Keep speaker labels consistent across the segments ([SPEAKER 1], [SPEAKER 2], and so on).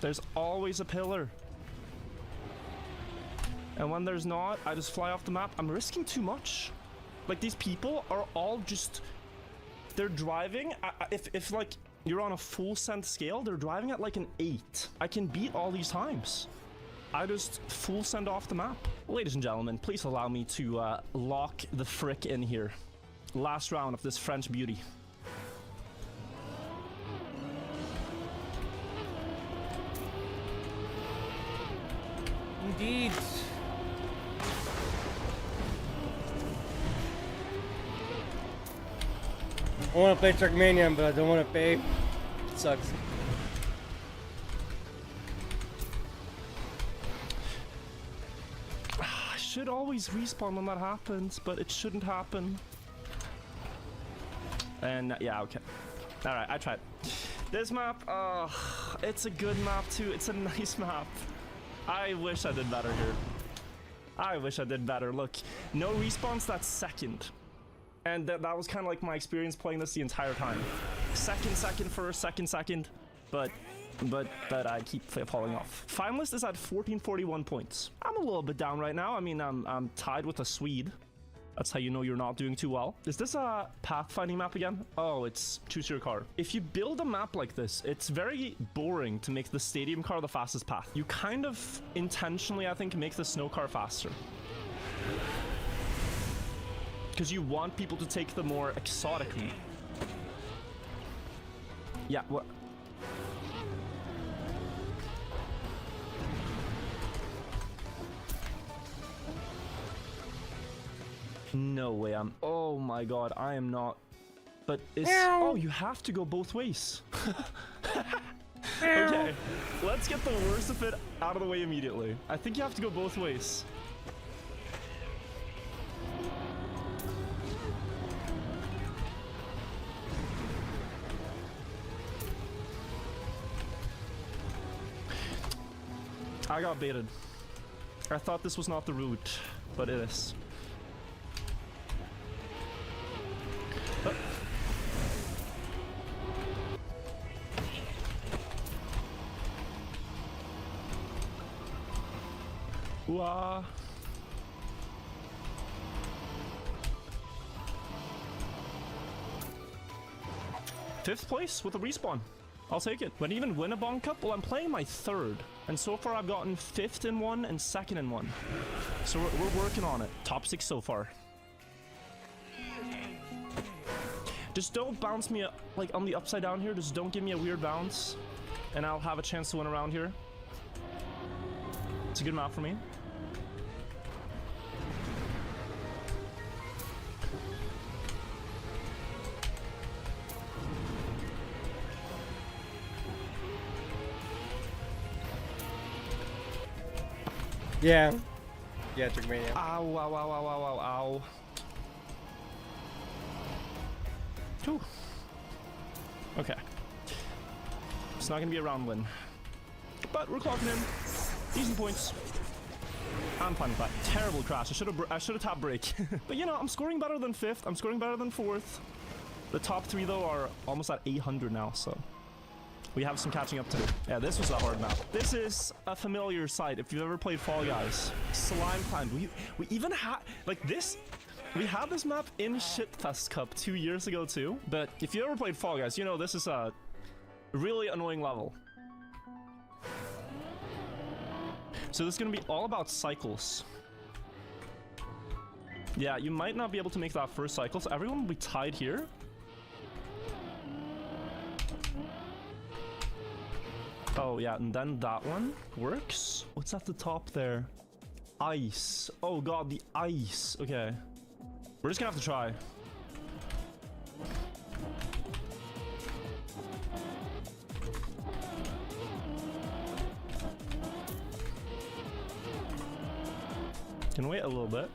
[SPEAKER 1] There's always a pillar. And when there's not, I just fly off the map. I'm risking too much. Like, these people are all just... They're driving... If like, you're on a full send scale, they're driving at, like, an 8. I can beat all these times. I just full send off the map. Ladies and gentlemen, please allow me to lock the frick in here. Last round of this French beauty.
[SPEAKER 2] Indeed. I want to play Trackmania, but I don't want to pay. It sucks.
[SPEAKER 1] I should always respawn when that happens, but it shouldn't happen. And yeah, okay. Alright, I tried. This map, it's a good map too. It's a nice map. I wish I did better here. I wish I did better. Look, no respawns, that's second. And that was kind of like my experience playing this the entire time. Second, first, second. But I keep falling off. Finalist is at 1441 points. I'm a little bit down right now. I mean, I'm tied with a Swede. That's how you know you're not doing too well. Is this a pathfinding map again? Oh, it's choose your car. If you build a map like this, it's very boring to make the stadium car the fastest path. You kind of intentionally, I think, make the snow car faster. Because you want people to take the more exotic route. Yeah, what? No way, oh my god, I am not. But it's... Oh, you have to go both ways. Okay, let's get the worst of it out of the way immediately. I think you have to go both ways. I got baited. I thought this was not the route, but it is. Wah. Fifth place with a respawn. I'll take it. When I even win a Bond Cup, well, I'm playing my third. And so far, I've gotten 5th in one and 2nd in one. So we're working on it. Top 6 so far. Just don't bounce me like on the upside down here. Just don't give me a weird bounce. And I'll have a chance to win around here. It's a good map for me.
[SPEAKER 2] Yeah. Yeah, Trackmania.
[SPEAKER 1] Ow, ow, ow, ow, ow, ow, ow. Whew. Okay. It's not gonna be a round win. But we're clocking in. Decent points. I'm fine with that. Terrible crash. I should have tapped brake. But you know, I'm scoring better than 5th. I'm scoring better than 4th. The top 3 though are almost at 800 now, so we have some catching up to do. Yeah, this was a hard map. This is a familiar sight if you've ever played Fall Guys. Slime Climb. We even had like this. We had this map in Shitfest Cup 2 years ago too. But if you ever played Fall Guys, you know this is a really annoying level. So this is gonna be all about cycles. Yeah, you might not be able to make that first cycle, so everyone will be tied here. Oh yeah, and then that one works. What's at the top there? Ice. Oh god, the ice. Okay. We're just gonna have to try. Can wait a little bit.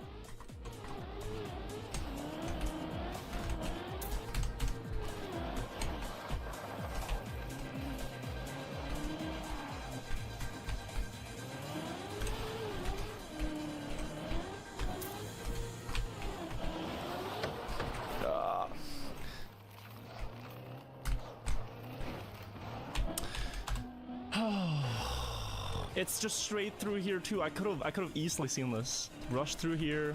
[SPEAKER 1] It's just straight through here too. I could have easily seen this. Rush through here.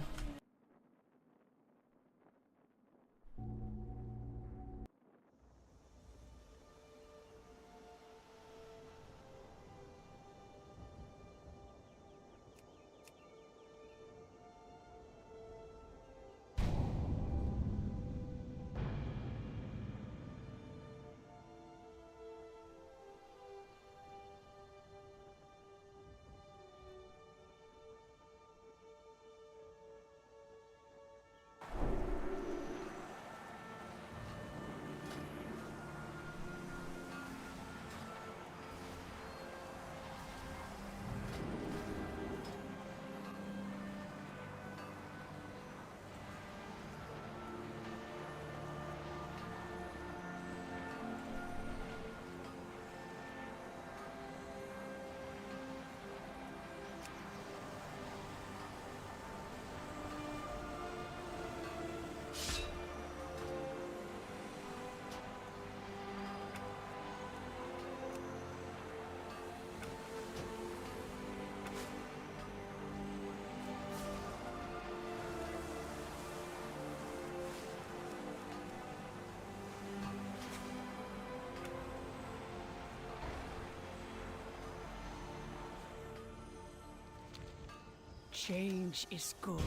[SPEAKER 3] Change is good.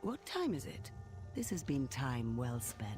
[SPEAKER 3] What time is it? This has been time well spent.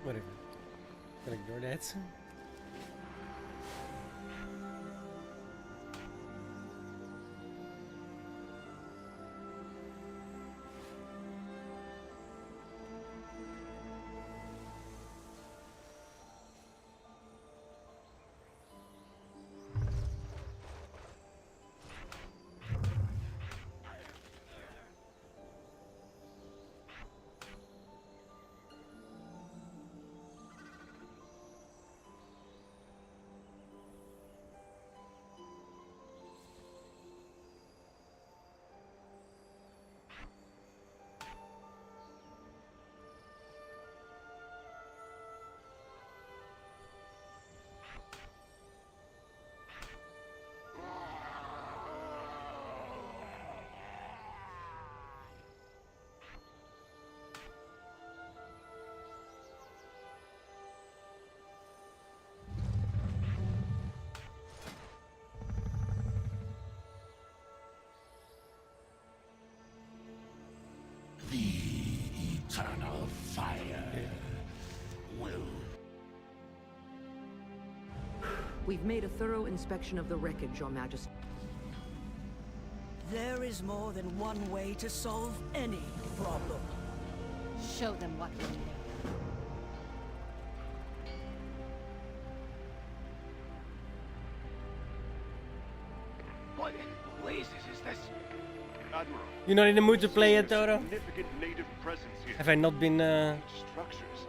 [SPEAKER 2] Whatever. Gotta ignore that.
[SPEAKER 4] Eternal fire will.
[SPEAKER 5] We've made a thorough inspection of the wreckage, Your Majesty.
[SPEAKER 3] There is more than one way to solve any problem.
[SPEAKER 6] Show them what we need.
[SPEAKER 4] What in blazes is this? Admiral.
[SPEAKER 2] You're not in the mood to play it, Toto?
[SPEAKER 4] Significant native presence here.
[SPEAKER 2] Have I not been
[SPEAKER 4] Structures.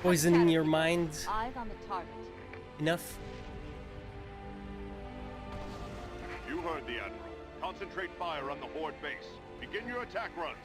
[SPEAKER 2] poisoning your mind
[SPEAKER 6] Eyes on the target.
[SPEAKER 2] enough?
[SPEAKER 4] You heard the Admiral. Concentrate fire on the Horde base. Begin your attack runs.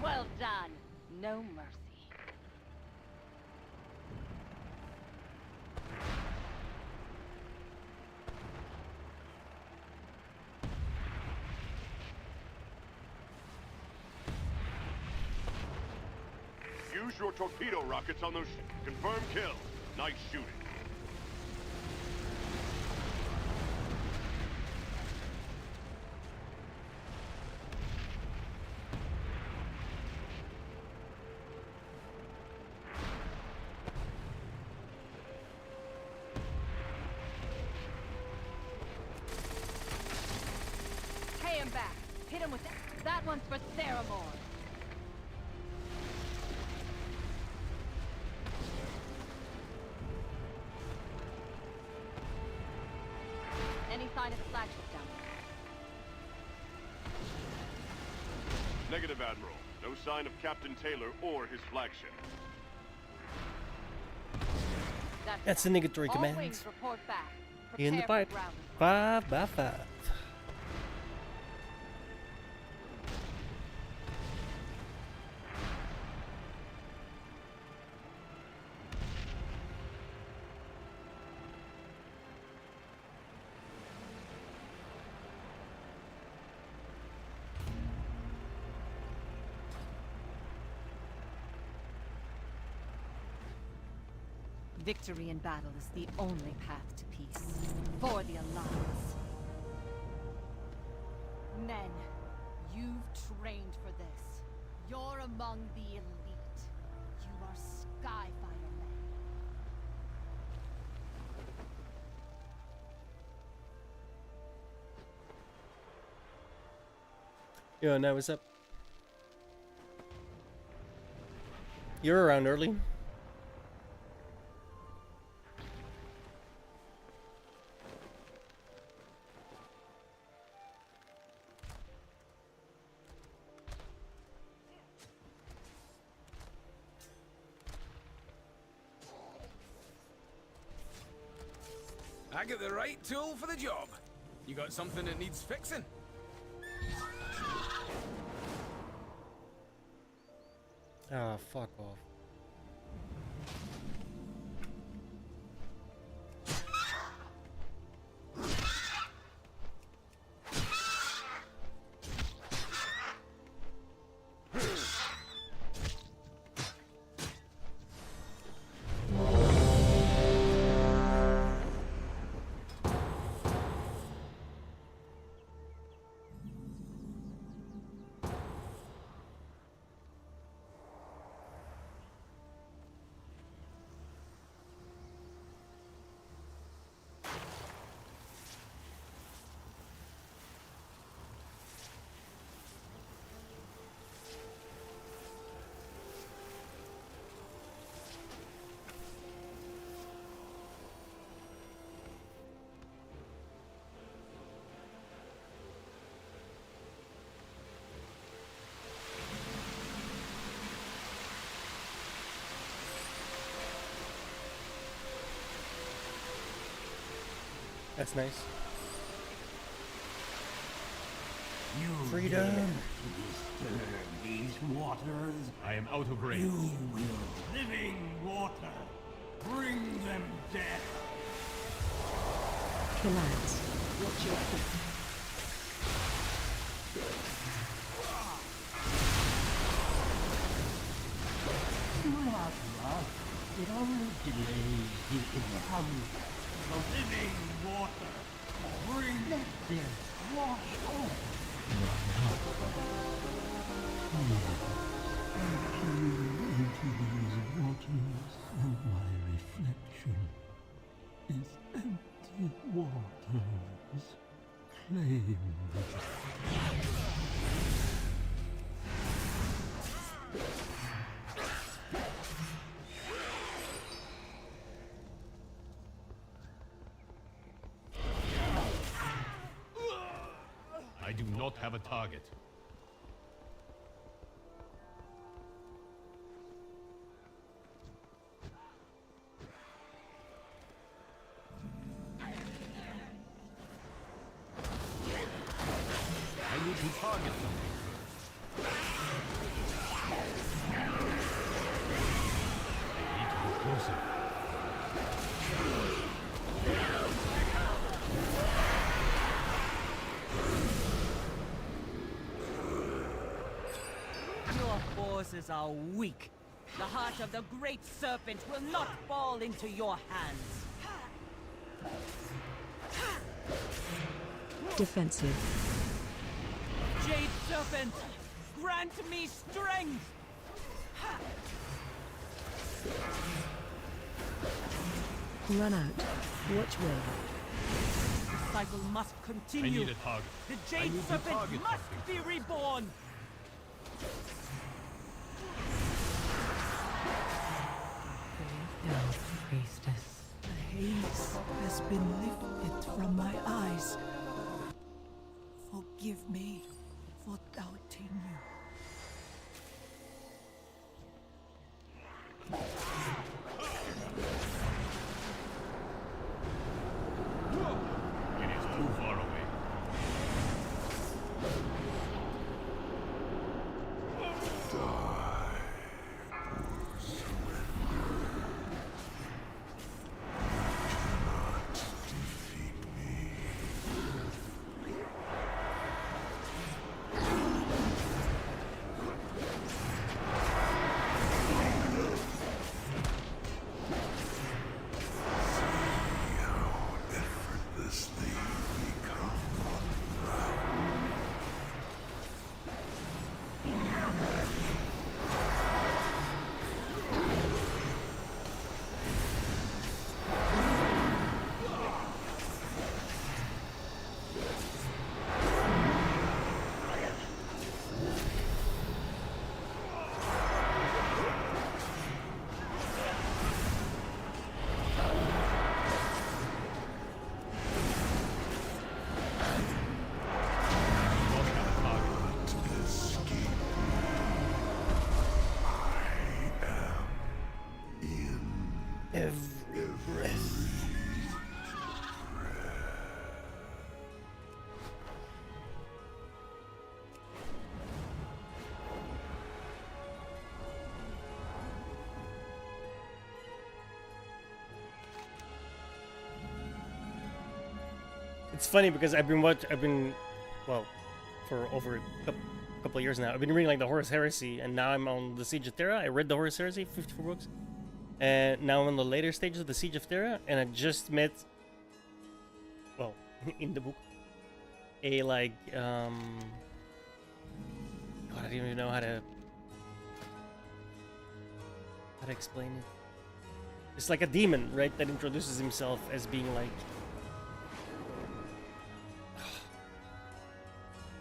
[SPEAKER 6] Well done. No mercy.
[SPEAKER 4] Use your torpedo rockets on those confirmed kills. Nice shooting.
[SPEAKER 6] Pay him back. Hit him with that. That one's for Theramore. Any sign of the flagship down there?
[SPEAKER 4] Negative, Admiral. No sign of Captain Taylor or his flagship.
[SPEAKER 2] That's the negatory
[SPEAKER 6] All
[SPEAKER 2] commands.
[SPEAKER 6] wings report back.
[SPEAKER 2] In the
[SPEAKER 6] Prepare
[SPEAKER 2] pipe.
[SPEAKER 6] for ground.
[SPEAKER 2] 5 by 5.
[SPEAKER 6] Victory in battle is the only path to peace. For the Alliance. Men, you've trained for this. You're among the elite. You are Skyfire men.
[SPEAKER 2] Yo, now what's up? You're around early.
[SPEAKER 7] I got the right tool for the job. You got something that needs fixing?
[SPEAKER 2] Ah, fuck off. That's nice.
[SPEAKER 8] You
[SPEAKER 2] Freedom.
[SPEAKER 8] dare to disturb these waters.
[SPEAKER 9] I am out of range.
[SPEAKER 8] You will. Living water. Bring them death.
[SPEAKER 3] Commands. What's your point?
[SPEAKER 8] Mara, it only delays the income. The living water. Bring them death. Wash over. Into these waters, and my reflection is empty waters. Claim
[SPEAKER 9] I do not have a target. I need to target them. aggressive.
[SPEAKER 3] Your forces are weak. The heart of the great serpent will not fall into your hands.
[SPEAKER 10] Defensive.
[SPEAKER 3] Jade serpent, grant me strength!
[SPEAKER 10] Run out. Watch way.
[SPEAKER 3] The cycle must
[SPEAKER 9] I
[SPEAKER 3] continue.
[SPEAKER 9] need a target.
[SPEAKER 3] The
[SPEAKER 9] I
[SPEAKER 3] Jade
[SPEAKER 9] need to
[SPEAKER 3] serpent
[SPEAKER 9] target
[SPEAKER 3] must
[SPEAKER 9] something.
[SPEAKER 3] be reborn!
[SPEAKER 10] Priestess.
[SPEAKER 3] The haze has been lifted from my eyes. Forgive me for doubting you.
[SPEAKER 9] It is too far away.
[SPEAKER 2] Every breath. It's funny because I've been well, for over a couple of years now. I've been reading like the Horus Heresy, and now I'm on the Siege of Terra. I read the Horus Heresy, 54 books, and now I'm in the later stages of the Siege of Terra, and I just met, well, in the book, a like God, I don't even know how to explain it. It's like a demon, right, that introduces himself as being like.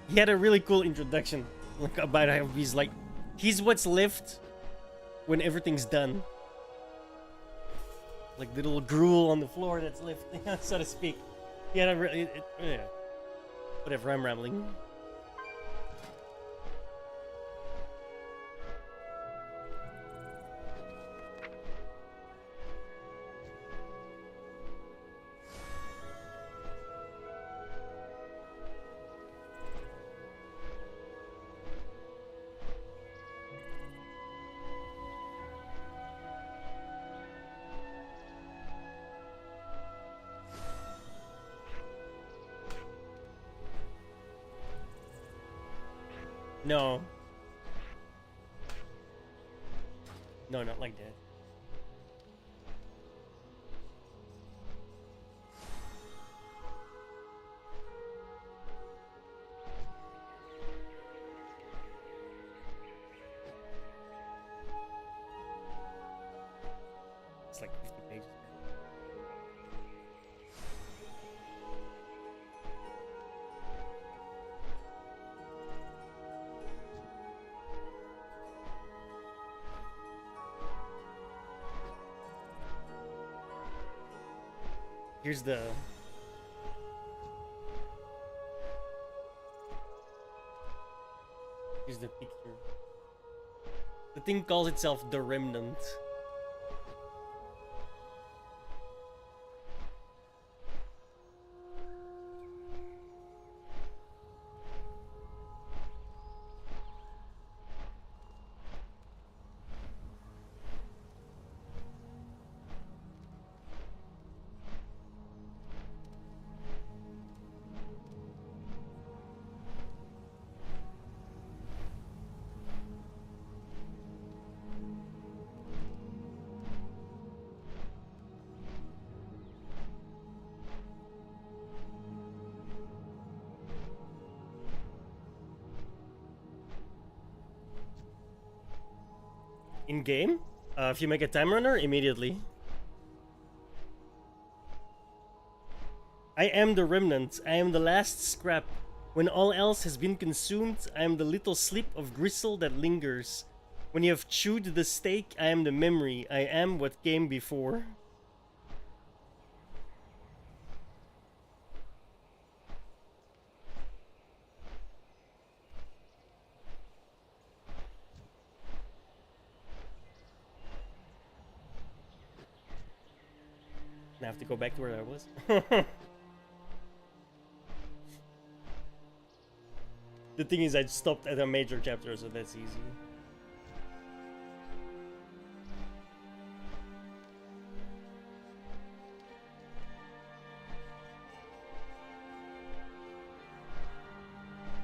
[SPEAKER 2] He had a really cool introduction, like about how he's like, he's what's left when everything's done. Like the little gruel on the floor that's left, so to speak. He had a really, yeah. Whatever, I'm rambling. No. No, not like that. It's like 50 pages. Here's the picture. The thing calls itself the Remnant. In game, if you make a time runner, immediately. I am the remnant. I am the last scrap. When all else has been consumed, I am the little slip of gristle that lingers. When you have chewed the steak, I am the memory. I am what came before. I have to go back to where I was. The thing is, I stopped at a major chapter, so that's easy.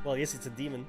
[SPEAKER 2] Well, yes, it's a demon.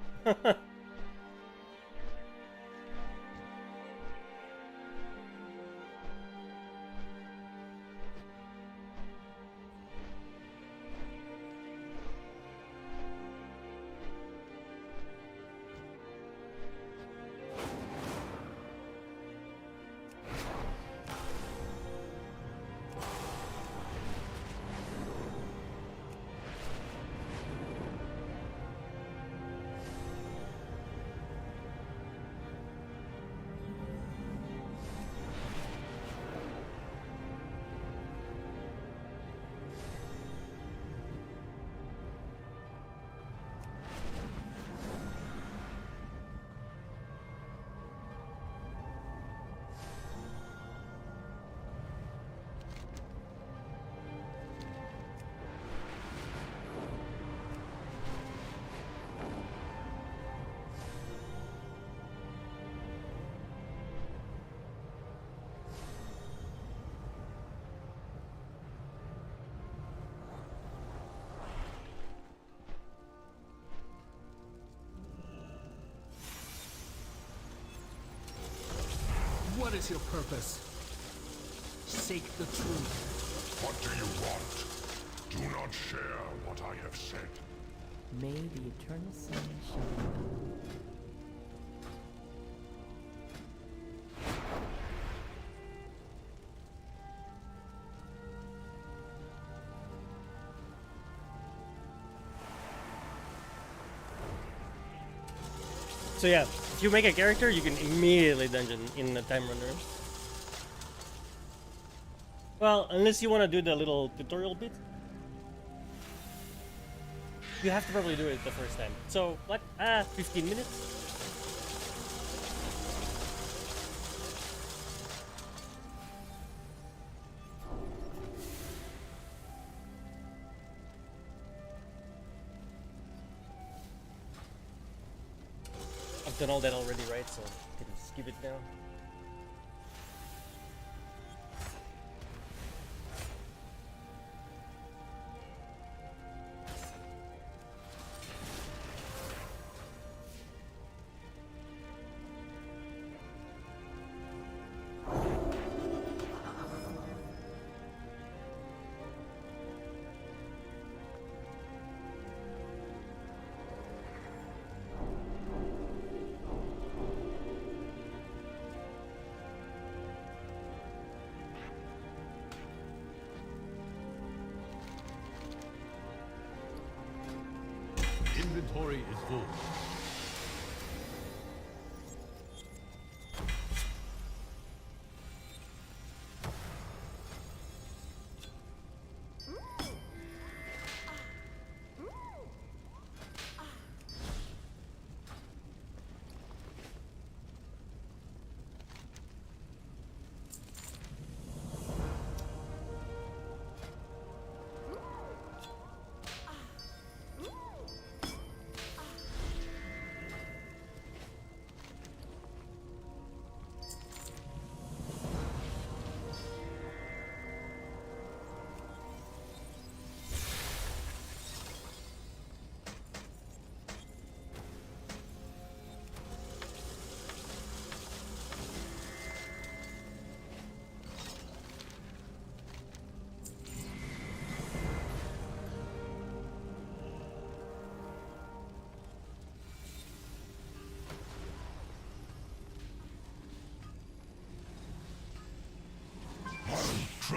[SPEAKER 7] What is your purpose? Seek the truth.
[SPEAKER 4] What do you want? Do not share what I have said.
[SPEAKER 10] May the eternal sun shine.
[SPEAKER 2] So yeah, if you make a character, you can immediately dungeon in the time runner. Well, unless you want to do the little tutorial bit. You have to probably do it the first time. So, what? 15 minutes? I've done all that already, right? So, I can skip it now.
[SPEAKER 9] Inventory is full.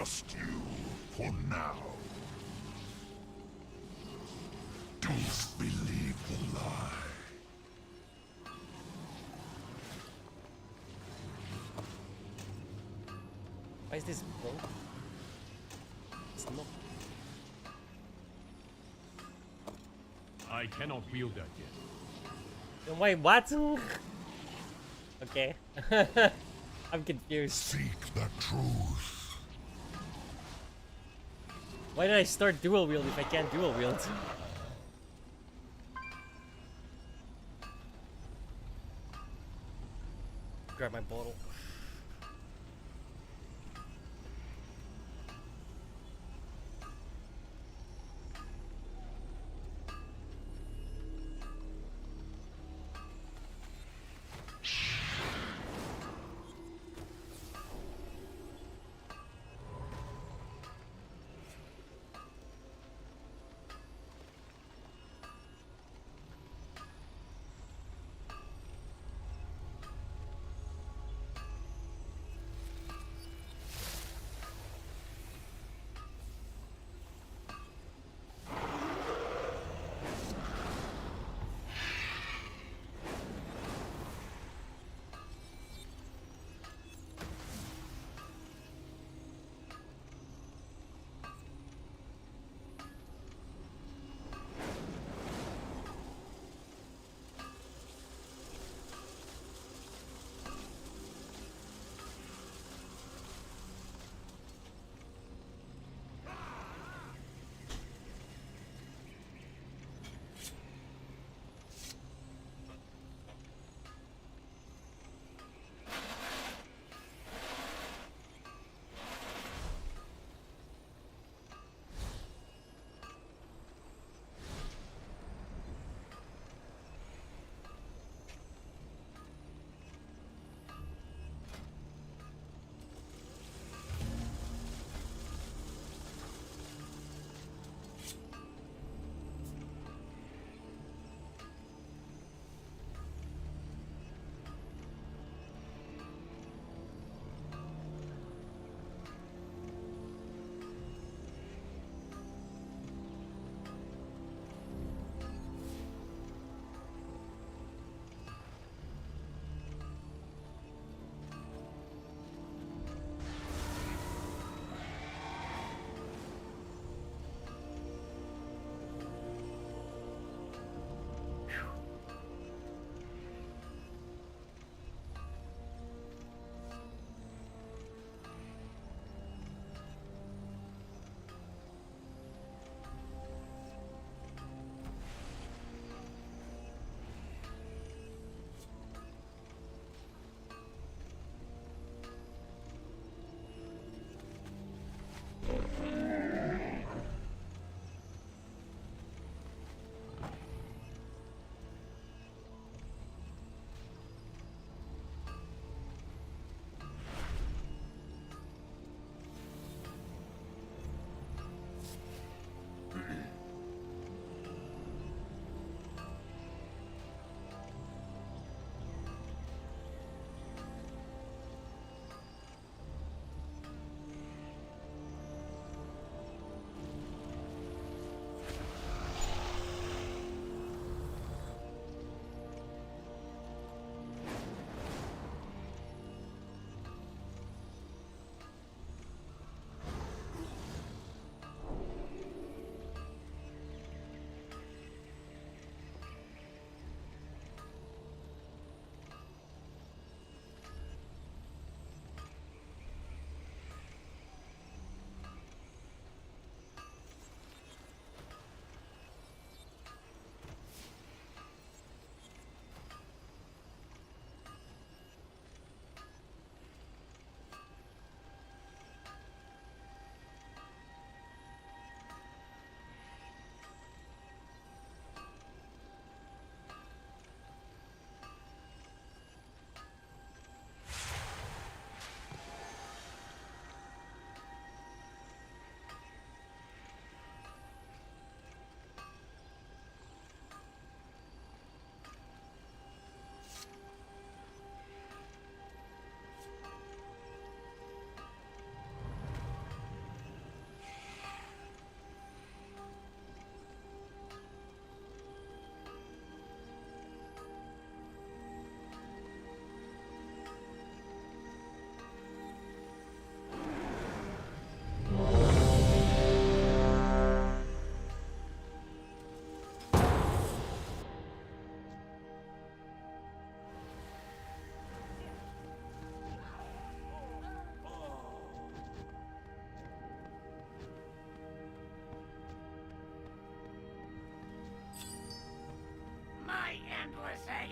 [SPEAKER 11] Just you for now. Don't believe the lie.
[SPEAKER 2] Why is this broke? It's not.
[SPEAKER 9] I cannot wield that yet.
[SPEAKER 2] Then why what? Okay. I'm confused.
[SPEAKER 11] Seek the truth.
[SPEAKER 2] Why did I start dual wield if I can't dual wield? Grab my bottle.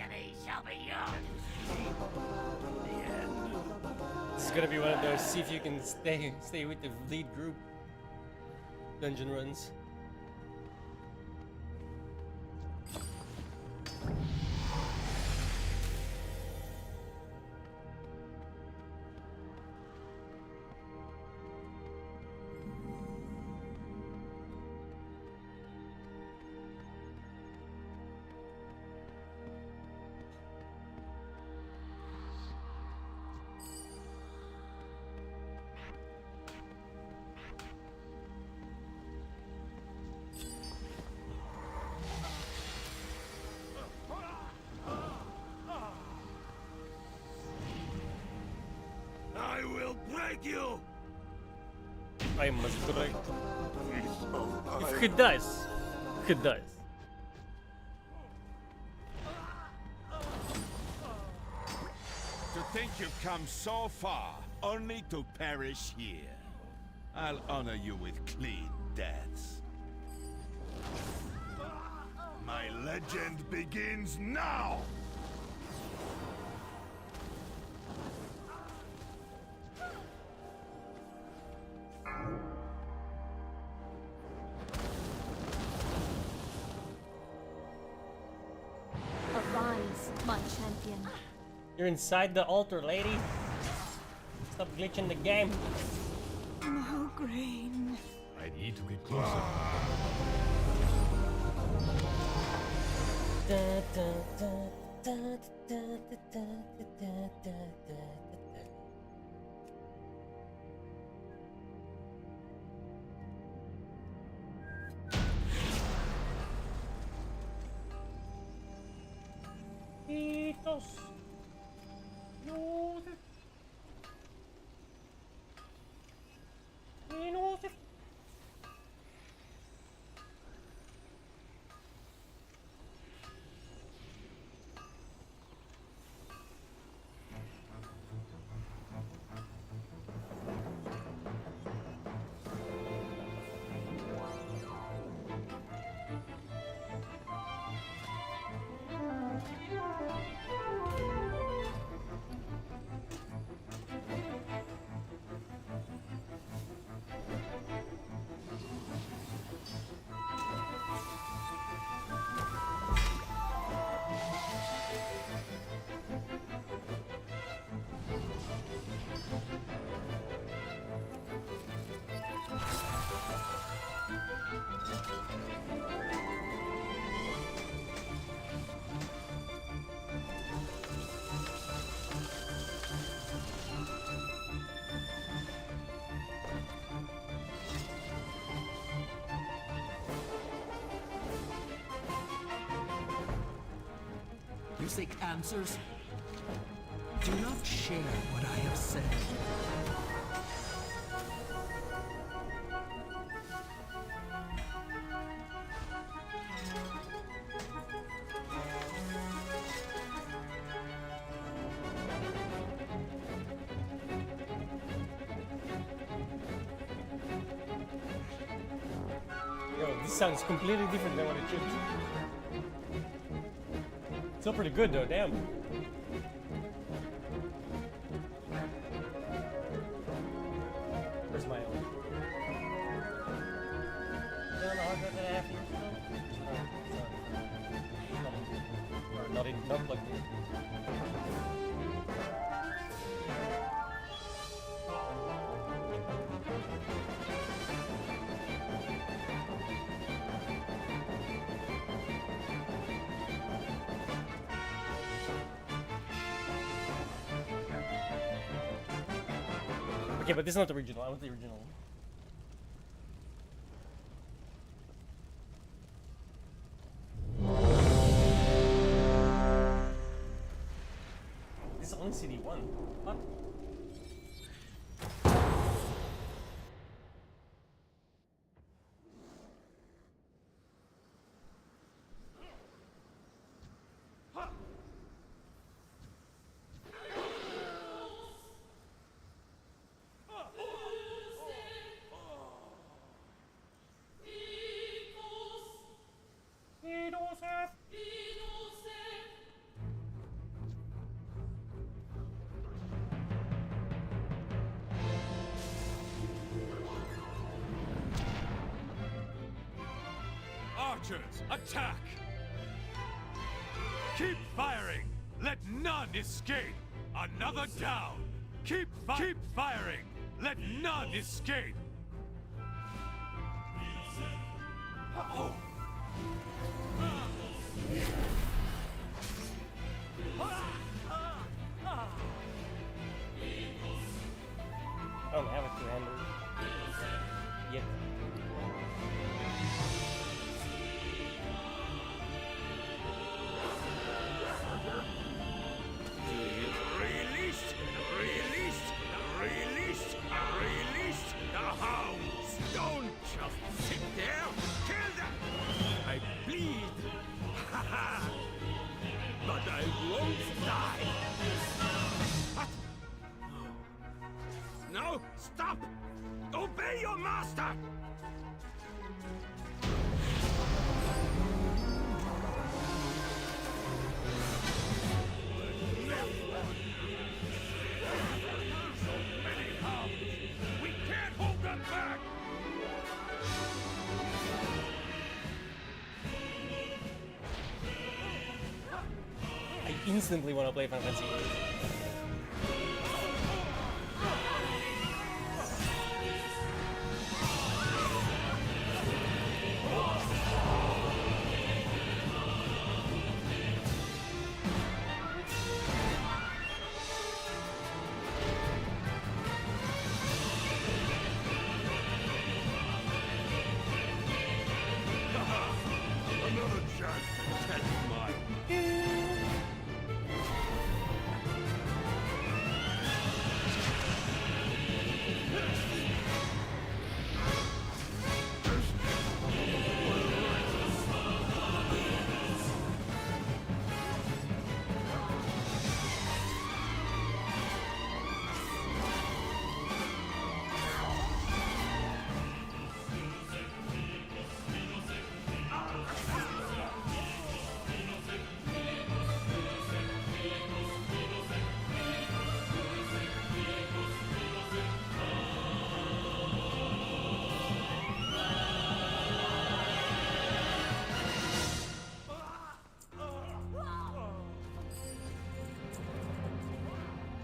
[SPEAKER 8] agony shall be yours.
[SPEAKER 2] This is gonna be one of those see if you can stay with the lead group dungeon runs.
[SPEAKER 8] I will break you.
[SPEAKER 2] I must break. If he dies, he dies.
[SPEAKER 12] To think you've come so far, only to perish here. I'll honor you with clean deaths.
[SPEAKER 11] My legend begins now!
[SPEAKER 13] Arise, my champion.
[SPEAKER 2] You're inside the altar, lady. Stop glitching the game.
[SPEAKER 13] No grain.
[SPEAKER 9] I need to get closer.
[SPEAKER 14] You seek answers? Do not share what I have said.
[SPEAKER 2] Yo, this sounds completely different than what it should. Still pretty good though, damn. Where's my own? Down the hard drive that I have here. Not plugged in. Okay, but this is not the original. I want the original. This is only CD1. What?
[SPEAKER 9] Archers, attack! Keep firing! Let none escape! Another down! Keep firing! Let none escape! Oh.
[SPEAKER 2] I don't have a two-hander yet.
[SPEAKER 12] Released! Released! Released! Released! The hounds! Don't just sit there! Kill them! I bleed! Ha ha! But I won't die! What? No! Stop! Obey your master! We can't hold them back!
[SPEAKER 2] I instantly want to play Final Fantasy VIII.
[SPEAKER 12] Another chance to test my...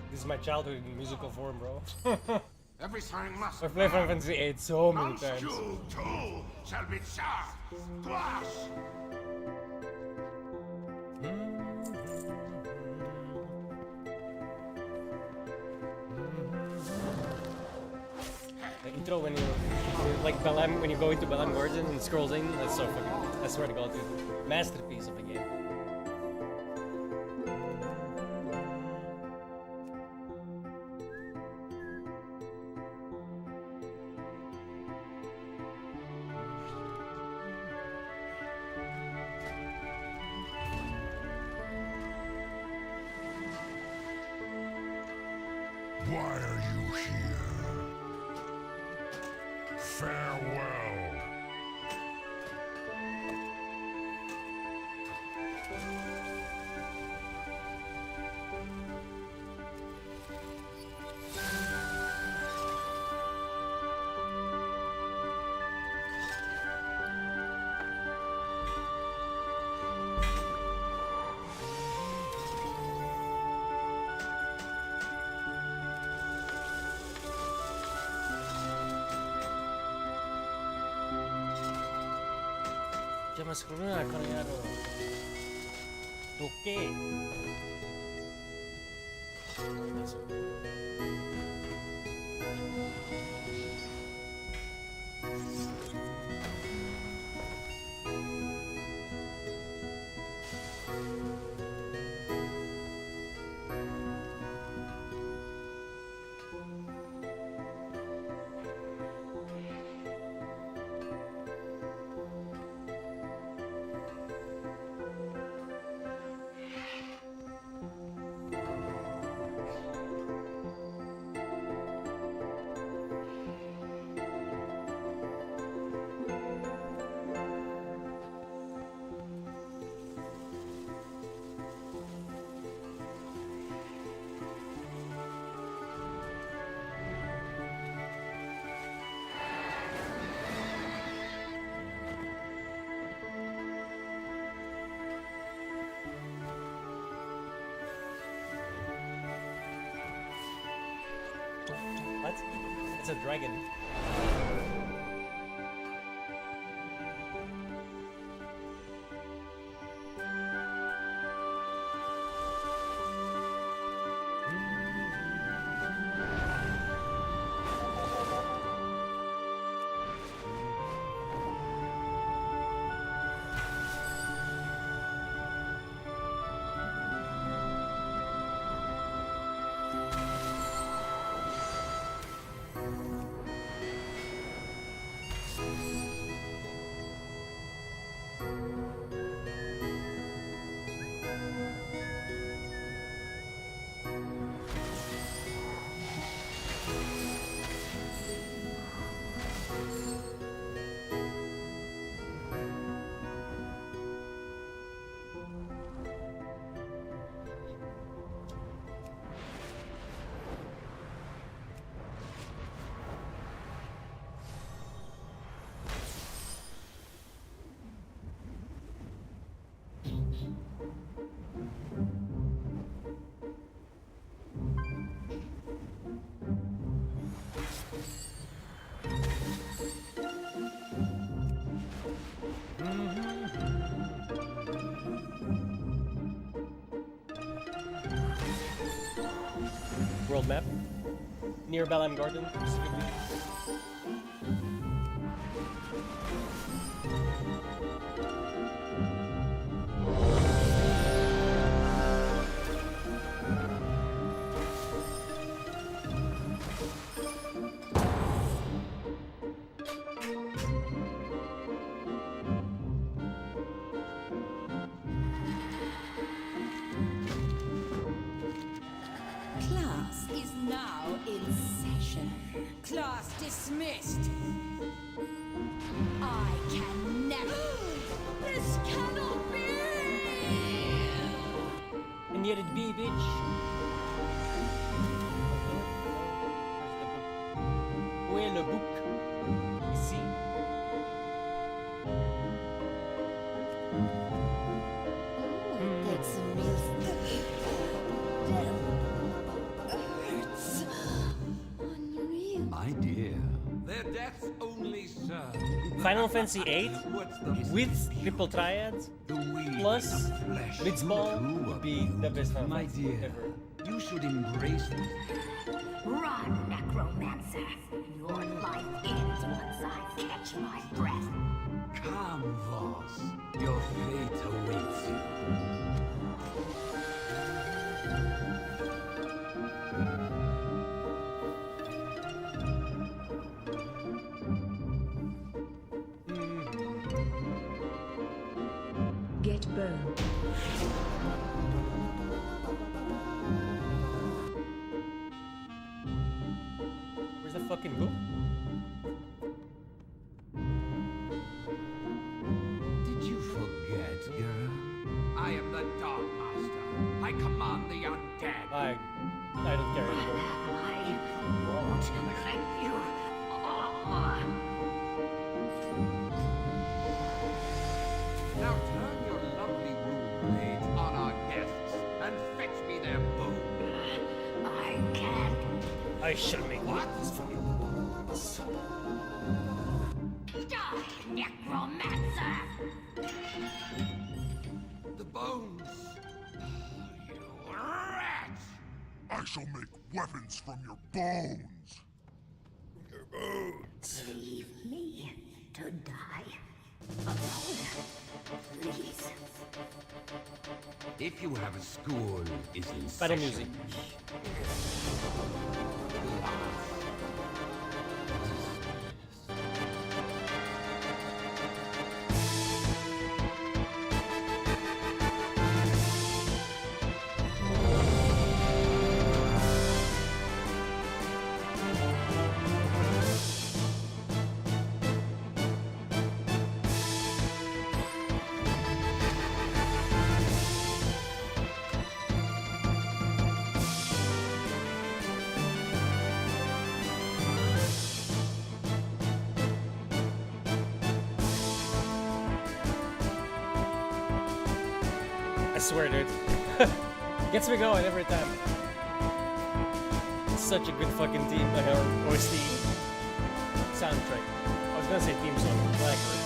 [SPEAKER 2] This is my childhood in musical form, bro.
[SPEAKER 11] Everything must.
[SPEAKER 2] I've played Final Fantasy VIII so many times.
[SPEAKER 11] You too shall be charged. Twice.
[SPEAKER 2] The intro when you like Balam, when you go into Balam Garden and scrolls in, that's so fucking. I swear to God, dude, masterpiece of a game.
[SPEAKER 11] Why are you here? Farewell.
[SPEAKER 2] Ya mas corona kalian. Oke. What? It's a dragon. World map. Near Balam Garden, specifically.
[SPEAKER 3] Class is now in session. Class dismissed. I can never. This cannot be.
[SPEAKER 2] And yet it be, bitch. Où est le bouc? Ici.
[SPEAKER 13] That's some real stuff.
[SPEAKER 9] My dear, their deaths only serve.
[SPEAKER 2] Final Fantasy VIII with triple triads plus Blitzball would be the best Final
[SPEAKER 9] My
[SPEAKER 2] Fantasy
[SPEAKER 9] dear,
[SPEAKER 2] ever.
[SPEAKER 9] you should embrace this.
[SPEAKER 13] Run, Necromancer. Your life ends once I catch my breath.
[SPEAKER 9] Come, Voss. Your fate awaits you.
[SPEAKER 5] Get burned.
[SPEAKER 2] Where's the fucking book?
[SPEAKER 9] Did you forget, girl? I am the Dark Master. I command the undead.
[SPEAKER 2] I don't care anymore.
[SPEAKER 13] I won't let you all.
[SPEAKER 9] Now turn your lovely rune blades on our guests and fetch me their bones.
[SPEAKER 13] I can't.
[SPEAKER 2] I shall make
[SPEAKER 9] What?
[SPEAKER 13] Die, Necromancer!
[SPEAKER 9] The bones. You rat!
[SPEAKER 11] I shall make weapons from your bones.
[SPEAKER 2] your bones.
[SPEAKER 13] Leave me to die alone, please.
[SPEAKER 9] If you have a school is in
[SPEAKER 2] Battle
[SPEAKER 9] session.
[SPEAKER 2] music. I swear, dude. Gets me going every time. such a good fucking theme, like our OST soundtrack. I was gonna say theme song, but actually.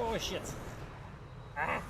[SPEAKER 2] Oh shit. Ah.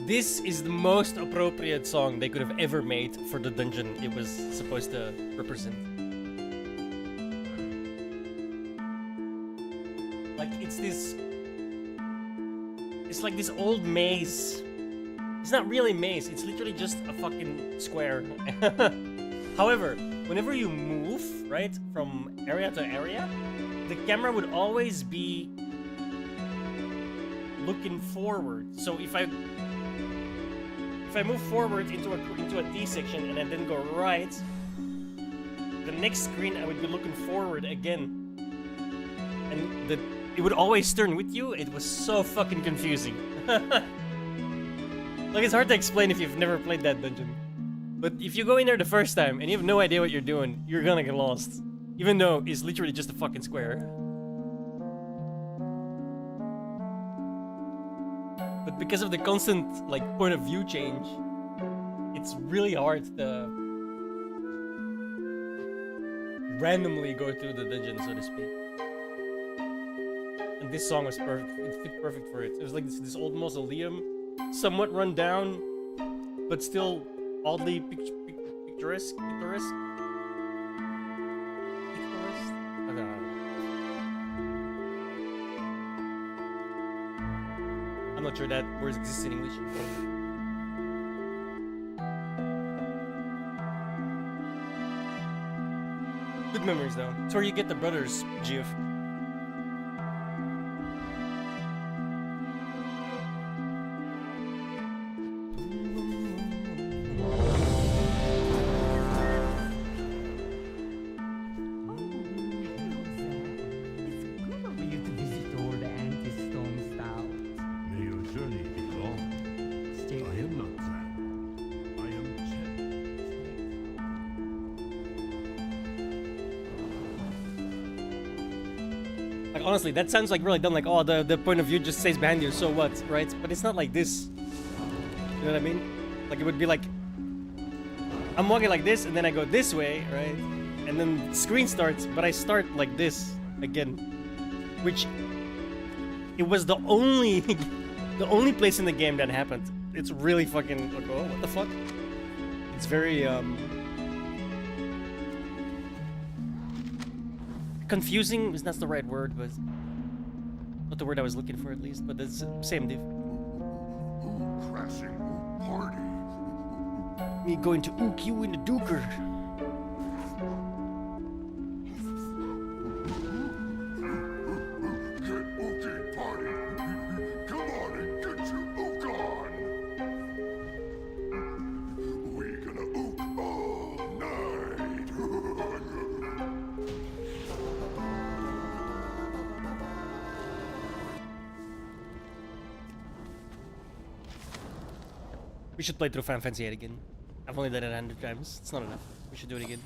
[SPEAKER 2] This is the most appropriate song they could have ever made for the dungeon it was supposed to represent. Like, it's like this old maze. It's not really maze, it's literally just a fucking square. However, whenever you move, right, from area to area, the camera would always be looking forward. So if I move forward into a T section and I then go right, the next screen I would be looking forward again, and it would always turn with you. It was so fucking confusing. Like, it's hard to explain if you've never played that dungeon. But if you go in there the first time and you have no idea what you're doing, you're gonna get lost. Even though it's literally just a fucking square. But because of the constant, like, point of view change, it's really hard to randomly go through the dungeon, so to speak. And this song was perfect. It fit perfect for it. It was like this old mausoleum, somewhat run down, but still oddly picturesque. I don't know. not sure that word exists in English. Good memories though. It's where you get the brothers, GF.
[SPEAKER 8] For you to visit old Auntie Stone Stout.
[SPEAKER 11] May your journey be long.
[SPEAKER 8] Stay
[SPEAKER 11] I am not Zan. I am Chen.
[SPEAKER 2] Like honestly, that sounds like really dumb. Like, oh, the point of view just stays behind you, so what, right? But it's not like this. You know what I mean? Like it would be like I'm walking like this, and then I go this way, right? And then the screen starts, but I start like this again, which it was the only the only place in the game that happened. It's really fucking like, oh, what the fuck? It's very confusing is not the right word, but not the word I was looking for at least, but it's the same diff.
[SPEAKER 11] Crashing party.
[SPEAKER 2] Me going to ook you in the duker.
[SPEAKER 11] Get ookie party. Come on and get your ook on. We gonna ook all night.
[SPEAKER 2] We should play through Final Fantasy 8 again. I've only done it 100 times. It's not enough. We should do it again.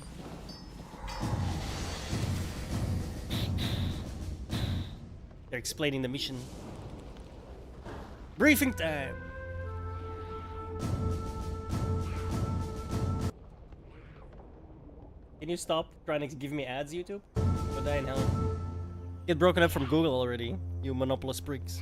[SPEAKER 2] They're explaining the mission. Briefing time! Can you stop trying to give me ads, YouTube? Go die in hell. Get broken up from Google already, you monopolist pricks.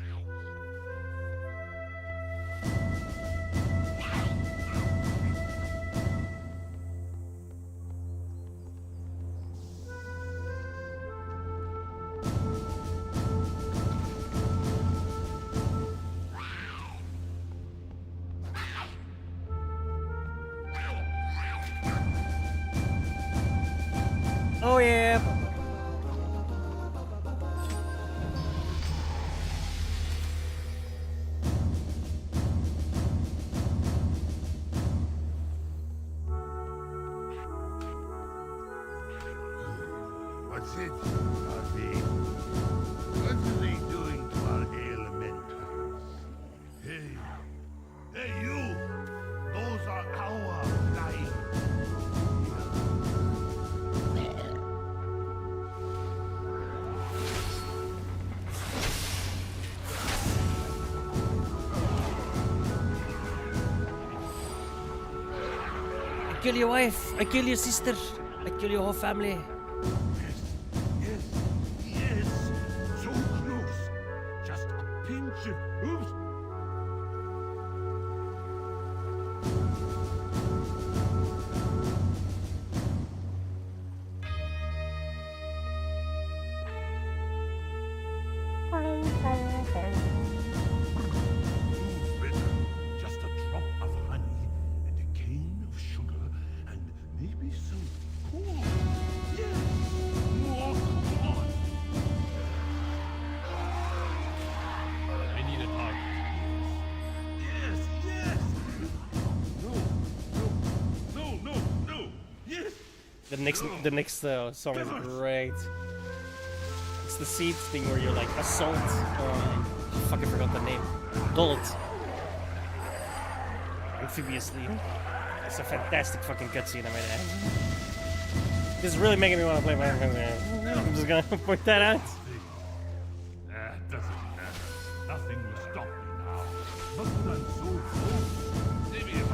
[SPEAKER 2] Oh yeah!
[SPEAKER 11] What's it, Harvey? What are they doing to our elementals? Hey, hey you! Those are our flying.
[SPEAKER 2] I kill your wife, I kill your sister, I kill your whole family.
[SPEAKER 11] Yes, yes, so close. Just a pinch of oops. Just a drop of honey and a cane of sugar and maybe some corn. Yes, more corn.
[SPEAKER 9] I need a hug.
[SPEAKER 11] Yes, yes. No. Yes.
[SPEAKER 2] The next song is great. It's the seed thing where you're like assault. Fuck, I forgot the name. Adult. Amphibiously. It's a fantastic fucking cutscene, I might add. This is really making me want to play Final Fantasy. I'm just gonna point that out.
[SPEAKER 11] That doesn't matter. Nothing will stop me now. Not when I'm so close.
[SPEAKER 9] Maybe if I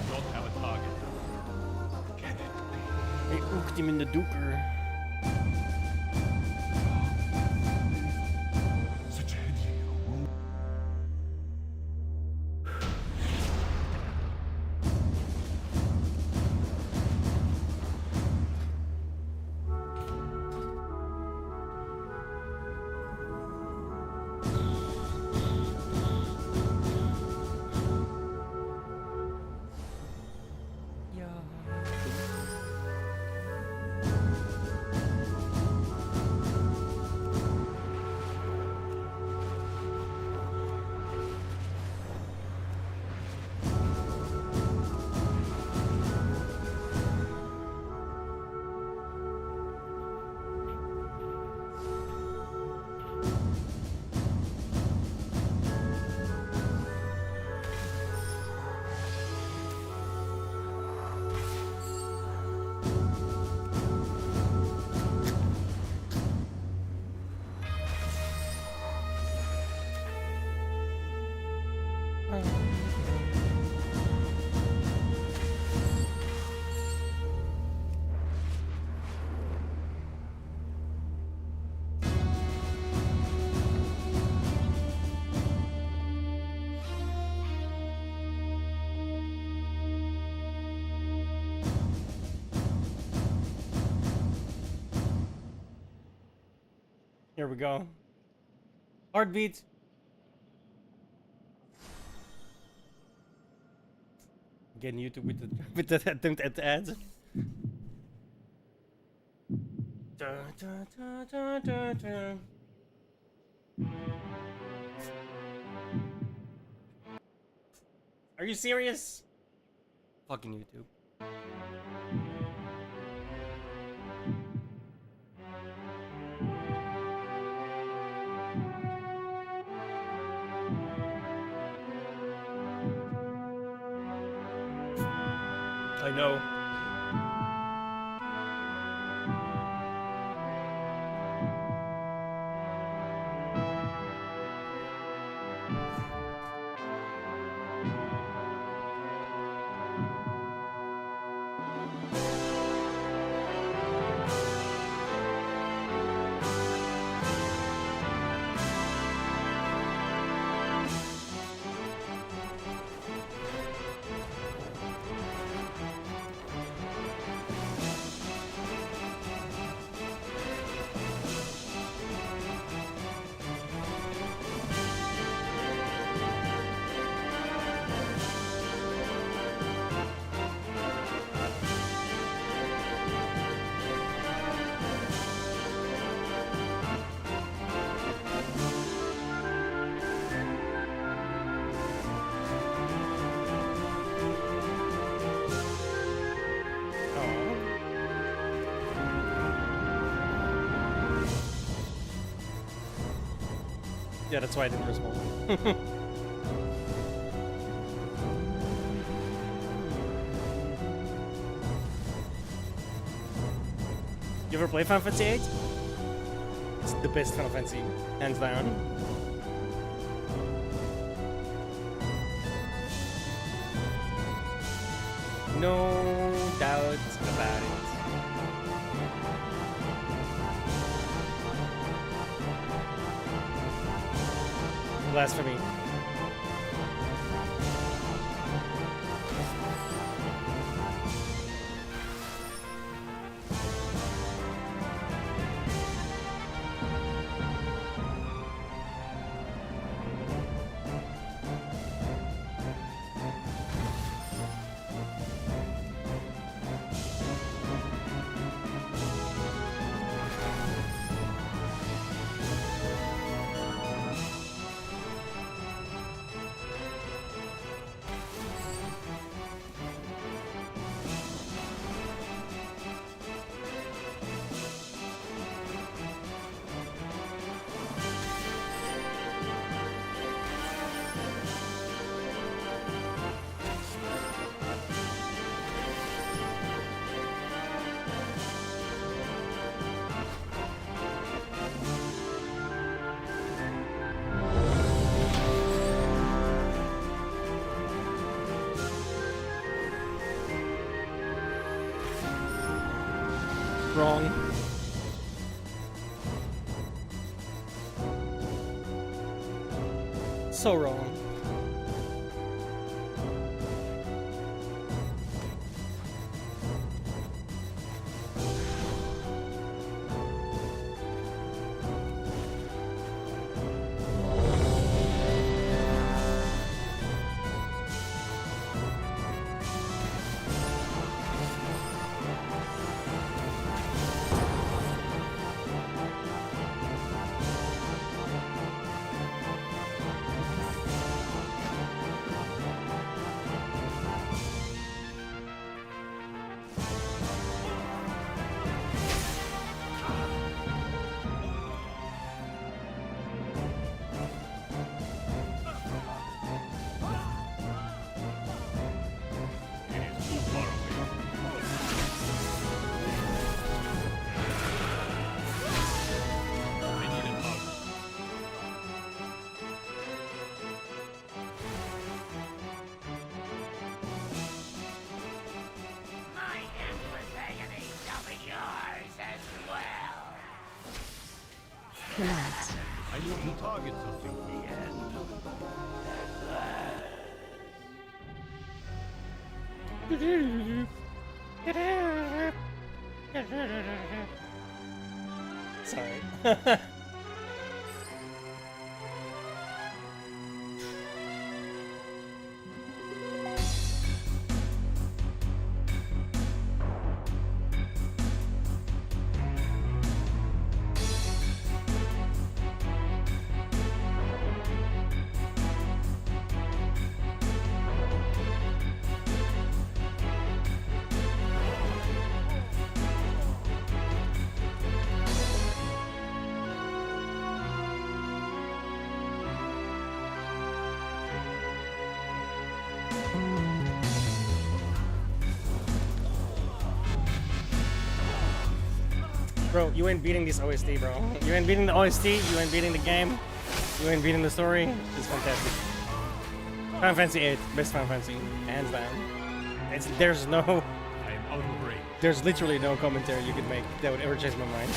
[SPEAKER 9] don't have a target.
[SPEAKER 11] Can it be?
[SPEAKER 2] They ooked him in the duker.
[SPEAKER 11] Such a heady room.
[SPEAKER 2] There we go. Heartbeat. Getting YouTube with the attempt at ads. Are you serious? Fucking YouTube. I know. Yeah, that's why I didn't respond. You ever play Final Fantasy VIII? It's the best Final Fantasy, hands down. No doubt about it. Blasphemy. Wrong. So wrong.
[SPEAKER 10] Relax.
[SPEAKER 11] I need to target something.
[SPEAKER 2] Sorry. Bro, you ain't beating this OST, bro. You ain't beating the OST, you ain't beating the game, you ain't beating the story. It's fantastic. Final Fantasy 8, best Final Fantasy, hands down. There's no...
[SPEAKER 9] I am out of break.
[SPEAKER 2] There's literally no commentary you could make that would ever change my mind.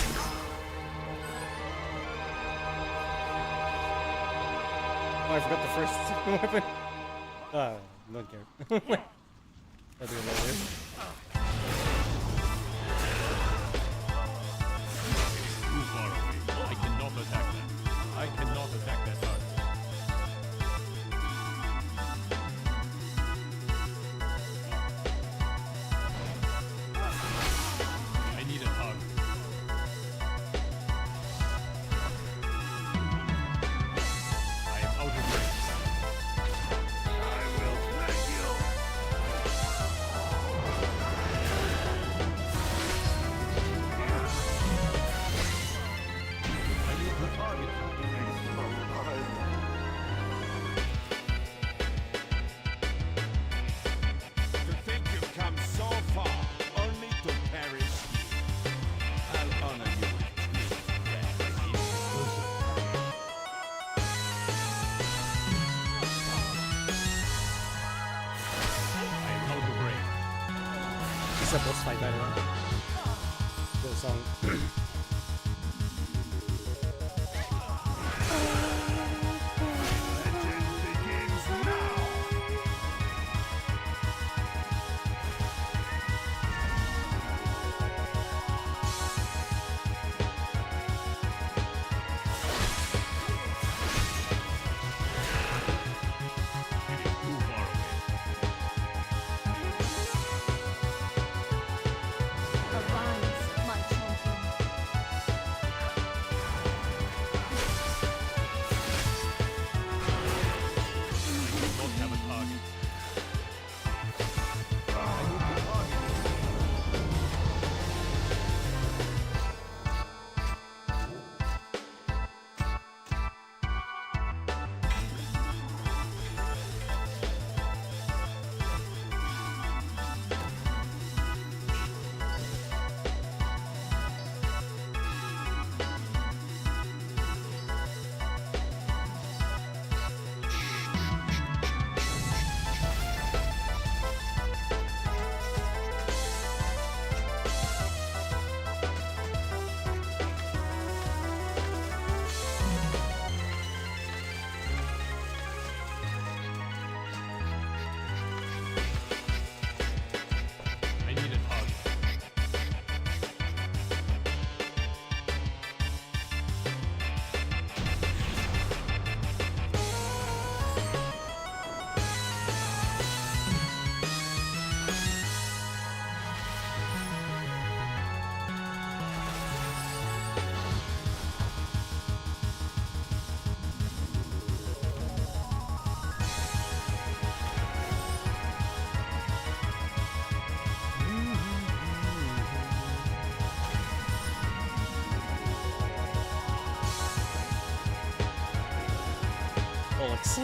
[SPEAKER 2] Oh, I forgot the first weapon. Don't care. I'll do it later.
[SPEAKER 9] Too far away. I cannot attack that. I cannot attack that target. I need a hug. I am out of range. I will thank you. I need the target.
[SPEAKER 12] To think you've come so far, only to perish here. I'll honor you with clean death.
[SPEAKER 9] I am out of range.
[SPEAKER 2] It's a boss fight, by the way. The song.
[SPEAKER 9] Too far away.
[SPEAKER 6] Arise, my champion.
[SPEAKER 9] Not have a target. I need the target. I need a hug.
[SPEAKER 2] Bullets.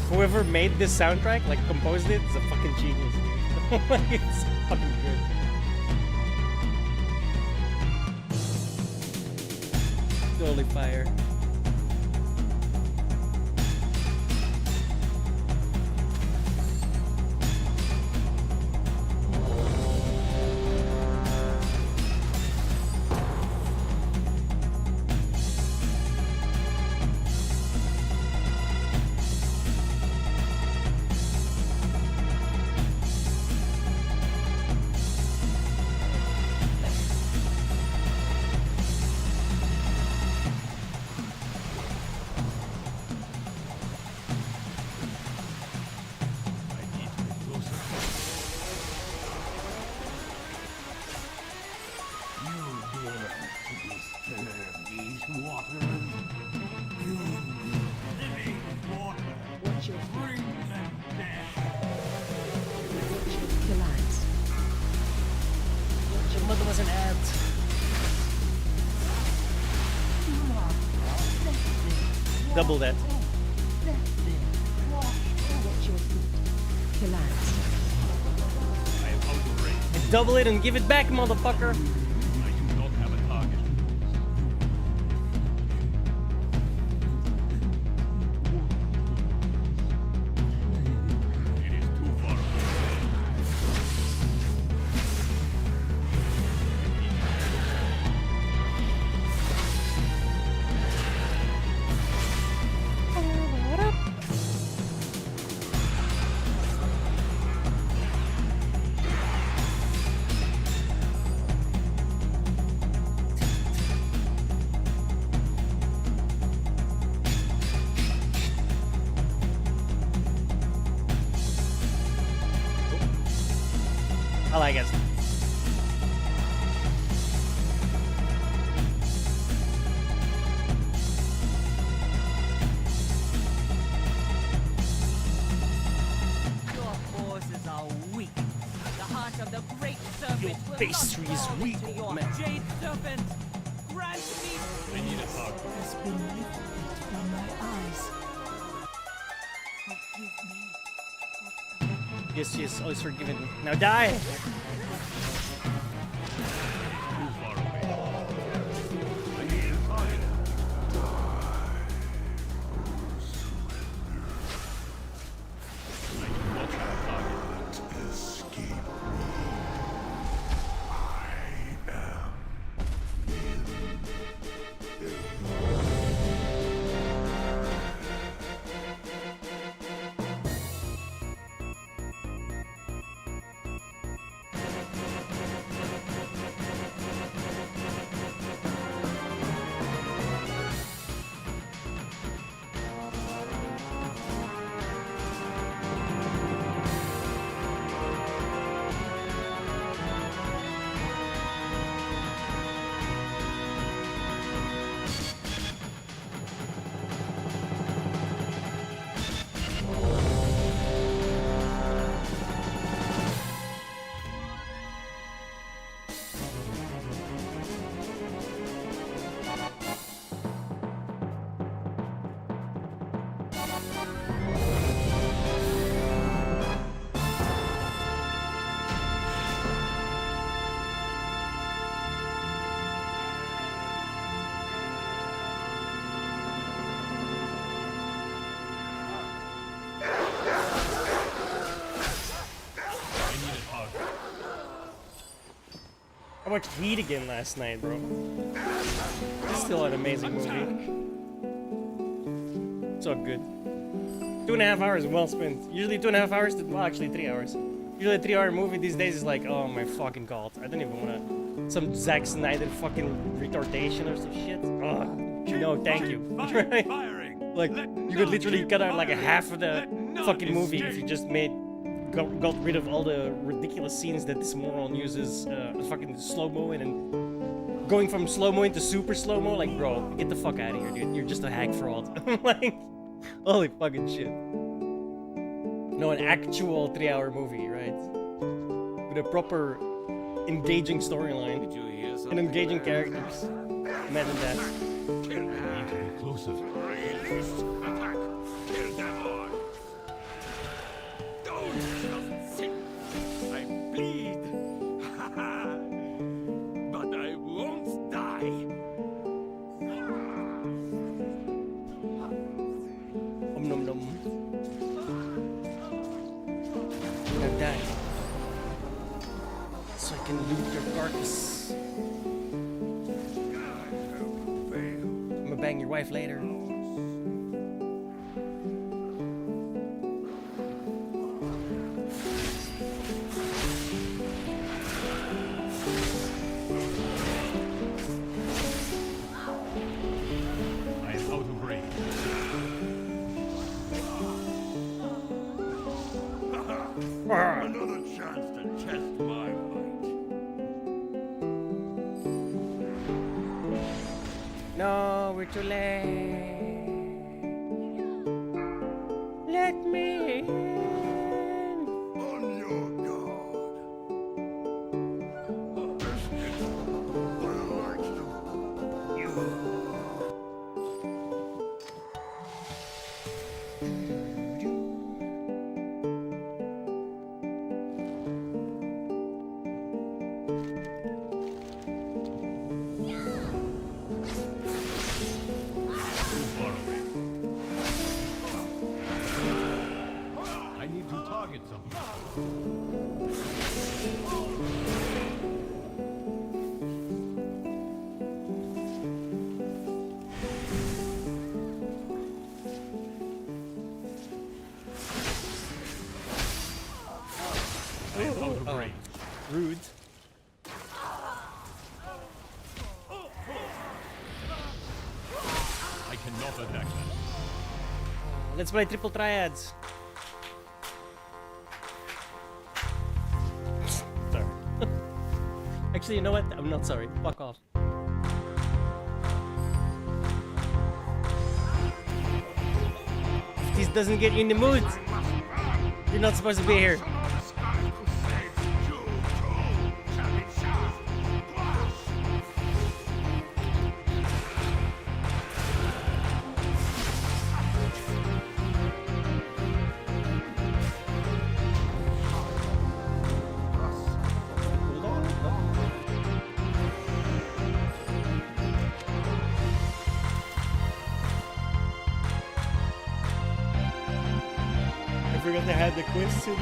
[SPEAKER 2] Whoever made this soundtrack, like composed it, is a fucking genius. Like, it's fucking good. Totally fire. Your mother was an ant. Double that. Double it and give it back, motherfucker. I like it.
[SPEAKER 3] Your forces are weak. The heart of the great serpent
[SPEAKER 2] Your
[SPEAKER 3] will
[SPEAKER 2] pastry
[SPEAKER 3] not
[SPEAKER 2] is
[SPEAKER 3] fall
[SPEAKER 2] weak,
[SPEAKER 3] into
[SPEAKER 2] old
[SPEAKER 3] your
[SPEAKER 2] man.
[SPEAKER 3] jade serpent. Grant me
[SPEAKER 8] I need a hug.
[SPEAKER 10] Has been lifted from my eyes. Forgive me.
[SPEAKER 2] Yes, yes, always forgiven. Now die!
[SPEAKER 8] Too far away. I need a hug. I do not have a target.
[SPEAKER 11] Escape me. I am
[SPEAKER 2] I watched Heat again last night, bro. It's still an amazing movie. It's all good. 2.5 hours well spent. Usually 2.5 hours to, well, actually 3 hours. Usually a 3-hour movie these days is like, oh my fucking god. I don't even wanna, some Zack Snyder fucking retardation or some shit. Ugh. No, thank you. Right? Like, you could literally cut out like a half of the fucking movie if you just got rid of all the ridiculous scenes that this moron uses fucking slow-mo in, and going from slow-mo into super slow-mo. Like, bro, get the fuck out of here, dude. You're just a hack fraud. Like, holy fucking shit. No, an actual 3-hour movie, right? With a proper engaging storyline and engaging characters. Imagine that.
[SPEAKER 11] Closer.
[SPEAKER 9] Release! Attack! Kill them all! Don't sick! I bleed! But I won't die!
[SPEAKER 2] Om nom nom. Now die. So I can loot your carcass. I'm gonna bang your wife later.
[SPEAKER 11] Another chance to test my might.
[SPEAKER 2] No, we're too late. Let me in.
[SPEAKER 11] On your guard.
[SPEAKER 8] I need to target something.
[SPEAKER 2] Oh, rude.
[SPEAKER 8] I cannot attack them.
[SPEAKER 2] Let's play triple triads. Sorry. Actually, you know what? I'm not sorry. Fuck off. If this doesn't get you in the mood, you're not supposed to be here. I forgot they had the question.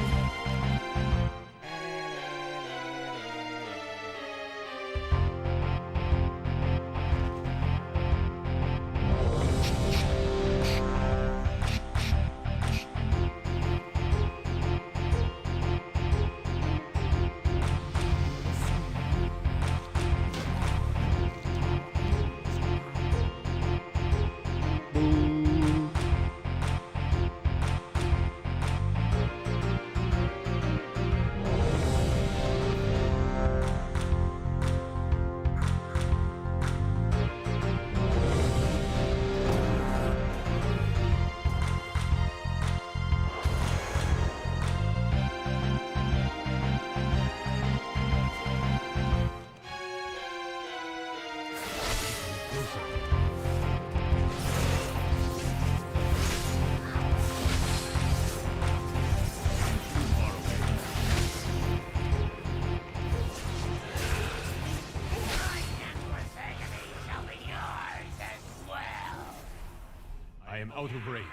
[SPEAKER 8] I am out of range.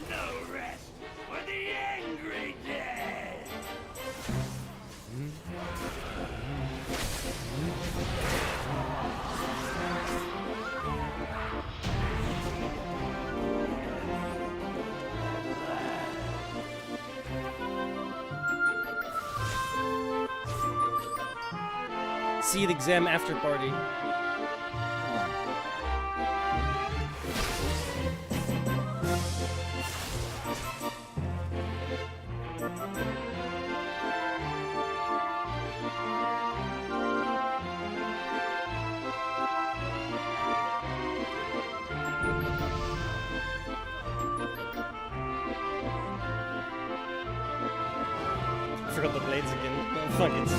[SPEAKER 11] No rest for the angry dead.
[SPEAKER 2] Seed exam after party. I forgot the blades again. Oh, fuck it.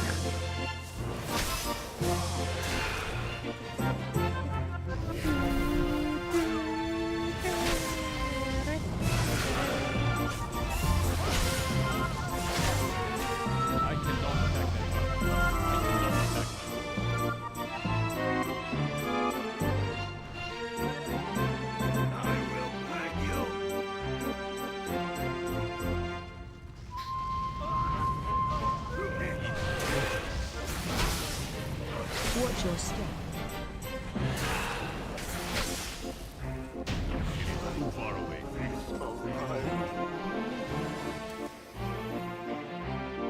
[SPEAKER 1] I cannot attack that. I cannot attack
[SPEAKER 11] I will bag you.
[SPEAKER 10] Watch your step.
[SPEAKER 11] Too far away.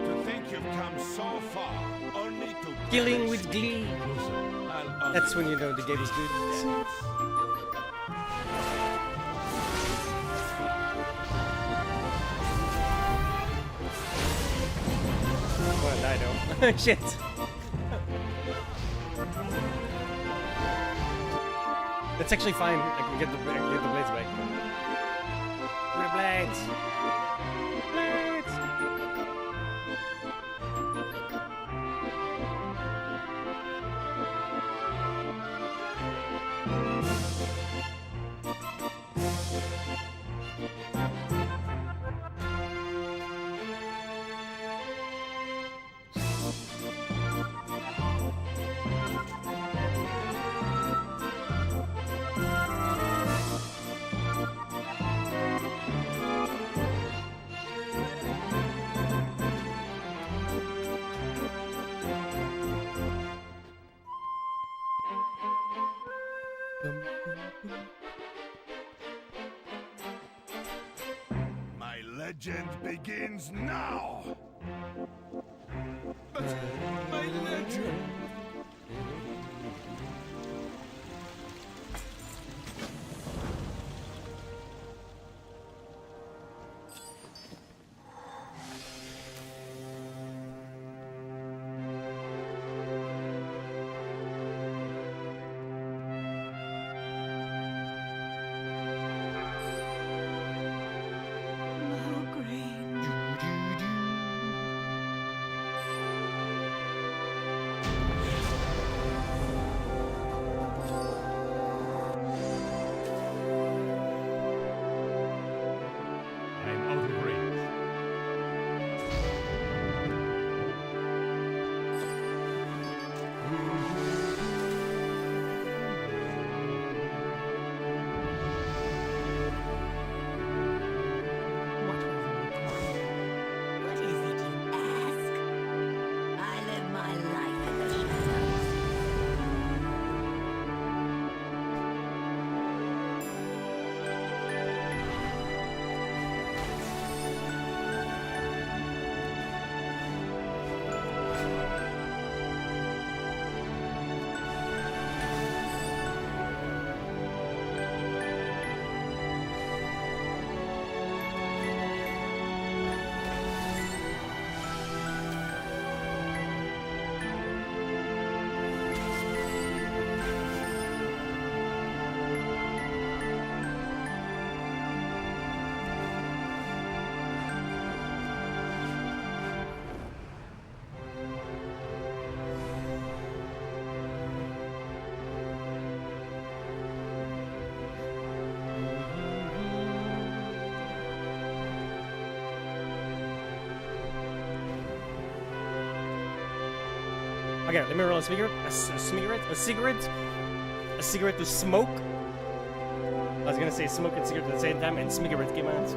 [SPEAKER 12] To think you've come so far, only to
[SPEAKER 2] Killing with glee.
[SPEAKER 12] I'll honor
[SPEAKER 2] That's when you know the game is good. I'm gonna die though. Shit. That's actually fine. I can get the blades back. Where the blades? Blades!
[SPEAKER 11] My legend begins now.
[SPEAKER 12] But my legend.
[SPEAKER 1] I'm out of range.
[SPEAKER 13] What is it you ask? I live my life in the shadows.
[SPEAKER 2] Okay, let me roll a cigarette. A cigarette to smoke. I was gonna say smoke and cigarette at the same time, and cigarette came out.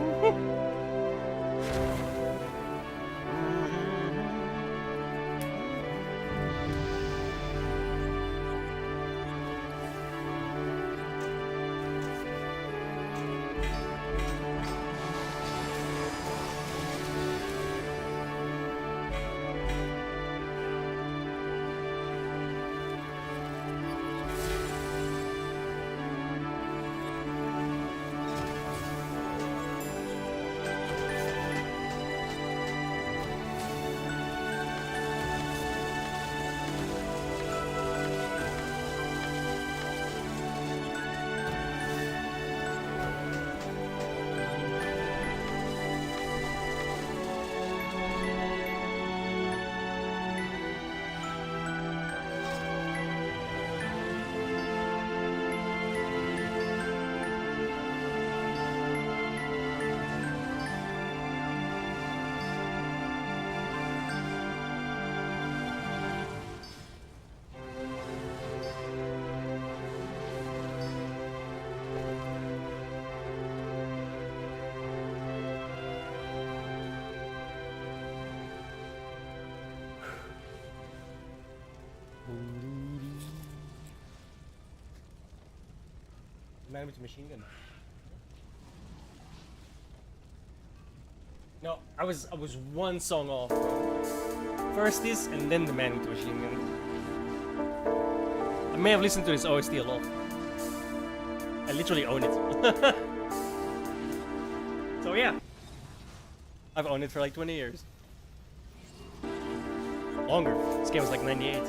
[SPEAKER 2] Man with the machine gun. No, I was one song off. First this, and then the Man with the Machine Gun. I may have listened to this OST a lot. I literally own it. So yeah, I've owned it for like 20 years. Longer. This game was like 98.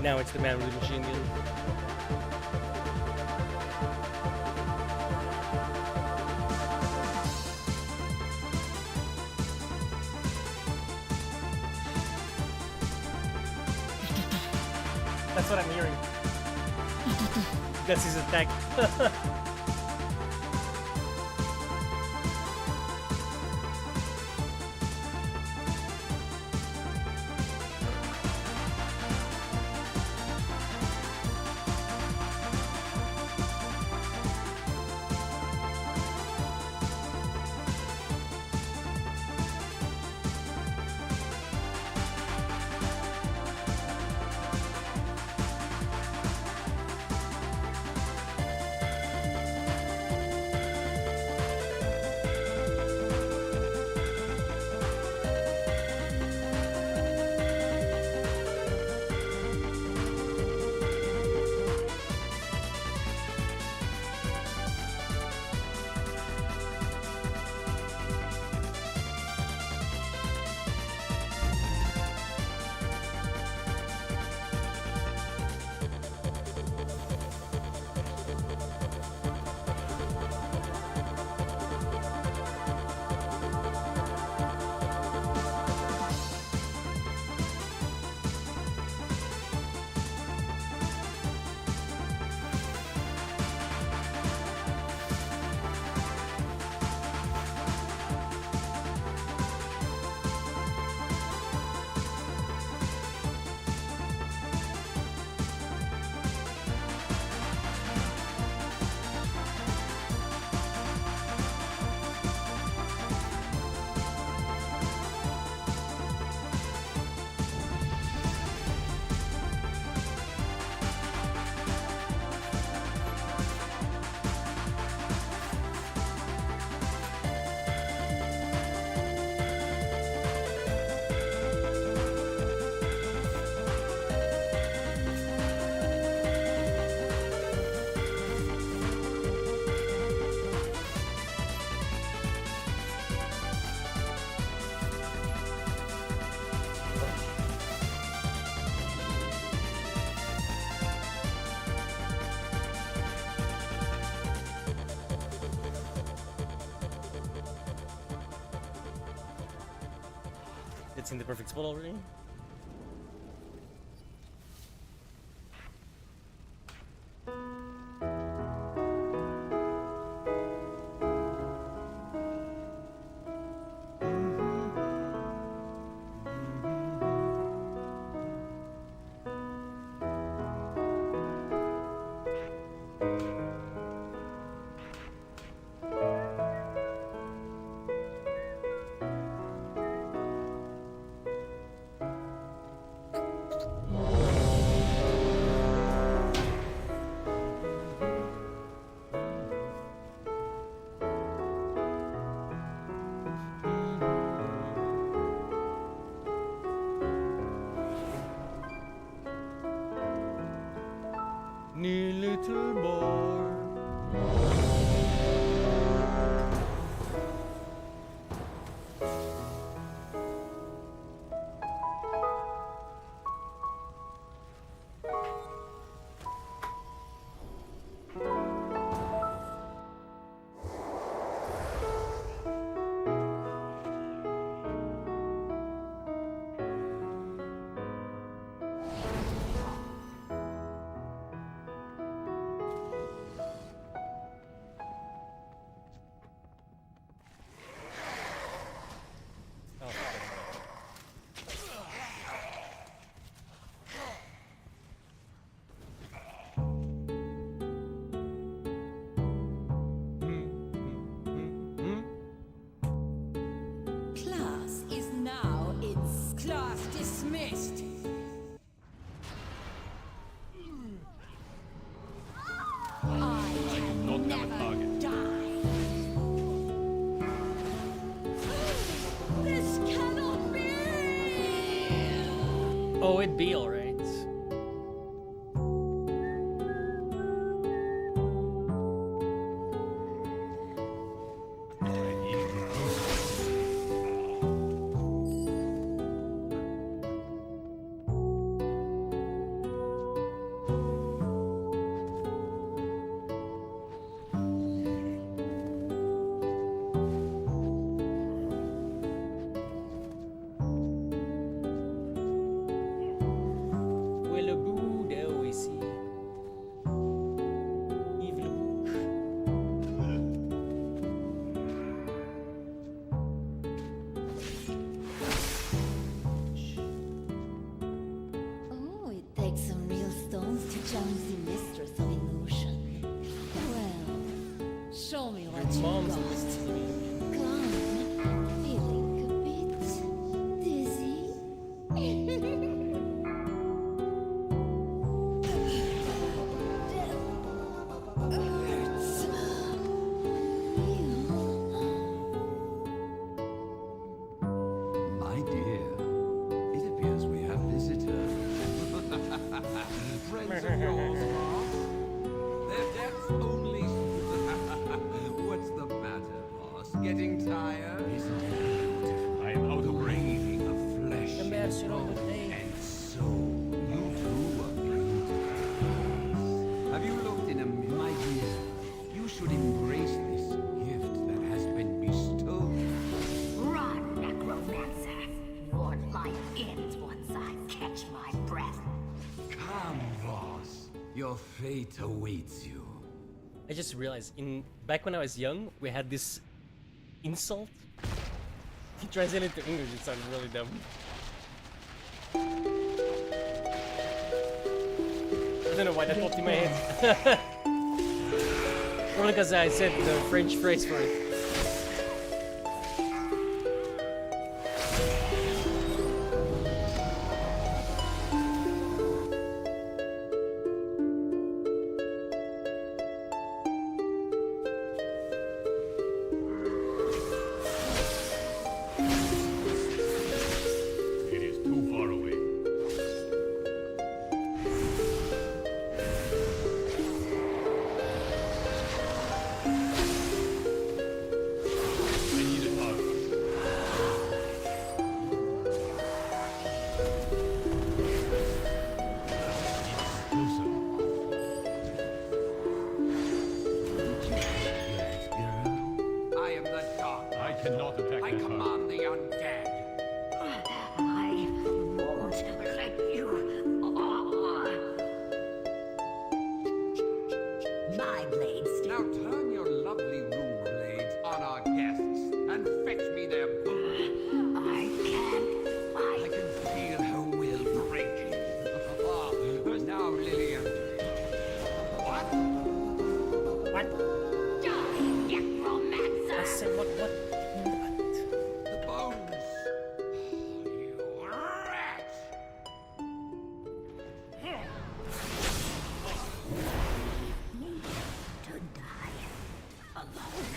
[SPEAKER 2] Now it's the Man with the Machine Gun. That's what I'm hearing. That's his attack. it's in the perfect spot already.
[SPEAKER 15] New little boy.
[SPEAKER 3] Class is now its class dismissed. I
[SPEAKER 11] do not have a target.
[SPEAKER 3] die. This cannot be.
[SPEAKER 2] Oh, it'd be alright.
[SPEAKER 13] Oh, it takes some real stones to challenge the mistress of illusion. Well, show me what you
[SPEAKER 2] Mom's
[SPEAKER 13] got.
[SPEAKER 2] the mistress of illusion.
[SPEAKER 13] Come, feeling a bit dizzy? Hurts.
[SPEAKER 14] My dear, it appears we have visitors. Friends of yours, boss? Their deaths only. What's the matter, boss? Getting tired? Isn't it beautiful?
[SPEAKER 11] I am out of range.
[SPEAKER 14] Breathing of flesh
[SPEAKER 2] The
[SPEAKER 14] and
[SPEAKER 2] master of the
[SPEAKER 14] bone
[SPEAKER 2] day.
[SPEAKER 14] and soul. You too are beautiful. Have you looked in a mirror? My dear, you should embrace this gift that has been bestowed.
[SPEAKER 13] Run, necromancer. Your life ends once I catch my breath.
[SPEAKER 14] Come, boss. Your fate awaits you.
[SPEAKER 2] I just realized back when I was young, we had this insult. He translated to English, it sounded really dumb. I don't know why that popped in my head. Probably because I said the French phrase for it.
[SPEAKER 11] It is too far away. I need a target. Closer.
[SPEAKER 14] Yes, girl. I am the dark.
[SPEAKER 11] I cannot attack
[SPEAKER 14] I
[SPEAKER 11] this heart.
[SPEAKER 14] command the undead.
[SPEAKER 2] said what?
[SPEAKER 14] The bones.
[SPEAKER 9] You rat!
[SPEAKER 13] To die alone.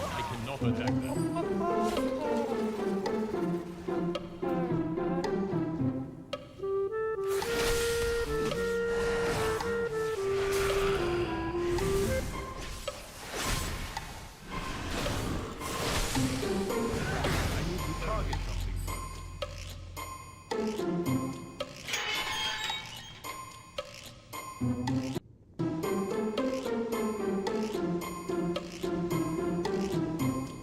[SPEAKER 15] I cannot attack them. I need to target something first.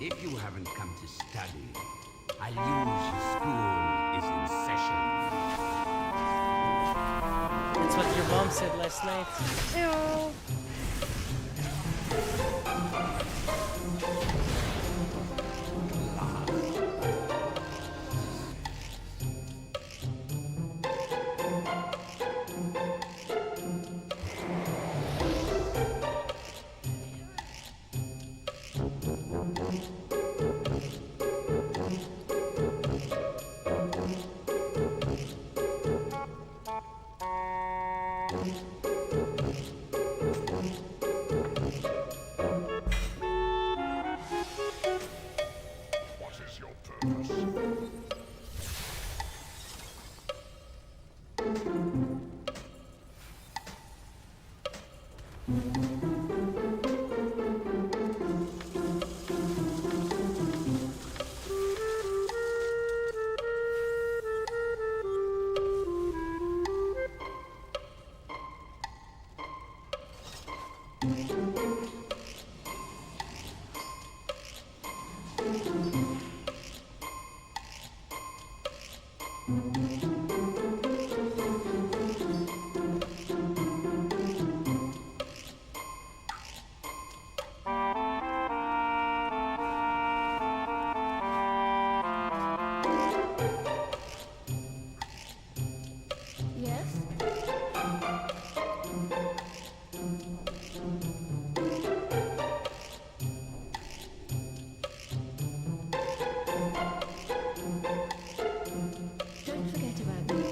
[SPEAKER 14] If you haven't come to study, I'll use school is in session.
[SPEAKER 2] That's what your mom said last night.
[SPEAKER 4] What is your purpose?
[SPEAKER 5] Don't forget about me.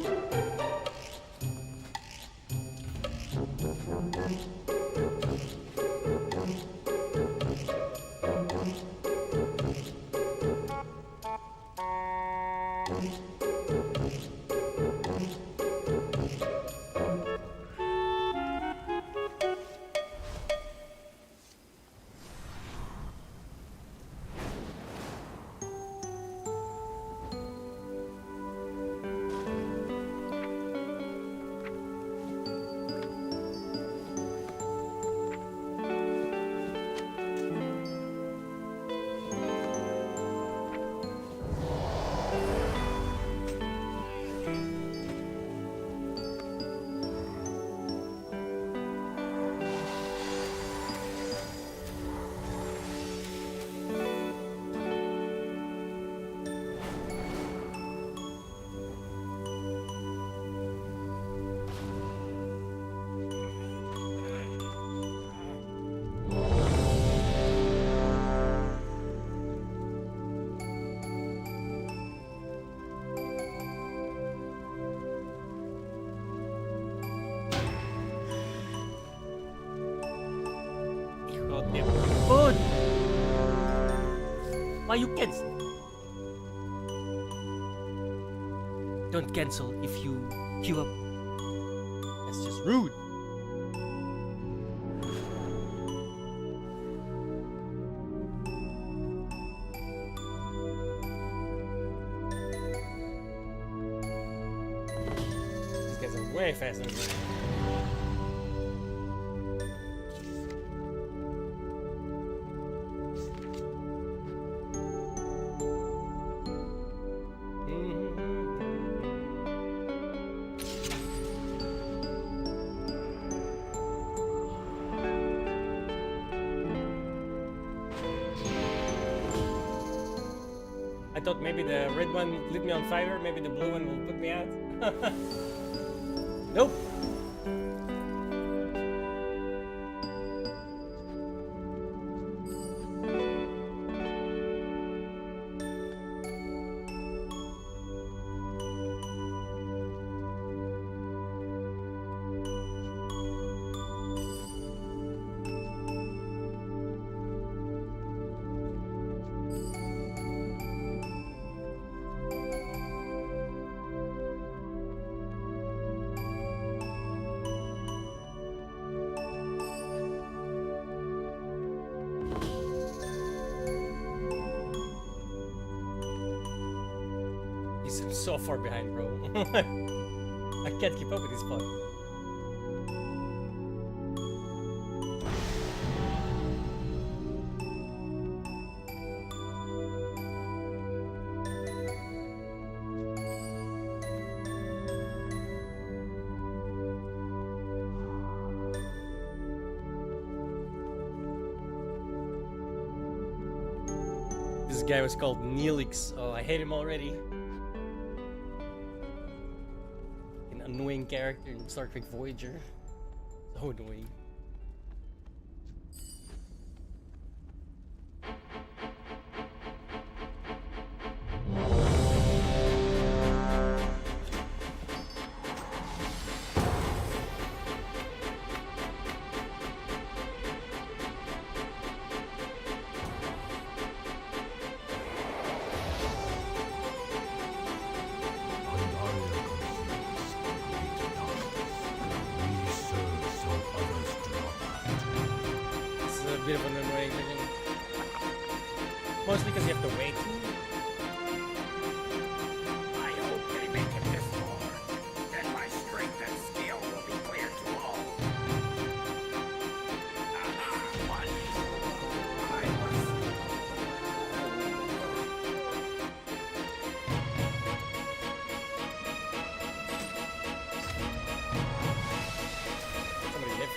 [SPEAKER 2] Food. Why you cancel? Don't cancel if you queue up. That's just rude. These guys are way faster than me. thought maybe the red one lit me on fire, maybe the blue one will put me out. Nope. I'm so far behind, bro. I can't keep up with this fuck. This guy was called Neelix. Oh, I hate him already. Annoying character in Star Trek Voyager. So annoying. Bit of an annoying thing. Mostly because you have to wait.
[SPEAKER 16] I hope they make it this far. Then my strength and skill will be clear to all.
[SPEAKER 2] Somebody left.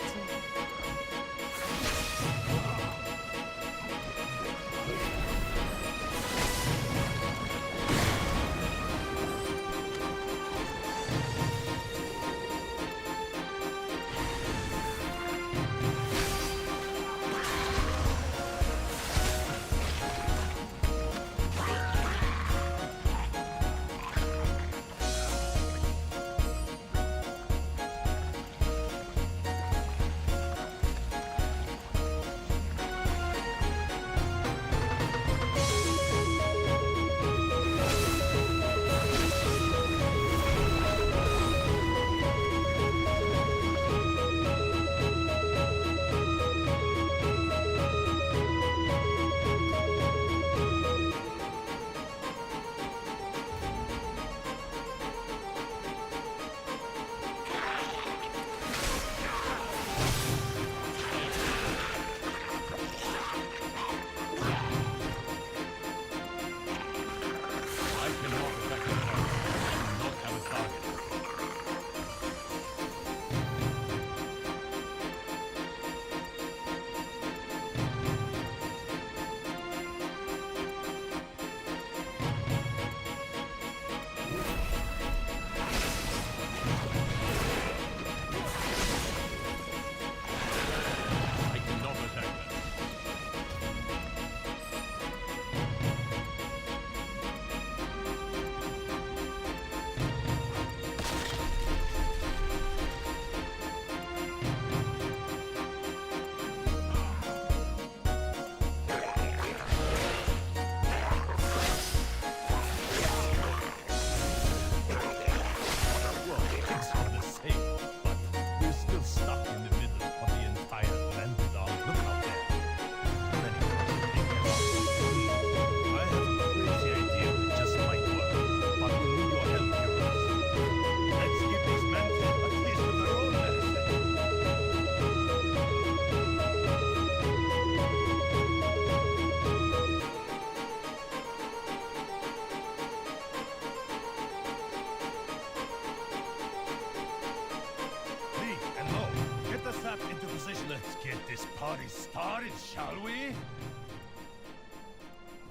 [SPEAKER 11] party started, shall we?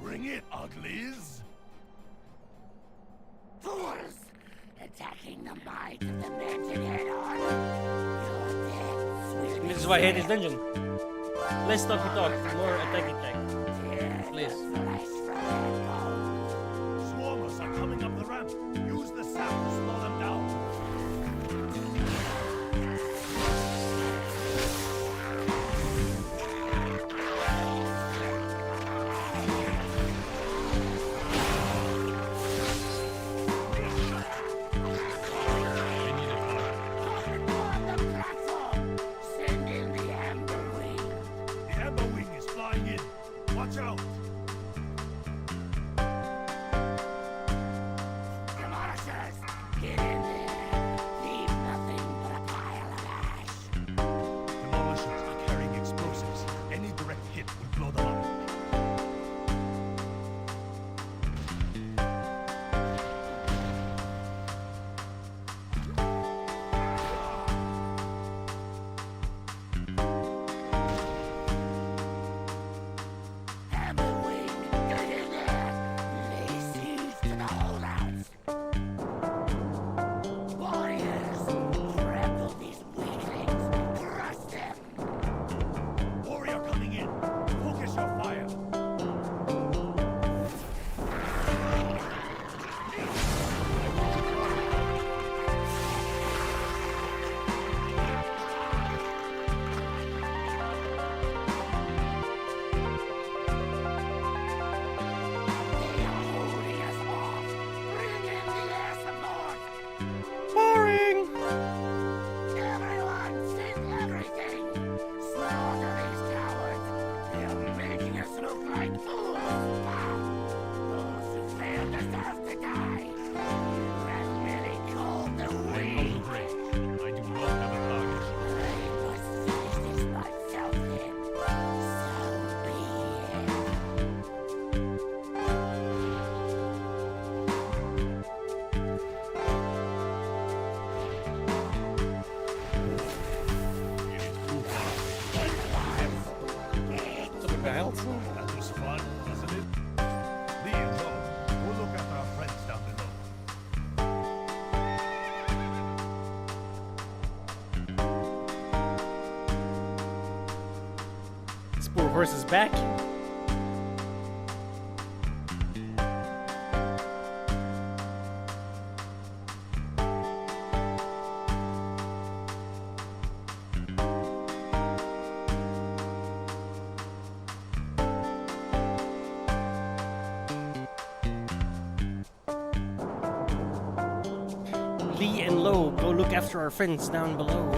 [SPEAKER 11] Bring it, uglies!
[SPEAKER 16] attacking the might of the mansion head-on. Your deaths will
[SPEAKER 2] This is why I hate this dungeon. Less talky talk, more attack. Please.
[SPEAKER 11] Swarmers are coming up the ramp. Use the sap to slow them down.
[SPEAKER 16] Send in the Amber Wing.
[SPEAKER 11] The Amber Wing is flying in. Watch out.
[SPEAKER 16] Demolishers, get in there. Leave nothing but a pile of ash.
[SPEAKER 11] Demolishers are carrying explosives. Any direct hit would blow them up.
[SPEAKER 16] Amber Wing, get in there. Lay siege to the holdouts. Warriors, trample these weaklings. Crush them.
[SPEAKER 11] Warrior coming in. Focus your fire.
[SPEAKER 16] They are holding us off. Bring in the air support.
[SPEAKER 2] Boring!
[SPEAKER 16] Everyone, send everything. Slaughter these cowards. They're making us look like fools. Those who fail deserve to die. You have really called the wing.
[SPEAKER 15] I do not have a target.
[SPEAKER 16] I must finish this myself then. So be it.
[SPEAKER 11] That was fun, wasn't it? Lee and Lo, go look after our friends down below.
[SPEAKER 2] This poor horse is back. Lee and Lo, go look after our friends down below.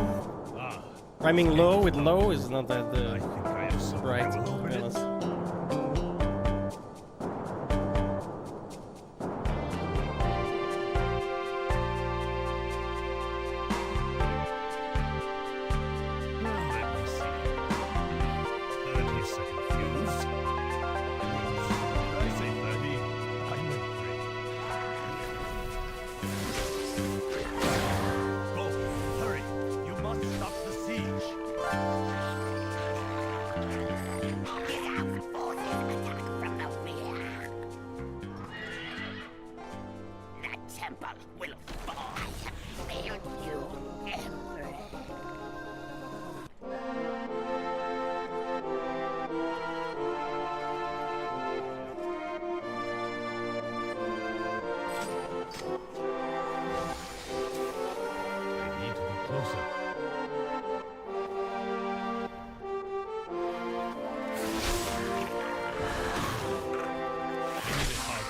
[SPEAKER 11] Ah,
[SPEAKER 2] Rhyming low with low is not that
[SPEAKER 11] I think I have some
[SPEAKER 2] right.
[SPEAKER 11] trouble over
[SPEAKER 2] Yeah,
[SPEAKER 11] it.
[SPEAKER 2] let's-
[SPEAKER 11] Let me see. 30-second fuse. Did I say 30? I meant 3. Go, hurry. You must stop the siege.
[SPEAKER 16] Forces attack from the rear. The temple will fall. I have failed you, Emperor.
[SPEAKER 11] I need to be closer. Give me this hug.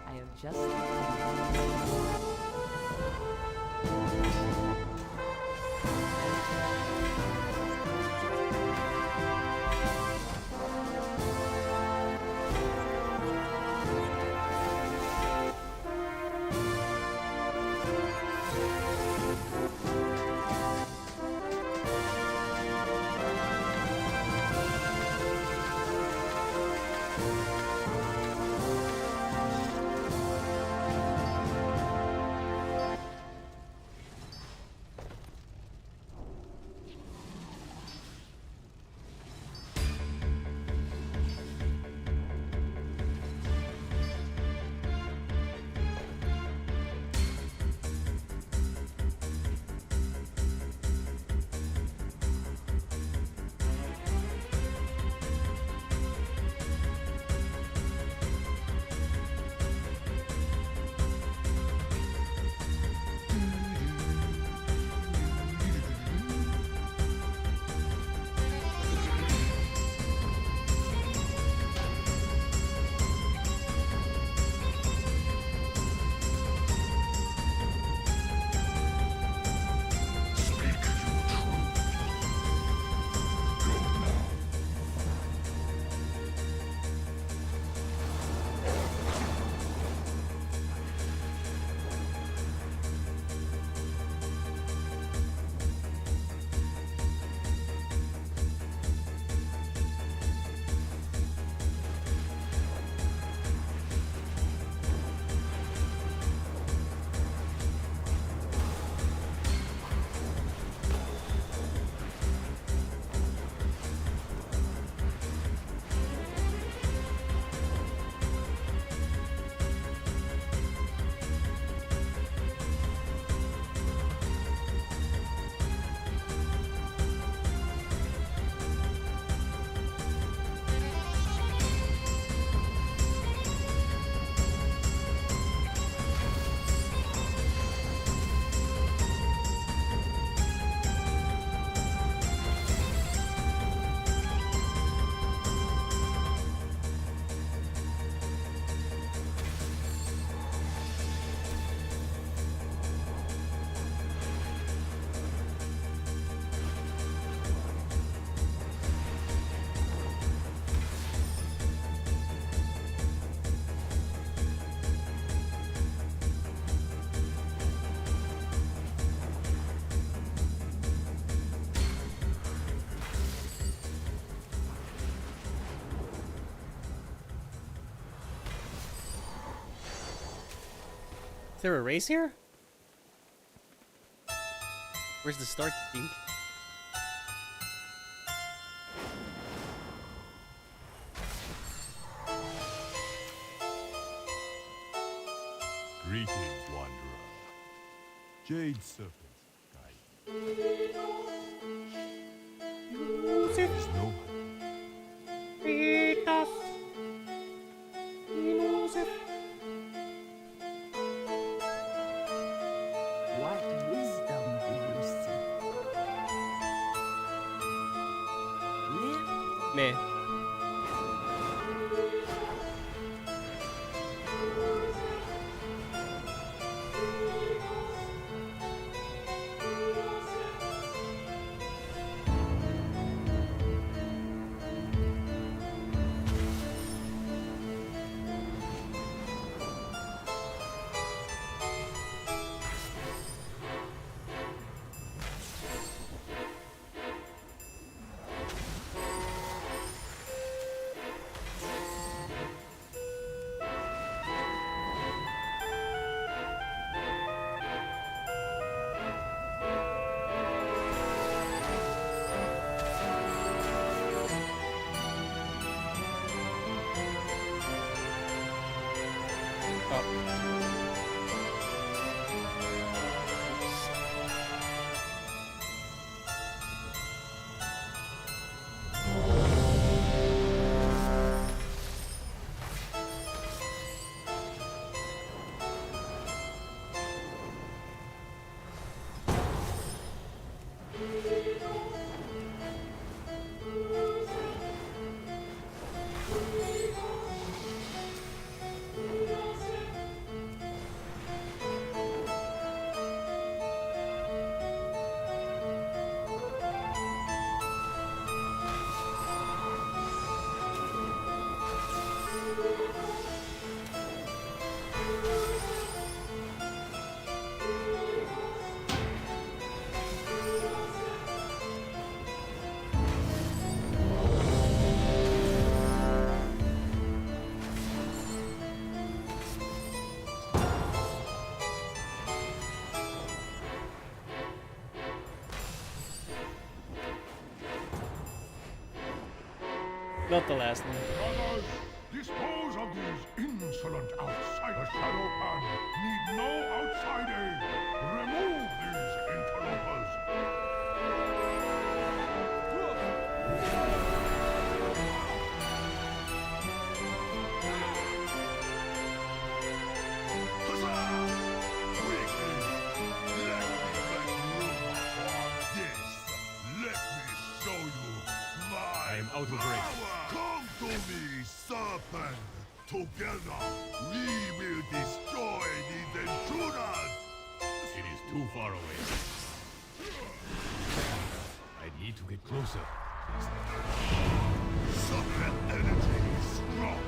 [SPEAKER 10] I have just.
[SPEAKER 2] Is there a race here? Where's the start thing?
[SPEAKER 11] Greetings, wanderer. Jade Serpent's guide. There's no
[SPEAKER 10] What wisdom do you see?
[SPEAKER 2] Meh. Not the last one.
[SPEAKER 11] Brothers, dispose of these insolent outsiders. The Shadow Pan need no outside aid. Remove these interlopers. Huzzah! Quickly, let me make room for this. Let me show you my
[SPEAKER 15] I am out of range.
[SPEAKER 11] Come to me, serpent! Together, we will destroy these intruders!
[SPEAKER 15] It is too far away. I need to get closer.
[SPEAKER 11] Serpent energy is strong.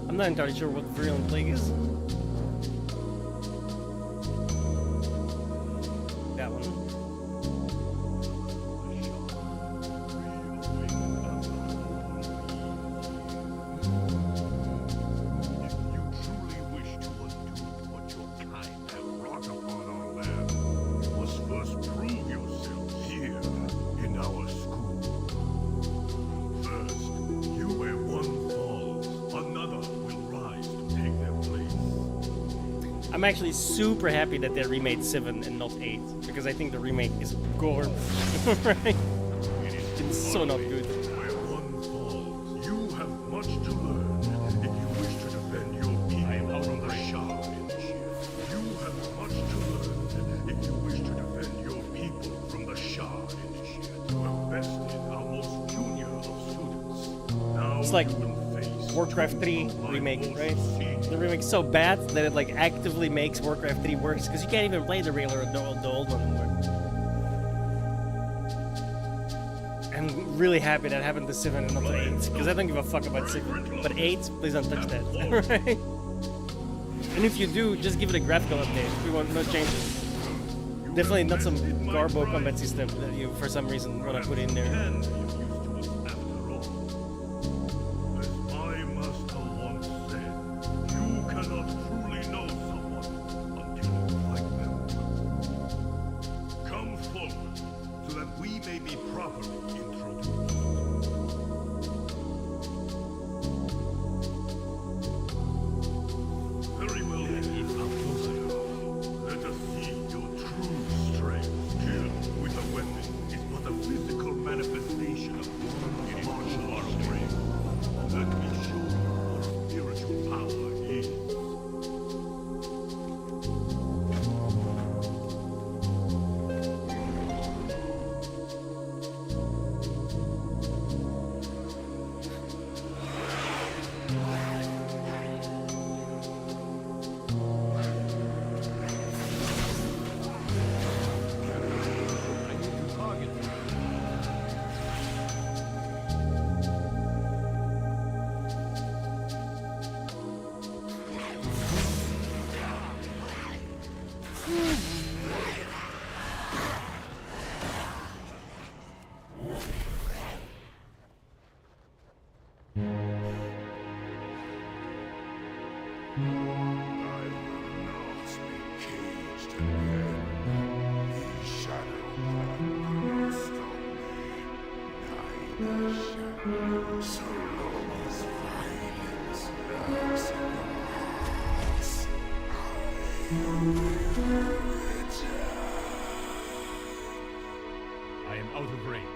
[SPEAKER 2] I'm not entirely sure what Virulent Plague is. That one.
[SPEAKER 11] If you truly wish to undo what your kind have wrought upon our land, you must first prove yourselves here in our school. First, you where one falls, another will rise to take their place.
[SPEAKER 2] I'm actually super happy that they remade 7 and not 8, because I think the remake is gore. Right? It's so not good.
[SPEAKER 11] Where one falls, you have much much to learn if you wish to defend your people from the Shard Initiate. You have much to learn if you wish to defend your people from the Shard Initiate, who have bested our most junior of students. Now
[SPEAKER 2] It's like
[SPEAKER 11] you will face
[SPEAKER 2] Warcraft 3 remake, right? The remake's so bad that it like actively makes Warcraft 3 worse because you can't even play the regular, the old one anymore. I'm really happy that happened to 7 and not to 8 because I don't give a fuck about 7. But 8, please don't touch that. Right? And if you do, just give it a graphical update. We want no changes. Definitely not some garbo combat system that you, for some reason, want to put in there.
[SPEAKER 11] As my master once said, you cannot truly know someone until you fight them. Come forward so that we may be properly introduced. Very well, let us see your true strength. Kill with a weapon is but a physical manifestation of martial arts training. Let me show you what spiritual power is.
[SPEAKER 15] I am out of range.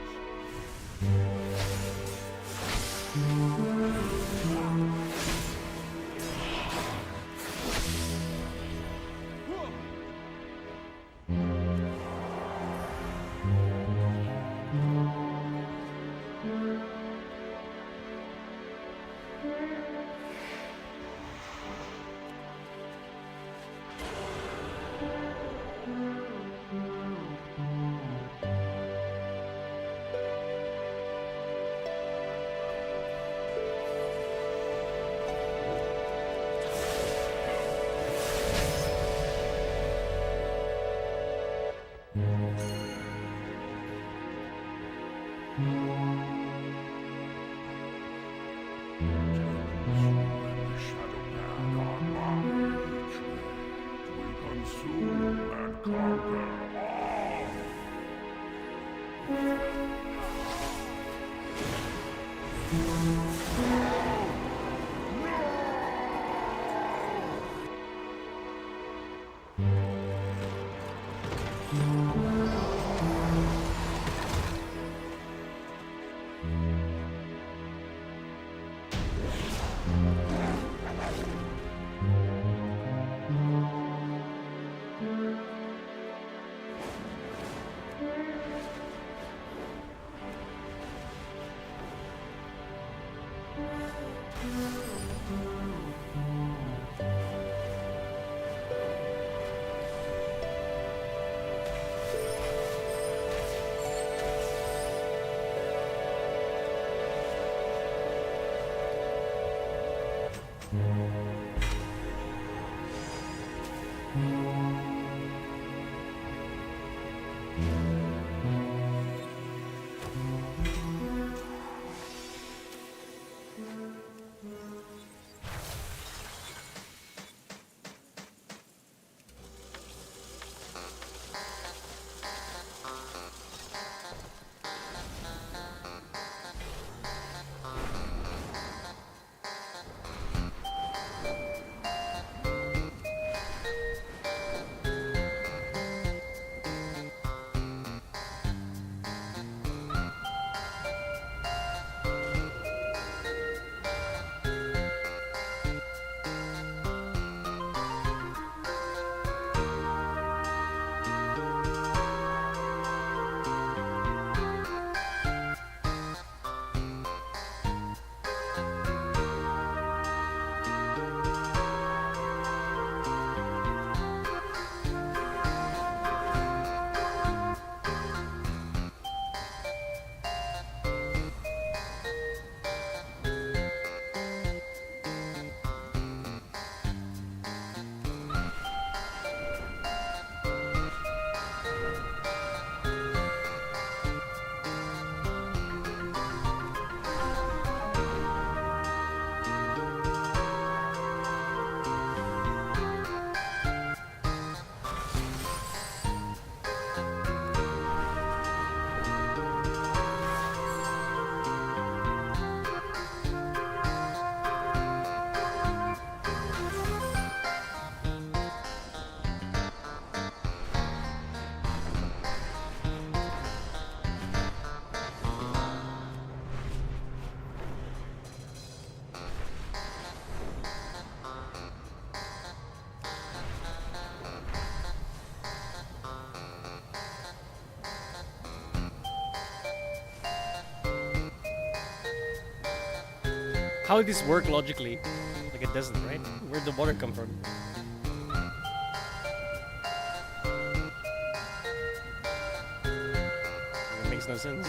[SPEAKER 2] how does this work logically? Like it doesn't, right? Where'd the water come from? It makes no sense.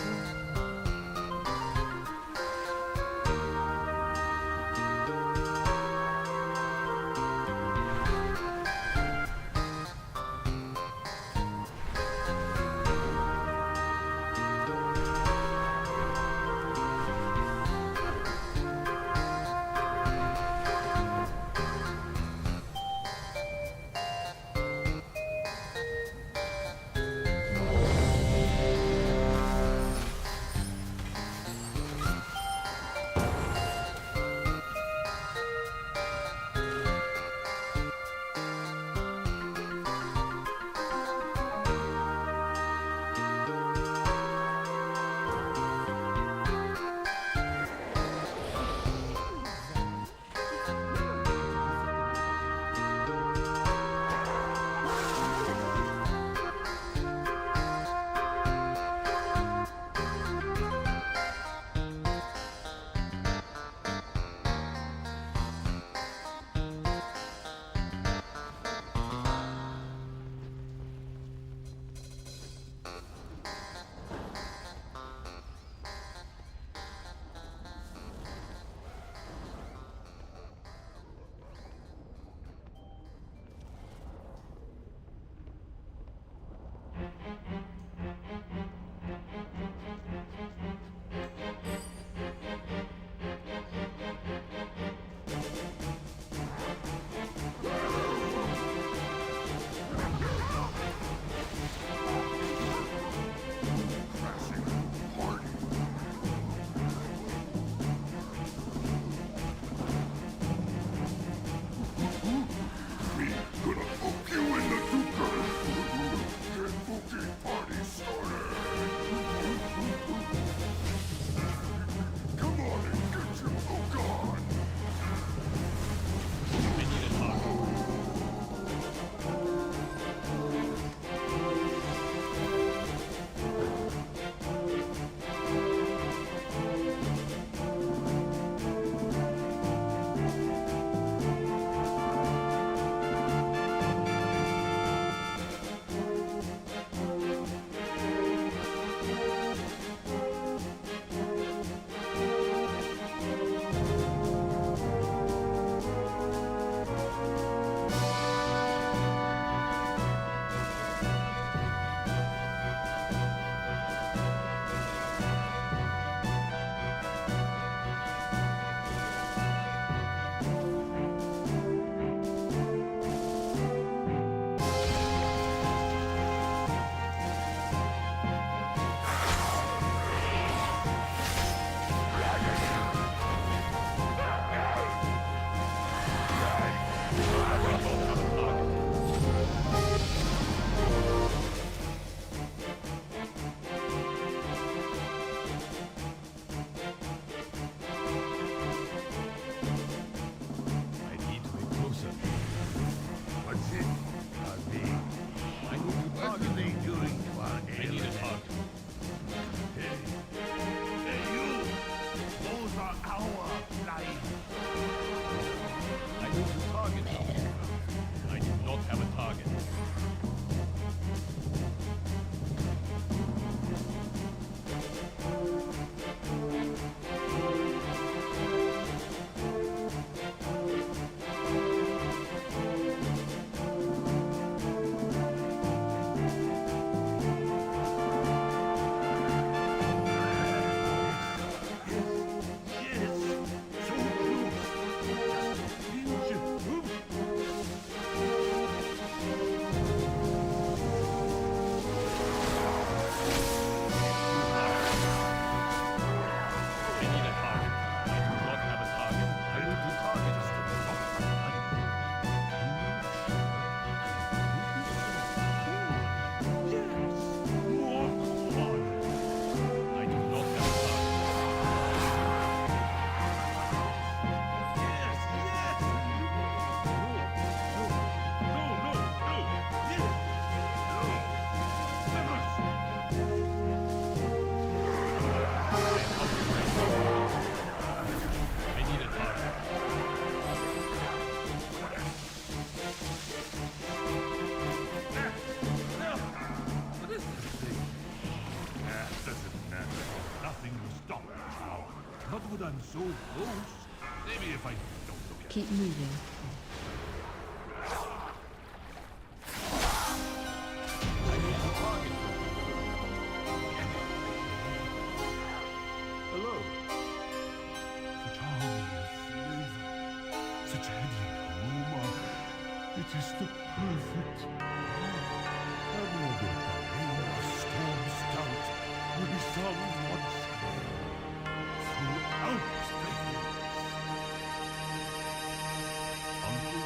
[SPEAKER 5] Keep moving.
[SPEAKER 11] Hello. Such harmonious flavor, such heady aroma. It is the perfect. Have no better. A storm stout will be sung once throughout the hills. Uncle.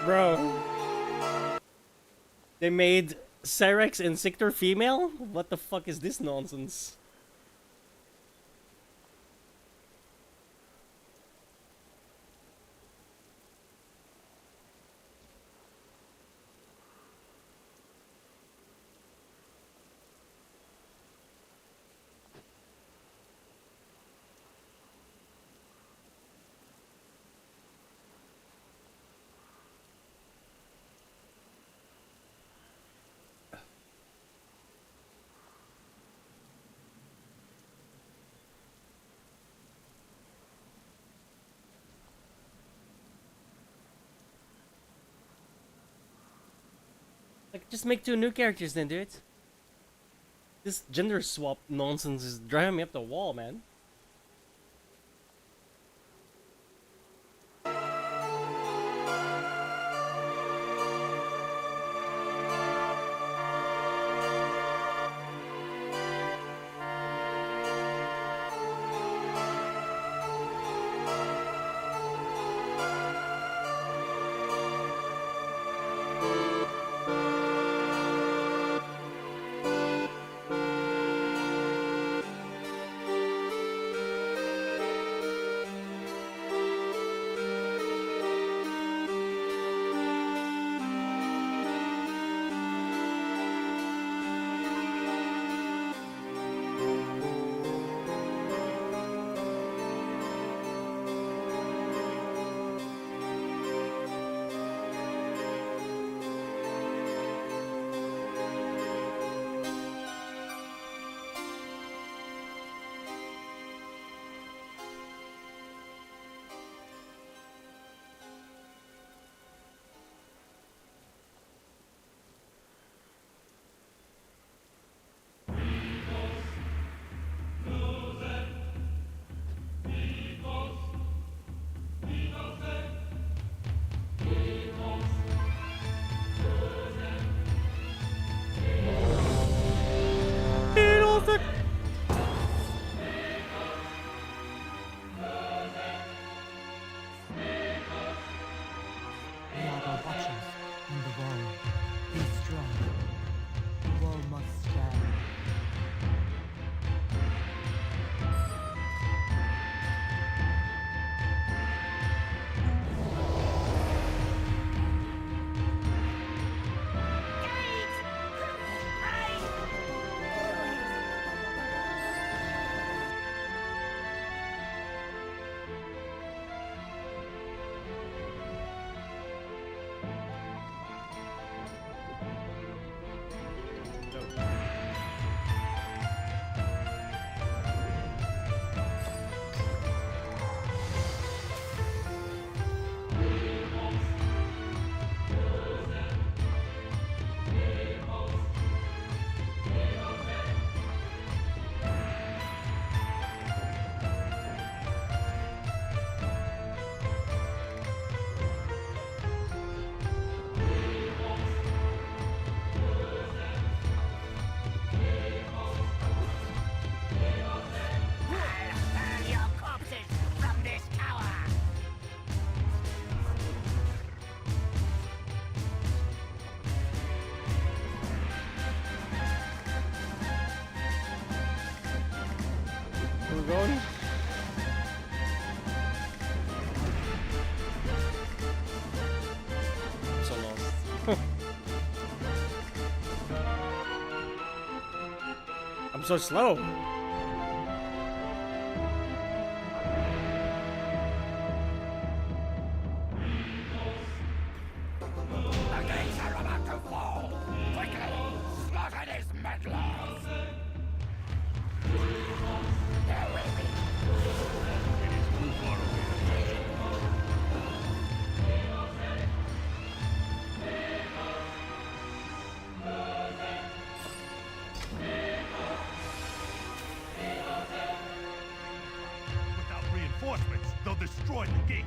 [SPEAKER 2] Bro. They made Cyrex and Sictor female? What the fuck is this nonsense? Like, just make 2 new characters then, dude. This gender swap nonsense is driving me up the wall, man. Where we going? I'm so lost. I'm so slow.
[SPEAKER 16] The gates are about to fall! Quickly! Slaughter these meddlers! There will be...
[SPEAKER 15] It is too far away. Without reinforcements, they'll destroy the gate.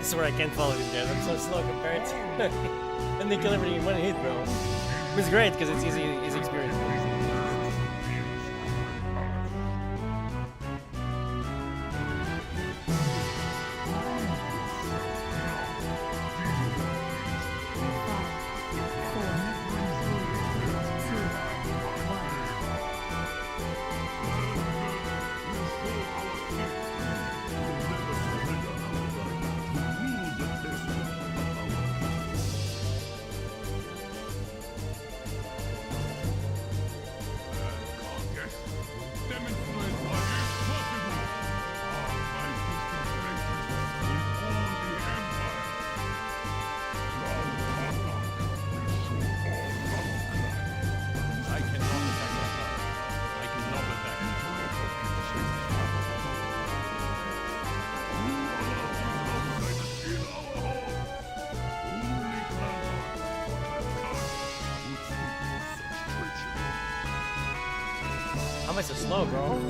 [SPEAKER 2] This is where I can't follow you, Dad. I'm so slow compared to. And they kill everything in one hit, bro. It's great because it's easy experience. How am I so slow, bro?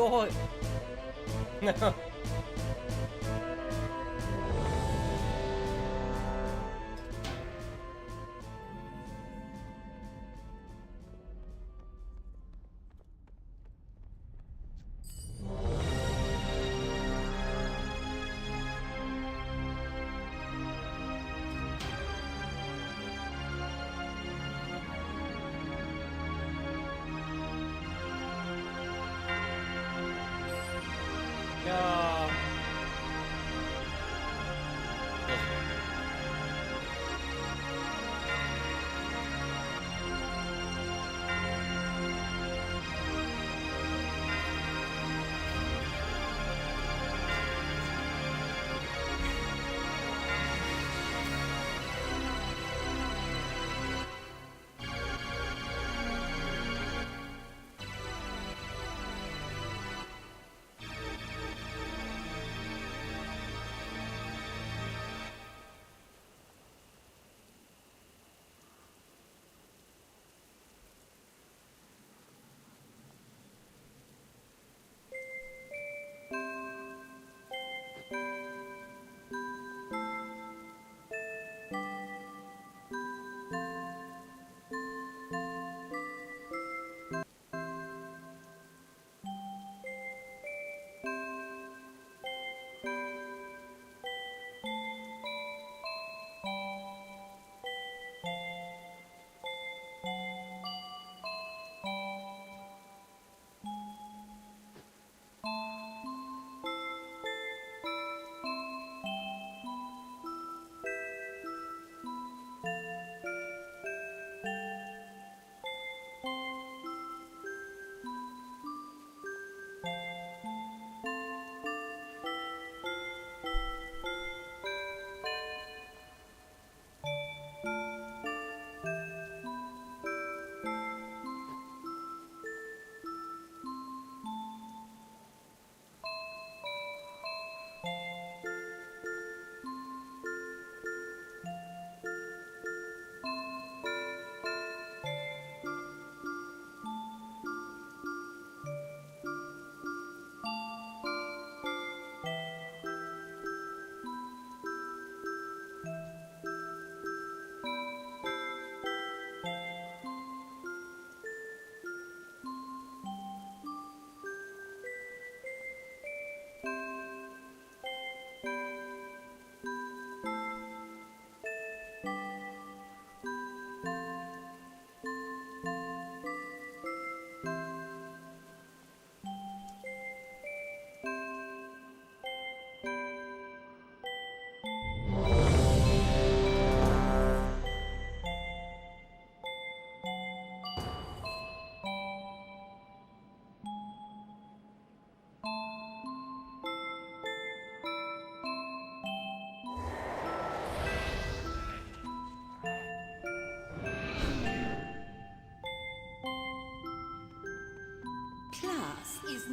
[SPEAKER 2] Oh, no.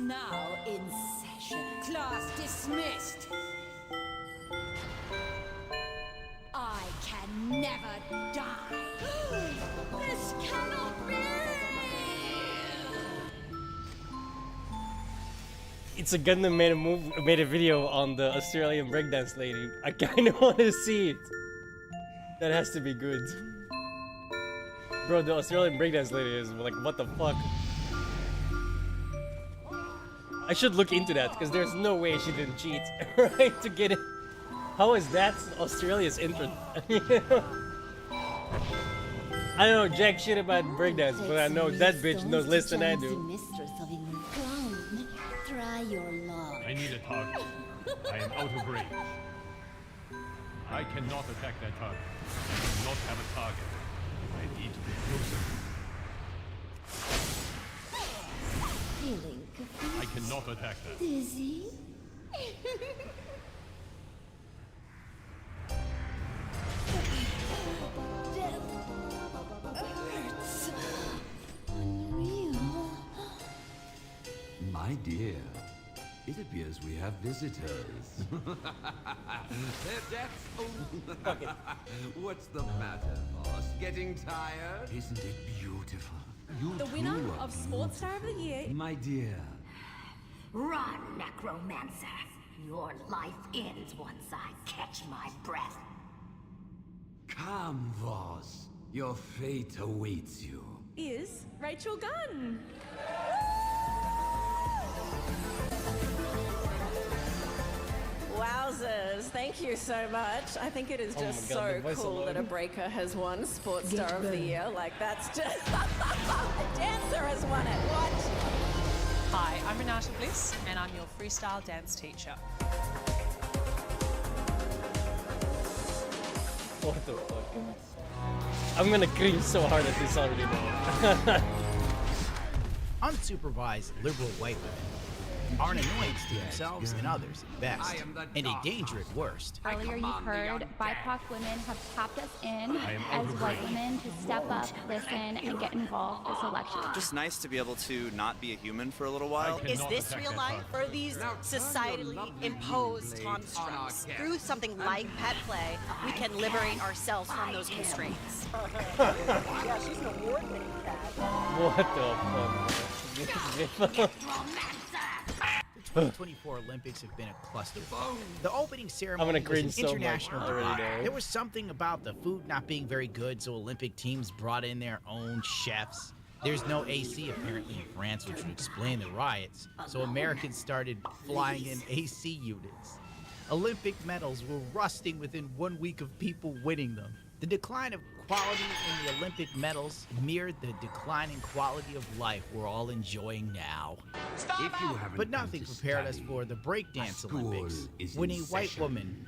[SPEAKER 13] now in session.
[SPEAKER 3] Class dismissed.
[SPEAKER 13] I can never die. This cannot be!
[SPEAKER 2] It's a Gundam made a video on the Australian breakdance lady. I kind of want to see it. That has to be good. Bro, the Australian breakdance lady is like, what the fuck? I should look into that, because there's no way she didn't cheat, right, to get it. How is that Australia's entrant? I don't know jack shit about breakdance, but I know that bitch knows less than I do.
[SPEAKER 13] Try your luck.
[SPEAKER 15] I need a target. I am out of range. I cannot attack that target. I do not have a target. I need to be closer.
[SPEAKER 13] Feeling
[SPEAKER 15] I cannot attack that.
[SPEAKER 13] dizzy? Hurts. Unreal.
[SPEAKER 14] My dear, it appears we have visitors. Their deaths. Oh. What's the matter, boss? Getting tired? Isn't it beautiful? You
[SPEAKER 17] The winner
[SPEAKER 14] grew up
[SPEAKER 17] of Sports Star of the Year.
[SPEAKER 14] My dear.
[SPEAKER 16] Run, Necromancer. Your life ends once I catch my breath.
[SPEAKER 14] Come, Voss. Your fate awaits you.
[SPEAKER 17] Is Rachel Gunn. Wowzers, thank you so much. I think it is
[SPEAKER 2] Oh my
[SPEAKER 17] just
[SPEAKER 2] God, the
[SPEAKER 17] so
[SPEAKER 2] voice
[SPEAKER 17] cool
[SPEAKER 2] alone.
[SPEAKER 17] that a breaker has won Sports
[SPEAKER 5] Get
[SPEAKER 17] Star of the
[SPEAKER 5] burned.
[SPEAKER 17] Year. Like, that's just... a dancer has won it. What?
[SPEAKER 18] Hi, I'm Renata Bliss, and I'm your freestyle dance teacher.
[SPEAKER 2] What the fuck? I'm gonna cringe so hard at this already now.
[SPEAKER 19] Unsupervised liberal white women are an annoyance to themselves and others at best, and a danger at worst.
[SPEAKER 20] Earlier you've heard BIPOC women have tapped us in
[SPEAKER 19] I am
[SPEAKER 20] as
[SPEAKER 19] out of
[SPEAKER 20] white
[SPEAKER 19] range.
[SPEAKER 20] women to step up, listen, and get involved this election.
[SPEAKER 21] Just nice to be able to not be a human for a little while.
[SPEAKER 22] Is this real life, or are these societally imposed constructs? Through something like pet play, we can liberate ourselves from those constraints.
[SPEAKER 3] Yeah, she's an award-winning cat.
[SPEAKER 2] What the fuck?
[SPEAKER 19] The 2024 Olympics have been a cluster. The opening ceremony
[SPEAKER 2] gonna
[SPEAKER 19] was
[SPEAKER 2] cringe
[SPEAKER 19] an
[SPEAKER 2] so much
[SPEAKER 19] international
[SPEAKER 2] already
[SPEAKER 19] divide.
[SPEAKER 2] now.
[SPEAKER 19] There was something about the food not being very good, so Olympic teams brought in their own chefs. There's no AC apparently in France, which would explain the riots, so Americans started flying in AC units. Olympic medals were rusting within 1 week of people winning them. The decline of quality in the Olympic medals mirrored the declining quality of life we're all enjoying now. But nothing prepared us for the breakdance Olympics when a white woman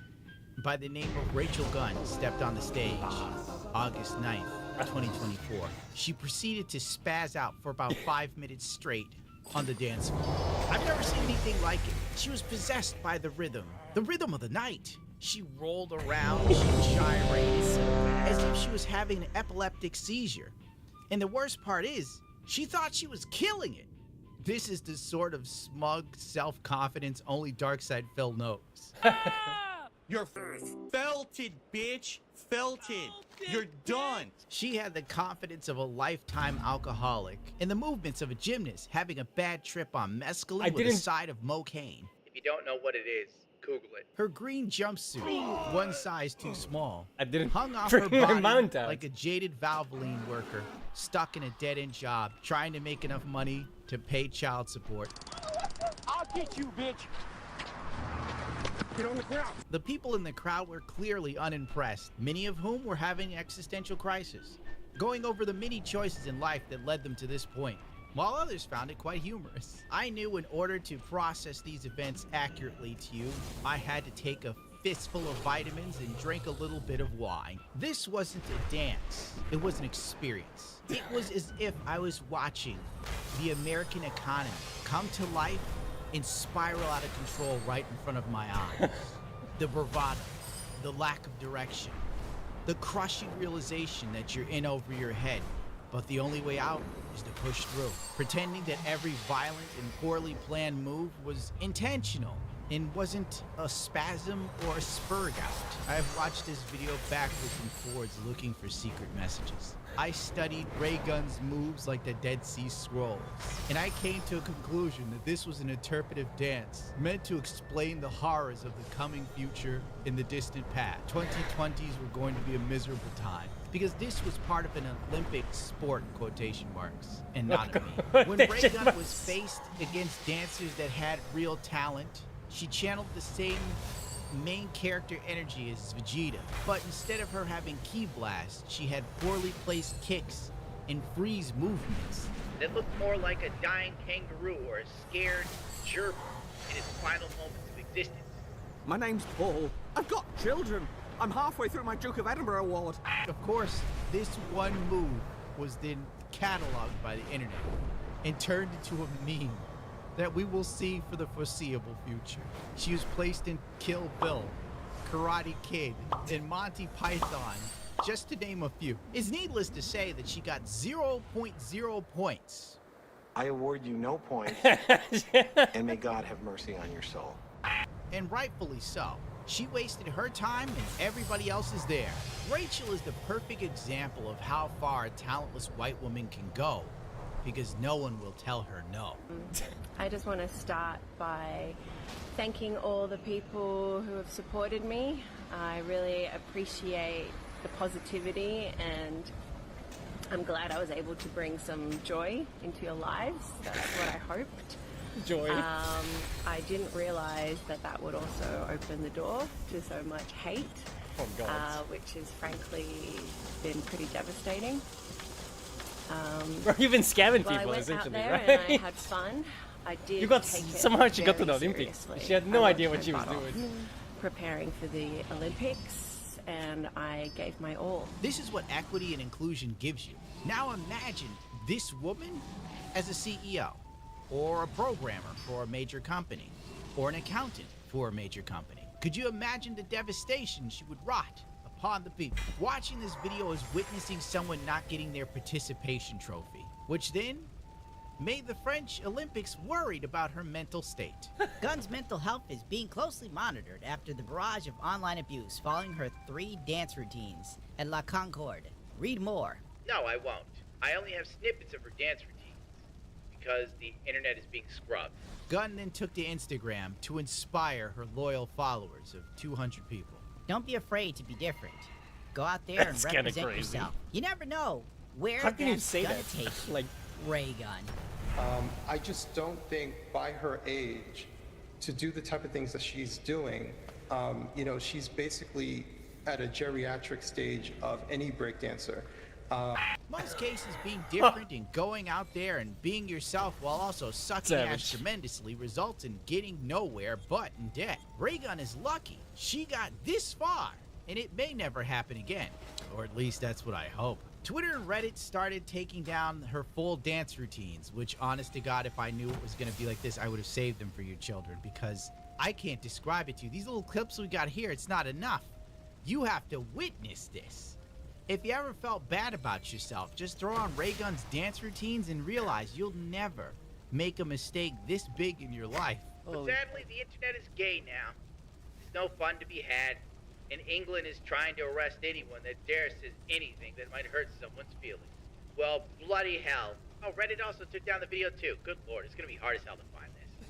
[SPEAKER 19] by the name of Rachel Gunn stepped on the stage August 9th, 2024. She proceeded to spaz out for about 5 minutes straight on the dance floor. I've never seen anything like it. She was possessed by the rhythm of the night. She rolled around, she gyrated, as if she was having an epileptic seizure. And the worst part is, she thought she was killing it. This is the sort of smug self-confidence only Darkseid Phil knows.
[SPEAKER 23] You're felted, bitch. Felted. You're done.
[SPEAKER 19] She had the confidence of a lifetime alcoholic and the movements of a gymnast having a bad trip on mescaline with a side of mocaine. If you don't know what it is, Google it. Her green jumpsuit, one size too small, hung off her
[SPEAKER 2] bring my
[SPEAKER 19] body
[SPEAKER 2] mount out.
[SPEAKER 19] like a jaded Valvoline worker stuck in a dead-end job trying to make enough money to pay child support.
[SPEAKER 23] I'll get you, bitch. Get on the ground.
[SPEAKER 19] The people in the crowd were clearly unimpressed, many of whom were having existential crisis, going over the many choices in life that led them to this point, while others found it quite humorous. I knew in order to process these events accurately to you, I had to take a fistful of vitamins and drink a little bit of wine. This wasn't a dance, it was an experience. It was as if I was watching the American economy come to life and spiral out of control right in front of my eyes. The bravado, the lack of direction, the crushing realization that you're in over your head, but the only way out is to push through, pretending that every violent and poorly planned move was intentional and wasn't a spasm or a spur gout. I've watched this video backwards and forwards looking for secret messages. I studied Raygun's moves like the Dead Sea Scrolls, and I came to a conclusion that this was an interpretive dance meant to explain the horrors of the coming future in the distant past. 2020s were going to be a miserable time, because this was part of an Olympic sport, quotation marks, and not a meme. When Raygun was faced against dancers that had real talent, she channeled the same main character energy as Vegeta, but instead of her having ki blast, she had poorly placed kicks and freeze movements
[SPEAKER 6] that looked more like a dying kangaroo or a scared gerbil in its final moments of existence.
[SPEAKER 23] My name's Paul. I've got children. I'm halfway through my Duke of Edinburgh award.
[SPEAKER 19] Of course, this one move was then cataloged by the internet and turned into a meme that we will see for the foreseeable future. She was placed in Kill Bill, Karate Kid, and Monty Python, just to name a few. It's needless to say that she got 0.0 points.
[SPEAKER 7] I award you no points, and may God have mercy on your soul.
[SPEAKER 19] And rightfully so. She wasted her time and everybody else is there. Rachel is the perfect example of how far a talentless white woman can go, because no one will tell her no.
[SPEAKER 8] I just want to start by thanking all the people who have supported me. I really appreciate the positivity, and I'm glad I was able to bring some joy into your lives. That's what I hoped.
[SPEAKER 2] Joy.
[SPEAKER 8] I didn't realize that that would also open the door to so much hate, which has frankly been pretty devastating.
[SPEAKER 2] You've been scamming
[SPEAKER 8] Well,
[SPEAKER 2] people,
[SPEAKER 8] I went
[SPEAKER 2] essentially,
[SPEAKER 8] out there
[SPEAKER 2] right?
[SPEAKER 8] and I had fun. I did.
[SPEAKER 2] You got
[SPEAKER 8] take it
[SPEAKER 2] somehow she got to the
[SPEAKER 8] very
[SPEAKER 2] Olympics.
[SPEAKER 8] seriously.
[SPEAKER 2] She had no
[SPEAKER 8] I
[SPEAKER 2] idea
[SPEAKER 8] worked
[SPEAKER 2] what she
[SPEAKER 8] my
[SPEAKER 2] was
[SPEAKER 8] butt off
[SPEAKER 2] doing.
[SPEAKER 8] preparing for the Olympics, and I gave my all.
[SPEAKER 19] This is what equity and inclusion gives you. Now imagine this woman as a CEO, or a programmer for a major company, or an accountant for a major company. Could you imagine the devastation she would wrought upon the people? Watching this video is witnessing someone not getting their participation trophy, which then made the French Olympics worried about her mental state.
[SPEAKER 24] Gun's mental health is being closely monitored after the barrage of online abuse following her 3 dance routines at La Concorde. Read more.
[SPEAKER 6] No, I won't. I only have snippets of her dance routines because the internet is being scrubbed.
[SPEAKER 19] Gunn then took to Instagram to inspire her loyal followers of 200 people.
[SPEAKER 24] Don't be afraid to be different. Go out there
[SPEAKER 2] That's
[SPEAKER 24] and
[SPEAKER 2] kinda
[SPEAKER 24] represent
[SPEAKER 2] crazy.
[SPEAKER 24] yourself. You never know where
[SPEAKER 2] How can you
[SPEAKER 24] that's
[SPEAKER 2] say
[SPEAKER 24] gonna
[SPEAKER 2] that?
[SPEAKER 24] take you.
[SPEAKER 2] Like,
[SPEAKER 24] Ray Gun.
[SPEAKER 25] I just don't think by her age to do the type of things that she's doing, you know, she's basically at a geriatric stage of any breakdancer.
[SPEAKER 19] Most cases being different and going out there and being yourself while also sucking ass
[SPEAKER 2] Savage.
[SPEAKER 19] tremendously results in getting nowhere but in debt. Raygun is lucky. She got this far, and it may never happen again. Or at least that's what I hope. Twitter and Reddit started taking down her full dance routines, which, honest to God, if I knew it was going to be like this, I would have saved them for you children, because I can't describe it to you. These little clips we got here, it's not enough. You have to witness this. If you ever felt bad about yourself, just throw on Raygun's dance routines and realize you'll never make a mistake this big in your life.
[SPEAKER 6] But sadly, the internet is gay now. There's no fun to be had, and England is trying to arrest anyone that dares says anything that might hurt someone's feelings. Well, bloody hell. Oh, Reddit also took down the video too. Good lord, it's gonna be hard as hell to find this.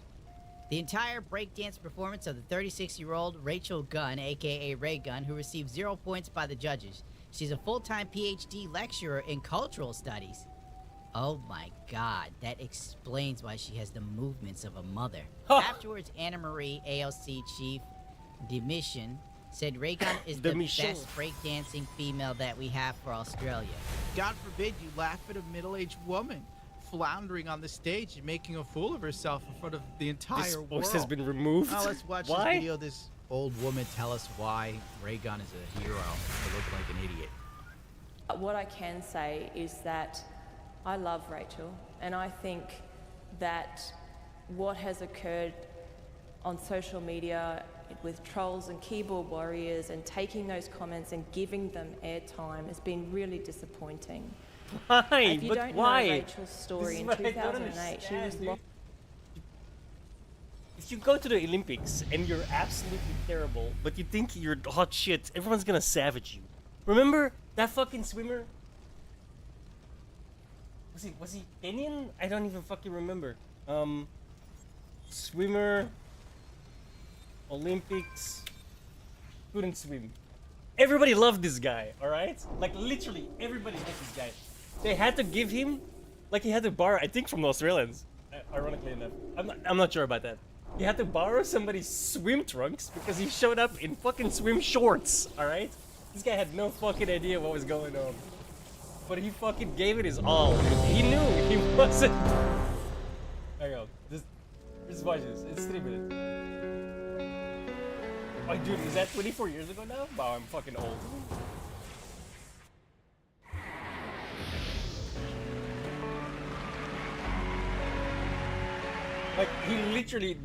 [SPEAKER 24] The entire breakdance performance of the 36-year-old Rachel Gunn, aka Ray Gunn, who received 0 points by the judges. She's a full-time PhD lecturer in cultural studies. Oh my god, that explains why she has the movements of a mother. Afterwards, Anna Marie, ALC chief, Demission, said Ray Gunn is the best breakdancing female that we have for Australia.
[SPEAKER 19] God forbid you laugh at a middle-aged woman floundering on the stage and making a fool of herself in front of the entire
[SPEAKER 2] This
[SPEAKER 19] world.
[SPEAKER 2] post has been removed.
[SPEAKER 19] Now let's watch
[SPEAKER 2] Why?
[SPEAKER 19] this video. This old woman tell us why Ray Gunn is a hero to look like an idiot.
[SPEAKER 26] What I can say is that I love Rachel, and I think that what has occurred on social media with trolls and keyboard warriors and taking those comments and giving them airtime has been really disappointing.
[SPEAKER 2] Why?
[SPEAKER 26] If you
[SPEAKER 2] But
[SPEAKER 26] don't
[SPEAKER 2] why?
[SPEAKER 26] know Rachel's story,
[SPEAKER 2] This
[SPEAKER 26] in
[SPEAKER 2] is what I don't
[SPEAKER 26] 2008, she was
[SPEAKER 2] understand,
[SPEAKER 26] locked.
[SPEAKER 2] If you go to the Olympics and you're absolutely terrible, but you think you're hot shit, everyone's gonna savage you. Remember that fucking swimmer? Was he Kenyan? I don't even fucking remember. Swimmer, Olympics, couldn't swim. Everybody loved this guy, alright? Like literally everybody loved this guy. They had to give him, like he had to borrow, I think from the Australians, ironically enough. I'm not sure about that. He had to borrow somebody's swim trunks because he showed up in fucking swim shorts, alright? This guy had no fucking idea what was going on. But he fucking gave it his all, dude. He knew he wasn't... Hang on, just watch this. It's 3 minutes. Oh, dude, is that 24 years ago now? Wow, I'm fucking old. Like, he literally...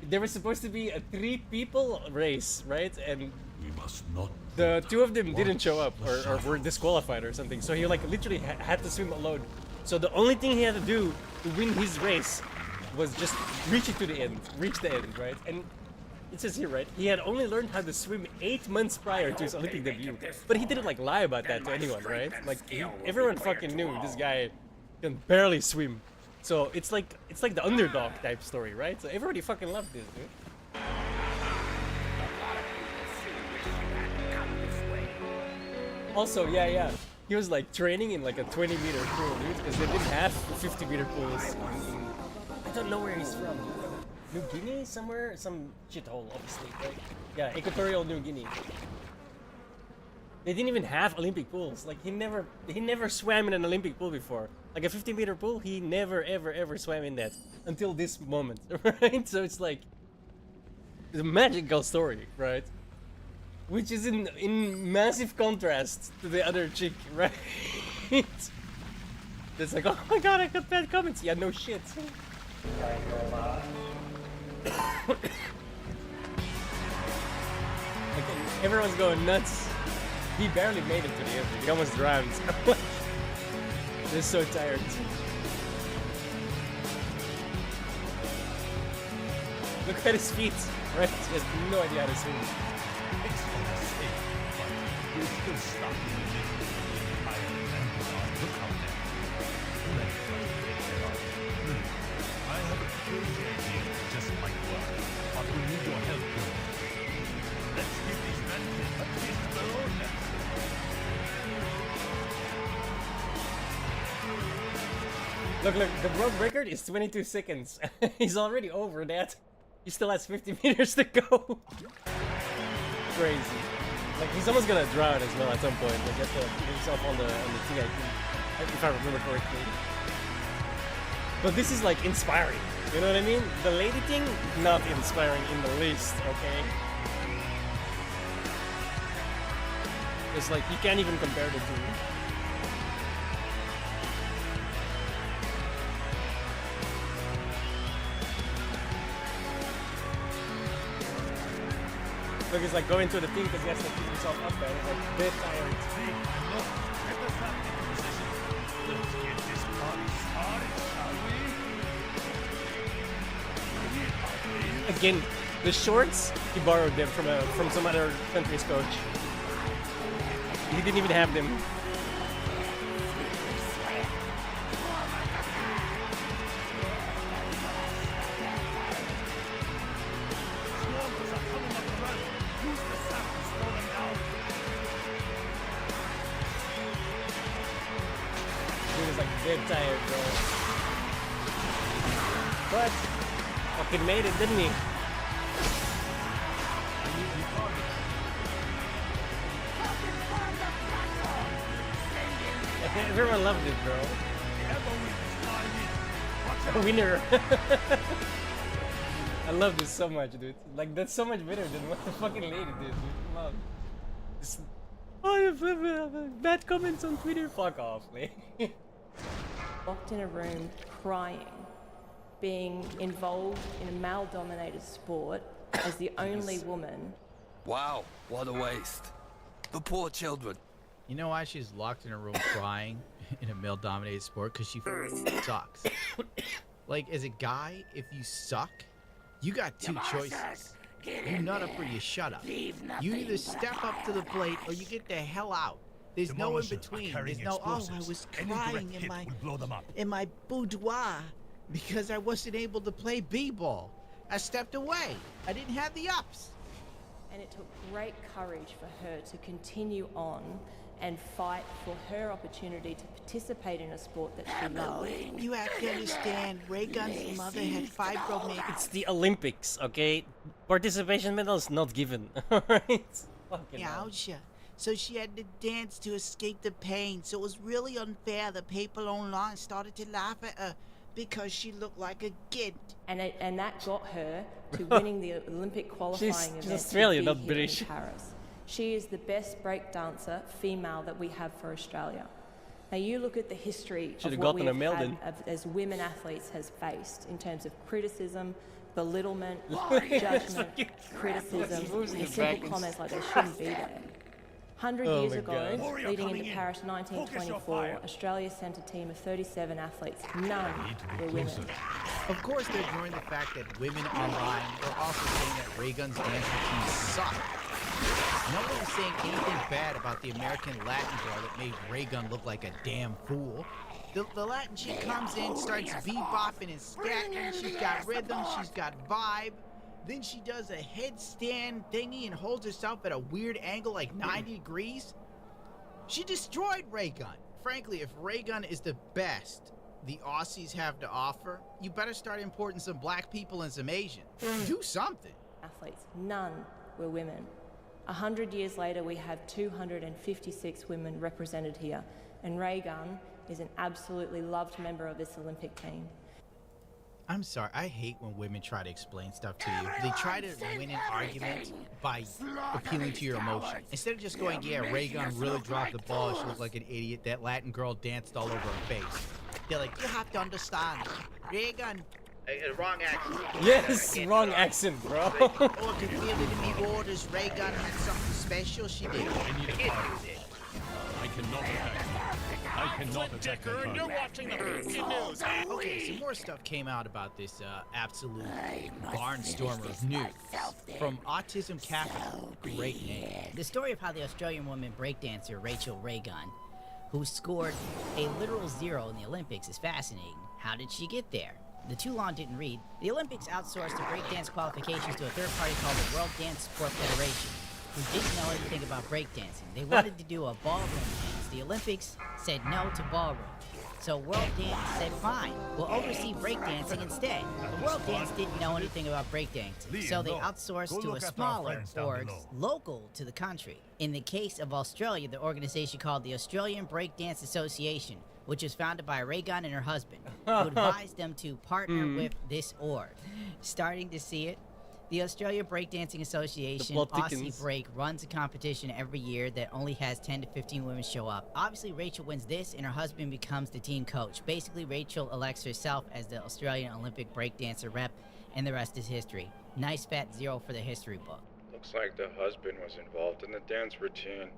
[SPEAKER 2] There was supposed to be a 3 people race, right? And
[SPEAKER 15] We must not.
[SPEAKER 2] the 2 of them didn't show up or were disqualified or something. So he like literally had to swim alone. So the only thing he had to do to win his race was just reach it to the end, reach the end, right? And it says here, right? He had only learned how to swim 8 months prior to his Olympic debut, but he didn't like lie about that to anyone, right? Like everyone fucking knew this guy can barely swim. So it's like the underdog type story, right? So everybody fucking loved this, dude. Also, yeah. He was like training in like a 20-meter pool, dude, because they didn't have 50-meter pools. I don't know where he's from. New Guinea? Somewhere? Some shithole, obviously, right? Yeah, Equatorial New Guinea. They didn't even have Olympic pools. Like he never swam in an Olympic pool before. Like a 50-meter pool, he never ever swam in that until this moment, right? So it's like it's a magical story, right? Which is in massive contrast to the other chick, right? It's like, oh my god, I got bad comments. Yeah, no shit. Like, everyone's going nuts. He barely made it to the end. He almost drowned. They're so tired. Look at his feet, right? He has no idea how to swim.
[SPEAKER 15] It's a mistake, but we're still stuck in the middle of the entire Vanguard lookout there. Let's not take that off. I have a crazy idea that just might work, but we need your help here. Let's give these men a taste of their own medicine.
[SPEAKER 2] Look, the world record is 22 seconds. He's already over that. He still has 50 meters to go. Crazy. Like, he's almost gonna drown as well at some point. Like, he has to put himself on the TIT, if I remember correctly. But this is, like, inspiring. You know what I mean? The lady thing, not inspiring in the least, okay? It's like, you can't even compare the two. Look, he's like going to the thing because he has to keep himself up there. He's like a bit tired.
[SPEAKER 15] Let's get this party started, shall we?
[SPEAKER 2] Again, the shorts, he borrowed them from some other country's coach. He didn't even have them. Dead tired, bro. But fucking made it, didn't he? Everyone loved it, bro. A winner. I love this so much, dude. Like, that's so much better than what the fucking lady did, dude. Come on. This... Oh, bad comments on Twitter. Fuck off, man.
[SPEAKER 26] Locked in a room, crying, being involved in a male-dominated sport as the only woman.
[SPEAKER 1] Wow, what a waste. The poor children.
[SPEAKER 19] You know why she's locked in a room crying in a male-dominated sport? Because she sucks. Like, as a guy, if you suck, you got two choices. You nut up or you shut up. You either step up to the plate or you get the hell out. There's no in between. There's no, oh, I was crying in my boudoir because I wasn't able to play b-ball. I stepped away. I didn't have the ups.
[SPEAKER 26] And it took great courage for her to continue on and fight for her opportunity to participate in a sport that she loved.
[SPEAKER 24] You have to understand, Ray Gunn's mother had fibromyalgia.
[SPEAKER 2] It's the Olympics, okay? Participation medal is not given, alright?
[SPEAKER 24] Myalgia. So she had to dance to escape the pain. So it was really unfair that people online started to laugh at her because she looked like a kid.
[SPEAKER 26] And that got her to winning the Olympic qualifying event.
[SPEAKER 2] She's Australian, not
[SPEAKER 26] here
[SPEAKER 2] British.
[SPEAKER 26] In Paris. She is the best breakdancer female that we have for Australia. Now you look at the history of what we have had as women athletes has faced in terms of criticism, belittlement, judgment, criticism, and simple comments like they shouldn't be there. 100 years ago, leading into Paris 1924, Australia sent a team of 37 athletes. None were women.
[SPEAKER 19] Of course, they're ignoring the fact that women online are also saying that Ray Gunn's dancing team suck. No one is saying anything bad about the American Latin girl that made Ray Gunn look like a damn fool. The Latin chick comes in, starts bebopping and scatting. She's got rhythm, she's got vibe. Then she does a headstand thingy and holds herself at a weird angle like 90 degrees. She destroyed Ray Gunn. Frankly, if Ray Gunn is the best the Aussies have to offer, you better start importing some black people and some Asian. Do something.
[SPEAKER 26] Athletes, none were women. 100 years later, we have 256 women represented here, and Ray Gunn is an absolutely loved member of this Olympic team.
[SPEAKER 19] I'm sorry, I hate when women try to explain stuff to you. They try to win an argument by appealing to your emotions. Instead of just going, yeah, Ray Gunn really dropped the ball, she looked like an idiot, that Latin girl danced all over her face. They're like, you have to understand, Ray Gunn.
[SPEAKER 6] Wrong accent.
[SPEAKER 2] Yes, wrong accent, bro.
[SPEAKER 24] Or to feel it in the orders, Ray Gunn had something special she did.
[SPEAKER 15] I cannot attack. I cannot attack.
[SPEAKER 24] You're watching the breaking news. Okay, some more stuff came out about this absolute barnstormer of news from Autism Capital. Great name. The story of how the Australian woman breakdancer Rachel Ray Gunn, who scored a literal 0 in the Olympics, is fascinating. How did she get there? The too long didn't read. The Olympics outsourced the breakdance qualifications to a third party called the World Dance Sport Federation, who didn't know anything about breakdancing. They wanted to do a ballroom dance. The Olympics said no to ballroom. So World Dance said fine, we'll oversee breakdancing instead. The World Dance didn't know anything about breakdancing, so they outsourced to a smaller org local to the country. In the case of Australia, the organization called the Australian Breakdance Association, which was founded by Ray Gunn and her husband, who advised them to partner with this org. Starting to see it? The Australia Breakdancing Association, Aussie Break, runs a competition every year that only has 10 to 15 women show up. Obviously, Rachel wins this, and her husband becomes the team coach. Basically, Rachel elects herself as the Australian Olympic breakdancer rep, and the rest is history. Nice fat 0 for the history book.
[SPEAKER 1] Looks like the husband was involved in the dance routine.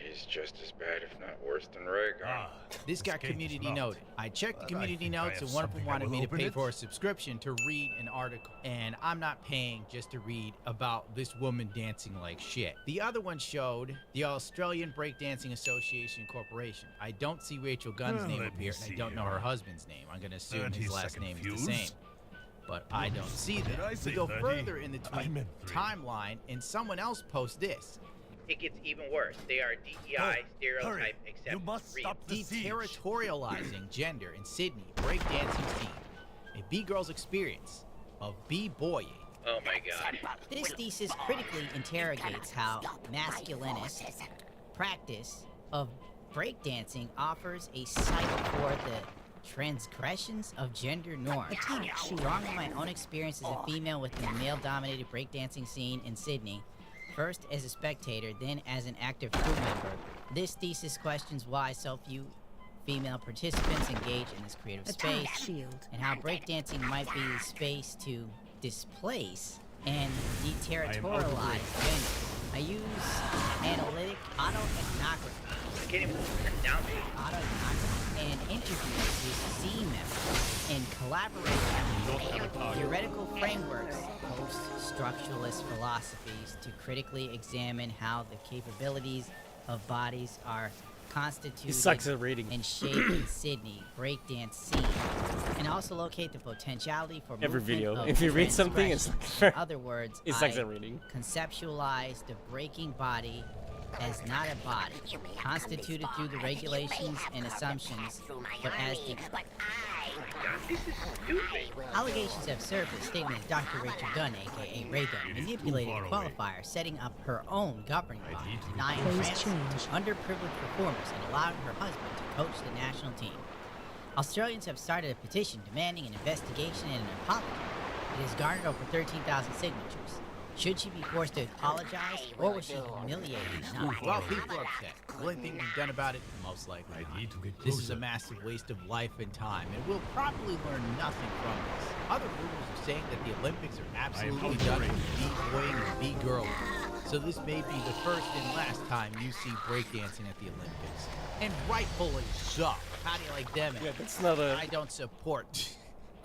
[SPEAKER 1] He's just as bad, if not worse, than Ray Gunn.
[SPEAKER 19] This got community noted. I checked the community notes, and one of them wanted me to pay for a subscription to read an article. And I'm not paying just to read about this woman dancing like shit. The other one showed the Australian Breakdancing Association Corporation. I don't see Rachel Gunn's name up here, and I don't know her husband's name. I'm going to assume his last name is the same. But I don't see that. We go further in the tweet timeline, and someone else posts this.
[SPEAKER 6] It gets even worse. They are DEI stereotype accepted. You must stop
[SPEAKER 19] the deterritorializing gender in Sydney breakdancing scene. A B-girl's experience of B-boying.
[SPEAKER 6] Oh my god.
[SPEAKER 24] This thesis critically interrogates how masculinist practice of breakdancing offers a site for the transgressions of gender norms. Drawing on my own experience as a female within the male-dominated breakdancing scene in Sydney, first as a spectator, then as an active crew member, this thesis questions why so few female participants engage in this creative space, and how breakdancing might be the space to displace and deterritorialize gender. I use analytic autoethnography
[SPEAKER 6] can't even sit down there.
[SPEAKER 24] And interviews with C members and collaborate on theoretical frameworks, post-structuralist philosophies to critically examine how the capabilities of bodies are constituted
[SPEAKER 2] He sucks at reading.
[SPEAKER 24] and shaped in Sydney breakdance scene, and also locate the potentiality for
[SPEAKER 2] Every
[SPEAKER 24] movement
[SPEAKER 2] video.
[SPEAKER 24] of
[SPEAKER 2] If you read something, it's
[SPEAKER 24] transgression.
[SPEAKER 2] like
[SPEAKER 24] In other words,
[SPEAKER 2] he sucks
[SPEAKER 24] I
[SPEAKER 2] at reading.
[SPEAKER 24] conceptualize the breaking body as not a body, constituted through the regulations and assumptions, but as the allegations have surfaced, statement of Dr. Rachel Gunn, aka Ray Gunn, manipulated the qualifier, setting up her own governing body, denying transit to underprivileged performers and allowing her husband to coach the national team. Australians have started a petition demanding an investigation and an apology. It has garnered over 13,000 signatures. Should she be forced to apologize, or was she humiliated enough?
[SPEAKER 19] Well, people are upset. The only thing we've done about it, most likely not. This is a massive waste of life and time, and we'll probably learn nothing from this. Other rumors are saying that the Olympics are absolutely done with b-boying and b-girling. So this may be the first and last time you see breakdancing at the Olympics. And rightfully so. How do you like them?
[SPEAKER 2] Yeah, that's not a...
[SPEAKER 19] I don't support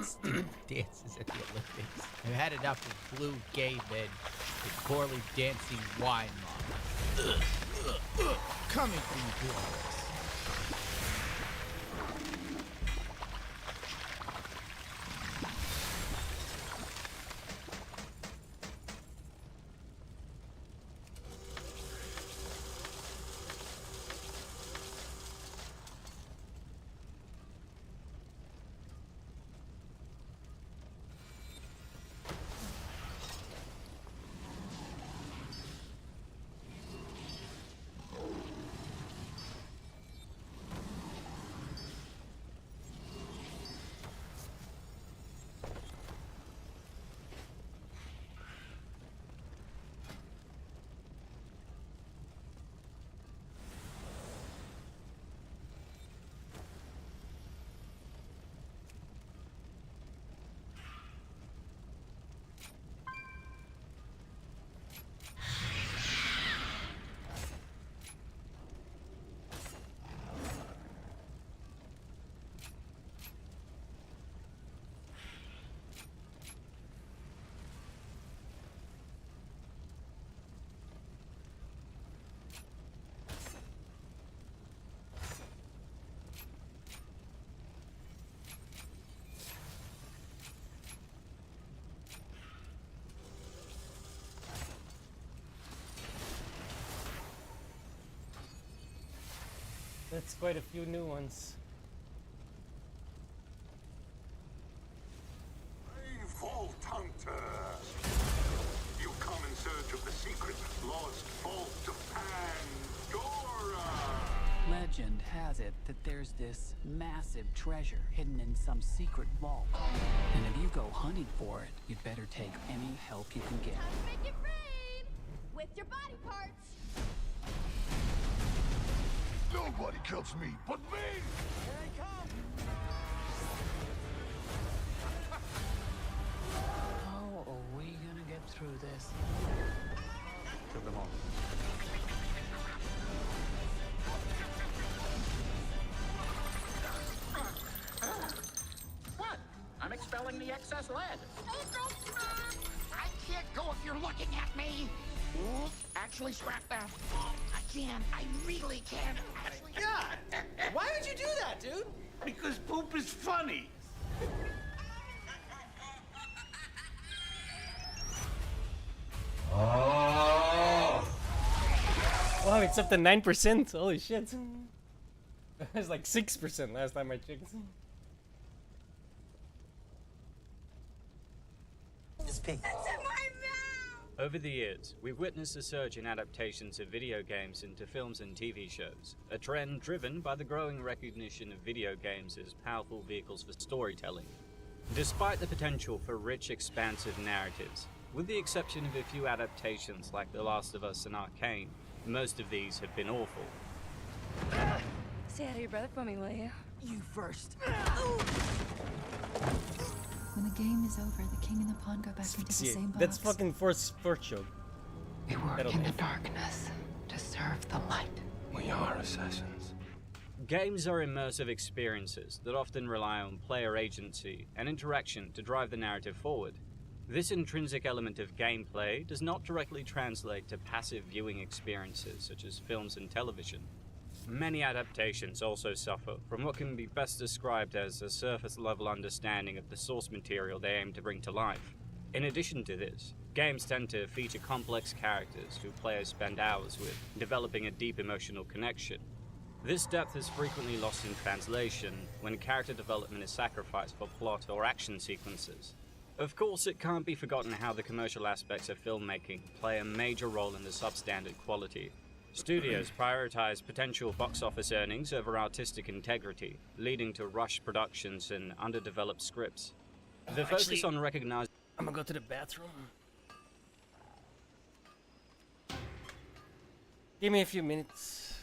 [SPEAKER 19] stupid dances at the Olympics. I've had it up with blue gay men with poorly dancing wine mob. Coming from the glorious.
[SPEAKER 2] That's quite a few new ones.
[SPEAKER 15] Vault Hunter! You come in search of the secret lost vault of Pandora!
[SPEAKER 4] Legend has it that there's this massive treasure hidden in some secret vault. And if you go hunting for it, you'd better take any help you can get.
[SPEAKER 17] Make it rain with your body parts.
[SPEAKER 15] Nobody kills me but me!
[SPEAKER 17] Here I come.
[SPEAKER 4] How are we gonna get through this?
[SPEAKER 15] Kill them all.
[SPEAKER 16] What? I'm expelling the excess lead. I can't go if you're looking at me. Actually, scrap that. I can. I really can.
[SPEAKER 23] God! Why would you do that, dude?
[SPEAKER 15] Because poop is funny.
[SPEAKER 2] Wow, it's up to 9%. Holy shit. It was like 6% last time I checked.
[SPEAKER 23] Speak.
[SPEAKER 9] Over the years, we've witnessed a surge in adaptations of video games into films and TV shows, a trend driven by the growing recognition of video games as powerful vehicles for storytelling. Despite the potential for rich, expansive narratives, with the exception of a few adaptations like The Last of Us and Arcane, most of these have been awful.
[SPEAKER 17] Say hi to your brother for me, will you?
[SPEAKER 4] You first.
[SPEAKER 10] When the game is over, the king and the pawn go back into the same box.
[SPEAKER 2] That's fucking Force choke.
[SPEAKER 10] We work in the darkness to serve the light.
[SPEAKER 1] We are assassins.
[SPEAKER 9] Games are immersive experiences that often rely on player agency and interaction to drive the narrative forward. This intrinsic element of gameplay does not directly translate to passive viewing experiences such as films and television. Many adaptations also suffer from what can be best described as a surface-level understanding of the source material they aim to bring to life. In addition to this, games tend to feature complex characters who players spend hours with, developing a deep emotional connection. This depth is frequently lost in translation when character development is sacrificed for plot or action sequences. Of course, it can't be forgotten how the commercial aspects of filmmaking play a major role in the substandard quality. Studios prioritize potential box office earnings over artistic integrity, leading to rushed productions and underdeveloped scripts. The focus on recognizing...
[SPEAKER 2] I'm gonna go to the bathroom. Give me a few minutes.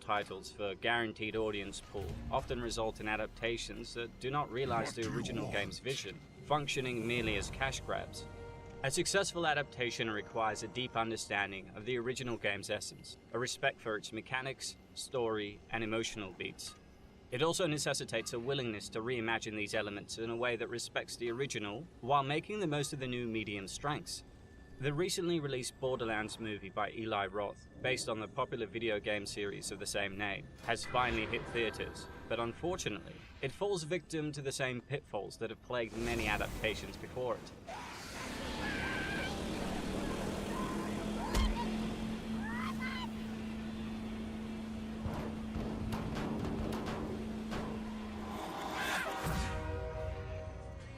[SPEAKER 9] Titles for guaranteed audience pool often result in adaptations that do not realize the original game's vision, functioning merely as cash grabs. A successful adaptation requires a deep understanding of the original game's essence, a respect for its mechanics, story, and emotional beats. It also necessitates a willingness to reimagine these elements in a way that respects the original while making the most of the new medium's strengths. The recently released Borderlands movie by Eli Roth, based on the popular video game series of the same name, has finally hit theaters, but unfortunately, it falls victim to the same pitfalls that have plagued many adaptations before it.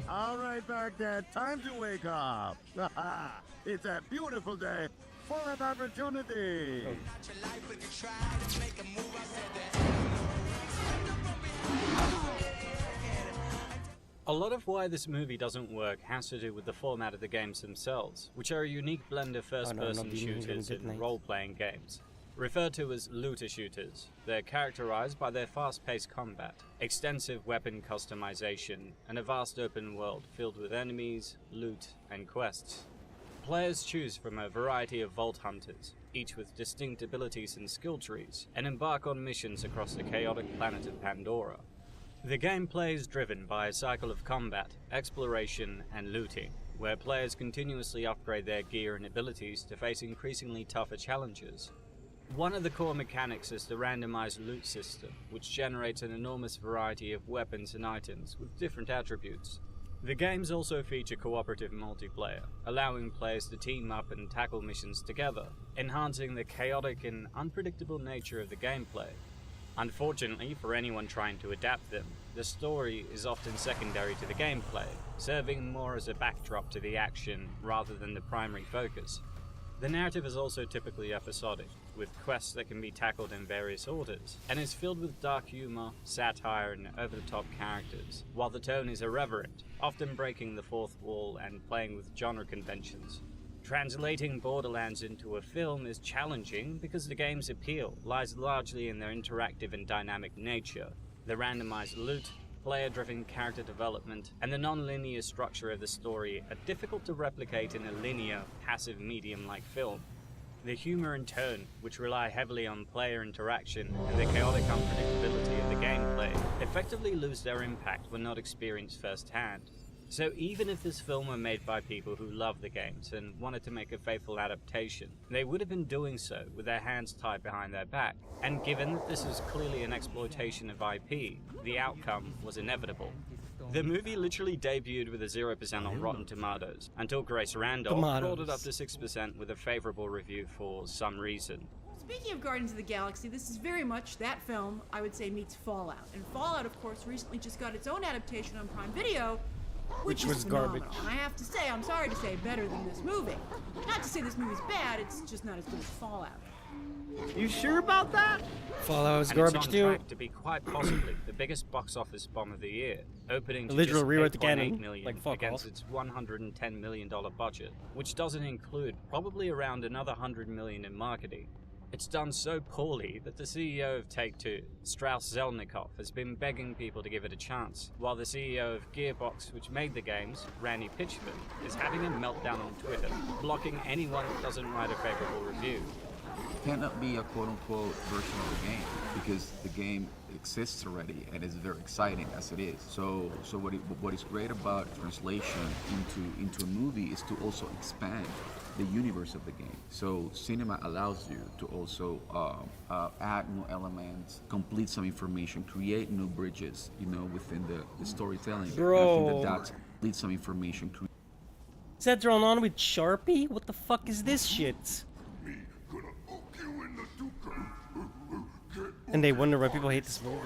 [SPEAKER 5] All right, Baghdad, time to wake up. It's a beautiful day full of opportunity.
[SPEAKER 9] A lot of why this movie doesn't work has to do with the format of the games themselves, which are a unique blend of first-person shooters and role-playing games. Referred to as looter shooters, they're characterized by their fast-paced combat, extensive weapon customization, and a vast open world filled with enemies, loot, and quests. Players choose from a variety of vault hunters, each with distinct abilities and skill trees, and embark on missions across the chaotic planet of Pandora. The gameplay is driven by a cycle of combat, exploration, and looting, where players continuously upgrade their gear and abilities to face increasingly tougher challenges. One of the core mechanics is the randomized loot system, which generates an enormous variety of weapons and items with different attributes. The games also feature cooperative multiplayer, allowing players to team up and tackle missions together, enhancing the chaotic and unpredictable nature of the gameplay. Unfortunately for anyone trying to adapt them, the story is often secondary to the gameplay, serving more as a backdrop to the action rather than the primary focus. The narrative is also typically episodic, with quests that can be tackled in various orders, and is filled with dark humor, satire, and over-the-top characters, while the tone is irreverent, often breaking the fourth wall and playing with genre conventions. Translating Borderlands into a film is challenging because the game's appeal lies largely in their interactive and dynamic nature. The randomized loot, player-driven character development, and the non-linear structure of the story are difficult to replicate in a linear, passive medium like film. The humor and tone, which rely heavily on player interaction and the chaotic unpredictability of the gameplay, effectively lose their impact when not experienced firsthand. So even if this film were made by people who love the games and wanted to make a faithful adaptation, they would have been doing so with their hands tied behind their back. And given that this is clearly an exploitation of IP, the outcome was inevitable. The movie literally debuted with a 0% on Rotten Tomatoes, until Grace Randolph brought it up to 6% with a favorable review for some reason.
[SPEAKER 11] Speaking of Guardians of the Galaxy, this is very much that film, I would say, meets Fallout. And Fallout, of course, recently just got its own adaptation on Prime Video, which was
[SPEAKER 2] garbage.
[SPEAKER 11] And I have to say, I'm sorry to say, better than this movie. Not to say this movie's bad, it's just not as good as Fallout.
[SPEAKER 23] You sure about that?
[SPEAKER 2] Fallout was
[SPEAKER 9] And
[SPEAKER 2] garbage
[SPEAKER 9] it's on
[SPEAKER 2] too.
[SPEAKER 9] track to be quite possibly the biggest box office bomb of the year, opening to
[SPEAKER 2] A literal
[SPEAKER 9] just
[SPEAKER 2] rewrite the
[SPEAKER 9] 8.8
[SPEAKER 2] canon,
[SPEAKER 9] million
[SPEAKER 2] like fuck
[SPEAKER 9] against
[SPEAKER 2] off.
[SPEAKER 9] its $110 million budget, which doesn't include probably around another $100 million in marketing. It's done so poorly that the CEO of Take-Two, Strauss Zelnickov, has been begging people to give it a chance, while the CEO of Gearbox, which made the games, Randy Pitchford, is having a meltdown on Twitter, blocking anyone that doesn't write a favorable review.
[SPEAKER 12] Cannot be a quote-unquote version of the game because the game exists already and is very exciting as it is. So what is great about translation into a movie is to also expand the universe of the game. So cinema allows you to also add new elements, complete some information, create new bridges, within the storytelling.
[SPEAKER 2] Bro.
[SPEAKER 12] And I think that's complete some information.
[SPEAKER 2] Is that drawn on with Sharpie? What the fuck is this shit? And they wonder why people hate this movie.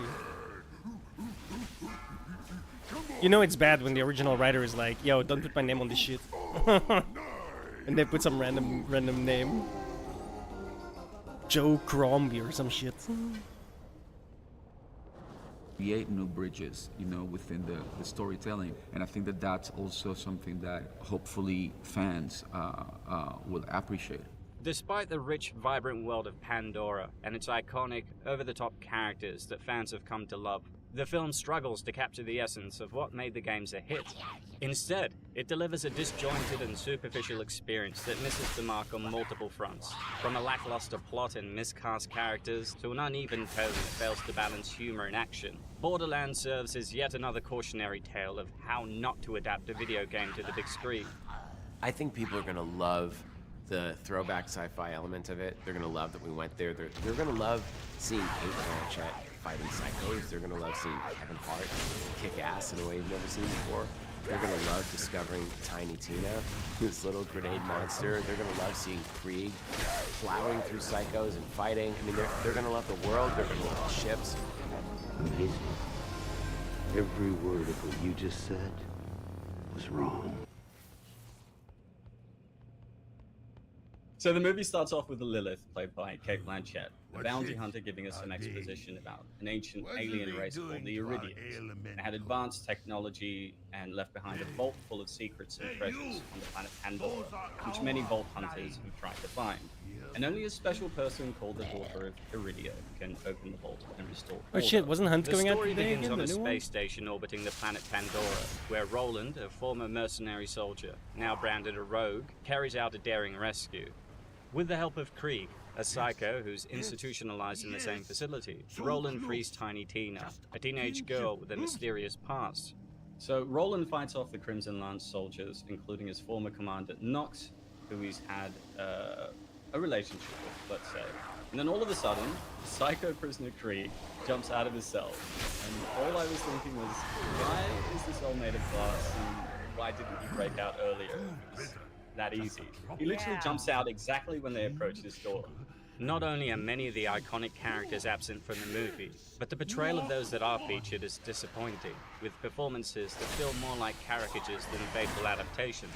[SPEAKER 2] You know it's bad when the original writer is like, yo, don't put my name on this shit. And they put some random name. Joe Crombie or some shit.
[SPEAKER 12] create new bridges, you know, within the storytelling. And I think that that's also something that hopefully fans will appreciate.
[SPEAKER 9] Despite the rich, vibrant world of Pandora and its iconic, over-the-top characters that fans have come to love, the film struggles to capture the essence of what made the games a hit. Instead, it delivers a disjointed and superficial experience that misses the mark on multiple fronts. From a lackluster plot and miscast characters to an uneven tone that fails to balance humor and action, Borderlands serves as yet another cautionary tale of how not to adapt a video game to the big screen.
[SPEAKER 13] I think people are going to love the throwback sci-fi element of it. They're going to love that we went there. They're going to love seeing Kate Blanchett fighting psychos. They're going to love seeing Kevin Hart kick ass in a way you've never seen before. They're going to love discovering Tiny Tina, this little grenade monster. They're going to love seeing Krieg plowing through psychos and fighting. I mean, they're going to love the world. They're going to love the ships.
[SPEAKER 14] Amazing. Every word of what you just said was wrong.
[SPEAKER 9] So the movie starts off with Lilith, played by Kate Blanchett, a bounty hunter giving us some exposition about an ancient alien race called the Iridians. They had advanced technology and left behind a vault full of secrets and treasures on the planet Pandora, which many vault hunters have tried to find. And only a special person called the Daughter of Iridia can open the vault and restore
[SPEAKER 2] Oh shit, wasn't Hunt going out
[SPEAKER 9] today? The story
[SPEAKER 2] today
[SPEAKER 9] begins
[SPEAKER 2] again,
[SPEAKER 9] on a
[SPEAKER 2] the new one?
[SPEAKER 9] space station orbiting the planet Pandora, where Roland, a former mercenary soldier, now branded a rogue, carries out a daring rescue. With the help of Krieg, a psycho who's institutionalized in the same facility, Roland frees Tiny Tina, a teenage girl with a mysterious past. So Roland fights off the Crimson Lance soldiers, including his former commander Nox, who he's had a relationship with, let's say. And then all of a sudden, psycho prisoner Krieg jumps out of his cell. And all I was thinking was, why is this all made of glass, and why didn't he break out earlier? It was that easy. He literally jumps out exactly when they approach his door. Not only are many of the iconic characters absent from the movie, but the portrayal of those that are featured is disappointing, with performances that feel more like caricatures than faithful adaptations.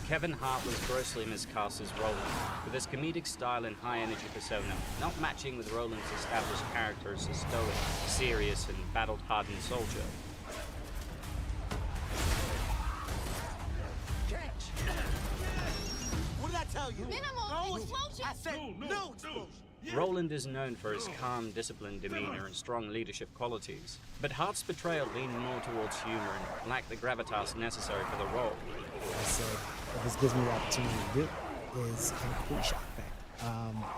[SPEAKER 9] Kevin Hart was grossly miscast as Roland, with his comedic style and high-energy persona not matching with Roland's established character as a stoic, serious, and battle-hardened soldier.
[SPEAKER 16] What did I tell you? Minimal explosion! I said no explosion!
[SPEAKER 9] Roland is known for his calm, disciplined demeanor and strong leadership qualities, but Hart's portrayal leaned more towards humor and lacked the gravitas necessary for the role.
[SPEAKER 18] I said, if this gives me the opportunity to do it, is a complete shock factor.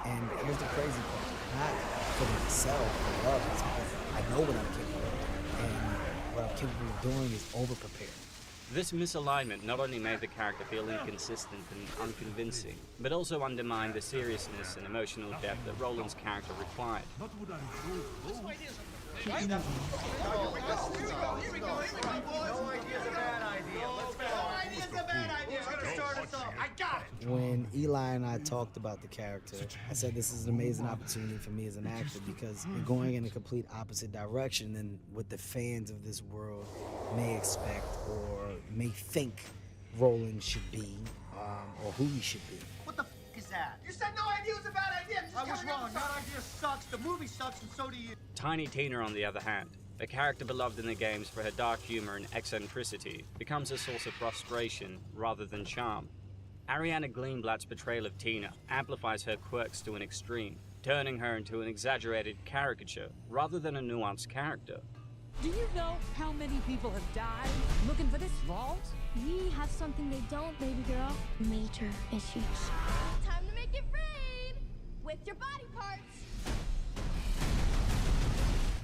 [SPEAKER 18] And here's the crazy part, not for myself, I love it, because I know what I'm capable of, and what I'm capable of doing is over-prepared.
[SPEAKER 9] This misalignment not only made the character feel inconsistent and unconvincing, but also undermined the seriousness and emotional depth that Roland's character required.
[SPEAKER 18] When Eli and I talked about the character, I said this is an amazing opportunity for me as an actor because we're going in a complete opposite direction than what the fans of this world may expect or may think Roland should be, or who he should be.
[SPEAKER 16] What the f is that? You said no idea was a bad idea. I was wrong. That idea sucks. The movie sucks, and so do you.
[SPEAKER 9] Tiny Tina, on the other hand, a character beloved in the games for her dark humor and eccentricity, becomes a source of frustration rather than charm. Ariana Greenblatt's portrayal of Tina amplifies her quirks to an extreme, turning her into an exaggerated caricature rather than a nuanced character.
[SPEAKER 3] Do you know how many people have died looking for this vault?
[SPEAKER 20] We have something they don't, baby girl. Major issues.
[SPEAKER 17] Time to make it rain with your body parts.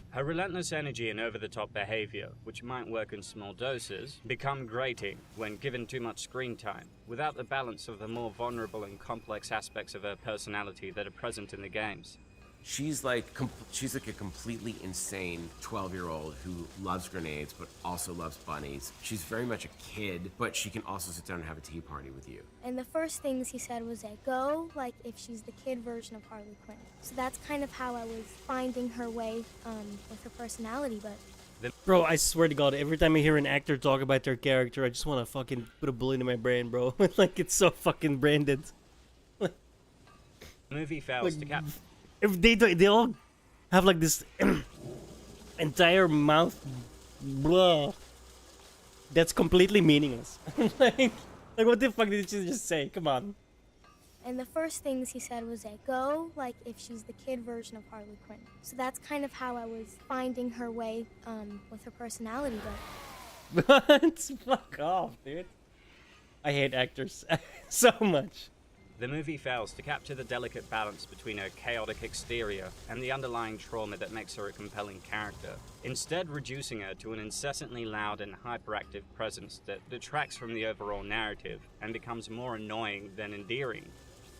[SPEAKER 9] Her relentless energy and over-the-top behavior, which might work in small doses, become grating when given too much screen time, without the balance of the more vulnerable and complex aspects of her personality that are present in the games.
[SPEAKER 13] She's like a completely insane 12-year-old who loves grenades but also loves bunnies. She's very much a kid, but she can also sit down and have a tea party with you.
[SPEAKER 20] And the first things he said was that go like if she's the kid version of Harley Quinn. So that's kind of how I was finding her way with her personality, but...
[SPEAKER 2] Bro, I swear to God, every time I hear an actor talk about their character, I just want to fucking put a bullet in my brain, bro. Like, it's so fucking branded.
[SPEAKER 9] The movie fails to capture...
[SPEAKER 2] If they all have like this entire mouth, blah. That's completely meaningless. like what the fuck did you just say? Come on.
[SPEAKER 20] And the first things he said was that go like if she's the kid version of Harley Quinn. So that's kind of how I was finding her way with her personality, but
[SPEAKER 2] What? Fuck off, dude. I hate actors so much.
[SPEAKER 9] The movie fails to capture the delicate balance between her chaotic exterior and the underlying trauma that makes her a compelling character, instead reducing her to an incessantly loud and hyperactive presence that detracts from the overall narrative and becomes more annoying than endearing.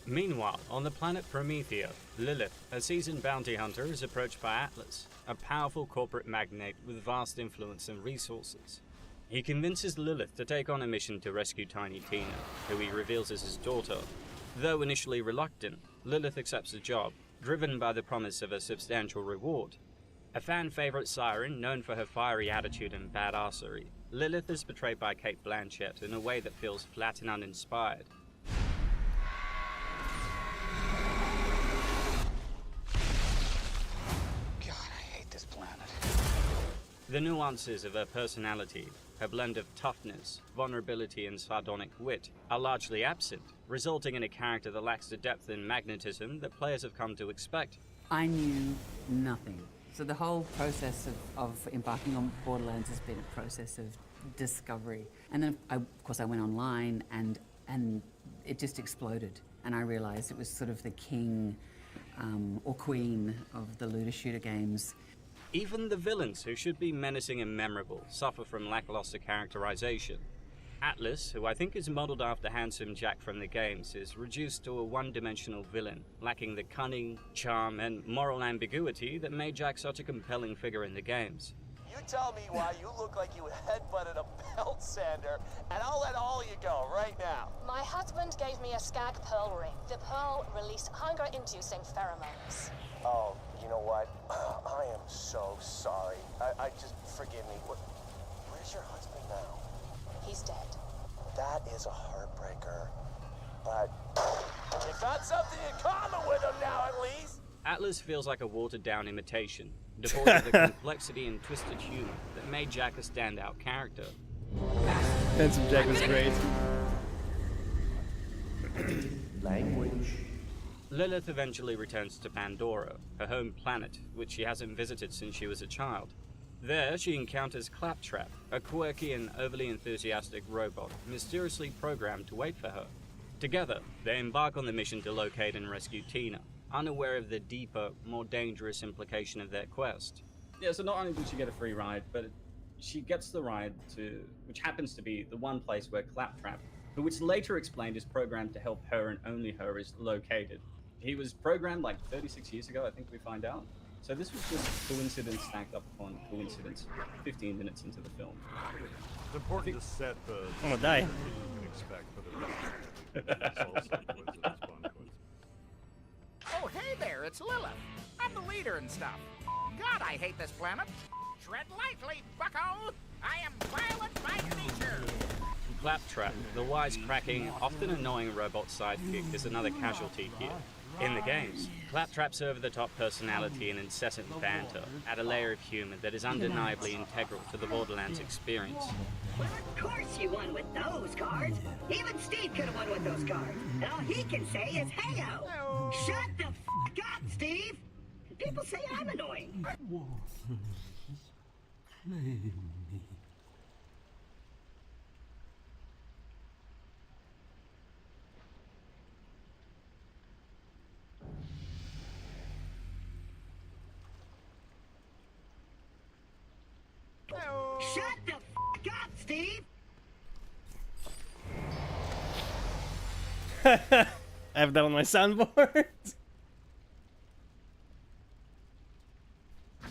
[SPEAKER 9] Meanwhile, on the planet Promethea, Lilith, a seasoned bounty hunter, is approached by Atlas, a powerful corporate magnate with vast influence and resources. He convinces Lilith to take on a mission to rescue Tiny Tina, who he reveals is his daughter. Though initially reluctant, Lilith accepts the job, driven by the promise of a substantial reward. A fan-favorite siren known for her fiery attitude and badassery, Lilith is portrayed by Cate Blanchett in a way that feels flat and uninspired. The nuances of her personality, her blend of toughness, vulnerability, and sardonic wit are largely absent, resulting in a character that lacks the depth and magnetism that players have come to expect.
[SPEAKER 7] I knew nothing. So the whole process of embarking on Borderlands has been a process of discovery. And then, of course, I went online and it just exploded. And I realized it was sort of the king or queen of the looter shooter games.
[SPEAKER 9] Even the villains, who should be menacing and memorable, suffer from lackluster characterization. Atlas, who I think is modeled after Handsome Jack from the games, is reduced to a one-dimensional villain, lacking the cunning, charm, and moral ambiguity that made Jack such a compelling figure in the games.
[SPEAKER 8] You tell me why you look like you headbutted a belt sander, and I'll let all you go right now.
[SPEAKER 21] My husband gave me a skag pearl ring. The pearl released hunger-inducing pheromones.
[SPEAKER 8] Oh, you know what? I am so sorry. I just, forgive me. Where's your husband now?
[SPEAKER 21] He's dead.
[SPEAKER 8] That is a heartbreaker. But you got something in common with him now, at least.
[SPEAKER 9] Atlas feels like a watered-down imitation, devoid of the complexity and twisted humor that made Jack a standout character.
[SPEAKER 2] Handsome Jack was great.
[SPEAKER 14] Language.
[SPEAKER 9] Lilith eventually returns to Pandora, her home planet, which she hasn't visited since she was a child. There, she encounters Claptrap, a quirky and overly enthusiastic robot mysteriously programmed to wait for her. Together, they embark on the mission to locate and rescue Tina, unaware of the deeper, more dangerous implication of their quest.
[SPEAKER 22] Yeah, so not only does she get a free ride, but she gets the ride to, which happens to be the one place where Claptrap, who it's later explained is programmed to help her and only her, is located. He was programmed like 36 years ago, I think we find out. So this was just coincidence stacked up upon coincidence 15 minutes into the film.
[SPEAKER 15] It's important to set the
[SPEAKER 2] I'm gonna die.
[SPEAKER 15] you can expect for the rest of it. It's also coincidence upon coincidence.
[SPEAKER 25] Oh, hey there, it's Lilith. I'm the leader and stuff. God, I hate this planet. Tread lightly, bucko. I am violent by nature.
[SPEAKER 9] Claptrap, the wisecracking, often annoying robot sidekick, is another casualty here. In the games, Claptrap's over-the-top personality and incessant banter add a layer of humor that is undeniably integral to the Borderlands experience.
[SPEAKER 26] Well, of course you won with those cards. Even Steve could have won with those cards. And all he can say is, hey-o. Shut the f*** up, Steve. People say I'm annoying. Shut the f*** up, Steve!
[SPEAKER 2] I have that on my soundboard.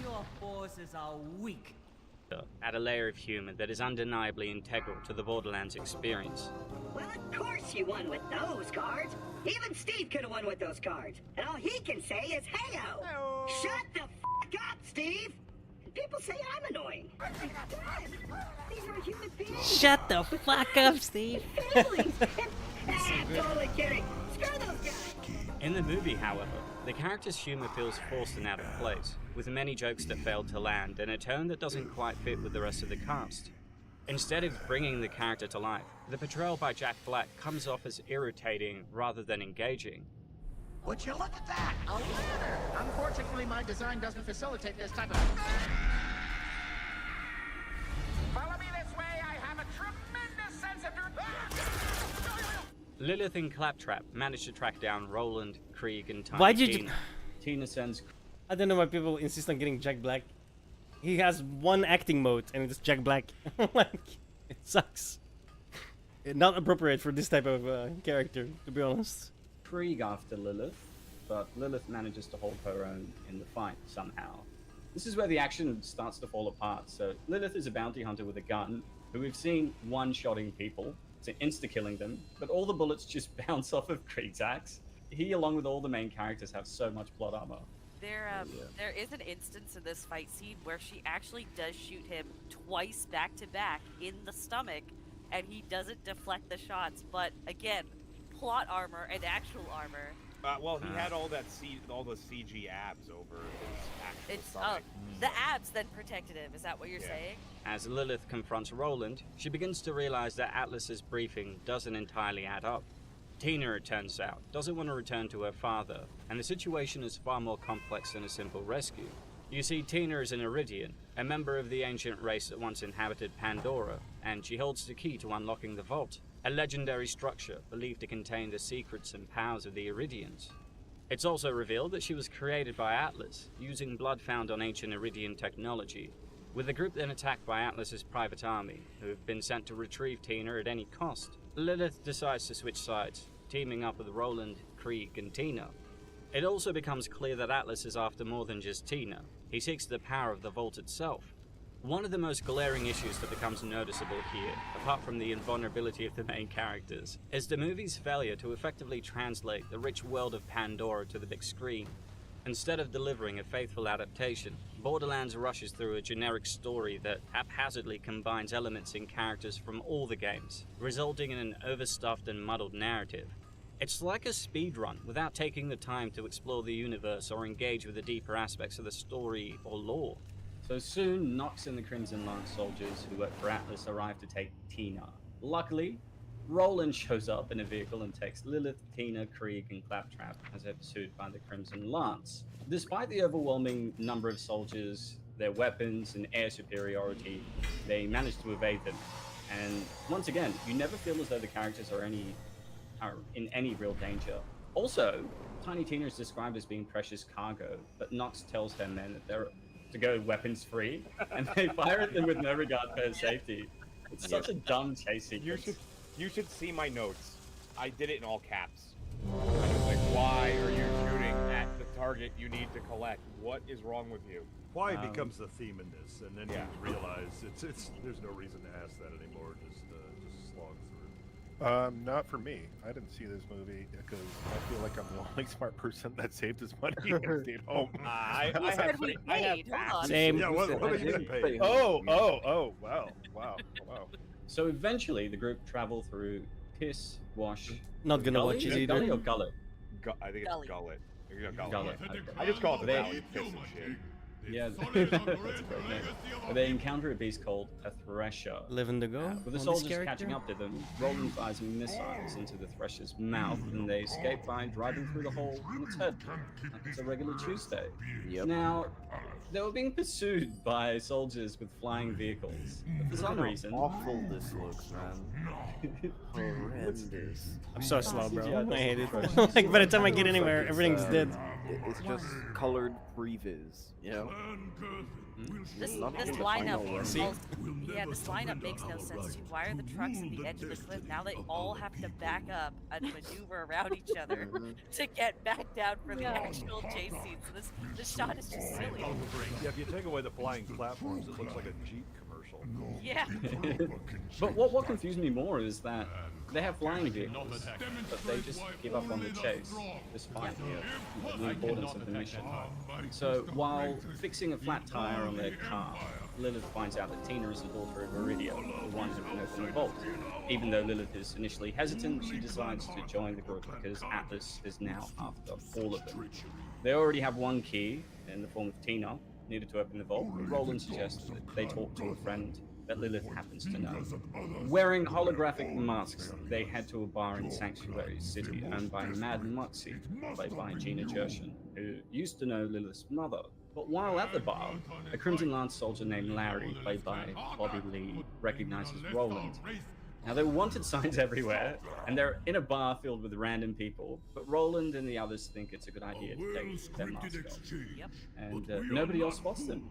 [SPEAKER 3] Your forces are weak.
[SPEAKER 9] Add a layer of humor that is undeniably integral to the Borderlands experience.
[SPEAKER 26] Well, of course you won with those cards. Even Steve could have won with those cards. And all he can say is, hey-o. Shut the f*** up, Steve! People say I'm annoying. These are human beings.
[SPEAKER 2] Shut the fuck up, Steve.
[SPEAKER 26] Totally kidding. Screw those guys.
[SPEAKER 9] In the movie, however, the character's humor feels forced and out of place, with many jokes that failed to land and a tone that doesn't quite fit with the rest of the cast. Instead of bringing the character to life, the portrayal by Jack Black comes off as irritating rather than engaging.
[SPEAKER 25] Would you look at that? A ladder! Unfortunately, my design doesn't facilitate this type of... Follow me this way, I have a tremendous sense of...
[SPEAKER 9] Lilith and Claptrap managed to track down Roland, Krieg, and Tiny
[SPEAKER 2] Why did
[SPEAKER 9] Tina.
[SPEAKER 2] you...
[SPEAKER 22] Tina sends...
[SPEAKER 2] I don't know why people insist on getting Jack Black. He has one acting mode, and it's Jack Black. Like, it sucks. Not appropriate for this type of character, to be honest.
[SPEAKER 22] Krieg after Lilith, but Lilith manages to hold her own in the fight somehow. This is where the action starts to fall apart. So Lilith is a bounty hunter with a gun, who we've seen one-shotting people, so insta-killing them, but all the bullets just bounce off of Krieg's axe. He, along with all the main characters, have so much blood armor.
[SPEAKER 1] There is an instance in this fight scene where she actually does shoot him twice back to back in the stomach, and he doesn't deflect the shots. But again, plot armor and actual armor.
[SPEAKER 4] Well, he had all the CG abs over his actual stomach.
[SPEAKER 1] The abs then protected him. Is that what you're saying?
[SPEAKER 9] As Lilith confronts Roland, she begins to realize that Atlas's briefing doesn't entirely add up. Tina, it turns out, doesn't want to return to her father, and the situation is far more complex than a simple rescue. You see, Tina is an Iridian, a member of the ancient race that once inhabited Pandora, and she holds the key to unlocking the Vault, a legendary structure believed to contain the secrets and powers of the Iridians. It's also revealed that she was created by Atlas, using blood found on ancient Iridian technology, with the group then attacked by Atlas's private army, who have been sent to retrieve Tina at any cost. Lilith decides to switch sides, teaming up with Roland, Krieg, and Tina. It also becomes clear that Atlas is after more than just Tina. He seeks the power of the Vault itself. One of the most glaring issues that becomes noticeable here, apart from the invulnerability of the main characters, is the movie's failure to effectively translate the rich world of Pandora to the big screen. Instead of delivering a faithful adaptation, Borderlands rushes through a generic story that haphazardly combines elements and characters from all the games, resulting in an overstuffed and muddled narrative. It's like a speedrun without taking the time to explore the universe or engage with the deeper aspects of the story or lore.
[SPEAKER 22] So soon, Nox and the Crimson Lance soldiers who work for Atlas arrive to take Tina. Luckily, Roland shows up in a vehicle and takes Lilith, Tina, Krieg, and Claptrap as they're pursued by the Crimson Lance. Despite the overwhelming number of soldiers, their weapons, and air superiority, they manage to evade them. And once again, you never feel as though the characters are in any real danger. Also, Tiny Tina is described as being precious cargo, but Nox tells her men that they're to go weapons free, and they fire at them with no regard for her safety. It's such a dumb chase sequence.
[SPEAKER 4] You should see my notes. I did it in all caps. I was like, why are you shooting at the target you need to collect? What is wrong with you?
[SPEAKER 15] Why becomes the theme in this, and then you realize it's there's no reason to ask that anymore. Just slog through.
[SPEAKER 6] Not for me. I didn't see this movie because I feel like I'm the only smart person that saved his money and stayed home.
[SPEAKER 4] I have
[SPEAKER 2] Same.
[SPEAKER 15] Yeah, what have you been paid?
[SPEAKER 6] Oh, wow.
[SPEAKER 22] So eventually, the group travel through Piss, Wash...
[SPEAKER 2] Not gonna
[SPEAKER 22] Gully?
[SPEAKER 2] watch it
[SPEAKER 22] Is
[SPEAKER 2] either.
[SPEAKER 22] Gully or Gullet?
[SPEAKER 4] I think it's Gullet.
[SPEAKER 22] Gullet.
[SPEAKER 4] I just call it the Valley Piss and shit.
[SPEAKER 22] Yeah, that's a great name. They encounter a beast called a Thresher.
[SPEAKER 2] Living to go.
[SPEAKER 22] With the
[SPEAKER 2] on this
[SPEAKER 22] soldiers
[SPEAKER 2] character?
[SPEAKER 22] catching up to them, Roland fires missiles into the Thresher's mouth, and they escape by driving through the hole in its head, like it's a regular Tuesday. Now, they were being pursued by soldiers with flying vehicles, but for some reason...
[SPEAKER 10] awful this looks, man. Horrendous.
[SPEAKER 2] I'm so slow, bro. I hate it. Like, by the time I get anywhere, everything's dead.
[SPEAKER 10] It's just colored previs, you know?
[SPEAKER 1] This
[SPEAKER 10] Not
[SPEAKER 1] this
[SPEAKER 10] even the
[SPEAKER 1] lineup,
[SPEAKER 10] final one.
[SPEAKER 1] this lineup makes no sense too. Why are the trucks at the edge of the cliff? Now they all have to back up and maneuver around each other to get back down for the actual chase scene. So this shot is just silly.
[SPEAKER 15] Yeah, if you take away the flying platforms, it looks like a Jeep commercial.
[SPEAKER 1] Yeah.
[SPEAKER 22] But what confused me more is that they have flying vehicles, but they just give up on the chase, despite the importance of the mission. So while fixing a flat tire on their car, Lilith finds out that Tina is the daughter of Iridia, the one who can open the vault. Even though Lilith is initially hesitant, she decides to join the group because Atlas is now after all of them. They already have one key in the form of Tina, needed to open the vault, Roland suggests that they talk to a friend that Lilith happens to know. Wearing holographic masks, they head to a bar in Sanctuary City owned by Mad Moxie, played by Gina Gershon, who used to know Lilith's mother. But while at the bar, a Crimson Lance soldier named Larry, played by Bobby Lee, recognizes Roland. Now, there are wanted signs everywhere, and they're in a bar filled with random people, but Roland and the others think it's a good idea to take their mask off.
[SPEAKER 1] Yep.
[SPEAKER 22] And nobody else spots them,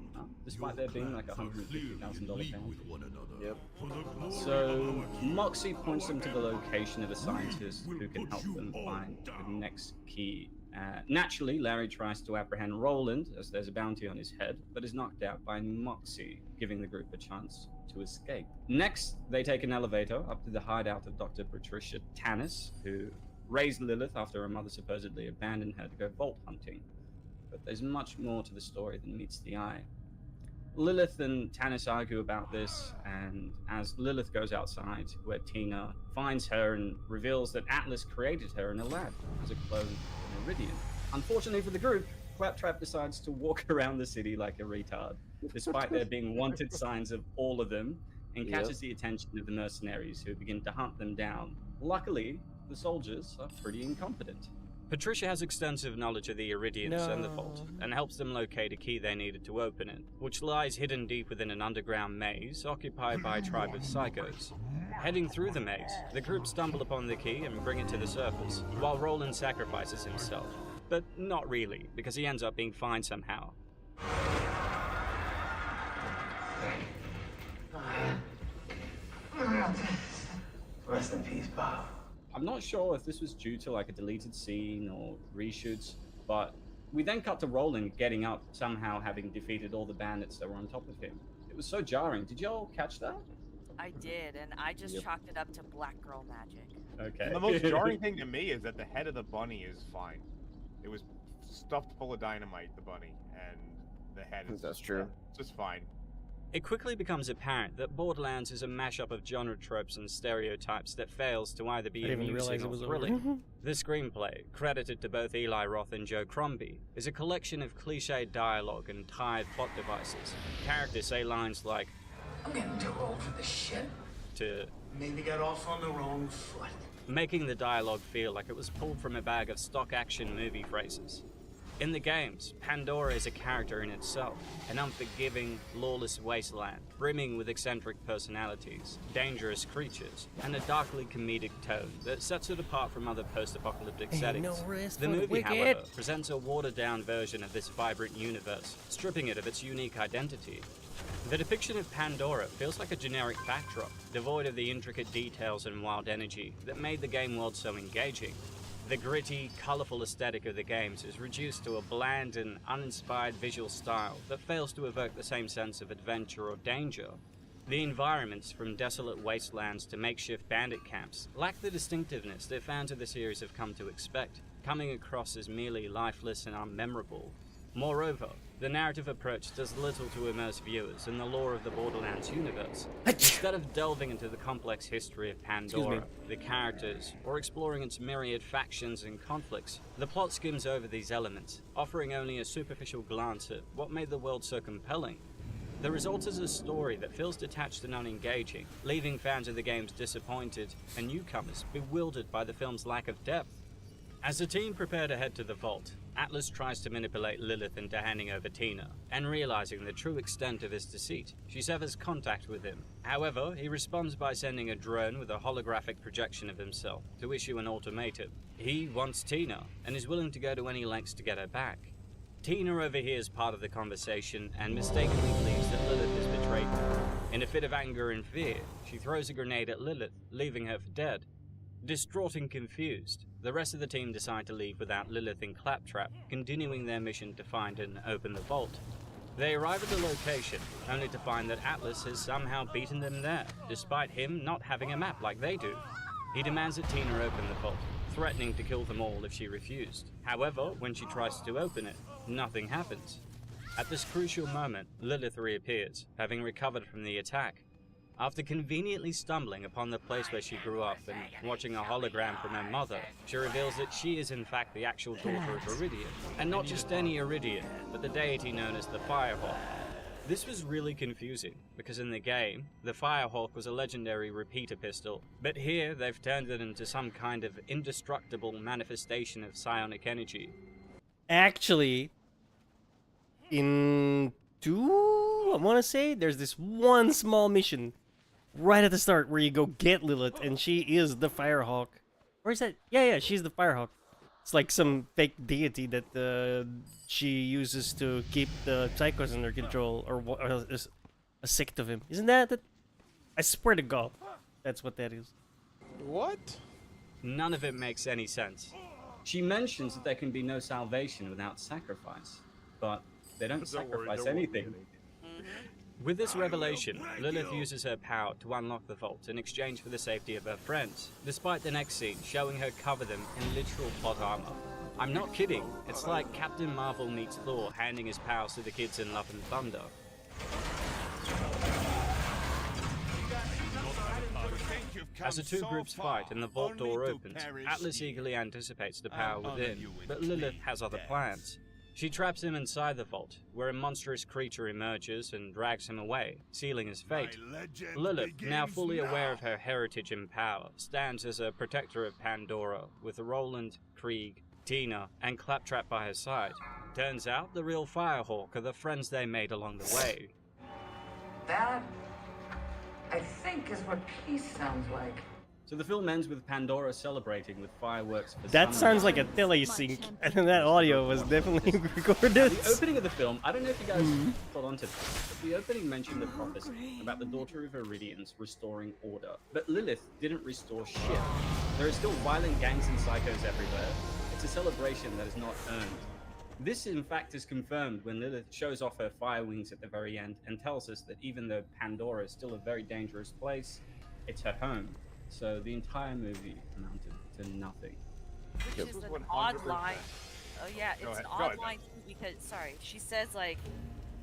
[SPEAKER 22] despite there being like a $150,000 bounty.
[SPEAKER 10] Yep.
[SPEAKER 22] So, Moxie points them to the location of a scientist who can help them find the next key. Naturally, Larry tries to apprehend Roland, as there's a bounty on his head, but is knocked out by Moxie, giving the group a chance to escape. Next, they take an elevator up to the hideout of Dr. Patricia Tannis, who raised Lilith after her mother supposedly abandoned her to go vault hunting. But there's much more to the story than meets the eye. Lilith and Tannis argue about this, and as Lilith goes outside, where Tina finds her and reveals that Atlas created her in a lab as a clone of an Iridian. Unfortunately for the group, Claptrap decides to walk around the city like a retard, despite there being wanted signs of all of them, and catches the attention of the mercenaries who begin to hunt them down. Luckily, the soldiers are pretty incompetent.
[SPEAKER 9] Patricia has extensive knowledge of the Iridians and the Vault, and helps them locate a key they needed to open it, which lies hidden deep within an underground maze occupied by a tribe of psychos. Heading through the maze, the group stumble upon the key and bring it to the surface, while Roland sacrifices himself. But not really, because he ends up being fine somehow.
[SPEAKER 14] Rest in peace, Bob.
[SPEAKER 22] I'm not sure if this was due to like a deleted scene or reshoots, but we then cut to Roland getting up, somehow having defeated all the bandits that were on top of him. It was so jarring. Did y'all catch that?
[SPEAKER 1] I did, and I just chalked it up to black girl magic.
[SPEAKER 22] Okay.
[SPEAKER 4] And the most jarring thing to me is that the head of the bunny is fine. It was stuffed full of dynamite, the bunny, and the head is
[SPEAKER 10] That's true.
[SPEAKER 4] Just fine.
[SPEAKER 9] It quickly becomes apparent that Borderlands is a mashup of genre tropes and stereotypes that fails to either be amusing or thrilling. The screenplay, credited to both Eli Roth and Joe Crombie, is a collection of cliched dialogue and tired plot devices. Characters say lines like,
[SPEAKER 14] I'm getting too old for this shit.
[SPEAKER 9] To
[SPEAKER 14] Maybe got off on the wrong foot.
[SPEAKER 9] making the dialogue feel like it was pulled from a bag of stock action movie phrases. In the games, Pandora is a character in itself, an unforgiving, lawless wasteland, brimming with eccentric personalities, dangerous creatures, and a darkly comedic tone that sets it apart from other post-apocalyptic settings. The movie, however, presents a watered-down version of this vibrant universe, stripping it of its unique identity. The depiction of Pandora feels like a generic backdrop, devoid of the intricate details and wild energy that made the game world so engaging. The gritty, colourful aesthetic of the games is reduced to a bland and uninspired visual style that fails to evoke the same sense of adventure or danger. The environments, from desolate wastelands to makeshift bandit camps, lack the distinctiveness that fans of the series have come to expect, coming across as merely lifeless and unmemorable. Moreover, the narrative approach does little to immerse viewers in the lore of the Borderlands universe. Instead of delving into the complex history of Pandora, the characters, or exploring its myriad factions and conflicts, the plot skims over these elements, offering only a superficial glance at what made the world so compelling. The result is a story that feels detached and unengaging, leaving fans of the games disappointed and newcomers bewildered by the film's lack of depth. As the team prepare to head to the vault, Atlas tries to manipulate Lilith into handing over Tina, and realizing the true extent of his deceit, she severs contact with him. However, he responds by sending a drone with a holographic projection of himself to issue an ultimatum. He wants Tina, and is willing to go to any lengths to get her back. Tina overhears part of the conversation and mistakenly believes that Lilith has betrayed her. In a fit of anger and fear, she throws a grenade at Lilith, leaving her for dead. Distraught and confused, the rest of the team decide to leave without Lilith and Claptrap, continuing their mission to find and open the vault. They arrive at the location, only to find that Atlas has somehow beaten them there, despite him not having a map like they do. He demands that Tina open the vault, threatening to kill them all if she refused. However, when she tries to open it, nothing happens. At this crucial moment, Lilith reappears, having recovered from the attack. After conveniently stumbling upon the place where she grew up and watching a hologram from her mother, she reveals that she is in fact the actual daughter of Iridian. And not just any Iridian, but the deity known as the Firehawk. This was really confusing, because in the game, the Firehawk was a legendary repeater pistol, but here they've turned it into some kind of indestructible manifestation of psionic energy.
[SPEAKER 2] Actually, in 2, I want to say, there's this one small mission right at the start where you go get Lilith, and she is the Firehawk. Or is that? Yeah, she's the Firehawk. It's like some fake deity that she uses to keep the psychos under control, or a sect of him. Isn't that? I swear to God, that's what that is.
[SPEAKER 5] What?
[SPEAKER 9] None of it makes any sense.
[SPEAKER 22] She mentions that there can be no salvation without sacrifice, but they don't sacrifice anything.
[SPEAKER 9] With this revelation, Lilith uses her power to unlock the vault in exchange for the safety of her friends, despite the next scene showing her cover them in literal plot armor. I'm not kidding, it's like Captain Marvel meets Thor handing his powers to the kids in Love and Thunder. As the two groups fight and the vault door opens, Atlas eagerly anticipates the power within, but Lilith has other plans. She traps him inside the vault, where a monstrous creature emerges and drags him away, sealing his fate. Lilith, now fully aware of her heritage and power, stands as a protector of Pandora, with Roland, Krieg, Tina, and Claptrap by her side. Turns out the real Firehawk are the friends they made along the way.
[SPEAKER 11] That, I think, is what peace sounds like.
[SPEAKER 22] So the film ends with Pandora celebrating with fireworks for
[SPEAKER 2] That
[SPEAKER 22] summer.
[SPEAKER 2] sounds like a telesync, and that audio was definitely recorded.
[SPEAKER 22] The opening of the film, I don't know if you guys got onto this, but the opening mentioned the prophecy about the daughter of Iridians restoring order. But Lilith didn't restore shit. There are still violent gangs and psychos everywhere. It's a celebration that is not earned. This, in fact, is confirmed when Lilith shows off her fire wings at the very end and tells us that even though Pandora is still a very dangerous place, it's her home. So the entire movie amounted to nothing.
[SPEAKER 1] Which is an odd line. Oh yeah, it's an odd line too, because she says like,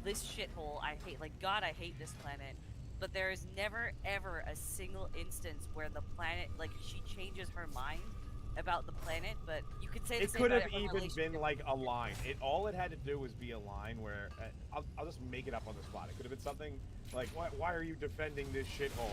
[SPEAKER 1] this shithole I hate, like God I hate this planet, but there is never ever a single instance where the planet, like, she changes her mind about the planet. But you could say the
[SPEAKER 4] it
[SPEAKER 1] same
[SPEAKER 4] could
[SPEAKER 1] about
[SPEAKER 4] have
[SPEAKER 1] every
[SPEAKER 4] even
[SPEAKER 1] relationship.
[SPEAKER 4] been like a line. All it had to do was be a line where I'll just make it up on the spot. It could have been something like, why are you defending this shithole?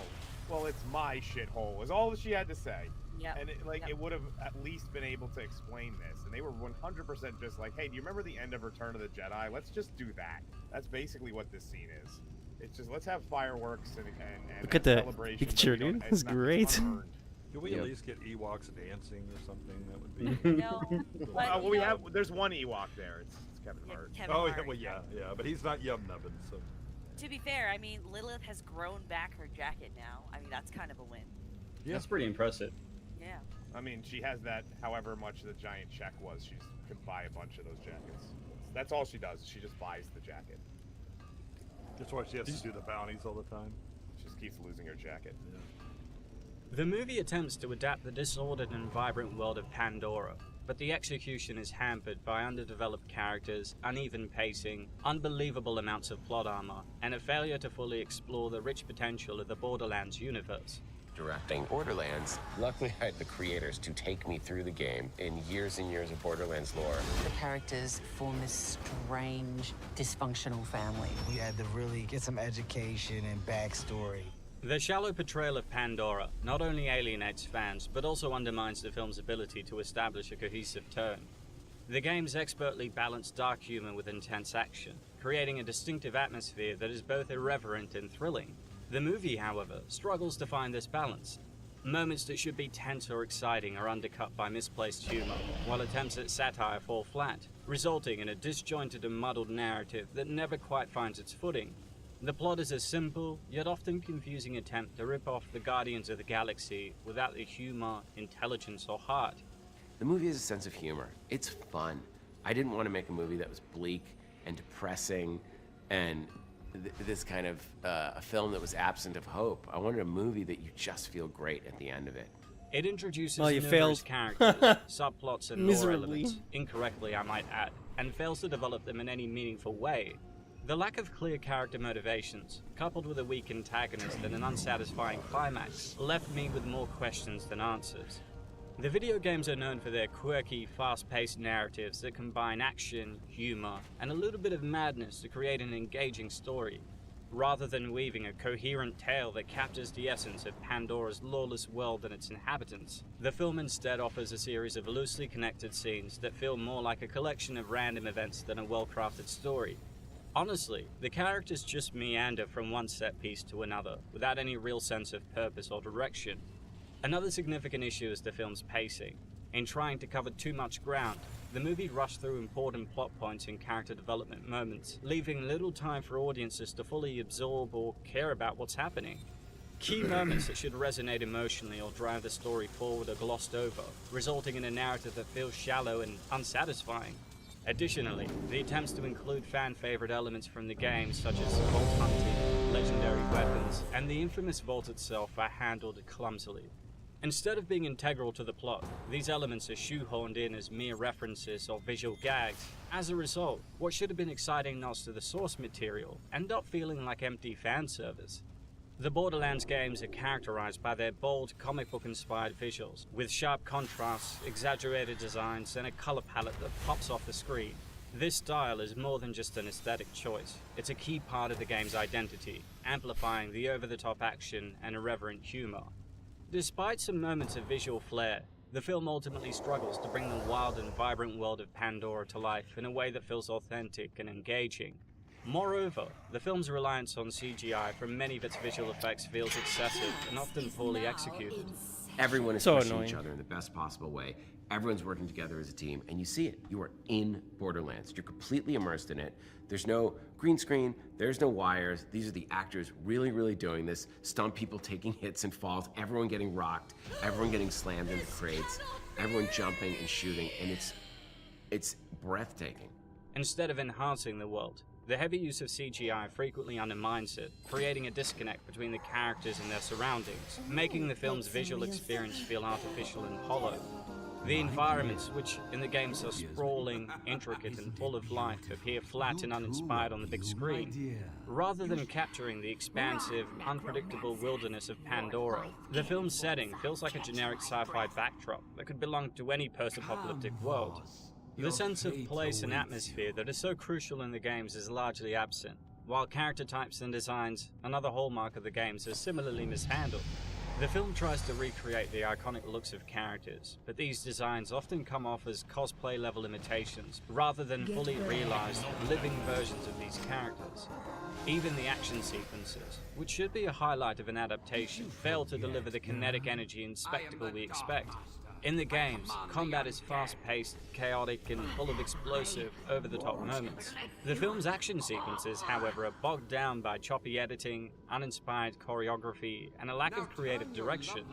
[SPEAKER 4] Well, it's my shithole, is all that she had to say.
[SPEAKER 1] Yeah.
[SPEAKER 4] And it would have at least been able to explain this. And they were 100% just like, hey, do you remember the end of Return of the Jedi? Let's just do that. That's basically what this scene is. It's just, let's have fireworks and
[SPEAKER 2] Look at the
[SPEAKER 4] celebration,
[SPEAKER 2] picture,
[SPEAKER 4] but we don't-
[SPEAKER 2] dude. It's
[SPEAKER 4] not
[SPEAKER 2] great.
[SPEAKER 4] unearned.
[SPEAKER 5] Can we at least get Ewoks dancing or something? That would be.
[SPEAKER 1] No,
[SPEAKER 4] Well, we have. There's one Ewok there. It's Kevin Hart.
[SPEAKER 1] Kevin
[SPEAKER 5] Oh,
[SPEAKER 1] Hart.
[SPEAKER 5] yeah, well, yeah, but he's not yum nubbin, so.
[SPEAKER 1] To be fair, I mean, Lilith has grown back her jacket now. I mean, that's kind of a win.
[SPEAKER 22] Yeah. That's pretty impressive.
[SPEAKER 1] Yeah.
[SPEAKER 4] I mean, she has that. However much the giant check was, she can buy a bunch of those jackets. That's all she does. She just buys the jacket.
[SPEAKER 5] That's why she has to do the bounties all the time.
[SPEAKER 4] She just keeps losing her jacket.
[SPEAKER 5] Yeah.
[SPEAKER 9] The movie attempts to adapt the disordered and vibrant world of Pandora, but the execution is hampered by underdeveloped characters, uneven pacing, unbelievable amounts of plot armor, and a failure to fully explore the rich potential of the Borderlands universe.
[SPEAKER 13] Directing Borderlands, luckily I had the creators to take me through the game in years and years of Borderlands lore.
[SPEAKER 7] The characters form this strange, dysfunctional family.
[SPEAKER 18] You had to really get some education and backstory.
[SPEAKER 9] The shallow portrayal of Pandora not only alienates fans, but also undermines the film's ability to establish a cohesive tone. The game's expertly balanced dark humor with intense action, creating a distinctive atmosphere that is both irreverent and thrilling. The movie, however, struggles to find this balance. Moments that should be tense or exciting are undercut by misplaced humor, while attempts at satire fall flat, resulting in a disjointed and muddled narrative that never quite finds its footing. The plot is a simple, yet often confusing attempt to rip off the Guardians of the Galaxy without the humor, intelligence, or heart.
[SPEAKER 13] The movie has a sense of humor. It's fun. I didn't want to make a movie that was bleak and depressing and this kind of a film that was absent of hope. I wanted a movie that you just feel great at the end of it.
[SPEAKER 9] It introduces
[SPEAKER 2] Oh, you
[SPEAKER 9] numerous
[SPEAKER 2] failed.
[SPEAKER 9] characters, subplots, and lore
[SPEAKER 2] Miserably.
[SPEAKER 9] elements, incorrectly I might add, and fails to develop them in any meaningful way. The lack of clear character motivations, coupled with a weak antagonist and an unsatisfying climax, left me with more questions than answers. The video games are known for their quirky, fast-paced narratives that combine action, humor, and a little bit of madness to create an engaging story, rather than weaving a coherent tale that captures the essence of Pandora's lawless world and its inhabitants. The film instead offers a series of loosely connected scenes that feel more like a collection of random events than a well-crafted story. Honestly, the characters just meander from one set piece to another, without any real sense of purpose or direction. Another significant issue is the film's pacing. In trying to cover too much ground, the movie rushed through important plot points and character development moments, leaving little time for audiences to fully absorb or care about what's happening. Key moments that should resonate emotionally or drive the story forward are glossed over, resulting in a narrative that feels shallow and unsatisfying. Additionally, the attempts to include fan-favorite elements from the game, such as vault hunting, legendary weapons, and the infamous vault itself, are handled clumsily. Instead of being integral to the plot, these elements are shoehorned in as mere references or visual gags. As a result, what should have been exciting nods to the source material end up feeling like empty fan service. The Borderlands games are characterized by their bold, comic book-inspired visuals, with sharp contrasts, exaggerated designs, and a color palette that pops off the screen. This style is more than just an aesthetic choice. It's a key part of the game's identity, amplifying the over-the-top action and irreverent humor. Despite some moments of visual flair, the film ultimately struggles to bring the wild and vibrant world of Pandora to life in a way that feels authentic and engaging. Moreover, the film's reliance on CGI from many of its visual effects feels excessive and often poorly executed.
[SPEAKER 13] Everyone is
[SPEAKER 2] So
[SPEAKER 13] pushing
[SPEAKER 2] annoying.
[SPEAKER 13] each other in the best possible way. Everyone's working together as a team, and you see it. You are in Borderlands. You're completely immersed in it. There's no green screen. There's no wires. These are the actors really doing this. Stunt people taking hits and falls. Everyone getting rocked. Everyone getting slammed into crates. Everyone jumping and shooting, and it's breathtaking.
[SPEAKER 9] Instead of enhancing the world, the heavy use of CGI frequently undermines it, creating a disconnect between the characters and their surroundings, making the film's visual experience feel artificial and hollow. The environments, which in the games are sprawling, intricate, and full of life, appear flat and uninspired on the big screen. Rather than capturing the expansive, unpredictable wilderness of Pandora, the film's setting feels like a generic sci-fi backdrop that could belong to any post-apocalyptic world. The sense of place and atmosphere that is so crucial in the games is largely absent, while character types and designs, another hallmark of the games, are similarly mishandled. The film tries to recreate the iconic looks of characters, but these designs often come off as cosplay-level imitations, rather than fully realized, living versions of these characters. Even the action sequences, which should be a highlight of an adaptation, fail to deliver the kinetic energy and spectacle we expect. In the games, combat is fast-paced, chaotic, and full of explosive, over-the-top moments. The film's action sequences, however, are bogged down by choppy editing, uninspired choreography, and a lack of creative direction.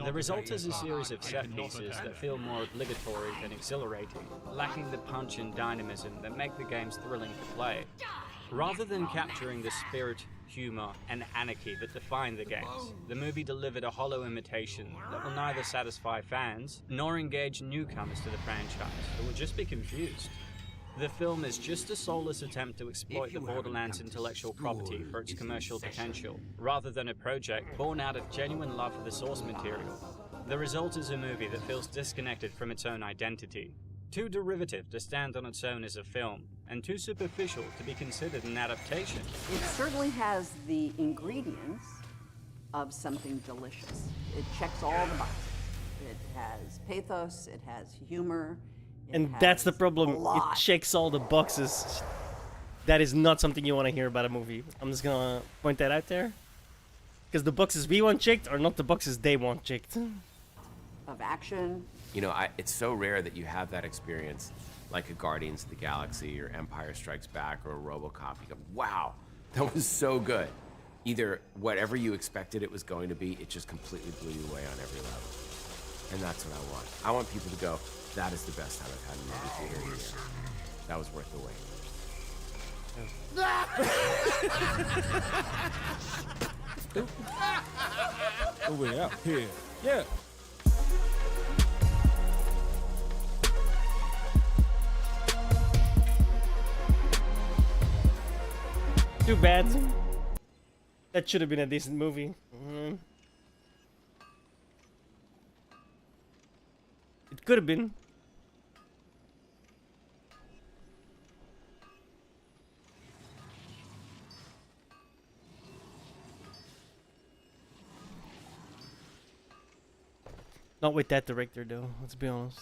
[SPEAKER 9] The result is a series of set pieces that feel more obligatory than exhilarating, lacking the punch and dynamism that make the games thrilling to play. Rather than capturing the spirit, humor, and anarchy that define the games, the movie delivered a hollow imitation that will neither satisfy fans nor engage newcomers to the franchise who will just be confused. The film is just a soulless attempt to exploit the Borderlands intellectual property for its commercial potential, rather than a project born out of genuine love for the source material. The result is a movie that feels disconnected from its own identity, too derivative to stand on its own as a film, and too superficial to be considered an adaptation.
[SPEAKER 12] It certainly has the ingredients of something delicious. It checks all the boxes. It has pathos, it has humor.
[SPEAKER 2] And that's the problem. It checks all the boxes. That is not something you want to hear about a movie. I'm just gonna point that out there. Because the boxes we want checked are not the boxes they want checked.
[SPEAKER 12] Of action.
[SPEAKER 13] You know, it's so rare that you have that experience, like a Guardians of the Galaxy or Empire Strikes Back or a RoboCop. You go, wow, that was so good. Either whatever you expected it was going to be, it just completely blew you away on every level. And that's what I want. I want people to go, that is the best time I've had in a movie theater in a year. That was worth the wait.
[SPEAKER 16] Oh, we're out here. Yeah.
[SPEAKER 2] Too bad. That should have been a decent movie. It could have been. Not with that director though, let's be honest.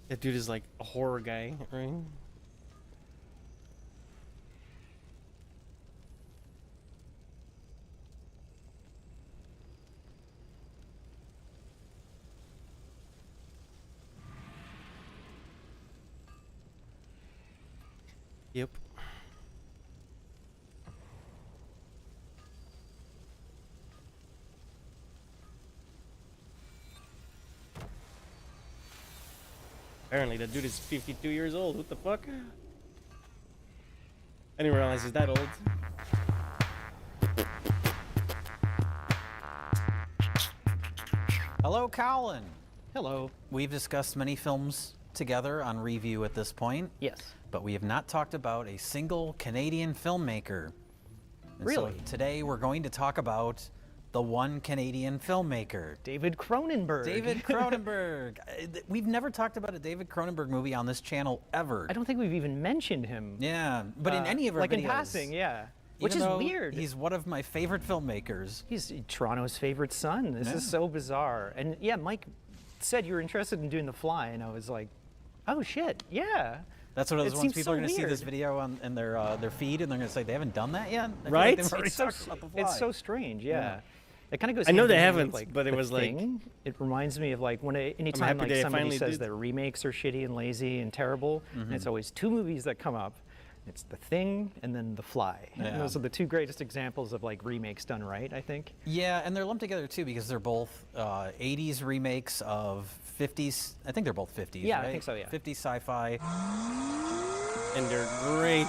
[SPEAKER 2] That dude is like a horror guy, right? Yep. Apparently that dude is 52 years old. What the fuck? I didn't realize he's that old.
[SPEAKER 16] Hello, Colin.
[SPEAKER 2] Hello.
[SPEAKER 16] We've discussed many films together on review at this point.
[SPEAKER 2] Yes.
[SPEAKER 16] But we have not talked about a single Canadian filmmaker. And
[SPEAKER 17] Really?
[SPEAKER 16] So today we're going to talk about the one Canadian filmmaker.
[SPEAKER 17] David Cronenberg.
[SPEAKER 16] David Cronenberg. We've never talked about a David Cronenberg movie on this channel ever.
[SPEAKER 17] I don't think we've even mentioned him.
[SPEAKER 16] Yeah, but in any of our
[SPEAKER 17] like
[SPEAKER 16] videos.
[SPEAKER 17] in passing, yeah. Which
[SPEAKER 16] Even
[SPEAKER 17] is
[SPEAKER 16] though
[SPEAKER 17] weird.
[SPEAKER 16] He's one of my favorite filmmakers.
[SPEAKER 17] He's Toronto's favorite son. This
[SPEAKER 16] Yeah.
[SPEAKER 17] is so bizarre. And yeah, Mike said you were interested in doing The Fly, and I was like, oh shit, yeah.
[SPEAKER 16] That's one of
[SPEAKER 17] It
[SPEAKER 16] those ones
[SPEAKER 17] seems
[SPEAKER 16] people
[SPEAKER 17] so
[SPEAKER 16] are going to see this
[SPEAKER 17] weird.
[SPEAKER 16] video on their feed, and they're going to say they haven't done that yet. I feel like
[SPEAKER 2] Right?
[SPEAKER 16] they've already
[SPEAKER 17] It's so,
[SPEAKER 16] talked about The Fly.
[SPEAKER 17] it's so strange, yeah. It kind of goes.
[SPEAKER 2] I know
[SPEAKER 17] hand
[SPEAKER 2] they
[SPEAKER 17] in hand
[SPEAKER 2] haven't,
[SPEAKER 17] with,
[SPEAKER 2] but it
[SPEAKER 17] The
[SPEAKER 2] was like-
[SPEAKER 17] Thing. It reminds me of like when anytime
[SPEAKER 2] happy
[SPEAKER 17] like
[SPEAKER 2] they
[SPEAKER 17] somebody
[SPEAKER 2] finally
[SPEAKER 17] says
[SPEAKER 2] did.
[SPEAKER 17] that remakes are shitty and lazy and terrible, and it's always two movies that come up. It's The Thing and then The Fly.
[SPEAKER 16] Yeah.
[SPEAKER 17] And those are the two greatest examples of like remakes done right, I think.
[SPEAKER 16] Yeah, and they're lumped together too because they're both 80s remakes of 50s. I think they're both 50s.
[SPEAKER 17] Yeah, I
[SPEAKER 16] right?
[SPEAKER 17] think so, yeah.
[SPEAKER 16] 50s sci-fi.
[SPEAKER 2] And they're great.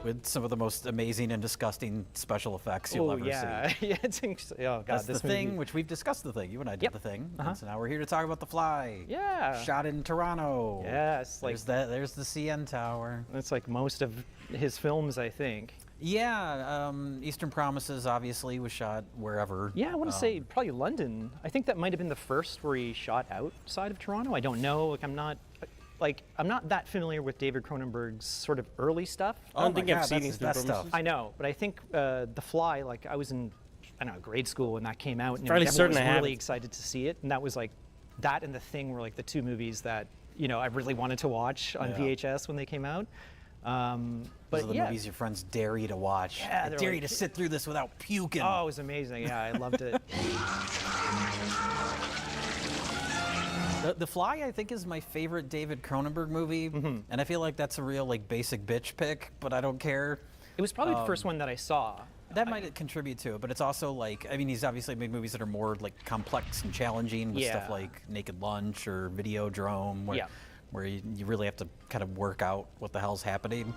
[SPEAKER 16] With some of the most amazing and disgusting special effects you'll
[SPEAKER 17] Oh
[SPEAKER 16] ever
[SPEAKER 17] yeah,
[SPEAKER 16] see.
[SPEAKER 17] yeah. Oh god,
[SPEAKER 16] That's
[SPEAKER 17] this
[SPEAKER 16] The Thing,
[SPEAKER 17] movie.
[SPEAKER 16] which we've discussed The Thing. You and I did
[SPEAKER 17] Yep.
[SPEAKER 16] The Thing.
[SPEAKER 17] Uh-huh.
[SPEAKER 16] And so now we're here to talk about The Fly.
[SPEAKER 17] Yeah.
[SPEAKER 16] Shot in Toronto.
[SPEAKER 17] Yes, like
[SPEAKER 16] There's the CN Tower.
[SPEAKER 17] That's like most of his films, I think.
[SPEAKER 16] Yeah, Eastern Promises obviously was shot wherever.
[SPEAKER 17] Yeah, I want to say probably London. I think that might have been the first where he shot outside of Toronto. I don't know. I'm not that familiar with David Cronenberg's sort of early stuff.
[SPEAKER 2] I don't think I've seen
[SPEAKER 16] his
[SPEAKER 2] Eastern
[SPEAKER 16] best stuff.
[SPEAKER 2] Promises.
[SPEAKER 17] I know, but I think The Fly. Like I was in, I don't know, grade school when that came out, and
[SPEAKER 2] Fairly
[SPEAKER 17] everyone
[SPEAKER 2] certain
[SPEAKER 17] was
[SPEAKER 2] I
[SPEAKER 17] really
[SPEAKER 2] haven't.
[SPEAKER 17] excited to see it. And that was like, that and The Thing were like the two movies that I really wanted to watch on
[SPEAKER 16] Yeah.
[SPEAKER 17] VHS when they came out.
[SPEAKER 16] Those
[SPEAKER 17] But
[SPEAKER 16] are the
[SPEAKER 17] yeah,
[SPEAKER 16] movies your friends dare you to watch.
[SPEAKER 17] Yeah,
[SPEAKER 16] I
[SPEAKER 17] they're
[SPEAKER 16] dare
[SPEAKER 17] like-
[SPEAKER 16] you to sit through this without puking.
[SPEAKER 17] oh, it was amazing. Yeah, I loved it.
[SPEAKER 16] The Fly, I think, is my favorite David Cronenberg movie, and I feel like that's a real like basic bitch pick, but I don't care.
[SPEAKER 17] It was probably the first one that I saw.
[SPEAKER 16] That might contribute to it, but it's also like, I mean, he's obviously made movies that are more like complex and challenging with stuff
[SPEAKER 17] Yeah.
[SPEAKER 16] like Naked Lunch or Videodrome, where,
[SPEAKER 17] Yeah.
[SPEAKER 16] where you really have to kind of work out what the hell's happening.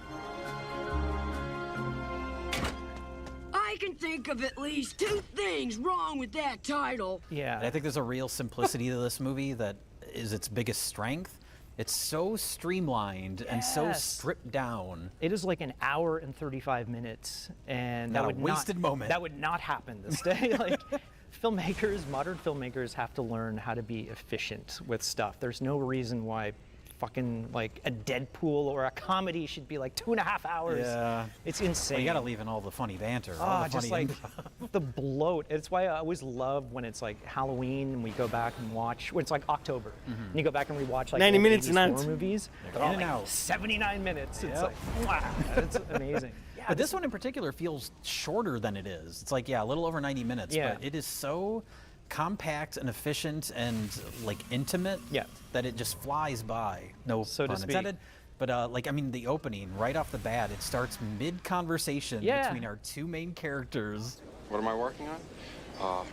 [SPEAKER 19] I can think of at least two things wrong with that title.
[SPEAKER 17] Yeah.
[SPEAKER 16] And I think there's a real simplicity to this movie that is its biggest strength. It's so streamlined and so
[SPEAKER 17] Yes.
[SPEAKER 16] stripped down.
[SPEAKER 17] It is like an hour and 35 minutes, and
[SPEAKER 16] Not
[SPEAKER 17] that
[SPEAKER 16] a
[SPEAKER 17] would
[SPEAKER 16] wasted
[SPEAKER 17] not,
[SPEAKER 16] moment.
[SPEAKER 17] That would not happen this day. Like modern filmmakers have to learn how to be efficient with stuff. There's no reason why fucking like a Deadpool or a comedy should be like 2.5 hours.
[SPEAKER 16] Yeah.
[SPEAKER 17] It's insane.
[SPEAKER 16] Well, you gotta leave in all the funny banter. all
[SPEAKER 17] Ah,
[SPEAKER 16] the
[SPEAKER 17] just
[SPEAKER 16] funny
[SPEAKER 17] like the bloat. It's why I always love when it's like Halloween and we go back and watch. When it's like October, and you go back and rewatch like
[SPEAKER 2] 90
[SPEAKER 17] old
[SPEAKER 2] minutes
[SPEAKER 17] 80s
[SPEAKER 2] and out.
[SPEAKER 17] horror movies.
[SPEAKER 16] They're
[SPEAKER 17] They're all
[SPEAKER 16] in and
[SPEAKER 17] like
[SPEAKER 16] out.
[SPEAKER 17] 79 minutes. It's
[SPEAKER 16] Yep.
[SPEAKER 17] like wow, it's amazing. Yeah,
[SPEAKER 16] But this one in particular feels shorter than it is. It's like, yeah, a little over 90 minutes,
[SPEAKER 17] Yeah.
[SPEAKER 16] but it is so compact and efficient and like intimate that it just flies by. No
[SPEAKER 17] So to
[SPEAKER 16] pun
[SPEAKER 17] speak.
[SPEAKER 16] intended. But like, I mean, the opening, right off the bat, it starts mid-conversation
[SPEAKER 17] Yeah.
[SPEAKER 16] between our two main characters.
[SPEAKER 20] What am I working on?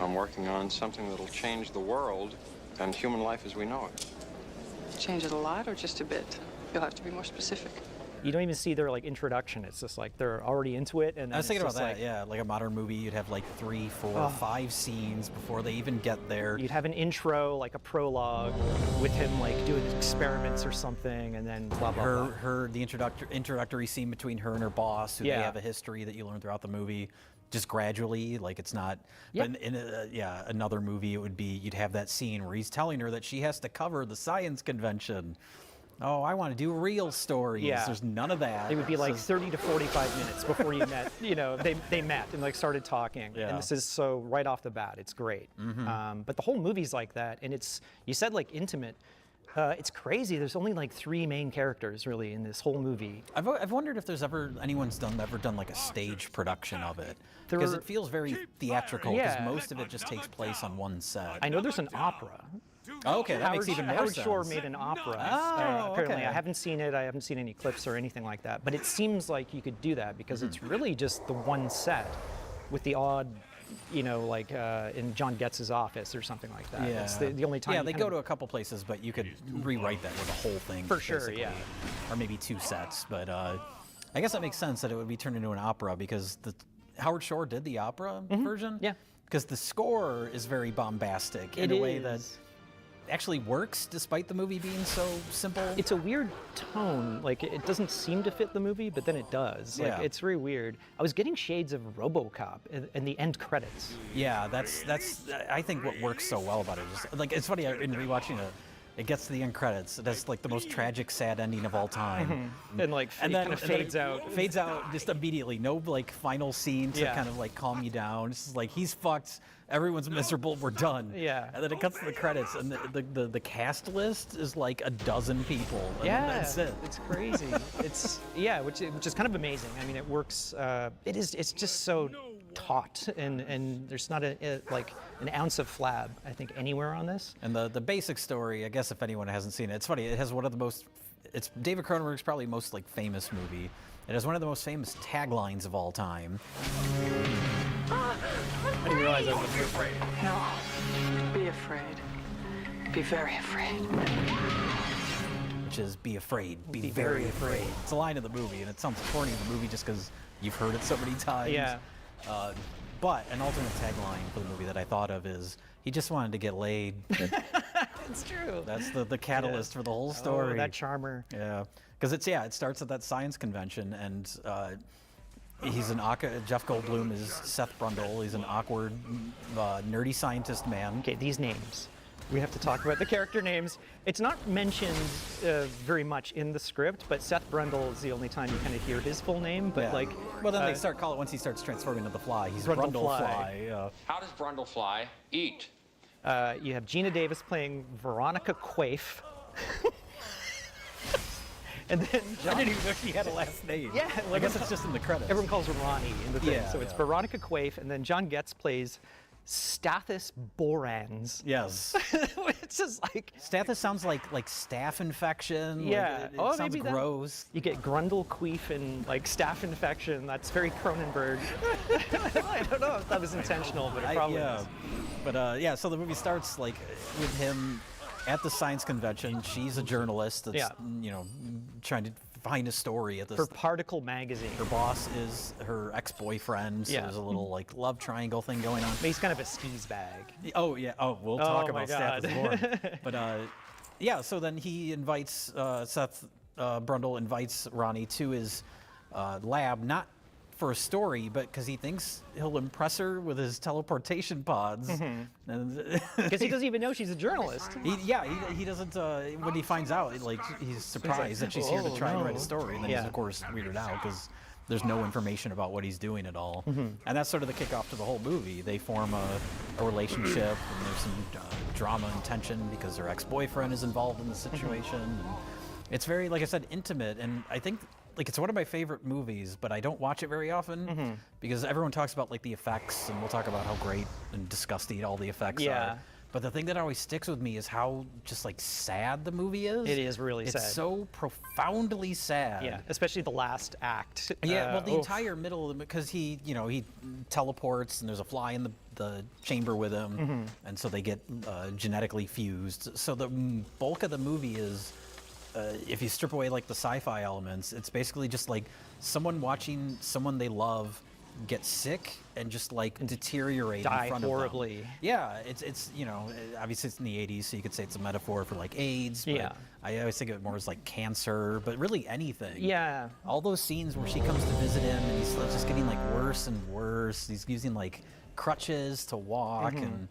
[SPEAKER 20] I'm working on something that'll change the world and human life as we know it.
[SPEAKER 23] Change it a lot or just a bit? You'll have to be more specific.
[SPEAKER 17] You don't even see their like introduction. It's just like they're already into it. And then
[SPEAKER 16] I was thinking
[SPEAKER 17] it's
[SPEAKER 16] about
[SPEAKER 17] just
[SPEAKER 16] that.
[SPEAKER 17] like,
[SPEAKER 16] Yeah, like a modern movie, you'd have like 3, 4,
[SPEAKER 17] Oh.
[SPEAKER 16] 5 scenes before they even get there.
[SPEAKER 17] You'd have an intro, like a prologue, with him like doing experiments or something, and then blah blah blah.
[SPEAKER 16] The introductory scene between her and her boss, who
[SPEAKER 17] Yeah.
[SPEAKER 16] they have a history that you learn throughout the movie, just gradually, like it's not.
[SPEAKER 17] Yep.
[SPEAKER 16] But in another movie, it would be you'd have that scene where he's telling her that she has to cover the science convention. Oh, I want to do real stories.
[SPEAKER 17] Yeah.
[SPEAKER 16] There's none of that.
[SPEAKER 17] It would be like
[SPEAKER 16] So-
[SPEAKER 17] 30 to 45 minutes before you met. You know, they met and like started talking.
[SPEAKER 16] Yeah.
[SPEAKER 17] And this is so right off the bat, it's great.
[SPEAKER 16] Mhm.
[SPEAKER 17] But the whole movie's like that, and it's you said like intimate. It's crazy. There's only like 3 main characters really in this whole movie.
[SPEAKER 16] I've wondered if there's anyone's ever done like a stage production of it, because it feels very theatrical. Because
[SPEAKER 17] Yeah.
[SPEAKER 16] most of it just takes place on one set.
[SPEAKER 17] I know there's an opera.
[SPEAKER 16] Oh, okay, that makes even more
[SPEAKER 17] Howard
[SPEAKER 16] sense.
[SPEAKER 17] Shore made an opera.
[SPEAKER 16] Oh,
[SPEAKER 17] apparently,
[SPEAKER 16] okay.
[SPEAKER 17] I haven't seen it. I haven't seen any clips or anything like that. But it seems like you could do that because it's really just the one set, with the odd, you know, like in John Getz's office or something like that.
[SPEAKER 16] Yeah.
[SPEAKER 17] It's the only time.
[SPEAKER 16] Yeah,
[SPEAKER 17] you
[SPEAKER 16] they
[SPEAKER 17] kind
[SPEAKER 16] go
[SPEAKER 17] of-
[SPEAKER 16] to a couple places, but you could rewrite that with a whole thing.
[SPEAKER 17] For sure,
[SPEAKER 16] basically.
[SPEAKER 17] yeah.
[SPEAKER 16] Or maybe 2 sets, but I guess that makes sense that it would be turned into an opera because Howard Shore did the opera version.
[SPEAKER 17] Yeah.
[SPEAKER 16] Because the score is very bombastic in
[SPEAKER 17] It
[SPEAKER 16] a way that
[SPEAKER 17] is.
[SPEAKER 16] actually works despite the movie being so simple.
[SPEAKER 17] It's a weird tone. Like it doesn't seem to fit the movie, but then it does. Like
[SPEAKER 16] Yeah.
[SPEAKER 17] it's very weird. I was getting shades of RoboCop in the end credits.
[SPEAKER 16] Yeah, that's I think what works so well about it is like it's funny in rewatching it. It gets to the end credits. It has like the most tragic, sad ending of all time,
[SPEAKER 17] And like it kind of fades
[SPEAKER 16] it
[SPEAKER 17] out.
[SPEAKER 16] Fades out just immediately. No like final scene to
[SPEAKER 17] Yeah.
[SPEAKER 16] kind of like calm you down. It's just like he's fucked. Everyone's miserable. We're done.
[SPEAKER 17] Yeah.
[SPEAKER 16] And then it cuts to the credits, and the cast list is like a dozen people. And
[SPEAKER 17] Yeah,
[SPEAKER 16] that's it.
[SPEAKER 17] it's crazy. It's which is kind of amazing. I mean, it works. It's just so taut, and there's not like an ounce of flab, I think, anywhere on this.
[SPEAKER 16] And the basic story, I guess, if anyone hasn't seen it, it's funny. It has one of the most. It's David Cronenberg's probably most like famous movie. It has one of the most famous taglines of all time.
[SPEAKER 2] I didn't realize I was afraid.
[SPEAKER 11] No. Be afraid. Be very afraid.
[SPEAKER 16] Which is "Be afraid, be very afraid." It's a line in the movie, and it sounds corny in the movie just because you've heard it so many times.
[SPEAKER 17] Yeah.
[SPEAKER 16] But an alternate tagline for the movie that I thought of is "He just wanted to get laid."
[SPEAKER 17] It's true.
[SPEAKER 16] That's the catalyst for the whole story.
[SPEAKER 17] Oh, that charmer.
[SPEAKER 16] Yeah, because it starts at that science convention, and he's Jeff Goldblum is Seth Brundle. He's an awkward, nerdy scientist man.
[SPEAKER 17] Okay, these names. We have to talk about the character names. It's not mentioned very much in the script, but Seth Brundle is the only time you kind of hear his full name. But
[SPEAKER 16] Yeah.
[SPEAKER 17] like,
[SPEAKER 16] well, then they start calling it once he starts transforming into the fly. He's
[SPEAKER 17] Brundle
[SPEAKER 16] Brundle
[SPEAKER 17] Fly.
[SPEAKER 16] Fly. Yeah.
[SPEAKER 20] How does Brundlefly eat?
[SPEAKER 17] You have Gina Davis playing Veronica Quaife. And then
[SPEAKER 16] I didn't even know she had a last name.
[SPEAKER 17] Yeah,
[SPEAKER 16] I guess it's just in the credits.
[SPEAKER 17] Everyone calls her Ronnie in the thing.
[SPEAKER 16] Yeah,
[SPEAKER 17] So it's
[SPEAKER 16] yeah.
[SPEAKER 17] Veronica Quaife, and then John Getz plays Stathis Borans.
[SPEAKER 16] Yes.
[SPEAKER 17] It's just like
[SPEAKER 16] Stathis sounds like staph infection. like,
[SPEAKER 17] yeah.
[SPEAKER 16] it
[SPEAKER 17] Oh,
[SPEAKER 16] sounds
[SPEAKER 17] maybe that-
[SPEAKER 16] gross.
[SPEAKER 17] You get Grundle Queef and like staph infection. That's very Cronenberg. I don't know if that was intentional, but it probably
[SPEAKER 16] yeah.
[SPEAKER 17] is.
[SPEAKER 16] But so the movie starts like with him at the science convention. She's a journalist that's trying to find a story at this.
[SPEAKER 17] For Particle magazine.
[SPEAKER 16] Her boss is her ex-boyfriend, so
[SPEAKER 17] Yeah.
[SPEAKER 16] there's a little like love triangle thing going on.
[SPEAKER 17] He's kind of a skis bag.
[SPEAKER 16] Oh yeah. Oh, we'll talk
[SPEAKER 17] my
[SPEAKER 16] about
[SPEAKER 17] God.
[SPEAKER 16] Stathis more. But so then he invites Seth Brundle invites Ronnie to his lab, not for a story, but because he thinks he'll impress her with his teleportation pods.
[SPEAKER 17] Because he doesn't even know she's a journalist.
[SPEAKER 16] He doesn't. When he finds out, like he's surprised that she's here to
[SPEAKER 17] "Oh,
[SPEAKER 16] try and
[SPEAKER 17] no."
[SPEAKER 16] write a story, and then
[SPEAKER 17] Yeah.
[SPEAKER 16] he's of course weirded out because there's no information about what he's doing at all.
[SPEAKER 17] Mhm.
[SPEAKER 16] And that's sort of the kickoff to the whole movie. They form a relationship, and there's some drama and tension because her ex-boyfriend is involved in the situation. And it's very, like I said, intimate, and I think. Like it's one of my favorite movies, but I don't watch it very often because everyone talks about like the effects, and we'll talk about how great and disgusting all the effects
[SPEAKER 17] Yeah.
[SPEAKER 16] are. But the thing that always sticks with me is how just like sad the movie is.
[SPEAKER 17] It is really sad.
[SPEAKER 16] It's so profoundly sad.
[SPEAKER 17] Yeah, especially the last act.
[SPEAKER 16] Yeah, well, the
[SPEAKER 17] oof.
[SPEAKER 16] entire middle of it, because he teleports and there's a fly in the chamber with him, and so they get genetically fused. So the bulk of the movie is if you strip away like the sci-fi elements, it's basically just like someone watching someone they love get sick and just like deteriorate
[SPEAKER 17] Die
[SPEAKER 16] in front
[SPEAKER 17] horribly.
[SPEAKER 16] of them. Yeah, it's you know, obviously it's in the 80s, so you could say it's a metaphor for like AIDS. But
[SPEAKER 17] Yeah.
[SPEAKER 16] I always think of it more as like cancer, but really anything.
[SPEAKER 17] Yeah.
[SPEAKER 16] All those scenes where she comes to visit him and he's just getting like worse and worse. He's using like crutches to walk and.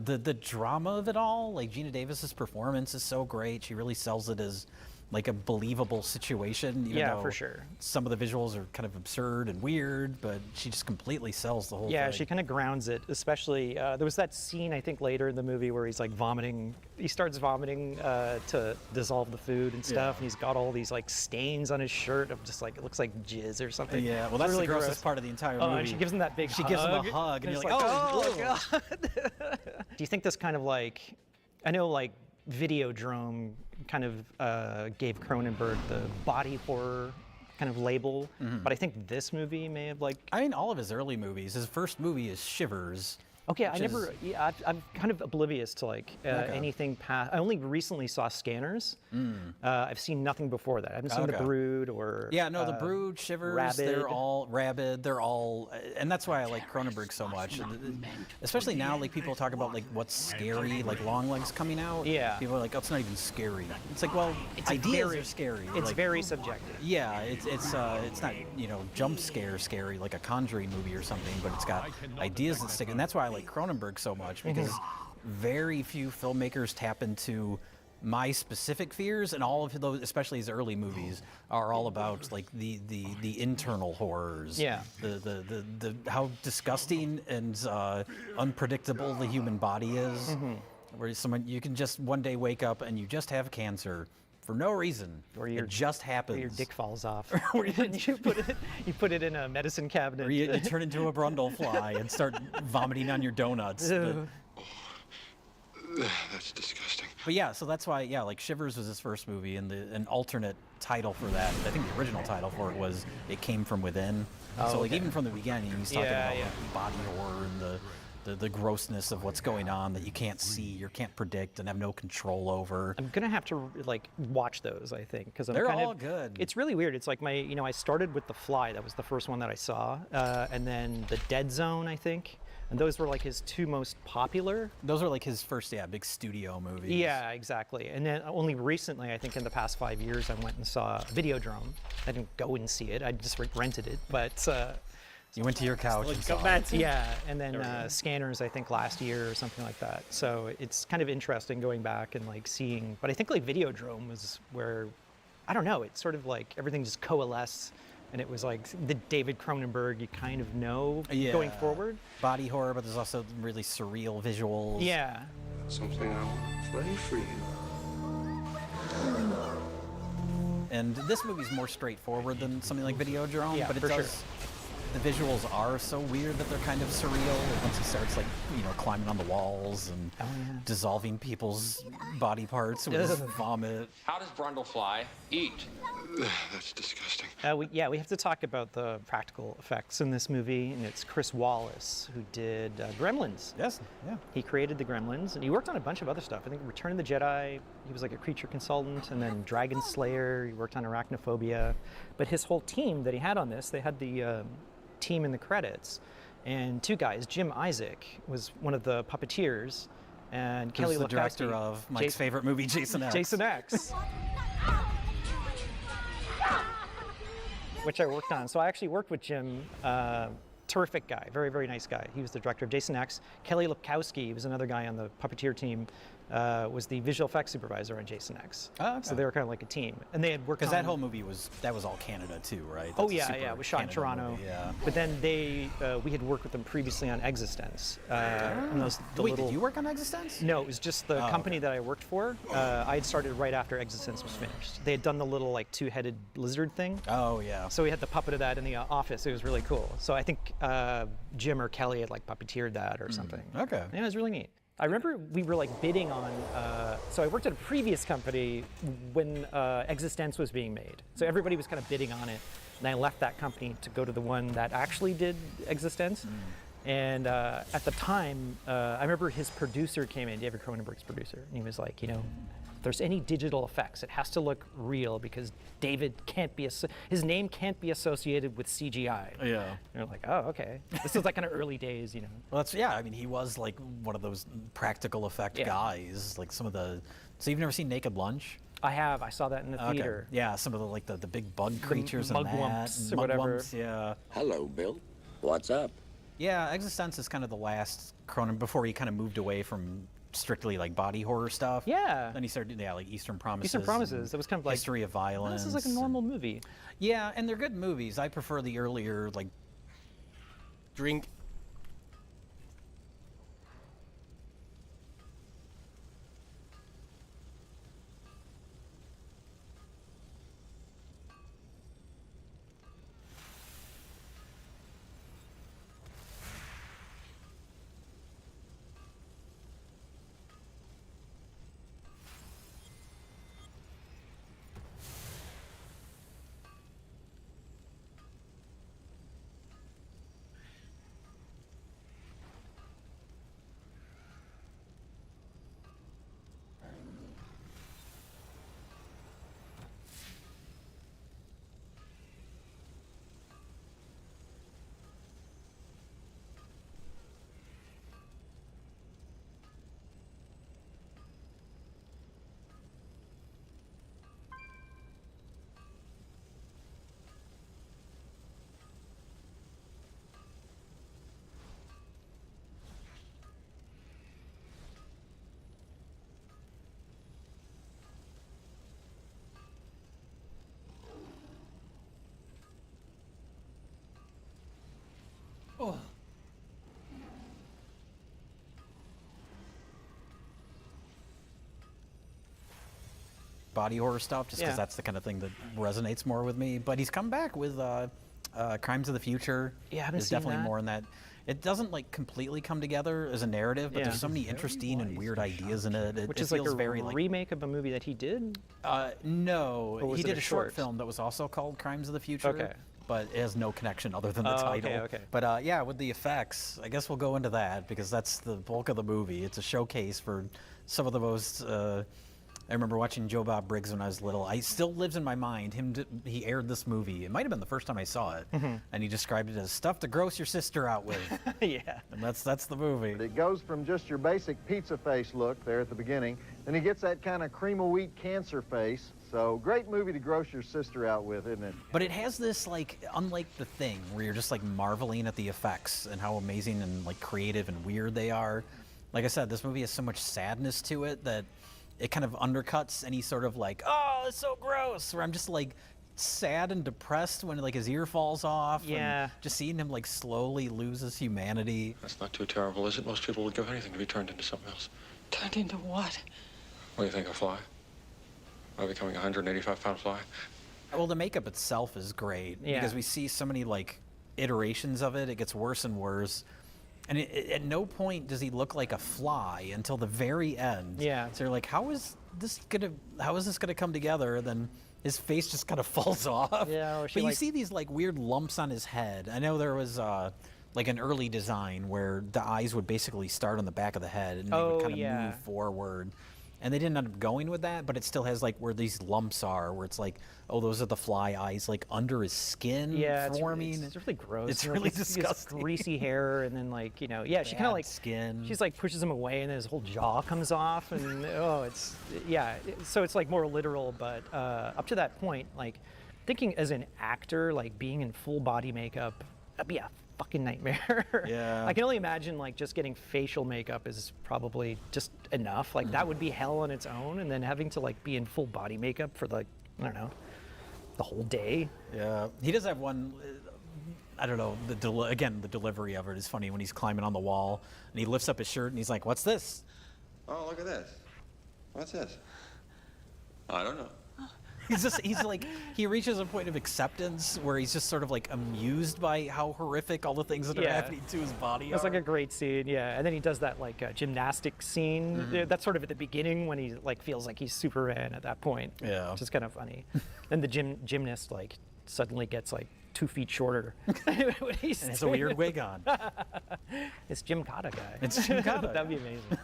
[SPEAKER 16] The drama of it all, like Gina Davis's performance is so great. She really sells it as like a believable situation. Even
[SPEAKER 17] Yeah,
[SPEAKER 16] though
[SPEAKER 17] for sure.
[SPEAKER 16] Some of the visuals are kind of absurd and weird, but she just completely sells the whole
[SPEAKER 17] Yeah,
[SPEAKER 16] thing.
[SPEAKER 17] she kind of grounds it, especially, there was that scene, I think, later in the movie where he's like vomiting. He starts vomiting to dissolve the food and stuff, and he's got all these like stains on his shirt of just like, it looks like jizz or something.
[SPEAKER 16] Yeah, well,
[SPEAKER 17] It's
[SPEAKER 16] that's
[SPEAKER 17] really
[SPEAKER 16] the grossest
[SPEAKER 17] gross.
[SPEAKER 16] part of the entire
[SPEAKER 17] Oh,
[SPEAKER 16] movie.
[SPEAKER 17] and she gives him that big
[SPEAKER 16] She
[SPEAKER 17] hug.
[SPEAKER 16] gives him a hug, and
[SPEAKER 17] it's
[SPEAKER 16] you're like, oh,
[SPEAKER 17] God. Do you think this kind of like, I know like Videodrome kind of gave Cronenberg the body horror kind of label, but I think this movie may have like.
[SPEAKER 16] I mean, all of his early movies. His first movie is Shivers.
[SPEAKER 17] Okay, I
[SPEAKER 16] which
[SPEAKER 17] never.
[SPEAKER 16] is-
[SPEAKER 17] Yeah, I'm kind of oblivious to like
[SPEAKER 16] Okay.
[SPEAKER 17] anything past. I only recently saw Scanners. I've seen nothing before that. I haven't seen The
[SPEAKER 16] Okay.
[SPEAKER 17] Brood or.
[SPEAKER 16] Yeah, no, The Brood, Shivers,
[SPEAKER 17] Rabid.
[SPEAKER 16] they're all Rabid. They're all, and that's why I like Cronenberg so much. Especially now, like people talk about like what's scary, like Longlegs coming out.
[SPEAKER 17] Yeah.
[SPEAKER 16] People are like, oh, it's not even scary. It's like, well,
[SPEAKER 17] It's
[SPEAKER 16] ideas
[SPEAKER 17] very-
[SPEAKER 16] are scary.
[SPEAKER 17] It's
[SPEAKER 16] like,
[SPEAKER 17] very subjective.
[SPEAKER 16] Yeah, it's not jump scare scary like a Conjuring movie or something, but it's got ideas that stick, and that's why I like Cronenberg so much because very few filmmakers tap into my specific fears, and all of those, especially his early movies, are all about like the internal horrors.
[SPEAKER 17] Yeah.
[SPEAKER 16] The how disgusting and unpredictable the human body is. Where someone you can just one day wake up and you just have cancer. For no reason,
[SPEAKER 17] Or
[SPEAKER 16] it just happens.
[SPEAKER 17] Or your dick falls off.
[SPEAKER 16] Or you-
[SPEAKER 17] you put it in a medicine cabinet.
[SPEAKER 16] Or you turn into a brundlefly and start vomiting on your donuts.
[SPEAKER 17] Ew.
[SPEAKER 20] That's disgusting.
[SPEAKER 16] But yeah, so that's why, yeah, like Shivers was his first movie, and an alternate title for that, I think the original title for it was It Came From Within.
[SPEAKER 17] Oh,
[SPEAKER 16] So like
[SPEAKER 17] okay.
[SPEAKER 16] even from the beginning, he's talking
[SPEAKER 17] Yeah,
[SPEAKER 16] about
[SPEAKER 17] yeah.
[SPEAKER 16] like, body horror and the grossness of what's going on that you can't see or can't predict and have no control over.
[SPEAKER 17] I'm gonna have to like watch those, I think, because
[SPEAKER 16] They're all good.
[SPEAKER 17] It's really weird. It's like I started with The Fly. That was the first one that I saw, and then The Dead Zone, I think, and those were like his two most popular.
[SPEAKER 16] Those were like his first, big studio movies.
[SPEAKER 17] Yeah, exactly. And then only recently, I think in the past 5 years, I went and saw Videodrome. I didn't go and see it. I just rented it, but.
[SPEAKER 16] You went to your couch and saw it.
[SPEAKER 17] Yeah, and then Scanners, I think last year or something like that. So it's kind of interesting going back and like seeing. But I think like Videodrome was where, I don't know, it's sort of like everything just coalesced, and it was like the David Cronenberg you kind of know going forward.
[SPEAKER 16] Body horror, but there's also really surreal visuals.
[SPEAKER 17] Yeah.
[SPEAKER 20] Something I want to play for you.
[SPEAKER 16] And this movie's more straightforward than something like Videodrome,
[SPEAKER 17] Yeah,
[SPEAKER 16] but it
[SPEAKER 17] for
[SPEAKER 16] does.
[SPEAKER 17] sure.
[SPEAKER 16] The visuals are so weird that they're kind of surreal. Like once he starts like climbing on the walls and dissolving people's body parts with his vomit.
[SPEAKER 3] How does Brundlefly eat?
[SPEAKER 20] That's disgusting.
[SPEAKER 17] We have to talk about the practical effects in this movie, and it's Chris Wallace who did Gremlins.
[SPEAKER 16] Yes, yeah.
[SPEAKER 17] He created the Gremlins, and he worked on a bunch of other stuff. I think Return of the Jedi, he was like a creature consultant, and then Dragon Slayer, he worked on Arachnophobia. But his whole team that he had on this, they had the team in the credits, and two guys. Jim Isaac was one of the puppeteers, and Kelly
[SPEAKER 16] Who's the
[SPEAKER 17] Lukowski,
[SPEAKER 16] director of Mike's favorite movie, Jason X.
[SPEAKER 17] Jason X. Which I worked on. So I actually worked with Jim. Terrific guy, very, very nice guy. He was the director of Jason X. Kelly Lukowski was another guy on the puppeteer team, was the visual effects supervisor on Jason X.
[SPEAKER 16] Oh, okay.
[SPEAKER 17] So they were kind of like a team. And they had worked
[SPEAKER 16] Because
[SPEAKER 17] on...
[SPEAKER 16] that whole movie was all Canada too, right?
[SPEAKER 17] Oh
[SPEAKER 16] That's a
[SPEAKER 17] yeah,
[SPEAKER 16] super
[SPEAKER 17] yeah, it was shot in
[SPEAKER 16] Canada
[SPEAKER 17] Toronto.
[SPEAKER 16] movie, yeah.
[SPEAKER 17] But then we had worked with them previously on Existence. And those, the
[SPEAKER 16] Wait,
[SPEAKER 17] little...
[SPEAKER 16] did you work on Existence?
[SPEAKER 17] No, it was just the
[SPEAKER 16] Oh,
[SPEAKER 17] company that I worked for. I had started right after Existence was finished. They had done the little like two-headed lizard thing.
[SPEAKER 16] Oh yeah.
[SPEAKER 17] So we had the puppet of that in the office. It was really cool. So I think Jim or Kelly had like puppeteered that or something.
[SPEAKER 16] Okay.
[SPEAKER 17] Yeah, it was really neat. I remember we were like bidding on, so I worked at a previous company when Existence was being made. So everybody was kind of bidding on it. And I left that company to go to the one that actually did Existence. And at the time, I remember his producer came in, David Cronenberg's producer, and he was like, there's any digital effects, it has to look real because David can't be, his name can't be associated with CGI.
[SPEAKER 16] Yeah.
[SPEAKER 17] And you're like, oh, okay. This is like kind of early days, you know.
[SPEAKER 16] Well, that's, yeah, I mean, he was like one of those practical effect guys, like some of the, so you've never seen Naked Lunch?
[SPEAKER 17] I have. I saw that in the theater.
[SPEAKER 16] Yeah, some of the like the big bug creatures and that.
[SPEAKER 17] Mugwumps or whatever.
[SPEAKER 16] Mugwumps, yeah.
[SPEAKER 14] Hello, Bill. What's up?
[SPEAKER 16] Yeah, Existence is kind of the last Cronenberg before he kind of moved away from strictly like body horror stuff.
[SPEAKER 17] Yeah.
[SPEAKER 16] Then he started, like Eastern Promises.
[SPEAKER 17] Eastern Promises. That was kind of like
[SPEAKER 16] History of Violence.
[SPEAKER 17] This is like a normal movie.
[SPEAKER 16] Yeah, and they're good movies. I prefer the earlier like.
[SPEAKER 2] Drink. Oh.
[SPEAKER 16] Body horror stuff, just because
[SPEAKER 17] Yeah.
[SPEAKER 16] that's the kind of thing that resonates more with me. But he's come back with Crimes of the Future.
[SPEAKER 17] Yeah, I haven't
[SPEAKER 16] There's
[SPEAKER 17] seen
[SPEAKER 16] definitely
[SPEAKER 17] that.
[SPEAKER 16] more in that. It doesn't like completely come together as a narrative, but
[SPEAKER 17] Yeah.
[SPEAKER 16] there's so many interesting and weird ideas in it.
[SPEAKER 17] Which
[SPEAKER 16] It
[SPEAKER 17] is like
[SPEAKER 16] feels
[SPEAKER 17] a
[SPEAKER 16] very like
[SPEAKER 17] remake of a movie that he did?
[SPEAKER 16] no,
[SPEAKER 17] Or was
[SPEAKER 16] he
[SPEAKER 17] it
[SPEAKER 16] did
[SPEAKER 17] a
[SPEAKER 16] a short
[SPEAKER 17] short?
[SPEAKER 16] film that was also called Crimes of the Future.
[SPEAKER 17] Okay.
[SPEAKER 16] But it has no connection other than the
[SPEAKER 17] Oh, okay,
[SPEAKER 16] title.
[SPEAKER 17] okay.
[SPEAKER 16] But yeah, with the effects, I guess we'll go into that because that's the bulk of the movie. It's a showcase for some of the most. I remember watching Joe Bob Briggs when I was little. It still lives in my mind. He aired this movie. It might have been the first time I saw it, and he described it as stuff to gross your sister out with.
[SPEAKER 17] Yeah.
[SPEAKER 16] And that's the movie.
[SPEAKER 8] It goes from just your basic pizza face look there at the beginning, then he gets that kind of cream of wheat cancer face. So great movie to gross your sister out with, isn't it?
[SPEAKER 16] But it has this, like, unlike The Thing, where you're just, like, marveling at the effects and how amazing and, like, creative and weird they are. Like I said, this movie has so much sadness to it that it kind of undercuts any sort of, like, oh, it's so gross, where I'm just, like, sad and depressed when, like, his ear falls off.
[SPEAKER 17] Yeah.
[SPEAKER 16] And just seeing him, like, slowly lose his humanity.
[SPEAKER 20] That's not too terrible, is it? Most people would give anything to be turned into something else.
[SPEAKER 19] Turned into what?
[SPEAKER 20] What do you think, a fly? Am I becoming a 185-pound fly?
[SPEAKER 16] Well, the makeup itself is great because we see so many like iterations of it. It gets worse and worse, and at no point does he look like a fly until the very end.
[SPEAKER 17] Yeah.
[SPEAKER 16] So you're like, how is this gonna come together? And then his face just kind of falls off.
[SPEAKER 17] Yeah. Or she
[SPEAKER 16] But you
[SPEAKER 17] like,
[SPEAKER 16] see these like weird lumps on his head. I know there was like an early design where the eyes would basically start on the back of the head and they would kind of move forward. And they didn't end up going with that, but it still has like where these lumps are, where it's like, oh, those are the fly eyes, like under his skin forming.
[SPEAKER 17] It's really gross.
[SPEAKER 16] It's
[SPEAKER 17] You know,
[SPEAKER 16] really
[SPEAKER 17] he has
[SPEAKER 16] disgusting.
[SPEAKER 17] greasy hair, and then like, you know, yeah, she kind
[SPEAKER 16] Bad
[SPEAKER 17] of like
[SPEAKER 16] skin.
[SPEAKER 17] She's like pushes him away, and then his whole jaw comes off, and oh, it's yeah. So it's like more literal, but up to that point, like thinking as an actor, like being in full body makeup, that'd be a fucking nightmare.
[SPEAKER 16] Yeah.
[SPEAKER 17] I can only imagine like just getting facial makeup is probably just enough. Like that would be hell on its own, and then having to like be in full body makeup for like, I don't know, the whole day.
[SPEAKER 16] Yeah, he does have one. I don't know. The delivery of it is funny when he's climbing on the wall and he lifts up his shirt and he's like, "What's this?"
[SPEAKER 20] Oh, look at this. What's this? I don't know.
[SPEAKER 16] He's like, he reaches a point of acceptance where he's just sort of like amused by how horrific all the things that are happening to his body
[SPEAKER 17] It's
[SPEAKER 16] are.
[SPEAKER 17] like a great scene, yeah. And then he does that like gymnastic scene.
[SPEAKER 16] Mhm.
[SPEAKER 17] That's sort of at the beginning when he like feels like he's Superman at that point.
[SPEAKER 16] Yeah.
[SPEAKER 17] Which is kind of funny. Then the gymnast like suddenly gets like 2 feet shorter. when he's
[SPEAKER 16] And has a weird wig on.
[SPEAKER 17] It's Jim Cotta guy.
[SPEAKER 16] It's Jim Cotta.
[SPEAKER 17] That'd be amazing.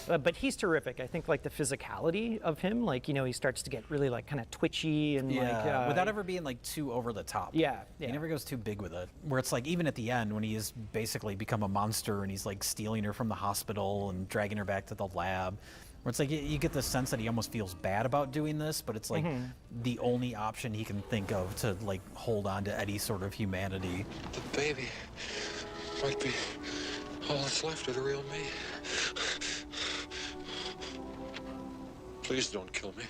[SPEAKER 17] But he's terrific. I think like the physicality of him, like, you know, he starts to get really like kind of twitchy and like
[SPEAKER 16] without ever being like too over the top.
[SPEAKER 17] Yeah,
[SPEAKER 16] He never goes too big with it. Where it's like even at the end when he has basically become a monster and he's like stealing her from the hospital and dragging her back to the lab. Where it's like you get the sense that he almost feels bad about doing this, but it's like the only option he can think of to like hold on to any sort of humanity.
[SPEAKER 20] The baby might be all that's left of the real me. Please don't kill me.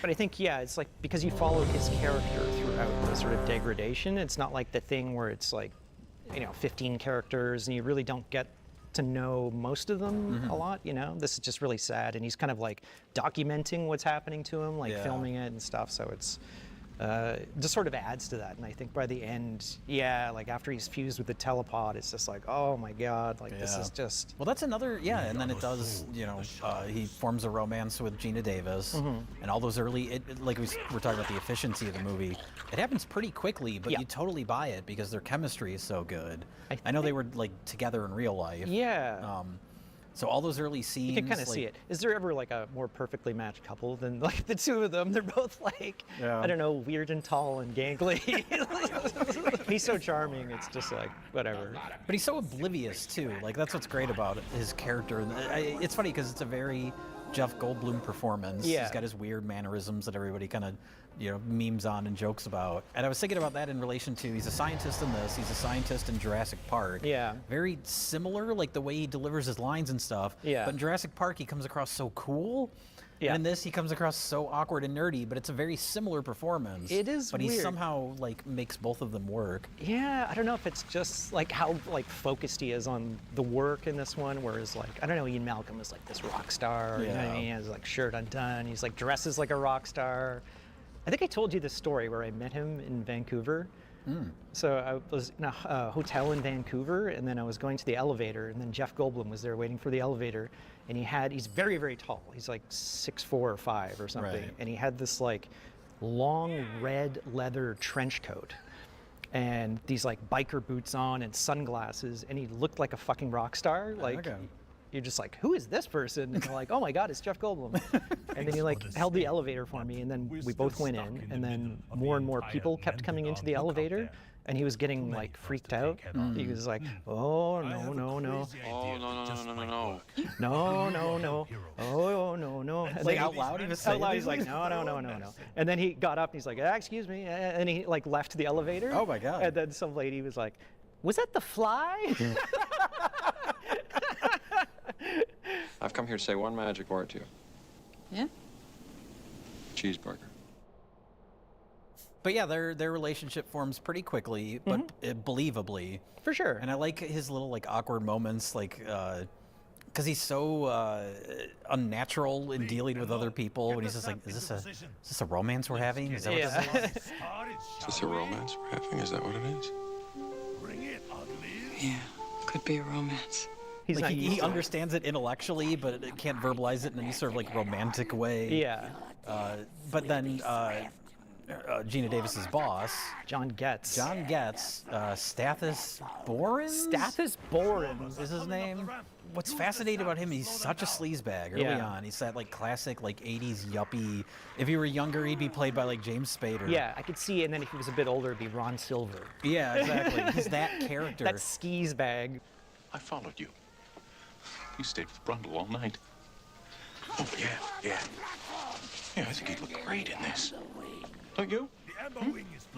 [SPEAKER 17] But I think, yeah, it's like because you followed his character throughout the sort of degradation, it's not like the thing where it's like, you know, 15 characters and you really don't get to know most of them a lot, you know? This is just really sad, and he's kind of like documenting what's happening to him, like filming it and stuff, so it's just sort of adds to that. And I think by the end, like after he's fused with the telepod, it's just like, oh my God, like this is just...
[SPEAKER 16] Well, that's another, and then it does, you know, he forms a romance with Gina Davis, and all those early, like we were talking about the efficiency of the movie, it happens pretty quickly, but you totally buy it because their chemistry is so good. I know they were like together in real life.
[SPEAKER 17] Yeah.
[SPEAKER 16] So all those early scenes,
[SPEAKER 17] you can kind of see it. Is there ever like a more perfectly matched couple than like the two of them? They're both like, I don't know, weird and tall and gangly. He's so charming. It's just like, whatever.
[SPEAKER 16] But he's so oblivious too. Like that's what's great about his character. It's funny because it's a very Jeff Goldblum performance.
[SPEAKER 17] Yeah.
[SPEAKER 16] He's got his weird mannerisms that everybody kind of, you know, memes on and jokes about. And I was thinking about that in relation to, he's a scientist in this, he's a scientist in Jurassic Park.
[SPEAKER 17] Yeah.
[SPEAKER 16] Very similar, like the way he delivers his lines and stuff.
[SPEAKER 17] Yeah.
[SPEAKER 16] But in Jurassic Park, he comes across so cool.
[SPEAKER 17] Yeah.
[SPEAKER 16] And in this, he comes across so awkward and nerdy, but it's a very similar performance.
[SPEAKER 17] It is
[SPEAKER 16] But he
[SPEAKER 17] weird.
[SPEAKER 16] somehow, like, makes both of them work.
[SPEAKER 17] Yeah, I don't know if it's just like how like focused he is on the work in this one, whereas like, I don't know, Ian Malcolm is like this rock star, you know what I mean? He has like shirt undone, he's like dresses like a rock star. I think I told you this story where I met him in Vancouver. So I was in a hotel in Vancouver, and then I was going to the elevator, and then Jeff Goldblum was there waiting for the elevator, and he's very, very tall. He's like 6'4" or 5 or something,
[SPEAKER 16] Right.
[SPEAKER 17] and he had this like long red leather trench coat and these like biker boots on and sunglasses, and he looked like a fucking rock star. Like,
[SPEAKER 16] Okay.
[SPEAKER 17] you're just like, who is this person? And you're like, oh my God, it's Jeff Goldblum. And then he like held the elevator for me, and then we both went in, and then more and more people kept coming into the elevator, and he was getting like freaked out. He was like, oh no, no, no.
[SPEAKER 20] Oh, no.
[SPEAKER 17] No, no, no. Oh, no, no. And
[SPEAKER 16] Like
[SPEAKER 17] then
[SPEAKER 16] out loud he was
[SPEAKER 17] out
[SPEAKER 16] saying
[SPEAKER 17] loud,
[SPEAKER 16] these
[SPEAKER 17] he's like,
[SPEAKER 16] things?
[SPEAKER 17] no, no, no, no, no. And then he got up and he's like, excuse me. And he like left the elevator.
[SPEAKER 16] Oh my God.
[SPEAKER 17] And then some lady was like, was that the fly?
[SPEAKER 20] I've come here to say one magic word to you.
[SPEAKER 12] Yeah?
[SPEAKER 20] Cheeseburger.
[SPEAKER 16] But yeah, their relationship forms pretty quickly, but believably.
[SPEAKER 17] For sure.
[SPEAKER 16] And I like his little like awkward moments, like because he's so unnatural in dealing with other people. And he's just like, is this a romance we're having? Is that what this is?
[SPEAKER 20] Is this a romance we're having? Is that what it is?
[SPEAKER 11] Yeah, could be a romance.
[SPEAKER 17] He's
[SPEAKER 16] like
[SPEAKER 17] not
[SPEAKER 16] he
[SPEAKER 17] used to it.
[SPEAKER 16] understands it intellectually, but it can't verbalize it in any sort of like romantic way.
[SPEAKER 17] Yeah.
[SPEAKER 16] But then Gina Davis's boss,
[SPEAKER 17] John Getz.
[SPEAKER 16] Stathis Borins?
[SPEAKER 17] Stathis Borins
[SPEAKER 16] is his name. What's fascinating about him, he's such a sleazebag early on. He's that like classic like 80s yuppie. If he were younger, he'd be played by like James Spader.
[SPEAKER 17] Yeah, I could see, and then if he was a bit older, it'd be Ron Silver.
[SPEAKER 16] Yeah, exactly. He's that character.
[SPEAKER 17] That skis bag.
[SPEAKER 15] I followed you. You stayed with Brundle all night. Oh, yeah. Yeah, I think he'd look great in this. Don't you?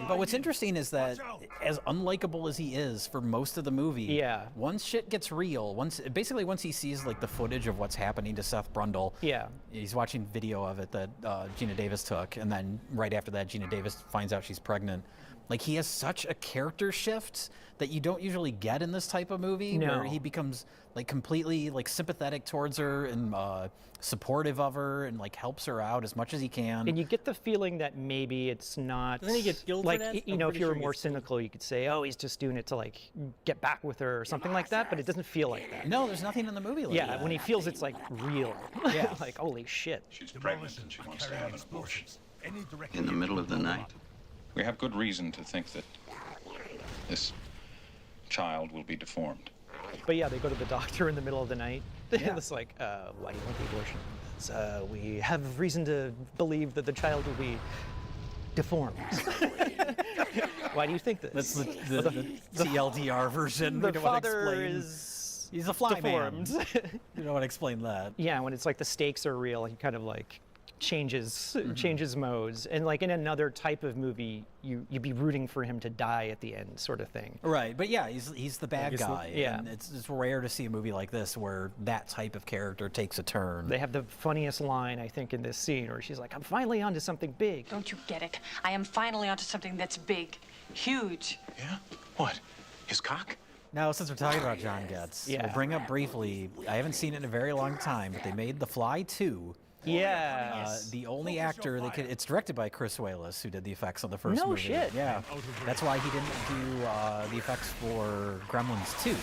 [SPEAKER 16] But what's interesting is that as unlikable as he is for most of the movie, once shit gets real, once he sees like the footage of what's happening to Seth Brundle, he's watching video of it that Gina Davis took, and then right after that, Gina Davis finds out she's pregnant. Like he has such a character shift that you don't usually get in this type of movie, where he becomes like completely like sympathetic towards her and supportive of her and like helps her out as much as he can.
[SPEAKER 17] And you get the feeling that maybe it's not.
[SPEAKER 2] Doesn't he get killed for
[SPEAKER 17] like
[SPEAKER 2] that?
[SPEAKER 17] you
[SPEAKER 2] I'm
[SPEAKER 17] know, if
[SPEAKER 2] pretty
[SPEAKER 17] you were
[SPEAKER 2] sure he
[SPEAKER 17] more
[SPEAKER 2] gets killed.
[SPEAKER 17] cynical, you could say, oh, he's just doing it to like get back with her or something like that. But it doesn't feel like that.
[SPEAKER 16] No, there's nothing in the movie like that.
[SPEAKER 17] Yeah, when he feels it's like real.
[SPEAKER 16] Yeah.
[SPEAKER 17] Like holy shit.
[SPEAKER 15] She's pregnant and she wants to have an abortion.
[SPEAKER 14] In the middle of the night.
[SPEAKER 15] We have good reason to think that this child will be deformed.
[SPEAKER 17] But yeah, they go to the doctor in the middle of the night, It's like, why do you want the abortion? We have reason to believe that the child will be deformed. Why do you think this?
[SPEAKER 16] That's the TLDR version.
[SPEAKER 17] The
[SPEAKER 16] We don't want to
[SPEAKER 17] father
[SPEAKER 16] explain.
[SPEAKER 17] is
[SPEAKER 16] He's a fly
[SPEAKER 17] deformed.
[SPEAKER 16] man. You don't want to explain that.
[SPEAKER 17] Yeah, when it's like the stakes are real, he kind of like changes modes. And like in another type of movie, you'd be rooting for him to die at the end, sort of thing.
[SPEAKER 16] Right, but yeah, he's the bad guy.
[SPEAKER 17] Yeah.
[SPEAKER 16] And it's rare to see a movie like this where that type of character takes a turn.
[SPEAKER 17] They have the funniest line, I think, in this scene where she's like, I'm finally onto something big.
[SPEAKER 6] Don't you get it? I am finally onto something that's big, huge.
[SPEAKER 15] Yeah? What? His cock?
[SPEAKER 16] Now, since we're talking about John Getz, we'll bring up briefly, I haven't seen it in a very long time, but they made The Fly 2.
[SPEAKER 17] Yeah.
[SPEAKER 16] The only actor they could, it's directed by Chris Walas, who did the effects on the first
[SPEAKER 17] No
[SPEAKER 16] movie.
[SPEAKER 17] shit.
[SPEAKER 16] Yeah. That's why he didn't do the effects for Gremlins 2.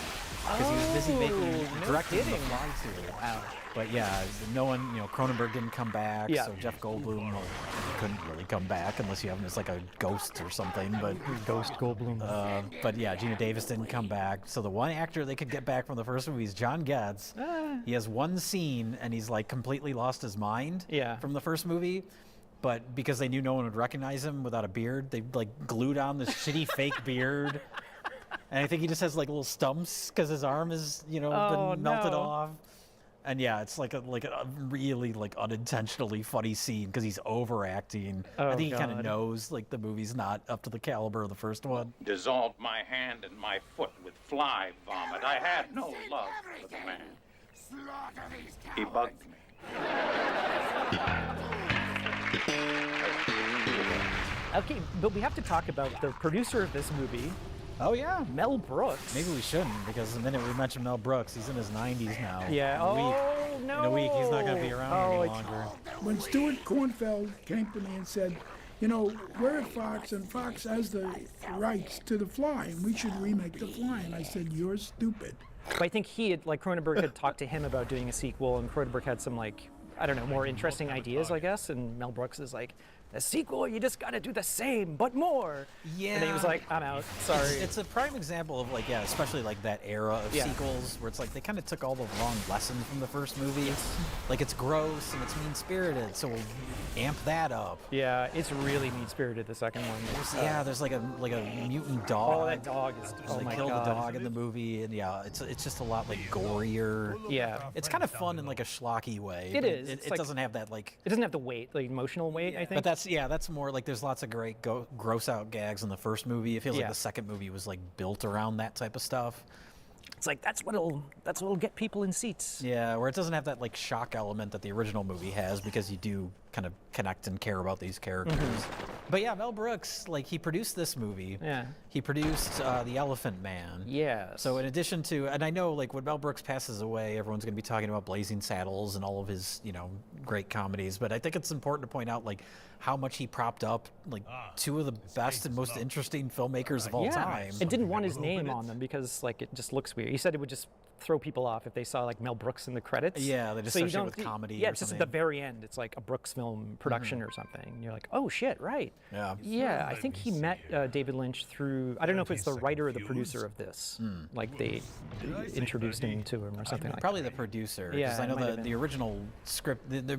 [SPEAKER 16] Because he was busy directing The Fly 2.
[SPEAKER 17] Wow.
[SPEAKER 16] But yeah, no one, Cronenberg didn't come back,
[SPEAKER 17] Yeah.
[SPEAKER 16] so Jeff Goldblum couldn't really come back unless you have him as like a ghost or something. But
[SPEAKER 17] Ghost Goldblum.
[SPEAKER 16] But yeah, Gina Davis didn't come back. So the one actor they could get back from the first movie is John Getz. He has one scene and he's like completely lost his mind from the first movie. But because they knew no one would recognize him without a beard, they like glued on this shitty fake beard. And I think he just has like little stumps because his arm is, been melted off. And yeah, it's like a really like unintentionally funny scene because he's overacting. I think he kind of knows like the movie's not up to the caliber of the first one.
[SPEAKER 21] Dissolved my hand and my foot with fly vomit. I had no love for the man. He bugged me.
[SPEAKER 17] Okay, but we have to talk about the producer of this movie.
[SPEAKER 16] Oh yeah,
[SPEAKER 17] Mel Brooks.
[SPEAKER 16] Maybe we shouldn't, because the minute we mention Mel Brooks, he's in his 90s now.
[SPEAKER 17] Yeah.
[SPEAKER 16] In a week, he's not going to be around any longer.
[SPEAKER 23] When Stuart Kornfeld came to me and said, we're at Fox, and Fox has the rights to The Fly, and we should remake The Fly. And I said, you're stupid.
[SPEAKER 17] But I think Cronenberg had talked to him about doing a sequel, and Cronenberg had some more interesting ideas, I guess. And Mel Brooks is like, a sequel, you just got to do the same, but more.
[SPEAKER 16] Yeah.
[SPEAKER 17] And then he was like, I'm out. Sorry.
[SPEAKER 16] It's a prime example of especially like that era of sequels where it's like they kind of took all the wrong lessons from the first movie. Like it's gross and it's mean-spirited, so we'll amp that up.
[SPEAKER 17] Yeah, it's really mean-spirited, the second one.
[SPEAKER 16] There's like a mutant dog.
[SPEAKER 17] Oh, that dog is. Oh
[SPEAKER 16] they
[SPEAKER 17] my
[SPEAKER 16] kill
[SPEAKER 17] God.
[SPEAKER 16] the dog in the movie, and it's just a lot like gorier.
[SPEAKER 17] Yeah.
[SPEAKER 16] It's kind of fun in like a schlocky way.
[SPEAKER 17] It
[SPEAKER 16] but
[SPEAKER 17] is.
[SPEAKER 16] It doesn't have that like.
[SPEAKER 17] It doesn't have the weight, like emotional weight. I think.
[SPEAKER 16] But that's more like there's lots of great gross out gags in the first movie. It feels like the second movie was like built around that type of stuff.
[SPEAKER 17] It's like that's what'll get people in seats.
[SPEAKER 16] Yeah, where it doesn't have that like shock element that the original movie has, because you do kind of connect and care about these characters. But yeah, Mel Brooks, like he produced this movie.
[SPEAKER 17] Yeah.
[SPEAKER 16] He produced The Elephant Man.
[SPEAKER 17] Yeah.
[SPEAKER 16] So in addition to, and I know like when Mel Brooks passes away, everyone's going to be talking about Blazing Saddles and all of his, great comedies. But I think it's important to point out like how much he propped up like two of the best and most interesting filmmakers of all time.
[SPEAKER 17] It didn't want his name on them because like it just looks weird. He said it would just throw people off if they saw like Mel Brooks in the credits.
[SPEAKER 16] Yeah, they just
[SPEAKER 17] so
[SPEAKER 16] associate it with comedy.
[SPEAKER 17] Yeah,
[SPEAKER 16] or
[SPEAKER 17] it's just
[SPEAKER 16] something.
[SPEAKER 17] at the very end. It's like a Brooks film production or something. And you're like, oh shit, right.
[SPEAKER 16] Yeah.
[SPEAKER 17] Yeah, I think he met David Lynch through. I don't know if it's the writer or the producer of this. Like they introduced him to him or something like.
[SPEAKER 16] Probably the producer. Because
[SPEAKER 17] Yeah,
[SPEAKER 16] I know
[SPEAKER 17] it might have
[SPEAKER 16] the original script, the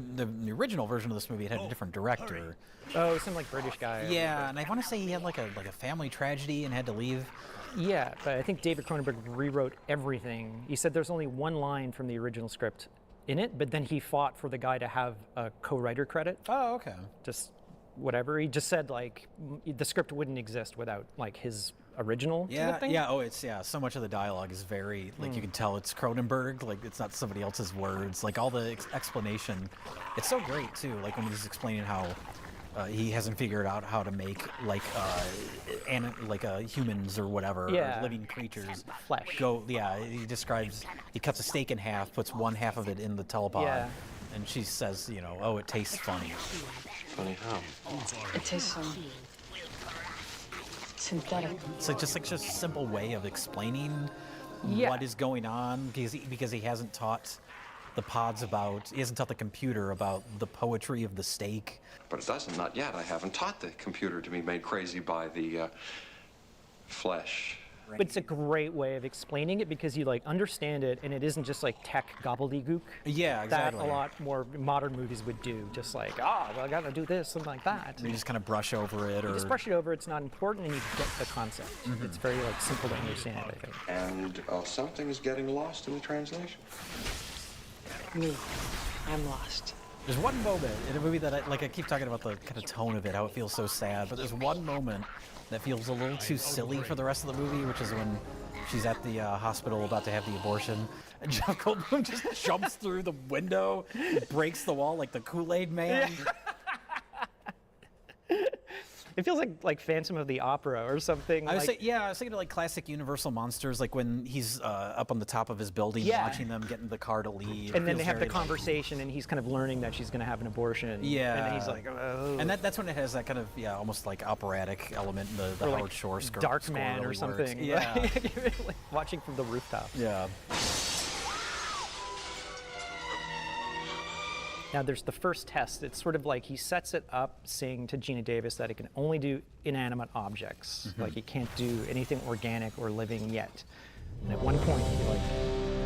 [SPEAKER 16] original version of this movie had a different director.
[SPEAKER 17] Oh, some like British guy.
[SPEAKER 16] Yeah, and I want to say he had like a family tragedy and had to leave.
[SPEAKER 17] Yeah, but I think David Cronenberg rewrote everything. He said there's only one line from the original script in it, but then he fought for the guy to have a co-writer credit.
[SPEAKER 16] Oh, okay.
[SPEAKER 17] Just whatever. He just said like the script wouldn't exist without like his original.
[SPEAKER 16] Yeah,
[SPEAKER 17] kind of thing.
[SPEAKER 16] yeah. Oh, it's so much of the dialogue is very like you can tell it's Cronenberg. Like it's not somebody else's words. Like all the explanation, it's so great too. Like when he's explaining how. He hasn't figured out how to make like humans or whatever, or living creatures.
[SPEAKER 17] Flesh.
[SPEAKER 16] He cuts a steak in half, puts one half of it in the telepod, and she says, oh, it tastes funny.
[SPEAKER 20] Funny how?
[SPEAKER 6] It tastes synthetic.
[SPEAKER 16] It's like just a simple way of explaining what is going on because he hasn't taught the pods he hasn't taught the computer about the poetry of the steak.
[SPEAKER 20] But it doesn't, not yet. I haven't taught the computer to be made crazy by the flesh
[SPEAKER 17] But it's a great way of explaining it because you like understand it, and it isn't just like tech gobbledygook.
[SPEAKER 16] Yeah, exactly.
[SPEAKER 17] That a lot more modern movies would do. Just like, well, I got to do this, something like that.
[SPEAKER 16] You just kind of brush over it, or
[SPEAKER 17] You just brush it over. It's not important, and you get the concept. It's very like simple to understand, I think.
[SPEAKER 20] And something's getting lost in the translation.
[SPEAKER 6] Me. I'm lost.
[SPEAKER 16] There's one moment in a movie that I keep talking about the kind of tone of it, how it feels so sad, but there's one moment that feels a little too silly for the rest of the movie, which is when she's at the hospital about to have the abortion, and Jeff Goldblum just jumps through the window, breaks the wall like the Kool-Aid Man.
[SPEAKER 17] It feels like Phantom of the Opera or something.
[SPEAKER 16] I was thinking of like classic Universal monsters, like when he's up on the top of his building watching them get in the car to leave.
[SPEAKER 17] And then they have the conversation, and he's kind of learning that she's going to have an abortion.
[SPEAKER 16] Yeah.
[SPEAKER 17] And then he's like, oh.
[SPEAKER 16] And that's when it has that kind of, almost like operatic element in the Howard Shore score.
[SPEAKER 17] Darkman or something.
[SPEAKER 16] Yeah.
[SPEAKER 17] Like watching from the rooftops.
[SPEAKER 16] Yeah.
[SPEAKER 17] Now there's the first test. It's sort of like he sets it up saying to Gina Davis that it can only do inanimate objects. Like it can't do anything organic or living yet. And at one point he like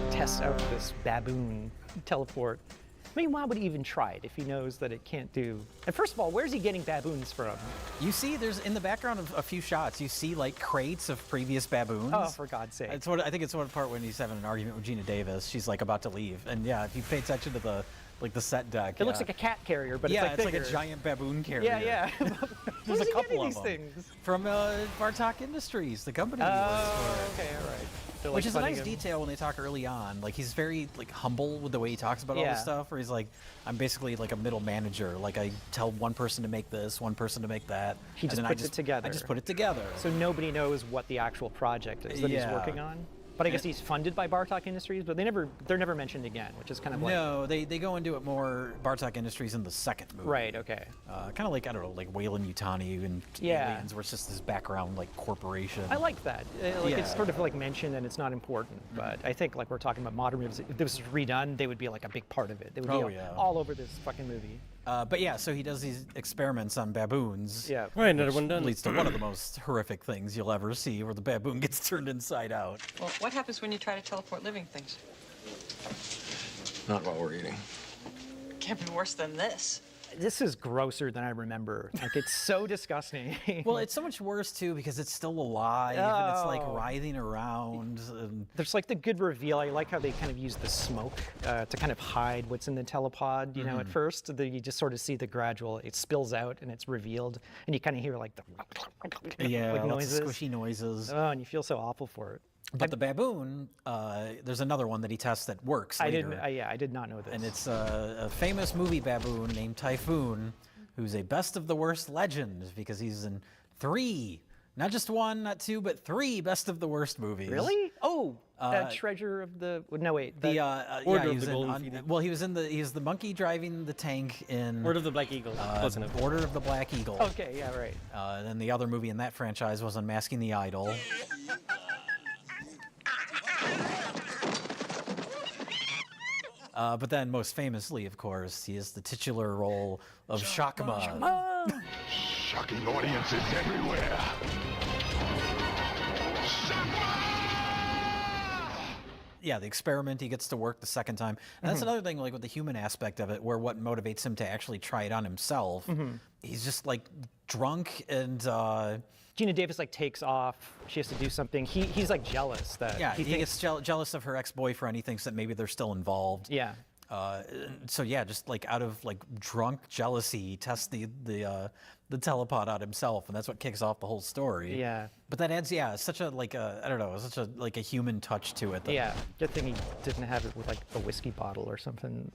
[SPEAKER 17] tests out this baboon teleport. I mean, why would he even try it if he knows that it can't do? And first of all, where's he getting baboons from?
[SPEAKER 16] You see, there's in the background of a few shots, you see like crates of previous baboons.
[SPEAKER 17] Oh, for God's sake.
[SPEAKER 16] I think it's one part when he's having an argument with Gina Davis. She's like about to leave. And yeah, if you pay attention to the set deck.
[SPEAKER 17] It looks like a cat carrier, but
[SPEAKER 16] it's
[SPEAKER 17] it's
[SPEAKER 16] like a giant baboon carrier.
[SPEAKER 17] Yeah.
[SPEAKER 16] There's a couple of
[SPEAKER 17] these
[SPEAKER 16] them.
[SPEAKER 17] things?
[SPEAKER 16] From Bartok Industries, the company.
[SPEAKER 17] Okay, all right. They're,
[SPEAKER 16] Which
[SPEAKER 17] like,
[SPEAKER 16] is a nice
[SPEAKER 17] funding him.
[SPEAKER 16] detail when they talk early on. Like he's very like humble with the way he talks about all this stuff. Where he's like, I'm basically like a middle manager. Like I tell one person to make this, one person to make that.
[SPEAKER 17] He
[SPEAKER 16] and
[SPEAKER 17] just
[SPEAKER 16] then
[SPEAKER 17] puts it together.
[SPEAKER 16] I just put it together.
[SPEAKER 17] So nobody knows what the actual project is that he's working on. But I guess he's funded by Bartok Industries, but they're never mentioned again, which is kind of like...
[SPEAKER 16] No, they go into it more, Bartok Industries in the second movie.
[SPEAKER 17] Right, okay.
[SPEAKER 16] Kind of like, I don't know, like Weyland Yutani and Aliens, where it's just this background like corporation.
[SPEAKER 17] I like that. It's sort of like mentioned and it's not important, but I think like we're talking about modern movies, if this was redone, they would be like a big part of it. They would be all over this fucking movie.
[SPEAKER 16] But yeah, so he does these experiments on baboons.
[SPEAKER 17] Yeah.
[SPEAKER 2] All right, another one done.
[SPEAKER 16] Leads to one of the most horrific things you'll ever see, where the baboon gets turned inside out.
[SPEAKER 6] Well, what happens when you try to teleport living things?
[SPEAKER 20] Not while we're eating.
[SPEAKER 6] Can't be worse than this.
[SPEAKER 17] This is grosser than I remember. Like, it's so disgusting.
[SPEAKER 16] Well, it's so much worse, too, because it's still alive, and it's, like, writhing around. And...
[SPEAKER 17] There's, like, the good reveal. I like how they kind of use the smoke to kind of hide what's in the telepod, you know, at first. You just sort of see the gradual, it spills out, and it's revealed, and you kind of hear, like, the like noises.
[SPEAKER 16] Squishy noises.
[SPEAKER 17] Oh, and you feel so awful for it.
[SPEAKER 16] But the baboon, there's another one that he tests that works later.
[SPEAKER 17] I did not know this.
[SPEAKER 16] And it's a famous movie baboon named Typhoon, who's a best of the worst legend because he's in 3, not just 1, not 2, but 3 best of the worst movies.
[SPEAKER 17] Really? Oh, Treasure of the... No, wait.
[SPEAKER 2] Order of the Golden Phoenix.
[SPEAKER 16] Well, he was the monkey driving the tank in...
[SPEAKER 2] Order of the Black Eagle.
[SPEAKER 16] Order of the Black Eagle.
[SPEAKER 17] Okay, yeah, right.
[SPEAKER 16] And then the other movie in that franchise was Unmasking the Idol. But then, most famously, of course, he is the titular role of Shakma.
[SPEAKER 15] Shocking audiences everywhere.
[SPEAKER 16] Yeah, the experiment, he gets to work the second time. And that's another thing, like with the human aspect of it, where what motivates him to actually try it on himself. He's just like drunk and...
[SPEAKER 17] Gina Davis like takes off. She has to do something. He's like jealous that
[SPEAKER 16] he gets jealous of her ex-boyfriend. He thinks that maybe they're still involved.
[SPEAKER 17] Yeah.
[SPEAKER 16] So yeah, just like out of like drunk jealousy, he tests the telepod on himself, and that's what kicks off the whole story.
[SPEAKER 17] Yeah.
[SPEAKER 16] But that adds such a like a I don't know, such a like a human touch to it.
[SPEAKER 17] Yeah. Good thing he didn't have it with like a whiskey bottle or something.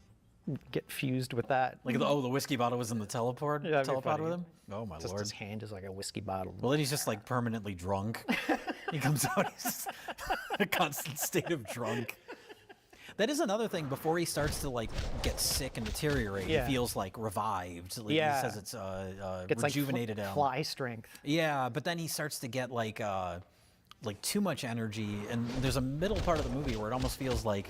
[SPEAKER 17] Get fused with that.
[SPEAKER 16] Like the whiskey bottle was in the telepod with him. Oh my
[SPEAKER 17] just
[SPEAKER 16] lord!
[SPEAKER 17] His hand is like a whiskey bottle.
[SPEAKER 16] Well, then he's just like permanently drunk. He comes out, he's just a constant state of drunk. That is another thing. Before he starts to like get sick and deteriorate, he feels like revived. Like, he says it's rejuvenated him.
[SPEAKER 17] Fly strength.
[SPEAKER 16] Yeah, but then he starts to get like too much energy, and there's a middle part of the movie where it almost feels like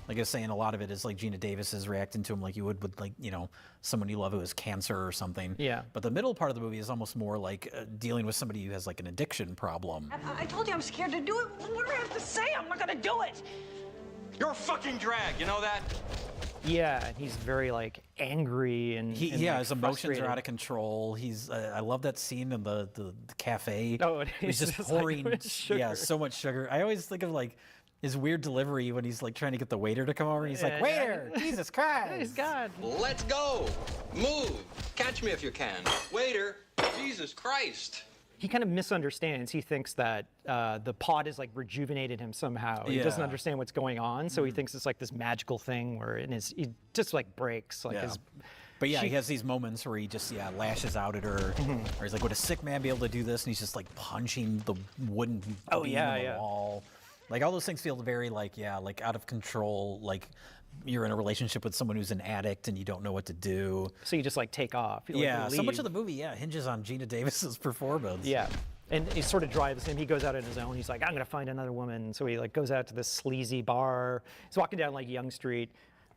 [SPEAKER 16] Like I was saying, a lot of it is like Gina Davis is reacting to him like you would with like, you know, someone you love who has cancer or something.
[SPEAKER 17] Yeah.
[SPEAKER 16] But the middle part of the movie is almost more like dealing with somebody who has like an addiction problem.
[SPEAKER 6] I told you I'm scared to do it. What do I have to say? I'm not gonna do it.
[SPEAKER 3] You're a fucking drag, you know that?
[SPEAKER 17] Yeah, and he's very like angry and
[SPEAKER 16] Yeah,
[SPEAKER 17] like,
[SPEAKER 16] his emotions
[SPEAKER 17] frustrated.
[SPEAKER 16] are out of control. He's I love that scene in the cafe.
[SPEAKER 17] Oh, and
[SPEAKER 16] he's just
[SPEAKER 17] just, like,
[SPEAKER 16] pouring
[SPEAKER 17] with sugar.
[SPEAKER 16] yeah, so much sugar. I always think of like his weird delivery when he's like trying to get the waiter to come over. He's like, "Waiter, Jesus Christ!"
[SPEAKER 17] Praise God.
[SPEAKER 3] Let's go. Move. Catch me if you can. Waiter, Jesus Christ.
[SPEAKER 17] He kind of misunderstands. He thinks that the pod has like rejuvenated him somehow. He doesn't
[SPEAKER 16] Yeah.
[SPEAKER 17] understand what's going on, so he thinks it's like this magical thing where he just like breaks like
[SPEAKER 16] Yeah.
[SPEAKER 17] his.
[SPEAKER 16] But yeah, he has these moments where he just lashes out at her, or he's like, "Would a sick man be able to do this?" And he's just like punching the wooden beam
[SPEAKER 17] Oh,
[SPEAKER 16] in
[SPEAKER 17] yeah,
[SPEAKER 16] the
[SPEAKER 17] yeah.
[SPEAKER 16] wall. Like all those things feel very like like out of control. Like you're in a relationship with someone who's an addict and you don't know what to do.
[SPEAKER 17] So you just like take off. You, like,
[SPEAKER 16] Yeah, so much
[SPEAKER 17] leave.
[SPEAKER 16] of the movie hinges on Gina Davis's performance.
[SPEAKER 17] Yeah. And it sort of drives him. He goes out on his own. He's like, I'm gonna find another woman. So he like goes out to this sleazy bar. He's walking down like Yonge Street,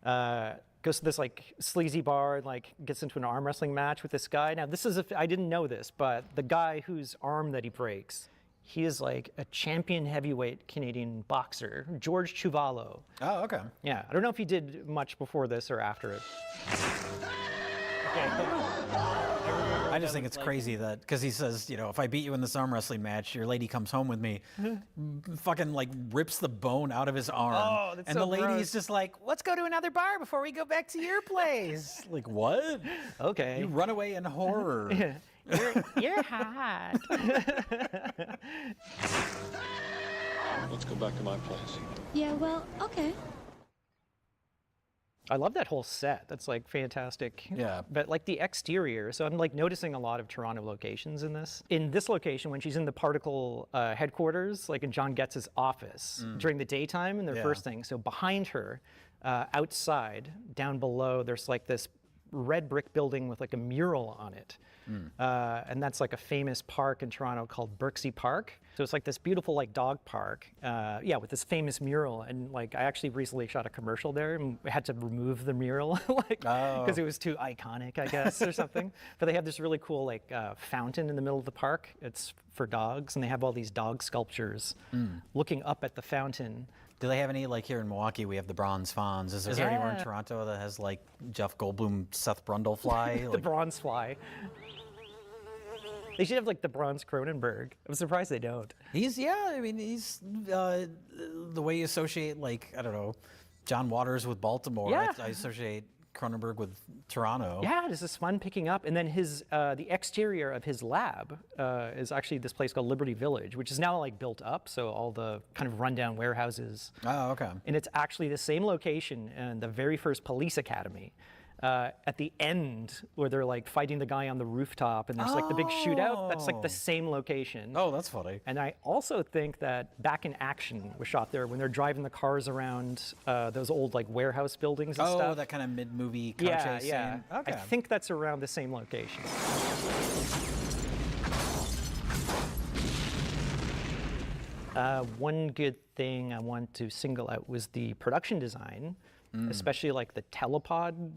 [SPEAKER 17] goes to this like sleazy bar, and like gets into an arm wrestling match with this guy. Now this is I didn't know this, but the guy whose arm that he breaks, he is like a champion heavyweight Canadian boxer, George Chuvalo.
[SPEAKER 16] Oh, okay.
[SPEAKER 17] Yeah, I don't know if he did much before this or after it.
[SPEAKER 16] I just think it's crazy that because he says, you know, if I beat you in this arm wrestling match, your lady comes home with me, fucking like rips the bone out of his arm,
[SPEAKER 17] Oh, that's
[SPEAKER 16] and
[SPEAKER 17] so
[SPEAKER 16] the lady
[SPEAKER 17] gross.
[SPEAKER 16] is just like, "Let's go to another bar before we go back to your place." Like what?
[SPEAKER 17] Okay.
[SPEAKER 16] You run away in horror.
[SPEAKER 17] You're hot.
[SPEAKER 20] Let's go back to my place.
[SPEAKER 1] Yeah, well, okay.
[SPEAKER 17] I love that whole set. That's like fantastic.
[SPEAKER 16] Yeah.
[SPEAKER 17] But like the exterior, so I'm like noticing a lot of Toronto locations in this. In this location, when she's in the Particle headquarters, like in John Getz's office during the daytime, and their
[SPEAKER 16] Yeah.
[SPEAKER 17] first thing. So behind her, outside, down below, there's like this red brick building with like a mural on it. And that's like a famous park in Toronto called Birksey Park. So it's like this beautiful like dog park, with this famous mural. And like I actually recently shot a commercial there and we had to remove the mural because it was too iconic, I guess, or something. But they have this really cool like fountain in the middle of the park. It's for dogs, and they have all these dog sculptures looking up at the fountain.
[SPEAKER 16] Do they have any, like here in Milwaukee, we have the Bronze Fawns. Is there anywhere in
[SPEAKER 17] Yeah.
[SPEAKER 16] Toronto that has like Jeff Goldblum, Seth Brundlefly?
[SPEAKER 17] The
[SPEAKER 16] Like,
[SPEAKER 17] bronze fly. They should have like the bronze Cronenberg. I'm surprised they don't.
[SPEAKER 16] he's the way you associate like, I don't know, John Waters with Baltimore.
[SPEAKER 17] Yeah.
[SPEAKER 16] I associate Cronenberg with Toronto.
[SPEAKER 17] Yeah, this is fun picking up. And then his the exterior of his lab is actually this place called Liberty Village, which is now like built up. So all the kind of rundown warehouses.
[SPEAKER 16] Oh, okay.
[SPEAKER 17] And it's actually the same location in the very first police academy. At the end, where they're like fighting the guy on the rooftop, and there's like the big shootout. That's like the same location.
[SPEAKER 16] Oh, that's funny.
[SPEAKER 17] And I also think that Back in Action was shot there when they're driving the cars around those old like warehouse buildings and
[SPEAKER 16] Oh,
[SPEAKER 17] stuff.
[SPEAKER 16] that kind of mid-movie car
[SPEAKER 17] Yeah,
[SPEAKER 16] chase
[SPEAKER 17] yeah.
[SPEAKER 16] scene. Okay.
[SPEAKER 17] I think that's around the same location. One good thing I want to single out was the production design, especially like the telepod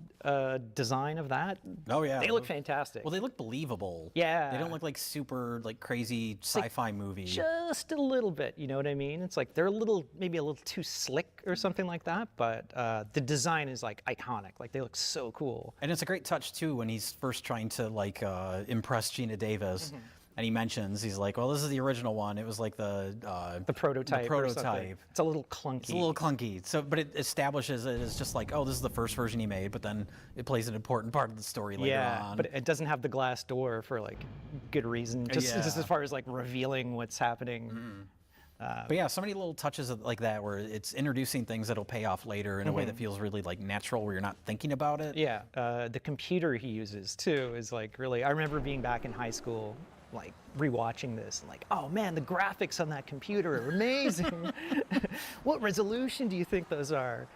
[SPEAKER 17] design of that.
[SPEAKER 16] Oh yeah,
[SPEAKER 17] They look fantastic.
[SPEAKER 16] Well, they look believable.
[SPEAKER 17] Yeah.
[SPEAKER 16] They don't look like super like crazy sci-fi movie.
[SPEAKER 17] Just a little bit, you know what I mean? It's like they're maybe a little too slick or something like that, but the design is like iconic. Like they look so cool.
[SPEAKER 16] And it's a great touch too when he's first trying to like impress Gina Davis. And he mentions, he's like, well, this is the original one. It was like the
[SPEAKER 17] prototype.
[SPEAKER 16] The
[SPEAKER 17] or something.
[SPEAKER 16] prototype.
[SPEAKER 17] It's a little clunky.
[SPEAKER 16] It's a little clunky. So, but it establishes it as just like, oh, this is the first version he made. But then it plays an important part of the story later on.
[SPEAKER 17] But it doesn't have the glass door for like good reason. Just as far as like revealing what's happening.
[SPEAKER 16] But yeah, so many little touches like that where it's introducing things that'll pay off later in a way that feels really like natural, where you're not thinking about it.
[SPEAKER 17] Yeah, the computer he uses too is like really. I remember being back in high school, like rewatching this, and like, oh man, the graphics on that computer are amazing. What resolution do you think those are?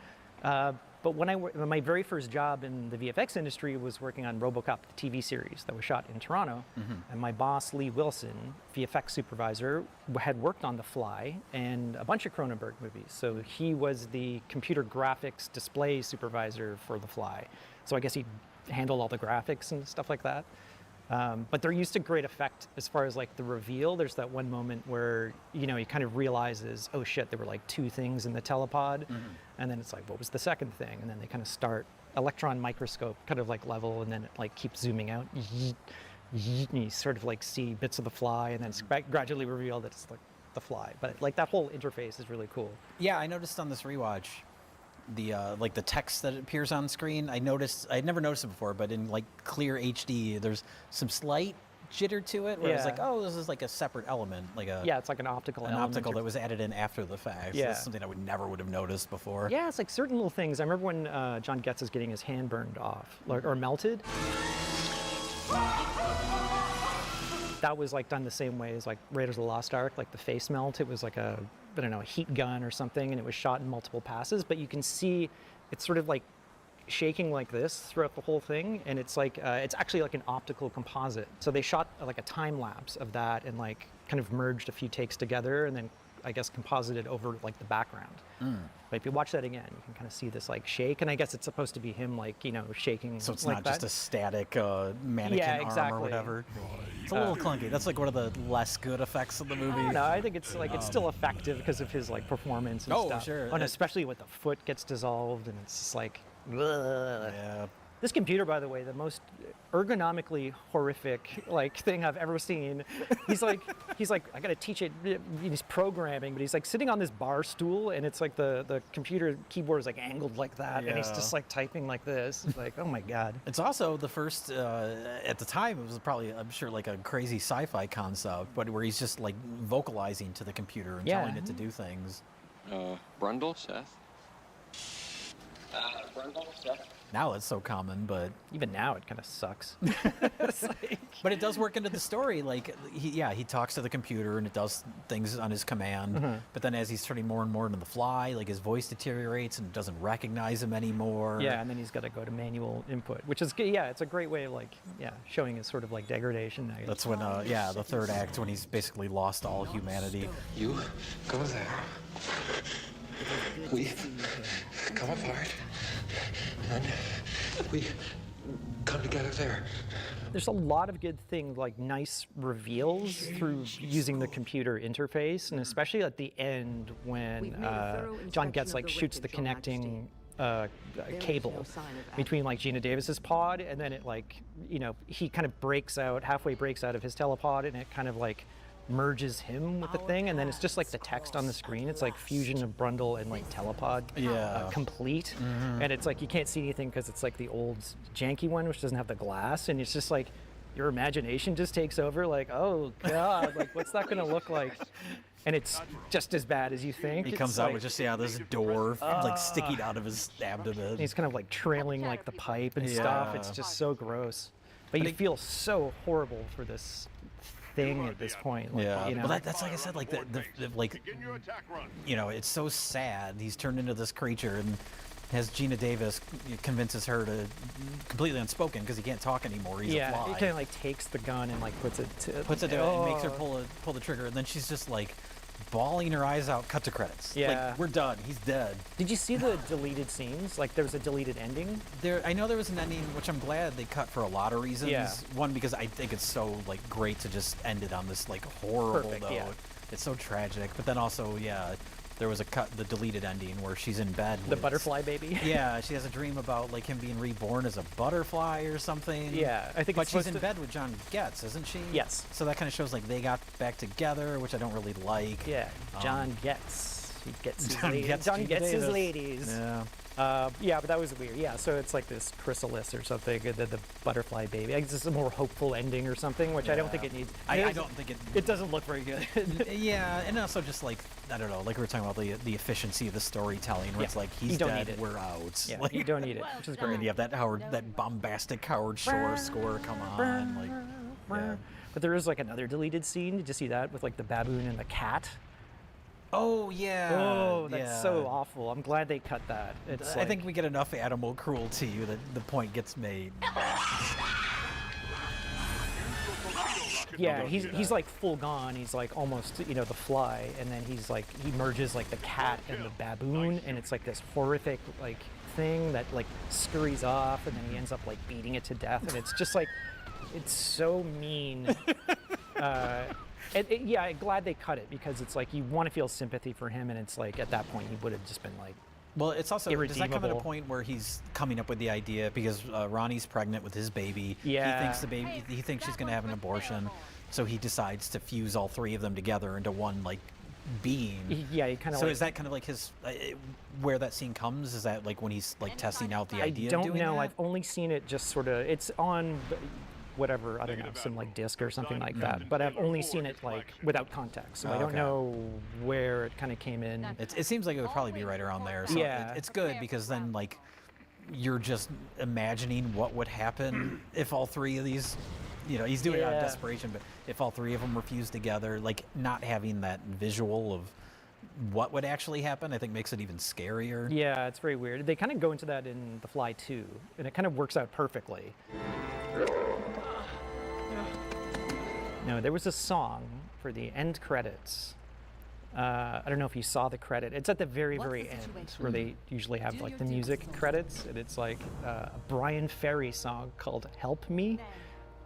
[SPEAKER 17] But when my very first job in the VFX industry was working on RoboCop, the TV series that was shot in Toronto. And my boss, Lee Wilson, VFX supervisor, had worked on The Fly and a bunch of Cronenberg movies. So he was the computer graphics display supervisor for The Fly. So I guess he handled all the graphics and stuff like that. But they're used to great effect as far as like the reveal. There's that one moment where, you know, he kind of realizes, oh shit, there were like 2 things in the telepod. And then it's like, what was the second thing? And then they kind of start electron microscope kind of like level, and then it like keeps zooming out. And you sort of like see bits of the Fly, and then it's gradually revealed that it's like the Fly. But like that whole interface is really cool.
[SPEAKER 16] Yeah, I noticed on this rewatch, the like the text that appears on screen. I'd never noticed it before, but in like clear HD, there's some slight jitter to it, where it's like, oh, this is like a separate element, like a
[SPEAKER 17] it's like an optical element
[SPEAKER 16] that was added in after the fact. So that's something I never would have noticed before.
[SPEAKER 17] Yeah, it's like certain little things. I remember when John Getz is getting his hand burned off or melted. That was like done the same way as like Raiders of the Lost Ark, like the face melt. It was like a heat gun or something, and it was shot in multiple passes. But you can see it's sort of like shaking like this throughout the whole thing, and it's like it's actually like an optical composite. So they shot like a time lapse of that and like kind of merged a few takes together, and then I guess composited over like the background. But if you watch that again, you can kind of see this like shake, and I guess it's supposed to be him like, you know, shaking.
[SPEAKER 16] So it's
[SPEAKER 17] like
[SPEAKER 16] not
[SPEAKER 17] that.
[SPEAKER 16] Just a static mannequin arm or whatever. It's a little clunky. That's like one of the less good effects of the movie.
[SPEAKER 17] No, I think it's like it's still effective because of his like performance and stuff.
[SPEAKER 16] Sure.
[SPEAKER 17] And especially when the foot gets dissolved, and it's just like, ugh.
[SPEAKER 16] Yeah.
[SPEAKER 17] This computer, by the way, the most ergonomically horrific like thing I've ever seen. He's like, I gotta teach it. He's programming, but he's like sitting on this bar stool, and it's like the computer keyboard is like angled like that, and he's just like typing like this. It's like, oh my god.
[SPEAKER 16] It's also the first at the time. It was probably, I'm sure, like a crazy sci-fi concept, but where he's just like vocalizing to the computer and telling it to do things.
[SPEAKER 20] Brundle, Seth. Brundle, Seth.
[SPEAKER 16] Now it's so common, but
[SPEAKER 17] even now it kind of sucks.
[SPEAKER 16] But it does work into the story. Like, he talks to the computer and it does things on his command. But then as he's turning more and more into the Fly, like his voice deteriorates and doesn't recognize him anymore.
[SPEAKER 17] Yeah, and then he's got to go to manual input, which is it's a great way of like showing his sort of like degradation. I guess.
[SPEAKER 16] That's when the third act, when he's basically lost all humanity.
[SPEAKER 3] You go there. We come apart. And we come together there.
[SPEAKER 17] There's a lot of good things, like nice reveals through using the computer interface, and especially at the end when John Getz like shoots the connecting cable between like Gina Davis's pod, and then it like, you know, he kind of halfway breaks out of his telepod, and it kind of like merges him with the thing, and then it's just like the text on the screen. It's like fusion of Brundle and like telepod complete. And it's like you can't see anything because it's like the old janky one which doesn't have the glass, and it's just like your imagination just takes over, like, oh god, like what's that gonna look like? And it's just as bad as you think.
[SPEAKER 16] He comes out with just this door like sticking out of his abdomen.
[SPEAKER 17] He's kind of like trailing like the pipe and stuff. It's just so gross, but you feel so horrible for this thing at this point. Like, you know?
[SPEAKER 16] Well, that's like I said, like the like, you know, it's so sad. He's turned into this creature, and has Gina Davis convinces her to completely unspoken because he can't talk anymore. He's a Fly.
[SPEAKER 17] He kind of like takes the gun and like puts it
[SPEAKER 16] to and makes her pull the trigger, and then she's just like bawling her eyes out. Cut to credits.
[SPEAKER 17] Yeah,
[SPEAKER 16] like, we're done. He's dead.
[SPEAKER 17] Did you see the deleted scenes? Like there was a deleted ending.
[SPEAKER 16] I know there was an ending, which I'm glad they cut for a lot of reasons.
[SPEAKER 17] Yeah.
[SPEAKER 16] One, because I think it's so like great to just end it on this like horrible note.
[SPEAKER 17] Yeah.
[SPEAKER 16] It's so tragic. But then also, there was the deleted ending where she's in bed.
[SPEAKER 17] The butterfly baby.
[SPEAKER 16] Yeah, she has a dream about like him being reborn as a butterfly or something.
[SPEAKER 17] Yeah, I think.
[SPEAKER 16] But she's in bed with John Getz, isn't she?
[SPEAKER 17] Yes.
[SPEAKER 16] So that kind of shows like they got back together, which I don't really like.
[SPEAKER 17] Yeah, John Getz. He gets his
[SPEAKER 16] John
[SPEAKER 17] ladies. John gets his ladies.
[SPEAKER 16] Yeah.
[SPEAKER 17] Yeah, but that was weird. Yeah, so it's like this chrysalis or something, the butterfly baby. I guess it's a more hopeful ending or something, which I don't think it needs.
[SPEAKER 16] I don't think it.
[SPEAKER 17] It doesn't look very good.
[SPEAKER 16] Yeah, and also just like, I don't know, like we were talking about the efficiency of the storytelling, where it's like he's dead, we're out.
[SPEAKER 17] Yeah,
[SPEAKER 16] like,
[SPEAKER 17] you don't need it, which is great.
[SPEAKER 16] And you have that bombastic Howard Shore score come on, like. Yeah.
[SPEAKER 17] But there is like another deleted scene. Did you see that with like the baboon and the cat?
[SPEAKER 16] Oh yeah.
[SPEAKER 17] Oh, that's
[SPEAKER 16] yeah.
[SPEAKER 17] so awful. I'm glad they cut that. It's
[SPEAKER 16] I think we get enough animal cruelty that the point gets made.
[SPEAKER 17] yeah, he's like full gone. He's like almost, the fly, and then he merges like the cat and the baboon, and it's like this horrific like thing that like scurries off, and then he ends up like beating it to death, and it's just like, it's so mean. Yeah, I'm glad they cut it, because it's like you want to feel sympathy for him, and it's like at that point he would have just been like.
[SPEAKER 16] Well, it's also, does that come at a
[SPEAKER 17] irredeemable.
[SPEAKER 16] point where he's coming up with the idea, because Ronnie's pregnant with his baby.
[SPEAKER 17] Yeah.
[SPEAKER 16] He thinks she's going to have an abortion, so he decides to fuse all three of them together into one like being.
[SPEAKER 17] Yeah, he kind of.
[SPEAKER 16] So is that kind of like his where that scene comes? Is that like when he's like testing out the idea?
[SPEAKER 17] I don't
[SPEAKER 16] of doing
[SPEAKER 17] know.
[SPEAKER 16] that?
[SPEAKER 17] I've only seen it just sort of. It's on whatever, I don't know, some like disc or something like that. But I've only seen it like without context, so I don't
[SPEAKER 16] Okay.
[SPEAKER 17] know where it kind of came in.
[SPEAKER 16] It seems like it would probably be right around there. So
[SPEAKER 17] Yeah.
[SPEAKER 16] it's good, because then like you're just imagining what would happen if all three of these, he's doing it out of
[SPEAKER 17] Yeah.
[SPEAKER 16] desperation, but if all three of them were fused together, like not having that visual of what would actually happen, I think makes it even scarier.
[SPEAKER 17] Yeah, it's very weird. They kind of go into that in The Fly too, and it kind of works out perfectly. No, there was a song for the end credits. I don't know if you saw the credit. It's at the very, very end, where they usually have like the music credits, and it's like a Brian Ferry song called "Help Me"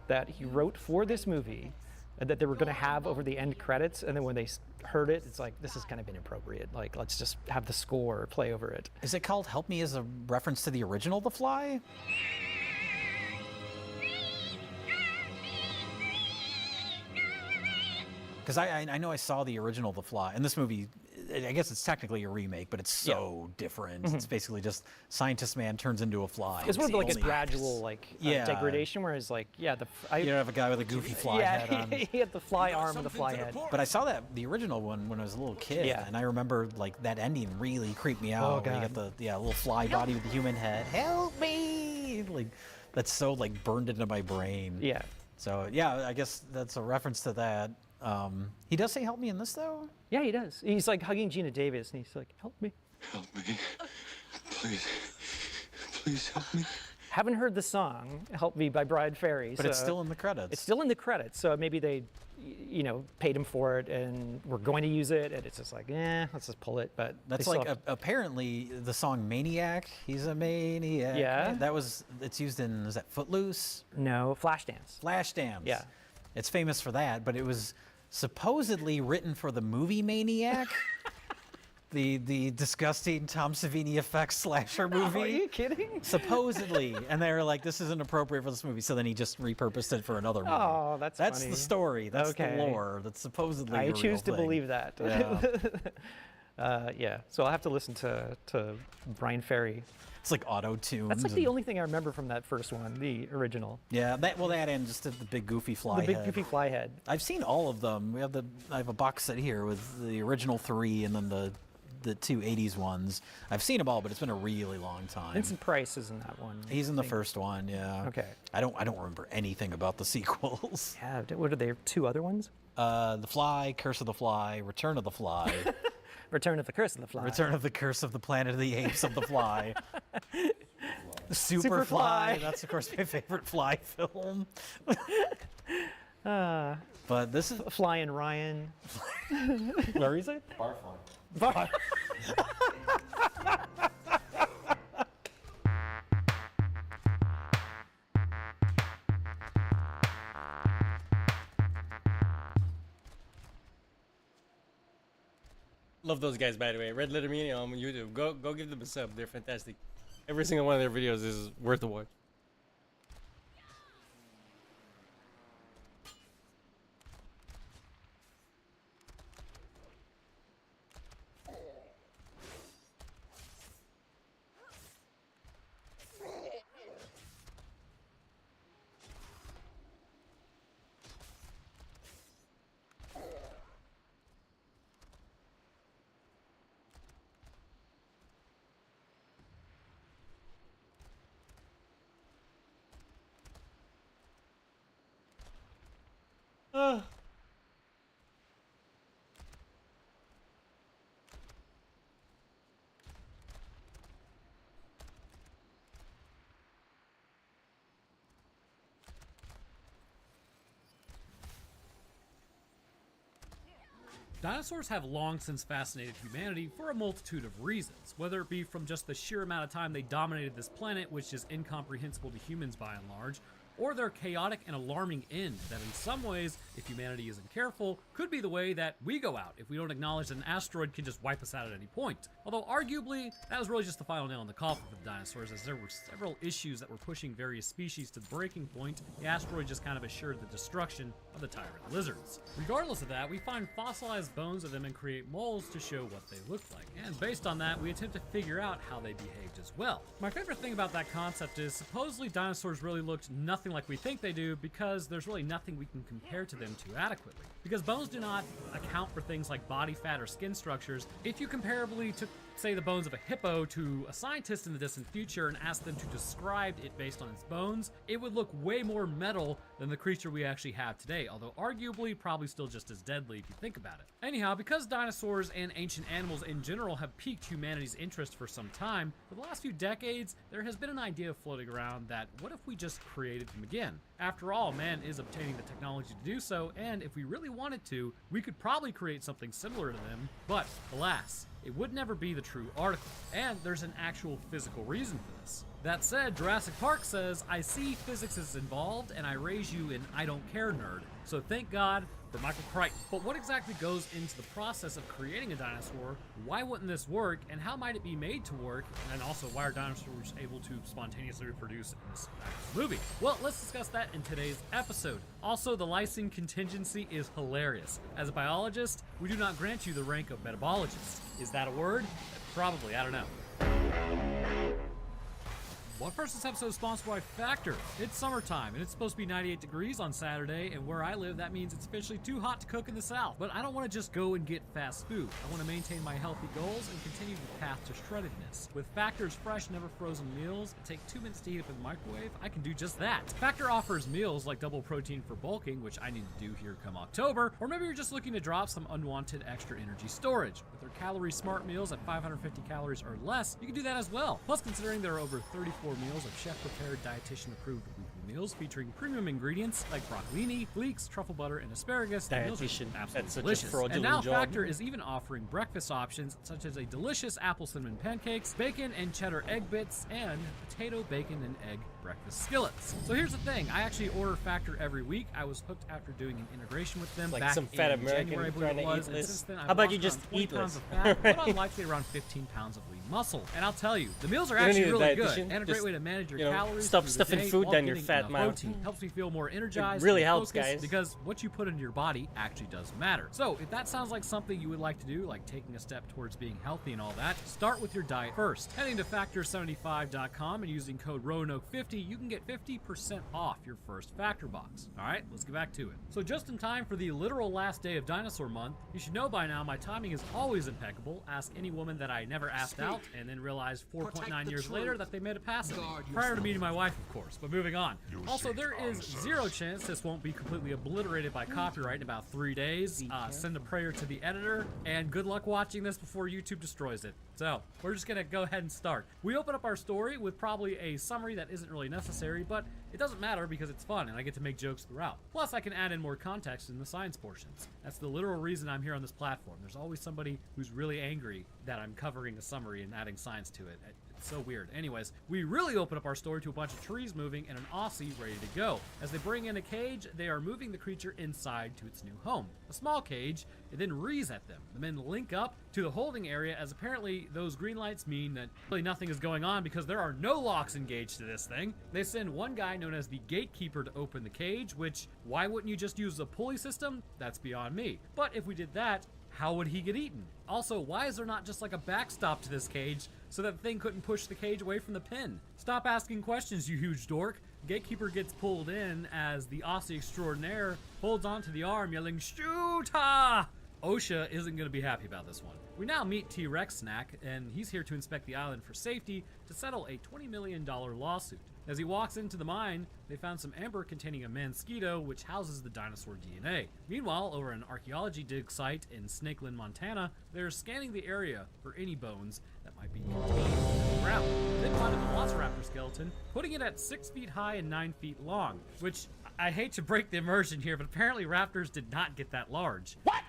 [SPEAKER 17] that he wrote for this movie, and that they were going to have over the end credits. And then when they heard it, it's like, this is kind of inappropriate. Like, let's just have the score play over it.
[SPEAKER 16] Is it called "Help Me" as a reference to the original The Fly? Because I know I saw the original The Fly, and this movie, I guess it's technically a remake, but it's so different.
[SPEAKER 17] Mhm.
[SPEAKER 16] It's basically just scientist man turns into a fly.
[SPEAKER 17] It's more of
[SPEAKER 16] the
[SPEAKER 17] like a
[SPEAKER 16] only-
[SPEAKER 17] gradual degradation, whereas like you don't
[SPEAKER 16] have a guy with a goofy fly head on.
[SPEAKER 17] he had the fly arm and the fly head.
[SPEAKER 16] But I saw the original one when I was a little kid,
[SPEAKER 17] Yeah.
[SPEAKER 16] and I remember like that ending really creeped me out. Where you
[SPEAKER 17] God.
[SPEAKER 16] got the little fly body with the human head. Help me! Like that's so like burned into my brain.
[SPEAKER 17] Yeah.
[SPEAKER 16] So yeah, I guess that's a reference to that. He does say "help me" in this though.
[SPEAKER 17] Yeah, he does. He's like hugging Gina Davis, and he's like, "Help me."
[SPEAKER 20] Help me. Please. Please help me.
[SPEAKER 17] Haven't heard the song "Help Me" by Brian Ferry,
[SPEAKER 16] But it's
[SPEAKER 17] so-
[SPEAKER 16] still in the credits.
[SPEAKER 17] It's still in the credits, so maybe they, paid him for it, and we're going to use it, and it's just like, let's just pull it. But
[SPEAKER 16] That's
[SPEAKER 17] they still
[SPEAKER 16] like
[SPEAKER 17] have-
[SPEAKER 16] apparently the song "Maniac." He's a maniac.
[SPEAKER 17] Yeah.
[SPEAKER 16] It's used in, is that Footloose?
[SPEAKER 17] No, Flashdance.
[SPEAKER 16] Flashdance.
[SPEAKER 17] Yeah.
[SPEAKER 16] It's famous for that, but it was supposedly written for the movie Maniac. the disgusting Tom Savini effects slasher movie.
[SPEAKER 17] Are you kidding?
[SPEAKER 16] Supposedly, and they were like, "This isn't appropriate for this movie," so then he just repurposed it for another movie.
[SPEAKER 17] Oh, that's
[SPEAKER 16] That's
[SPEAKER 17] funny.
[SPEAKER 16] the story. That's
[SPEAKER 17] Okay.
[SPEAKER 16] the lore. That's supposedly.
[SPEAKER 17] I
[SPEAKER 16] a real
[SPEAKER 17] choose to
[SPEAKER 16] thing.
[SPEAKER 17] believe that.
[SPEAKER 16] Yeah.
[SPEAKER 17] Yeah. So I'll have to listen to Brian Ferry.
[SPEAKER 16] It's like auto-tuned.
[SPEAKER 17] That's like the only thing I remember from that first one, the original.
[SPEAKER 16] Yeah, that and just the big goofy fly
[SPEAKER 17] The big
[SPEAKER 16] head.
[SPEAKER 17] goofy fly head.
[SPEAKER 16] I've seen all of them. I have a box set here with the original 3 and then the 2 80s ones. I've seen them all, but it's been a really long time.
[SPEAKER 17] Vincent Price is in that one.
[SPEAKER 16] He's in the
[SPEAKER 17] I think.
[SPEAKER 16] first one, yeah.
[SPEAKER 17] Okay.
[SPEAKER 16] I don't remember anything about the sequels.
[SPEAKER 17] Yeah. What are there? 2 other ones?
[SPEAKER 16] The Fly, Curse of the Fly, Return of the Fly,
[SPEAKER 17] Return of the Curse of the Fly.
[SPEAKER 16] Return of the Curse of the Planet of the Apes of the Fly. Superfly.
[SPEAKER 17] Superfly.
[SPEAKER 16] That's of course my favorite Fly film.
[SPEAKER 17] Uh,
[SPEAKER 16] But this is
[SPEAKER 17] Flying Ryan.
[SPEAKER 16] Where is it?
[SPEAKER 17] Bar-
[SPEAKER 2] Love those guys, by the way. Red Letter Media on YouTube. Go give them a sub. They're fantastic. Every single one of their videos is worth a watch.
[SPEAKER 1] Dinosaurs have long since fascinated humanity for a multitude of reasons, whether it be from just the sheer amount of time they dominated this planet, which is incomprehensible to humans by and large, or their chaotic and alarming end that in some ways, if humanity isn't careful, could be the way that we go out if we don't acknowledge that an asteroid can just wipe us out at any point. Although arguably, that was really just the final nail in the coffin for the dinosaurs, as there were several issues that were pushing various species to the breaking point. The asteroid just kind of assured the destruction of the tyrant lizards. Regardless of that, we find fossilized bones of them and create molds to show what they look like, and based on that, we attempt to figure out how they behaved as well. My favorite thing about that concept is supposedly dinosaurs really looked nothing like we think they do because there's really nothing we can compare to them to adequately. Because bones do not account for things like body fat or skin structures. If you comparably took, say, the bones of a hippo to a scientist in the distant future and asked them to describe it based on its bones, it would look way more metal than the creature we actually have today, although arguably probably still just as deadly if you think about it. Anyhow, because dinosaurs and ancient animals in general have piqued humanity's interest for some time, for the last few decades, there has been an idea floating around that what if we just created them again? After all, man is obtaining the technology to do so, and if we really wanted to, we could probably create something similar to them, but alas, it would never be the true article, and there's an actual physical reason for this. That said, Jurassic Park says, I see physics is involved, and I raise you an I don't care nerd. So thank God for Michael Crichton. But what exactly goes into the process of creating a dinosaur? Why wouldn't this work, and how might it be made to work? And also, why are dinosaurs able to spontaneously reproduce in this movie? Well, let's discuss that in today's episode. Also, the lysine contingency is hilarious. As a biologist, we do not grant you the rank of metabologist. Is that a word? Probably, I don't know. Well, first, this episode is sponsored by Factor. It's summertime, and it's supposed to be 98 degrees on Saturday, and where I live, that means it's officially too hot to cook in the South. But I don't want to just go and get fast food. I want to maintain my healthy goals and continue the path to shreddedness. With Factor's fresh, never frozen meals that take 2 minutes to heat up in the microwave, I can do just that. Factor offers meals like double protein for bulking, which I need to do here come October, or maybe you're just looking to drop some unwanted extra energy storage. With their calorie smart meals at 550 calories or less, you can do that as well. Plus, considering there are over 34 meals of chef-prepared, dietitian-approved weekly meals featuring premium ingredients like broccolini, leeks, truffle butter, and asparagus. The meals are absolutely delicious. And now Factor is even offering breakfast options such as a delicious apple cinnamon pancakes, bacon and cheddar egg bits, and potato, bacon, and egg breakfast skillets. So here's the thing, I actually order Factor every week. I was hooked after doing an integration with them
[SPEAKER 2] like
[SPEAKER 1] back
[SPEAKER 2] some fat
[SPEAKER 1] in
[SPEAKER 2] American
[SPEAKER 1] January, I believe
[SPEAKER 2] trying
[SPEAKER 1] it
[SPEAKER 2] to
[SPEAKER 1] was.
[SPEAKER 2] eat
[SPEAKER 1] And since then, I've
[SPEAKER 2] How about
[SPEAKER 1] lost
[SPEAKER 2] you just
[SPEAKER 1] around 20
[SPEAKER 2] eat
[SPEAKER 1] pounds
[SPEAKER 2] less?
[SPEAKER 1] of fat, but unlikely around 15 pounds of lean muscle. And I'll tell you, the meals are actually really good and a great way to manage your calories.
[SPEAKER 2] Stop
[SPEAKER 1] through the
[SPEAKER 2] stuffing
[SPEAKER 1] day
[SPEAKER 2] food
[SPEAKER 1] while
[SPEAKER 2] down your
[SPEAKER 1] getting
[SPEAKER 2] fat
[SPEAKER 1] enough
[SPEAKER 2] mouth.
[SPEAKER 1] protein. Helps me feel more energized.
[SPEAKER 2] It really
[SPEAKER 1] and
[SPEAKER 2] helps,
[SPEAKER 1] focused,
[SPEAKER 2] guys.
[SPEAKER 1] because what you put into your body actually does matter. So if that sounds like something you would like to do, like taking a step towards being healthy and all that, start with your diet first. Heading to Factor75.com and using code ROANOKE50, you can get 50% off your first Factor box. Alright, let's get back to it. So just in time for the literal last day of Dinosaur Month, you should know by now my timing is always impeccable. Ask any woman that I never asked out, and then realize 4.9 years later that they made a pass at me. Prior to meeting my wife, of course, but moving on. Also, there is zero chance this won't be completely obliterated by copyright in about 3 days. Send a prayer to the editor, and good luck watching this before YouTube destroys it. So, we're just gonna go ahead and start. We open up our story with probably a summary that isn't really necessary, but it doesn't matter because it's fun and I get to make jokes throughout. Plus, I can add in more context in the science portions. That's the literal reason I'm here on this platform. There's always somebody who's really angry that I'm covering a summary and adding science to it. It's so weird. Anyways, we really open up our story to a bunch of trees moving and an Aussie ready to go. As they bring in a cage, they are moving the creature inside to its new home. A small cage, it then rees at them. The men link up to the holding area, as apparently those green lights mean that really nothing is going on because there are no locks engaged to this thing. They send one guy known as the gatekeeper to open the cage, which, why wouldn't you just use the pulley system? That's beyond me. But if we did that, how would he get eaten? Also, why is there not just like a backstop to this cage so that the thing couldn't push the cage away from the pin? Stop asking questions, you huge dork. Gatekeeper gets pulled in as the Aussie extraordinaire holds onto the arm, yelling, "Shoot-ah!" OSHA isn't going to be happy about this one. We now meet T-Rex Snack, and he's here to inspect the island for safety to settle a $20 million lawsuit. As he walks into the mine, they found some amber containing a mosquito which houses the dinosaur DNA. Meanwhile, over an archaeology dig site in Snakeland, Montana, they're scanning the area for any bones that might be contained in the ground. They find a velociraptor skeleton, putting it at 6 feet high and 9 feet long, which I hate to break the immersion here, but apparently raptors did not get that large. What?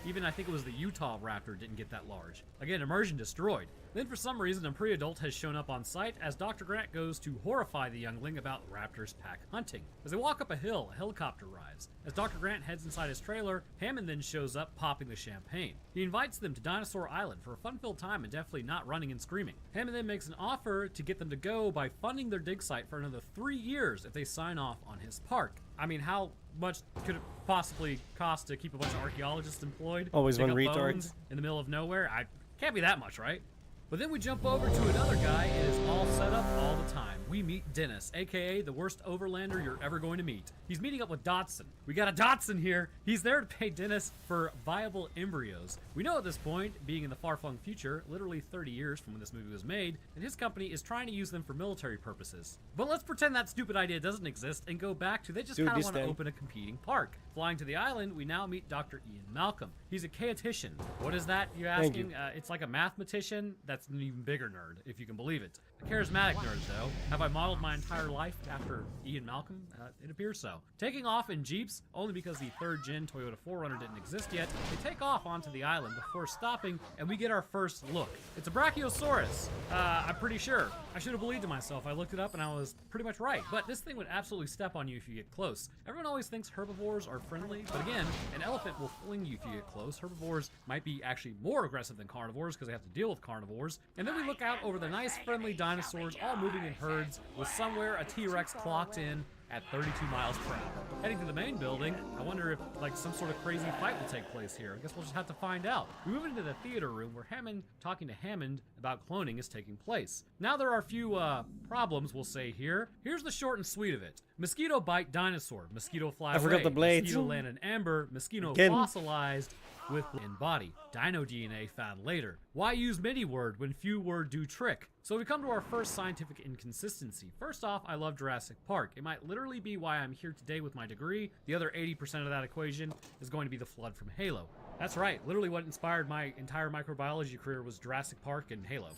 [SPEAKER 1] Even I think it was the Utah raptor didn't get that large. Again, immersion destroyed. Then for some reason, a pre-adult has shown up on site as Dr. Grant goes to horrify the youngling about raptors pack hunting. As they walk up a hill, a helicopter arrives. As Dr. Grant heads inside his trailer, Hammond then shows up popping the champagne. He invites them to Dinosaur Island for a fun-filled time and definitely not running and screaming. Hammond then makes an offer to get them to go by funding their dig site for another 3 years if they sign off on his park. I mean, how much could it possibly cost to keep a bunch of archaeologists employed?
[SPEAKER 2] Always
[SPEAKER 1] Dig
[SPEAKER 2] one
[SPEAKER 1] up
[SPEAKER 2] retard.
[SPEAKER 1] bones in the middle of nowhere? Can't be that much, right? But then we jump over to another guy. It is all set up all the time. We meet Dennis, aka the worst overlander you're ever going to meet. He's meeting up with Dodson. We got a Dodson here. He's there to pay Dennis for viable embryos. We know at this point, being in the far-flung future, literally 30 years from when this movie was made, that his company is trying to use them for military purposes. But let's pretend that stupid idea doesn't exist and go back to they just kind of want to open a competing park. Flying to the island, we now meet Dr. Ian Malcolm. He's a chaotician. What is that, you're asking? It's like a mathematician that's an even bigger nerd, if you can believe it. A charismatic nerd, though. Have I modeled my entire life after Ian Malcolm? It appears so. Taking off in Jeeps, only because the 3rd gen Toyota 4Runner didn't exist yet, they take off onto the island before stopping, and we get our first look. It's a Brachiosaurus. I'm pretty sure. I should have believed in myself. I looked it up and I was pretty much right. But this thing would absolutely step on you if you get close. Everyone always thinks herbivores are friendly, but again, an elephant will fling you if you get close. Herbivores might be actually more aggressive than carnivores because they have to deal with carnivores. And then we look out over the nice friendly dinosaurs all moving in herds with somewhere a T-Rex clocked in at 32 miles per hour. Heading to the main building, I wonder if like some sort of crazy fight will take place here. I guess we'll just have to find out. We move into the theater room where Hammond talking to Hammond about cloning is taking place. Now there are a few problems we'll say here. Here's the short and sweet of it. Mosquito bite dinosaur, mosquito fly
[SPEAKER 2] I forgot
[SPEAKER 1] ray,
[SPEAKER 2] the blades.
[SPEAKER 1] mosquito land in amber, mosquito
[SPEAKER 2] Again.
[SPEAKER 1] fossilized with in body. Dino DNA found later. Why use many word when few word do trick? So we come to our first scientific inconsistency. First off, I love Jurassic Park. It might literally be why I'm here today with my degree. The other 80% of that equation is going to be the flood from Halo. That's right, literally what inspired my entire microbiology career was Jurassic Park and Halo.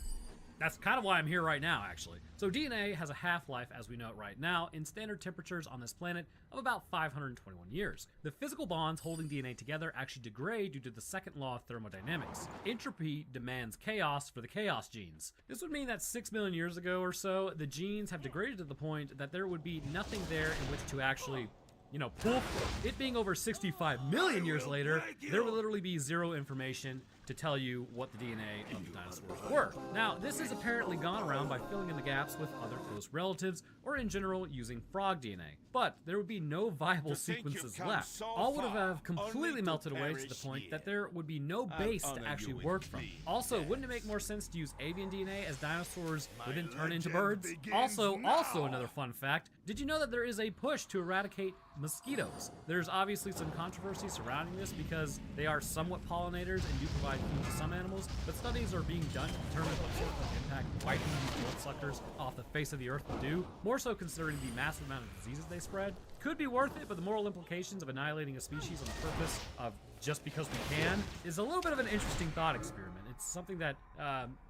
[SPEAKER 1] That's kind of why I'm here right now, actually. So DNA has a half-life as we know it right now in standard temperatures on this planet of about 521 years. The physical bonds holding DNA together actually degrade due to the second law of thermodynamics. Entropy demands chaos for the chaos genes. This would mean that 6 million years ago or so, the genes have degraded to the point that there would be nothing there in which to actually pull. It being over 65 million years later, there would literally be zero information to tell you what the DNA of the dinosaurs were. Now, this is apparently gone around by filling in the gaps with other close relatives, or in general, using frog DNA. But there would be no viable sequences left. All would have completely melted away to the point that there would be no base to actually work from. Also, wouldn't it make more sense to use avian DNA as dinosaurs would then turn into birds? Also another fun fact, did you know that there is a push to eradicate mosquitoes? There's obviously some controversy surrounding this because they are somewhat pollinators and do provide food to some animals, but studies are being done to determine what sort of impact wiping these bloodsuckers off the face of the earth will do, more so considering the massive amount of diseases they spread. Could be worth it, but the moral implications of annihilating a species on the purpose of just because we can is a little bit of an interesting thought experiment. It's something that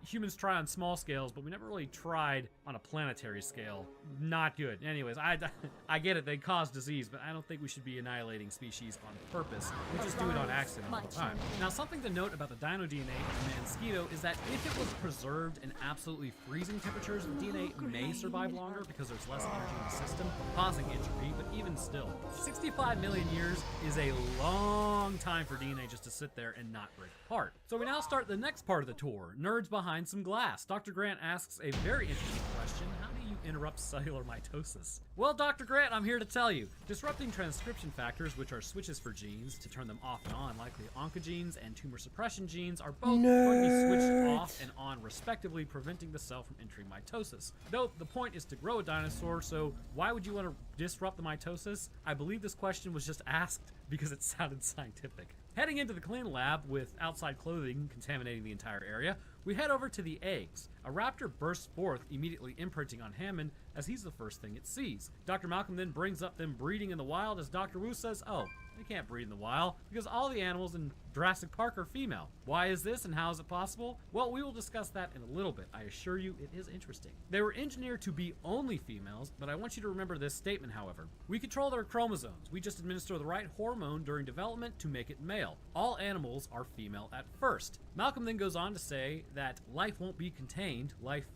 [SPEAKER 1] humans try on small scales, but we never really tried on a planetary scale. Not good. Anyways, I get it, they cause disease, but I don't think we should be annihilating species on purpose. We just do it on accident all the time. Now, something to note about the dino DNA of the mosquito is that if it was preserved in absolutely freezing temperatures, the DNA may survive longer because there's less energy in the system, causing entropy, but even still, 65 million years is a long time for DNA just to sit there and not break apart. So we now start the next part of the tour, nerds behind some glass. Dr. Grant asks a very interesting question. How do you interrupt cellular mitosis? Well, Dr. Grant, I'm here to tell you. Disrupting transcription factors, which are switches for genes to turn them off and on, likely oncogenes and tumor suppression genes, are both going to be switched off and on respectively, preventing the cell from entering mitosis. Though the point is to grow a dinosaur, so why would you want to disrupt the mitosis? I believe this question was just asked because it sounded scientific. Heading into the clean lab with outside clothing contaminating the entire area, we head over to the eggs. A raptor bursts forth, immediately imprinting on Hammond as he's the first thing it sees. Dr. Malcolm then brings up them breeding in the wild as Dr. Wu says, oh, They can't breed in the wild because all the animals in Jurassic Park are female. Why is this and how is it possible? Well, we will discuss that in a little bit. I assure you it is interesting. They were engineered to be only females, but I want you to remember this statement, however. We control their chromosomes. We just administer the right hormone during development to make it male. All animals are female at first. Malcolm then goes on to say that life won't be contained. Life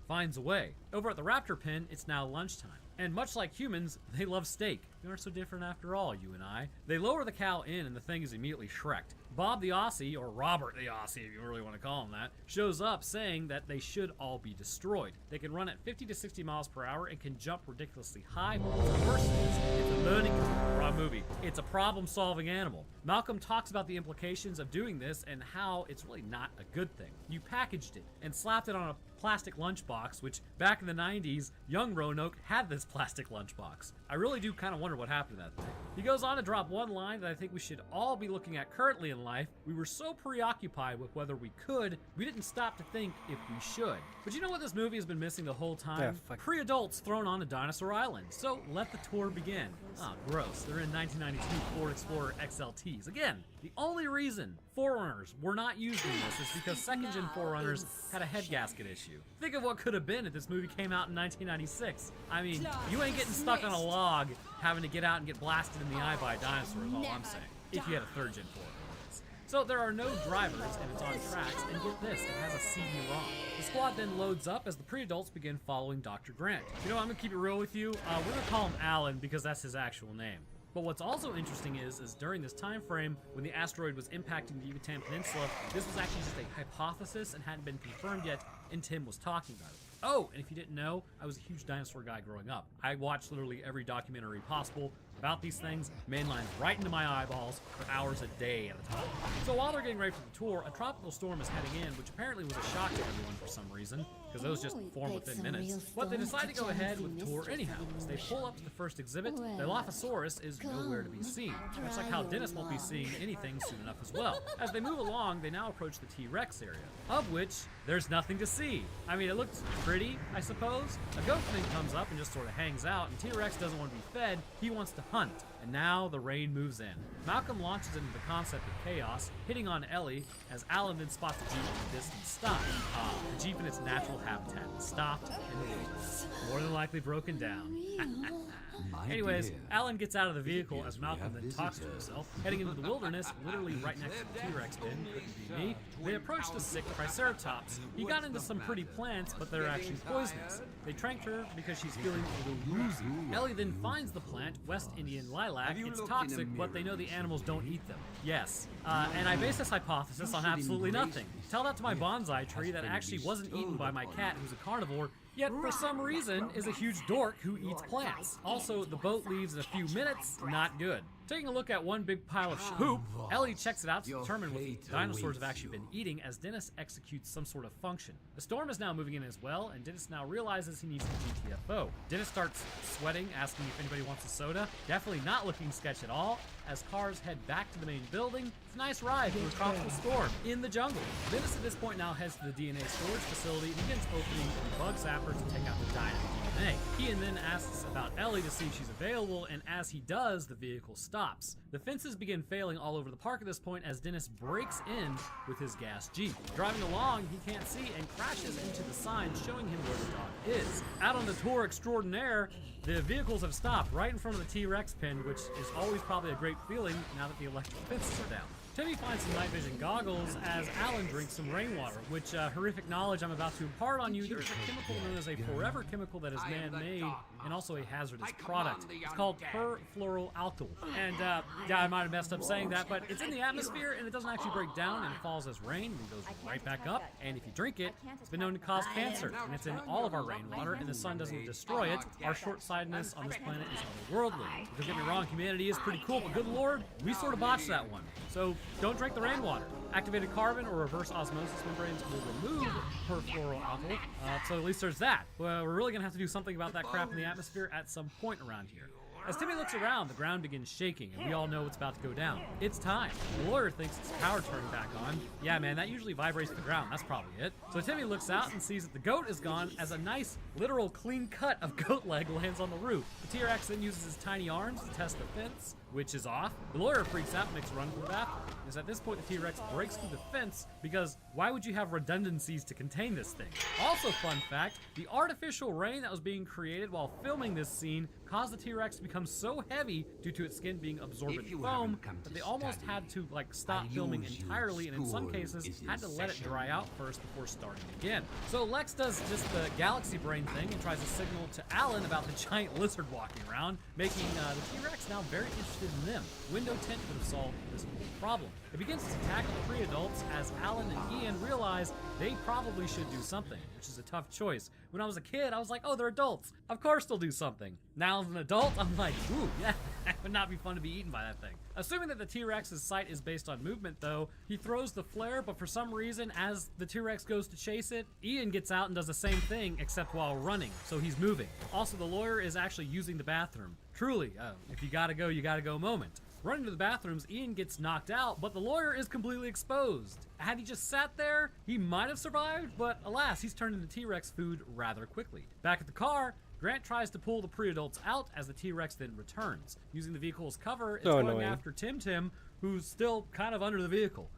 [SPEAKER 1] finds a way. Over at the raptor pen, it's now lunchtime. And much like humans, they love steak. We aren't so different after all, you and I. They lower the cow in and the thing is immediately shreked. Bob the Aussie, or Robert the Aussie if you really want to call him that, shows up saying that they should all be destroyed. They can run at 50 to 60 miles per hour and can jump ridiculously high. But the worst is, it's a learning movie. It's a problem-solving animal. Malcolm talks about the implications of doing this and how it's really not a good thing. You packaged it and slapped it on a plastic lunchbox, which back in the 90s, young Roanoke had this plastic lunchbox. I really do kind of wonder what happened to that thing. He goes on to drop one line that I think we should all be looking at currently in life. We were so preoccupied with whether we could, we didn't stop to think if we should. But you know what this movie has been missing the whole time? Pre-adults thrown on a dinosaur island. So let the tour begin. Ah, gross. They're in 1992 Ford Explorer XLTs. Again, the only reason Forerunners were not used in this is because second-gen Forerunners had a head gasket issue. Think of what could have been if this movie came out in 1996. I mean, you ain't getting stuck on a log having to get out and get blasted in the eye by a dinosaur is all I'm saying. If you had a third-gen Forerunners. So there are no drivers and it's on tracks, and get this, it has a CD-ROM. The squad then loads up as the pre-adults begin following Dr. Grant. You know, I'm gonna keep it real with you. We're gonna call him Alan because that's his actual name. But what's also interesting is during this time frame, when the asteroid was impacting the Yucatan Peninsula, this was actually just a hypothesis and hadn't been confirmed yet, and Tim was talking about it. Oh, and if you didn't know, I was a huge dinosaur guy growing up. I watched literally every documentary possible about these things, mainlined right into my eyeballs for hours a day at a time. So while they're getting ready for the tour, a tropical storm is heading in, which apparently was a shock to everyone for some reason, because those just form within minutes. But they decide to go ahead with the tour anyhow. As they pull up to the first exhibit, the Dilophosaurus is nowhere to be seen, much like how Dennis won't be seeing anything soon enough as well. As they move along, they now approach the T-Rex area, of which there's nothing to see. I mean, it looks pretty, I suppose. A goat thing comes up and just sort of hangs out, and T-Rex doesn't want to be fed, he wants to hunt. And now the rain moves in. Malcolm launches into the concept of chaos, hitting on Ellie, as Alan then spots the Jeep in the distance stop. The Jeep in its natural habitat, stopped and waiting. More than likely broken down. Anyways, Alan gets out of the vehicle as Malcolm then talks to himself, heading into the wilderness, literally right next to the T-Rex bin. Couldn't be me. They approached a sick Triceratops. He got into some pretty plants, but they're actually poisonous. They tranked her because she's feeling a little woozy. Ellie then finds the plant, West Indian lilac. It's toxic, but they know the animals don't eat them. Yes. And I base this hypothesis on absolutely nothing. Tell that to my bonsai tree that actually wasn't eaten by my cat, who's a carnivore, yet for some reason is a huge dork who eats plants. Also, the boat leaves in a few minutes, not good. Taking a look at one big pile of poop, Ellie checks it out to determine what the dinosaurs have actually been eating as Dennis executes some sort of function. The storm is now moving in as well, and Dennis now realizes he needs a GTFO. Dennis starts sweating, asking if anybody wants a soda. Definitely not looking sketch at all. As cars head back to the main building, it's a nice ride through a tropical storm in the jungle. Dennis at this point now heads to the DNA storage facility and begins opening the bug zapper to take out the dynamic DNA. Ian then asks about Ellie to see if she's available, and as he does, the vehicle stops. The fences begin failing all over the park at this point as Dennis breaks in with his gas Jeep. Driving along, he can't see and crashes into the sign showing him where the dog is. Out on the tour extraordinaire, the vehicles have stopped right in front of the T-Rex pen, which is always probably a great feeling now that the electric fences are down. Timmy finds some night vision goggles as Alan drinks some rainwater, which horrific knowledge I'm about to impart on you. There's a chemical known as a forever chemical that is man-made and also a hazardous product. It's called perfluoroalkyl. And yeah, I might have messed up saying that, but it's in the atmosphere and it doesn't actually break down and it falls as rain and goes right back up. And if you drink it, it's been known to cause cancer. And it's in all of our rainwater and the sun doesn't destroy it. Our short-sightedness on this planet is otherworldly. Don't get me wrong, humanity is pretty cool, but good lord, we sort of botched that one. So don't drink the rainwater. Activated carbon or reverse osmosis membranes will remove perfluoroalkyl, so at least there's that. Well, we're really gonna have to do something about that crap in the atmosphere at some point around here. As Timmy looks around, the ground begins shaking, and we all know what's about to go down. It's time. The lawyer thinks his power turning back on. Yeah, man, that usually vibrates the ground. That's probably it. So Timmy looks out and sees that the goat is gone as a nice, literal clean cut of goat leg lands on the roof. The T-Rex then uses his tiny arms to test the fence, which is off. The lawyer freaks out and makes a run for the bathroom. It's at this point the T-Rex breaks through the fence because why would you have redundancies to contain this thing? Also, fun fact, the artificial rain that was being created while filming this scene caused the T-Rex to become so heavy due to its skin being absorbent foam that they almost had to stop filming entirely, and in some cases had to let it dry out first before starting again. So Lex does just the galaxy brain thing and tries to signal to Alan about the giant lizard walking around, making the T-Rex now very interested in them. Window tint would have solved this whole problem. It begins to tackle the pre-adults as Alan and Ian realize they probably should do something, which is a tough choice. When I was a kid, I was like, oh, they're adults. Of course they'll do something. Now as an adult, I'm like, ooh, yeah, that would not be fun to be eaten by that thing. Assuming that the T-Rex's sight is based on movement, though, he throws the flare, but for some reason, as the T-Rex goes to chase it, Ian gets out and does the same thing, except while running, so he's moving. Also, the lawyer is actually using the bathroom. Truly, if you gotta go moment. Running to the bathrooms, Ian gets knocked out, but the lawyer is completely exposed. Had he just sat there, he might have survived, but alas, he's turned into T-Rex food rather quickly. Back at the car, Grant tries to pull the pre-adults out as the T-Rex then returns. Using the vehicle as cover, it's going after Tim, who's still kind of under the vehicle.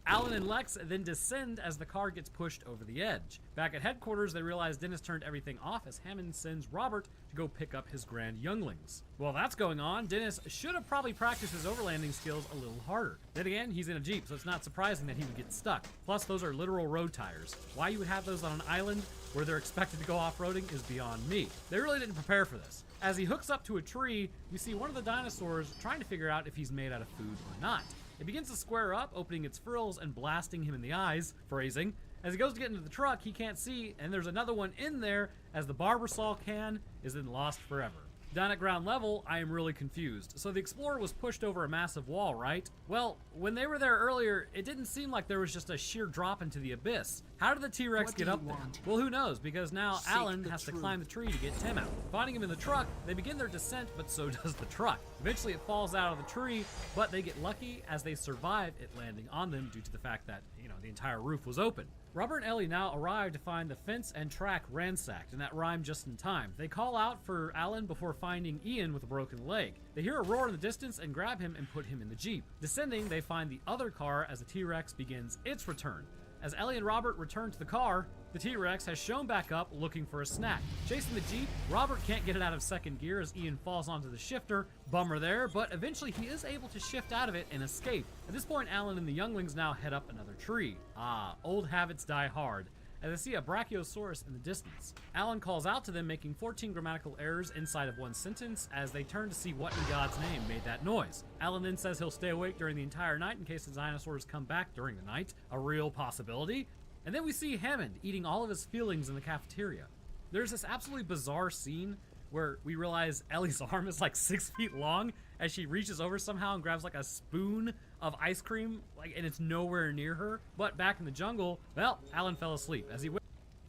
[SPEAKER 1] Alan and Lex then descend as the car gets pushed over the edge. Back at headquarters, they realize Dennis turned everything off as Hammond sends Robert to go pick up his grand younglings. While that's going on, Dennis should have probably practiced his overlanding skills a little harder. Then again, he's in a Jeep, so it's not surprising that he would get stuck. Plus, those are literal road tires. Why you would have those on an island where they're expected to go off-roading is beyond me. They really didn't prepare for this. As he hooks up to a tree, we see one of the dinosaurs trying to figure out if he's made out of food or not. It begins to square up, opening its frills and blasting him in the eyes, phrasing. As he goes to get into the truck, he can't see, and there's another one in there as the Barbasol can is then lost forever. Down at ground level, I am really confused. So the Explorer was pushed over a massive wall, right? Well, when they were there earlier, it didn't seem like there was just a sheer drop into the abyss. How did the T-Rex get up there? Well, who knows, because now Alan has to climb the tree to get Tim out. Finding him in the truck, they begin their descent, but so does the truck. Eventually it falls out of the tree, but they get lucky as they survive it landing on them due to the fact that, the entire roof was open. Robert and Ellie now arrive to find the fence and track ransacked, and that rhymed just in time. They call out for Alan before finding Ian with a broken leg. They hear a roar in the distance and grab him and put him in the Jeep. Descending, they find the other car as the T-Rex begins its return. As Ellie and Robert return to the car, the T-Rex has shown back up looking for a snack. Chasing the Jeep, Robert can't get it out of second gear as Ian falls onto the shifter. Bummer there, but eventually he is able to shift out of it and escape. At this point, Alan and the younglings now head up another tree. Old habits die hard, as they see a Brachiosaurus in the distance. Alan calls out to them, making 14 grammatical errors inside of one sentence as they turn to see what in God's name made that noise. Alan then says he'll stay awake during the entire night in case the dinosaurs come back during the night, a real possibility. And then we see Hammond eating all of his fillings in the cafeteria. There's this absolutely bizarre scene where we realize Ellie's arm is like 6 feet long as she reaches over somehow and grabs like a spoon of ice cream, and it's nowhere near her. But back in the jungle, well, Alan fell asleep. As he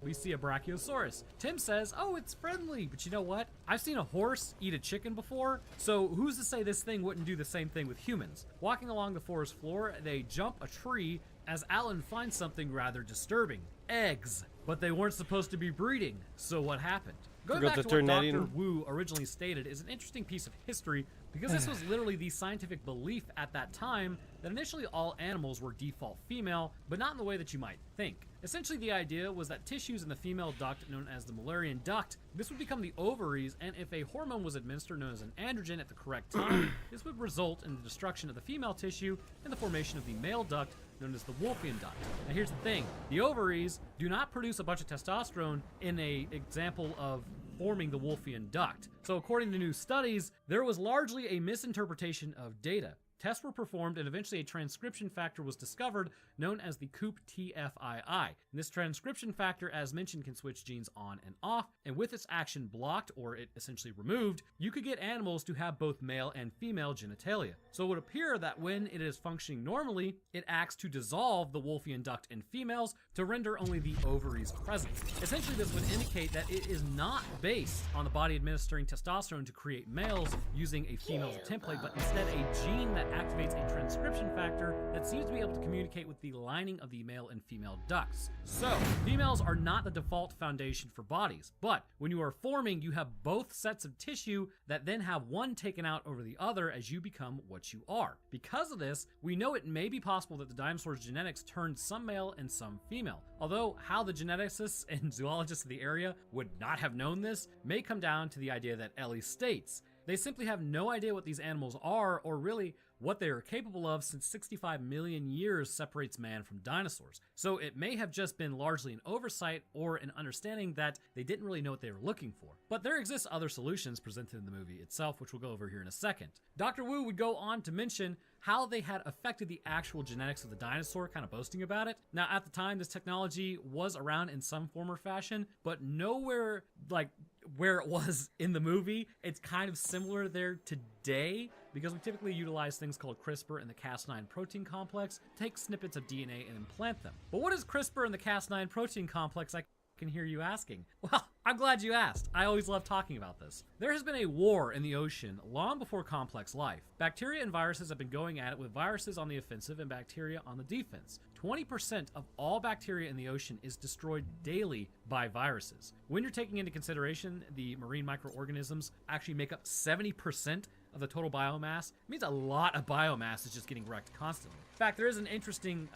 [SPEAKER 1] we see a Brachiosaurus. Tim says, oh, it's friendly, but you know what? I've seen a horse eat a chicken before, so who's to say this thing wouldn't do the same thing with humans? Walking along the forest floor, they jump a tree as Alan finds something rather disturbing. Eggs. But they weren't supposed to be breeding, so what happened? Going back to what Dr. Wu originally stated is an interesting piece of history because this was literally the scientific belief at that time that initially all animals were default female, but not in the way that you might think. Essentially, the idea was that tissues in the female duct, known as the Mullerian duct, this would become the ovaries, and if a hormone was administered known as an androgen at the correct time, this would result in the destruction of the female tissue and the formation of the male duct, known as the Wolffian duct. Now here's the thing, the ovaries do not produce a bunch of testosterone in an example of forming the Wolffian duct. So according to new studies, there was largely a misinterpretation of data. tests were performed and eventually a transcription factor was discovered known as the COOP-TFII. And this transcription factor, as mentioned, can switch genes on and off, and with its action blocked or it essentially removed, you could get animals to have both male and female genitalia. So it would appear that when it is functioning normally, it acts to dissolve the Wolffian duct in females to render only the ovaries present. Essentially, this would indicate that it is not based on the body administering testosterone to create males using a female as a template, but instead a gene that activates a transcription factor that seems to be able to communicate with the lining of the male and female ducts. So, females are not the default foundation for bodies, but when you are forming, you have both sets of tissue that then have one taken out over the other as you become what you are. Because of this, we know it may be possible that the dinosaurs' genetics turned some male and some female. Although how the geneticists and zoologists of the area would not have known this may come down to the idea that Ellie states. They simply have no idea what these animals are, or really what they are capable of, since 65 million years separates man from dinosaurs. So it may have just been largely an oversight or an understanding that they didn't really know what they were looking for. But there exist other solutions presented in the movie itself, which we'll go over here in a second. Dr. Wu would go on to mention how they had affected the actual genetics of the dinosaur, kind of boasting about it. Now, at the time, this technology was around in some form or fashion, but nowhere like where it was in the movie. It's kind of similar there today, because we typically utilize things called CRISPR and the Cas9 protein complex to take snippets of DNA and implant them. But what is CRISPR and the Cas9 protein complex? I can hear you asking. Well, I'm glad you asked. I always love talking about this. There has been a war in the ocean long before complex life. Bacteria and viruses have been going at it, with viruses on the offensive and bacteria on the defense. 20% of all bacteria in the ocean is destroyed daily by viruses. When you're taking into consideration the marine microorganisms actually make up 70% of the total biomass, it means a lot of biomass is just getting wrecked constantly. In fact, there is an interesting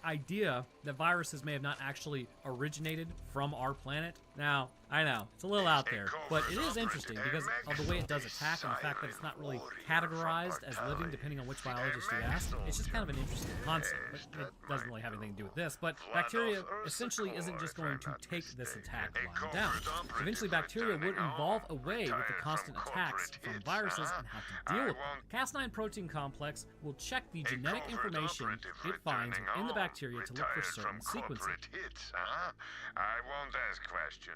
[SPEAKER 1] idea that viruses may have not actually originated from our planet. Now, I know, it's a little out there, but it is interesting because of the way it does attack and the fact that it's not really categorized as living depending on which biologist you ask. It's just kind of an interesting concept, but it doesn't really have anything to do with this. But bacteria essentially isn't just going to take this attack lying down. Eventually, bacteria would evolve away with the constant attacks from viruses and have to deal with them. Cas9 protein complex will check the genetic information it finds in the bacteria to look for certain sequences.
[SPEAKER 4] Hits, huh? I won't ask questions.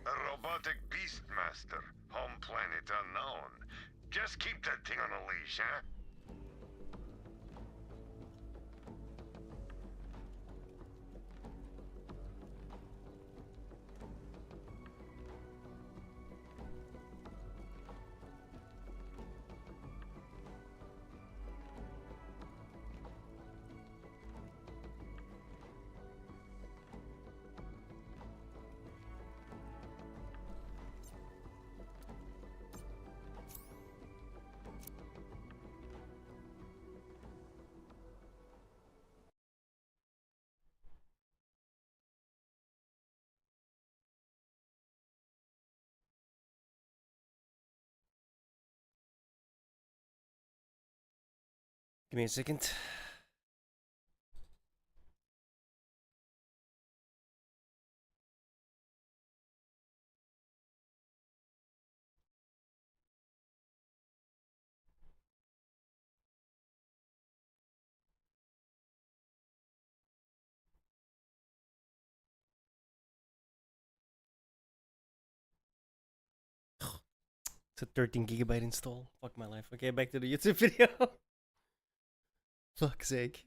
[SPEAKER 4] A robotic beastmaster, home planet unknown. Just keep that thing on a leash, huh?
[SPEAKER 2] Give me a second. It's a 13 gigabyte install. Fuck my life. Okay, back to the YouTube video. Fuck's sake.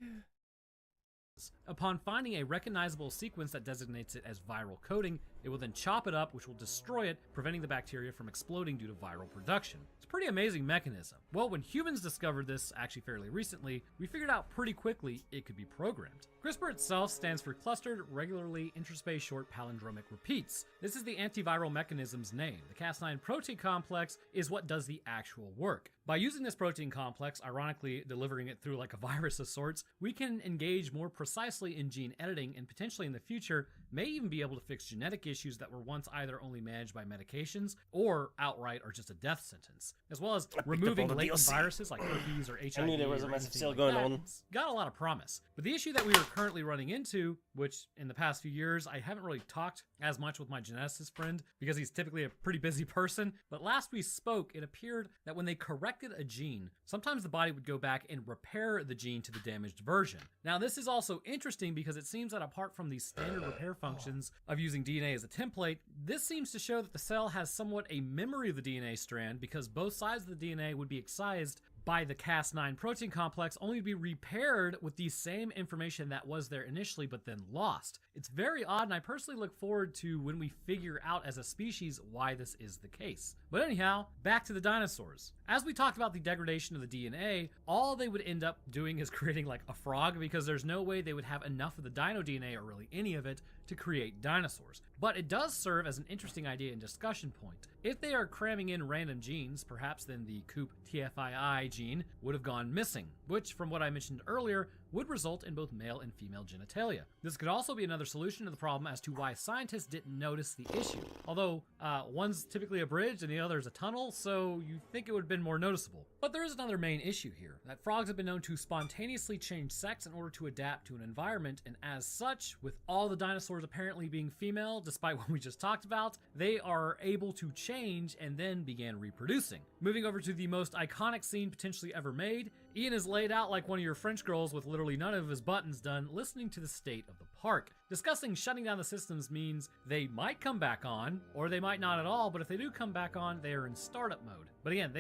[SPEAKER 1] Upon finding a recognizable sequence that designates it as viral coding, it will then chop it up, which will destroy it, preventing the bacteria from exploding due to viral production. It's a pretty amazing mechanism. Well, when humans discovered this, actually fairly recently, we figured out pretty quickly it could be programmed. CRISPR itself stands for Clustered Regularly Interspace Short Palindromic Repeats. This is the antiviral mechanism's name. The Cas9 protein complex is what does the actual work. By using this protein complex, ironically delivering it through like a virus of sorts, we can engage more precisely in gene editing and potentially in the future may even be able to fix genetic issues that were once either only managed by medications or outright are just a death sentence, as well as removing latent viruses like herpes or HIV.
[SPEAKER 2] I knew there was a massive sale
[SPEAKER 1] like
[SPEAKER 2] going
[SPEAKER 1] that.
[SPEAKER 2] on.
[SPEAKER 1] It's got a lot of promise. But the issue that we are currently running into, which in the past few years I haven't really talked as much with my geneticist friend because he's typically a pretty busy person, but last we spoke, it appeared that when they corrected a gene, sometimes the body would go back and repair the gene to the damaged version. Now, this is also interesting because it seems that apart from the standard repair functions of using DNA as a template, this seems to show that the cell has somewhat a memory of the DNA strand because both sides of the DNA would be excised by the Cas9 protein complex, only to be repaired with the same information that was there initially but then lost. It's very odd, and I personally look forward to when we figure out as a species why this is the case. But anyhow, back to the dinosaurs. As we talked about the degradation of the DNA, all they would end up doing is creating like a frog because there's no way they would have enough of the dino DNA or really any of it to create dinosaurs. But it does serve as an interesting idea and discussion point. If they are cramming in random genes, perhaps then the Coop TFII gene would have gone missing, which from what I mentioned earlier would result in both male and female genitalia. This could also be another solution to the problem as to why scientists didn't notice the issue. Although one's typically a bridge and the other is a tunnel, so you think it would have been more noticeable. But there is another main issue here, that frogs have been known to spontaneously change sex in order to adapt to an environment, and as such, with all the dinosaurs apparently being female, despite what we just talked about, they are able to change and then began reproducing. Moving over to the most iconic scene potentially ever made, Ian is laid out like one of your French girls with literally none of his buttons done, listening to the state of the park. Discussing shutting down the systems means they might come back on, or they might not at all, but if they do come back on, they are in startup mode. But again,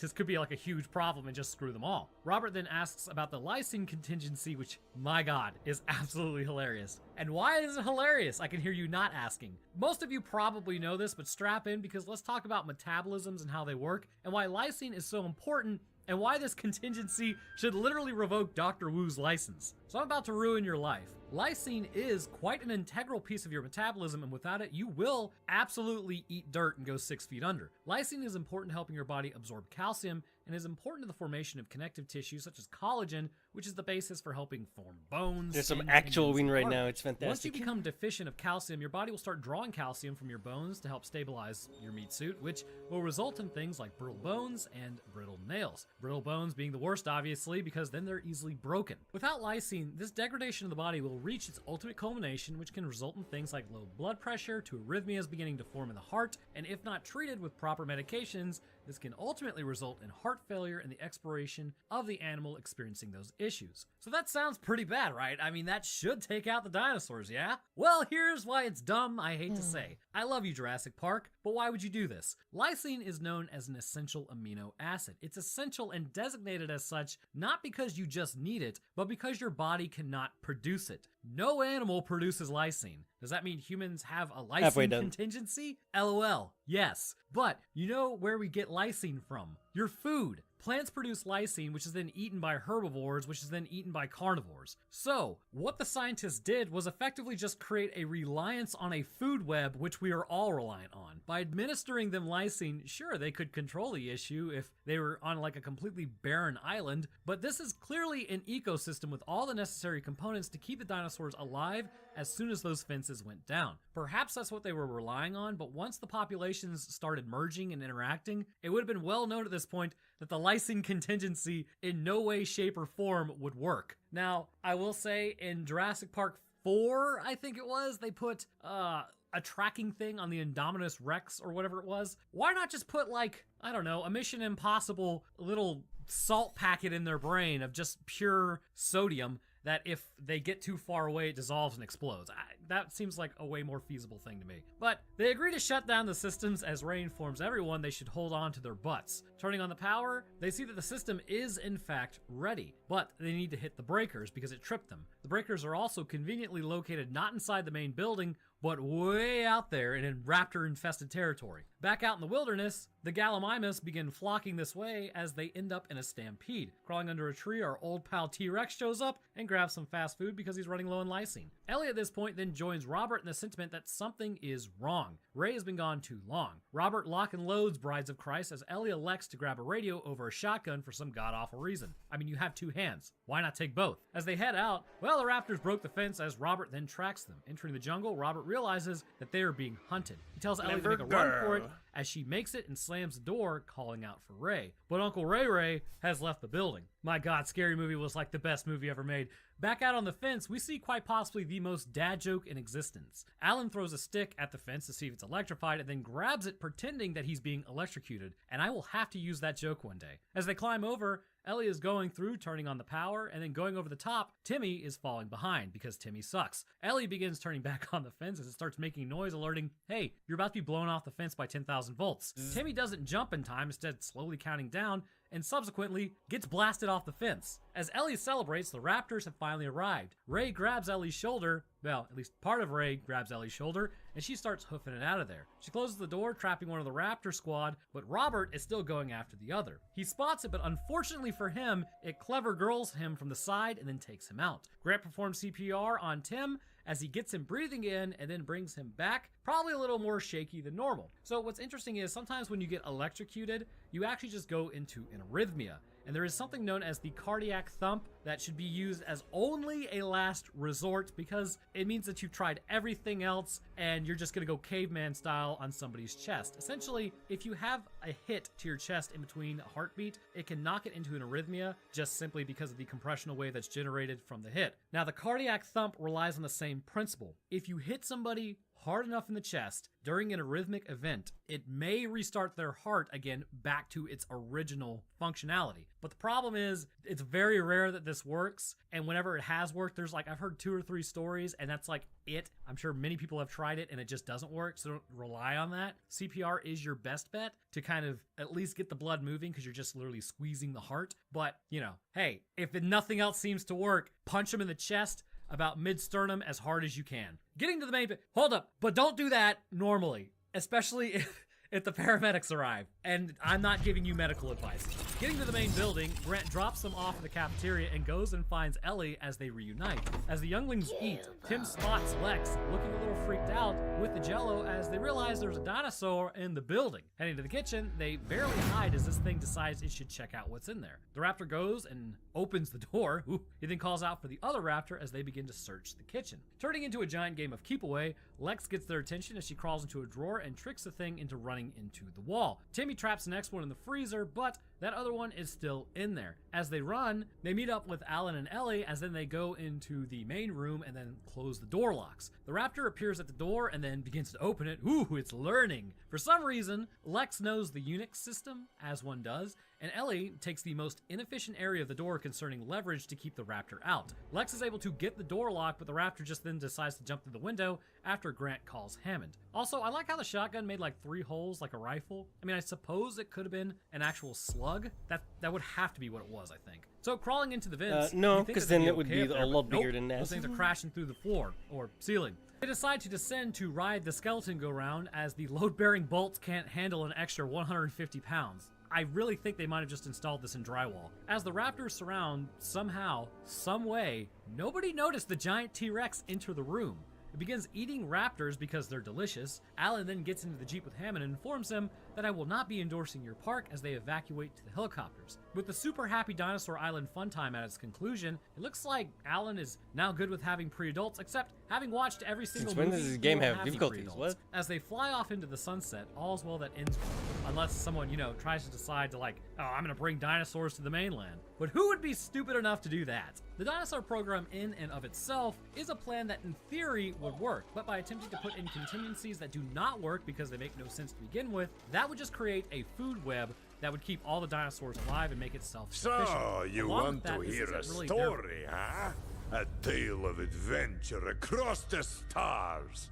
[SPEAKER 1] this could be like a huge problem and just screw them all. Robert then asks about the lysine contingency, which, my god, is absolutely hilarious. And why is it hilarious? I can hear you not asking. Most of you probably know this, but strap in because let's talk about metabolisms and how they work, and why lysine is so important, and why this contingency should literally revoke Dr. Wu's license. So I'm about to ruin your life. Lysine is quite an integral piece of your metabolism, and without it, you will absolutely eat dirt and go 6 feet under. Lysine is important to helping your body absorb calcium and is important to the formation of connective tissue such as collagen, which is the basis for helping form bones.
[SPEAKER 2] There's some
[SPEAKER 1] skin,
[SPEAKER 2] actual
[SPEAKER 1] and
[SPEAKER 2] win right
[SPEAKER 1] heart.
[SPEAKER 2] now. It's fantastic.
[SPEAKER 1] Once you become deficient of calcium, your body will start drawing calcium from your bones to help stabilize your meat suit, which will result in things like brittle bones and brittle nails. Brittle bones being the worst, obviously, because then they're easily broken. Without lysine, this degradation of the body will reach its ultimate culmination, which can result in things like low blood pressure, to arrhythmias beginning to form in the heart, and if not treated with proper medications, this can ultimately result in heart failure and the expiration of the animal experiencing those issues. So that sounds pretty bad, right? I mean, that should take out the dinosaurs, yeah? Well, here's why it's dumb, I hate to say. I love you, Jurassic Park, but why would you do this? Lysine is known as an essential amino acid. It's essential and designated as such not because you just need it, but because your body cannot produce it. No animal produces lysine. Does that mean humans have a lysine contingency? LOL, yes. But you know where we get lysine from? Your food. Plants produce lysine, which is then eaten by herbivores, which is then eaten by carnivores. So, what the scientists did was effectively just create a reliance on a food web, which we are all reliant on. By administering them lysine, sure, they could control the issue if they were on like a completely barren island, but this is clearly an ecosystem with all the necessary components to keep the dinosaurs alive as soon as those fences went down. Perhaps that's what they were relying on, but once the populations started merging and interacting, it would have been well known at this point that the lysine contingency in no way, shape, or form would work. Now, I will say in Jurassic Park 4, I think it was, they put a tracking thing on the Indominus Rex or whatever it was. Why not just put like, I don't know, a Mission Impossible little salt packet in their brain of just pure sodium that if they get too far away, it dissolves and explodes. That seems like a way more feasible thing to me. But they agree to shut down the systems as Ray informs everyone they should hold on to their butts. Turning on the power, they see that the system is in fact ready, but they need to hit the breakers because it tripped them. The breakers are also conveniently located not inside the main building but way out there and in raptor-infested territory. Back out in the wilderness, the Gallimimus begin flocking this way as they end up in a stampede. Crawling under a tree, our old pal T-Rex shows up and grabs some fast food because he's running low on lysine. Ellie at this point then joins Robert in the sentiment that something is wrong. Ray has been gone too long. Robert lock and loads Brides of Christ as Ellie elects to grab a radio over a shotgun for some god-awful reason. I mean, you have two hands. Why not take both? As they head out, well, the raptors broke the fence as Robert then tracks them. Entering the jungle, Robert realizes that they are being hunted. He tells Ellie to make a run for it as she makes it and slams the door, calling out for Ray. But Uncle Ray Ray has left the building. My God, Scary Movie was like the best movie ever made. Back out on the fence, we see quite possibly the most dad joke in existence. Alan throws a stick at the fence to see if it's electrified and then grabs it pretending that he's being electrocuted, and I will have to use that joke one day. As they climb over, Ellie is going through, turning on the power, and then going over the top, Timmy is falling behind because Timmy sucks. Ellie begins turning back on the fence as it starts making noise alerting, hey, you're about to be blown off the fence by 10,000 volts. Timmy doesn't jump in time, instead slowly counting down, and subsequently gets blasted off the fence. As Ellie celebrates, the raptors have finally arrived. Ray grabs Ellie's shoulder, well, at least part of Ray grabs Ellie's shoulder, and she starts hoofing it out of there. She closes the door, trapping one of the raptor squad, but Robert is still going after the other. He spots it, but unfortunately for him, it clever girls him from the side and then takes him out. Grant performs CPR on Tim as he gets him breathing in and then brings him back, probably a little more shaky than normal. So what's interesting is sometimes when you get electrocuted, you actually just go into an arrhythmia. And there is something known as the cardiac thump that should be used as only a last resort because it means that you've tried everything else and you're just gonna go caveman style on somebody's chest. Essentially, if you have a hit to your chest in between a heartbeat, it can knock it into an arrhythmia just simply because of the compressional wave that's generated from the hit. Now, the cardiac thump relies on the same principle. If you hit somebody hard enough in the chest during an arrhythmic event, it may restart their heart again back to its original functionality. But the problem is, it's very rare that this works, and whenever it has worked, there's like, I've heard 2 or 3 stories, and that's like it. I'm sure many people have tried it, and it just doesn't work, so don't rely on that. CPR is your best bet to kind of at least get the blood moving, because you're just literally squeezing the heart. But, you know, hey, if nothing else seems to work, punch them in the chest, about mid-sternum as hard as you can. Getting to the main bit. Hold up, but don't do that normally, especially if the paramedics arrive. And I'm not giving you medical advice. Getting to the main building, Grant drops them off at the cafeteria and goes and finds Ellie as they reunite. As the younglings eat, Tim spots Lex looking a little freaked out with the Jell-O as they realize there's a dinosaur in the building. Heading to the kitchen, they barely hide as this thing decides it should check out what's in there. The raptor goes and opens the door. He then calls out for the other raptor as they begin to search the kitchen. Turning into a giant game of keep away, Lex gets their attention as she crawls into a drawer and tricks the thing into running into the wall. Timmy traps the next one in the freezer, but that other one is still in there. As they run, they meet up with Alan and Ellie as then they go into the main room and then close the door locks. The raptor appears at the door and then begins to open it. Ooh, it's learning. For some reason, Lex knows the Unix system, as one does, and Ellie takes the most inefficient area of the door concerning leverage to keep the raptor out. Lex is able to get the door locked, but the raptor just then decides to jump through the window after Grant calls Hammond. Also, I like how the shotgun made like 3 holes like a rifle. I mean, I suppose it could have been an actual slug. That would have to be what it was, I think. So crawling into the vents,
[SPEAKER 2] no, because then it would be a lot bigger than that.
[SPEAKER 1] Those things are crashing through the floor or ceiling. They decide to descend to ride the skeleton go-round as the load-bearing bolts can't handle an extra 150 pounds. I really think they might have just installed this in drywall. As the raptors surround, somehow, some way, nobody noticed the giant T-Rex enter the room. It begins eating raptors because they're delicious. Alan then gets into the Jeep with Hammond and informs him that I will not be endorsing your park as they evacuate to the helicopters. With the super happy Dinosaur Island fun time at its conclusion, it looks like Alan is now good with having pre-adults, except having watched every single movie.
[SPEAKER 2] When does this game have difficulties? What?
[SPEAKER 1] As they fly off into the sunset, all's well that ends well. Unless someone, tries to decide to oh, I'm gonna bring dinosaurs to the mainland. But who would be stupid enough to do that? The dinosaur program in and of itself is a plan that in theory would work, but by attempting to put in contingencies that do not work because they make no sense to begin with, that would just create a food web that would keep all the dinosaurs alive and make it self-sufficient.
[SPEAKER 4] So, you want to hear a story, huh? A tale of adventure across the stars.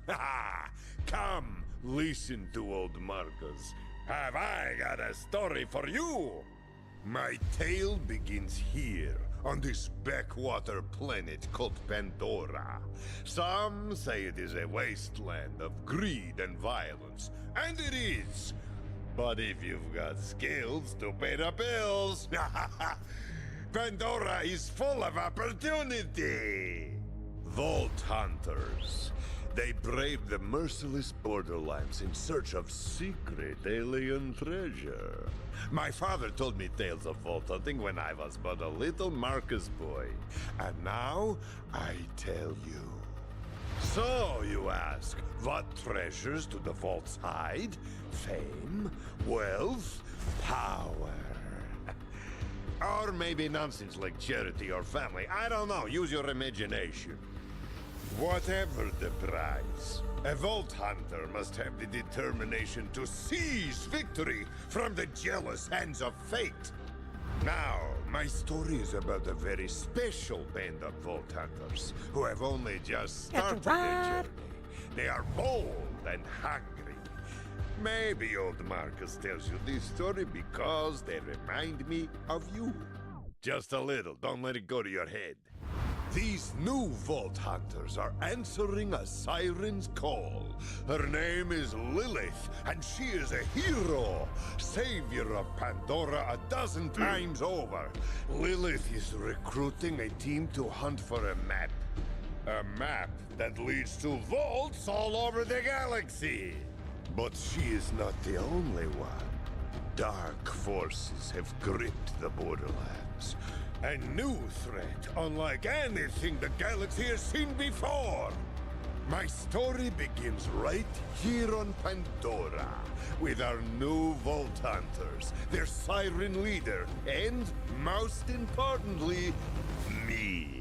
[SPEAKER 4] Come, listen to old Marcus. Have I got a story for you? My tale begins here, on this backwater planet called Pandora. Some say it is a wasteland of greed and violence, and it is. But if you've got skills to pay the bills, Pandora is full of opportunity. Vault Hunters. They brave the merciless borderlands in search of secret alien treasure. My father told me tales of vault hunting when I was but a little Marcus boy. And now, I tell you. So, you ask, what treasures do the vaults hide? Fame, wealth, power. Or maybe nonsense like charity or family. I don't know, use your imagination. Whatever the prize, a Vault Hunter must have the determination to seize victory from the jealous hands of fate. Now, my story is about a very special band of Vault Hunters who have only just started their journey. They are bold and hungry. Maybe old Marcus tells you this story because they remind me of you. Just a little, don't let it go to your head. These new Vault Hunters are answering a siren's call. Her name is Lilith, and she is a hero, savior of Pandora a dozen times over. Lilith is recruiting a team to hunt for a map. A map that leads to vaults all over the galaxy. But she is not the only one. Dark forces have gripped the borderlands. A new threat, unlike anything the galaxy has seen before. My story begins right here on Pandora, with our new Vault Hunters, their siren leader, and, most importantly, me.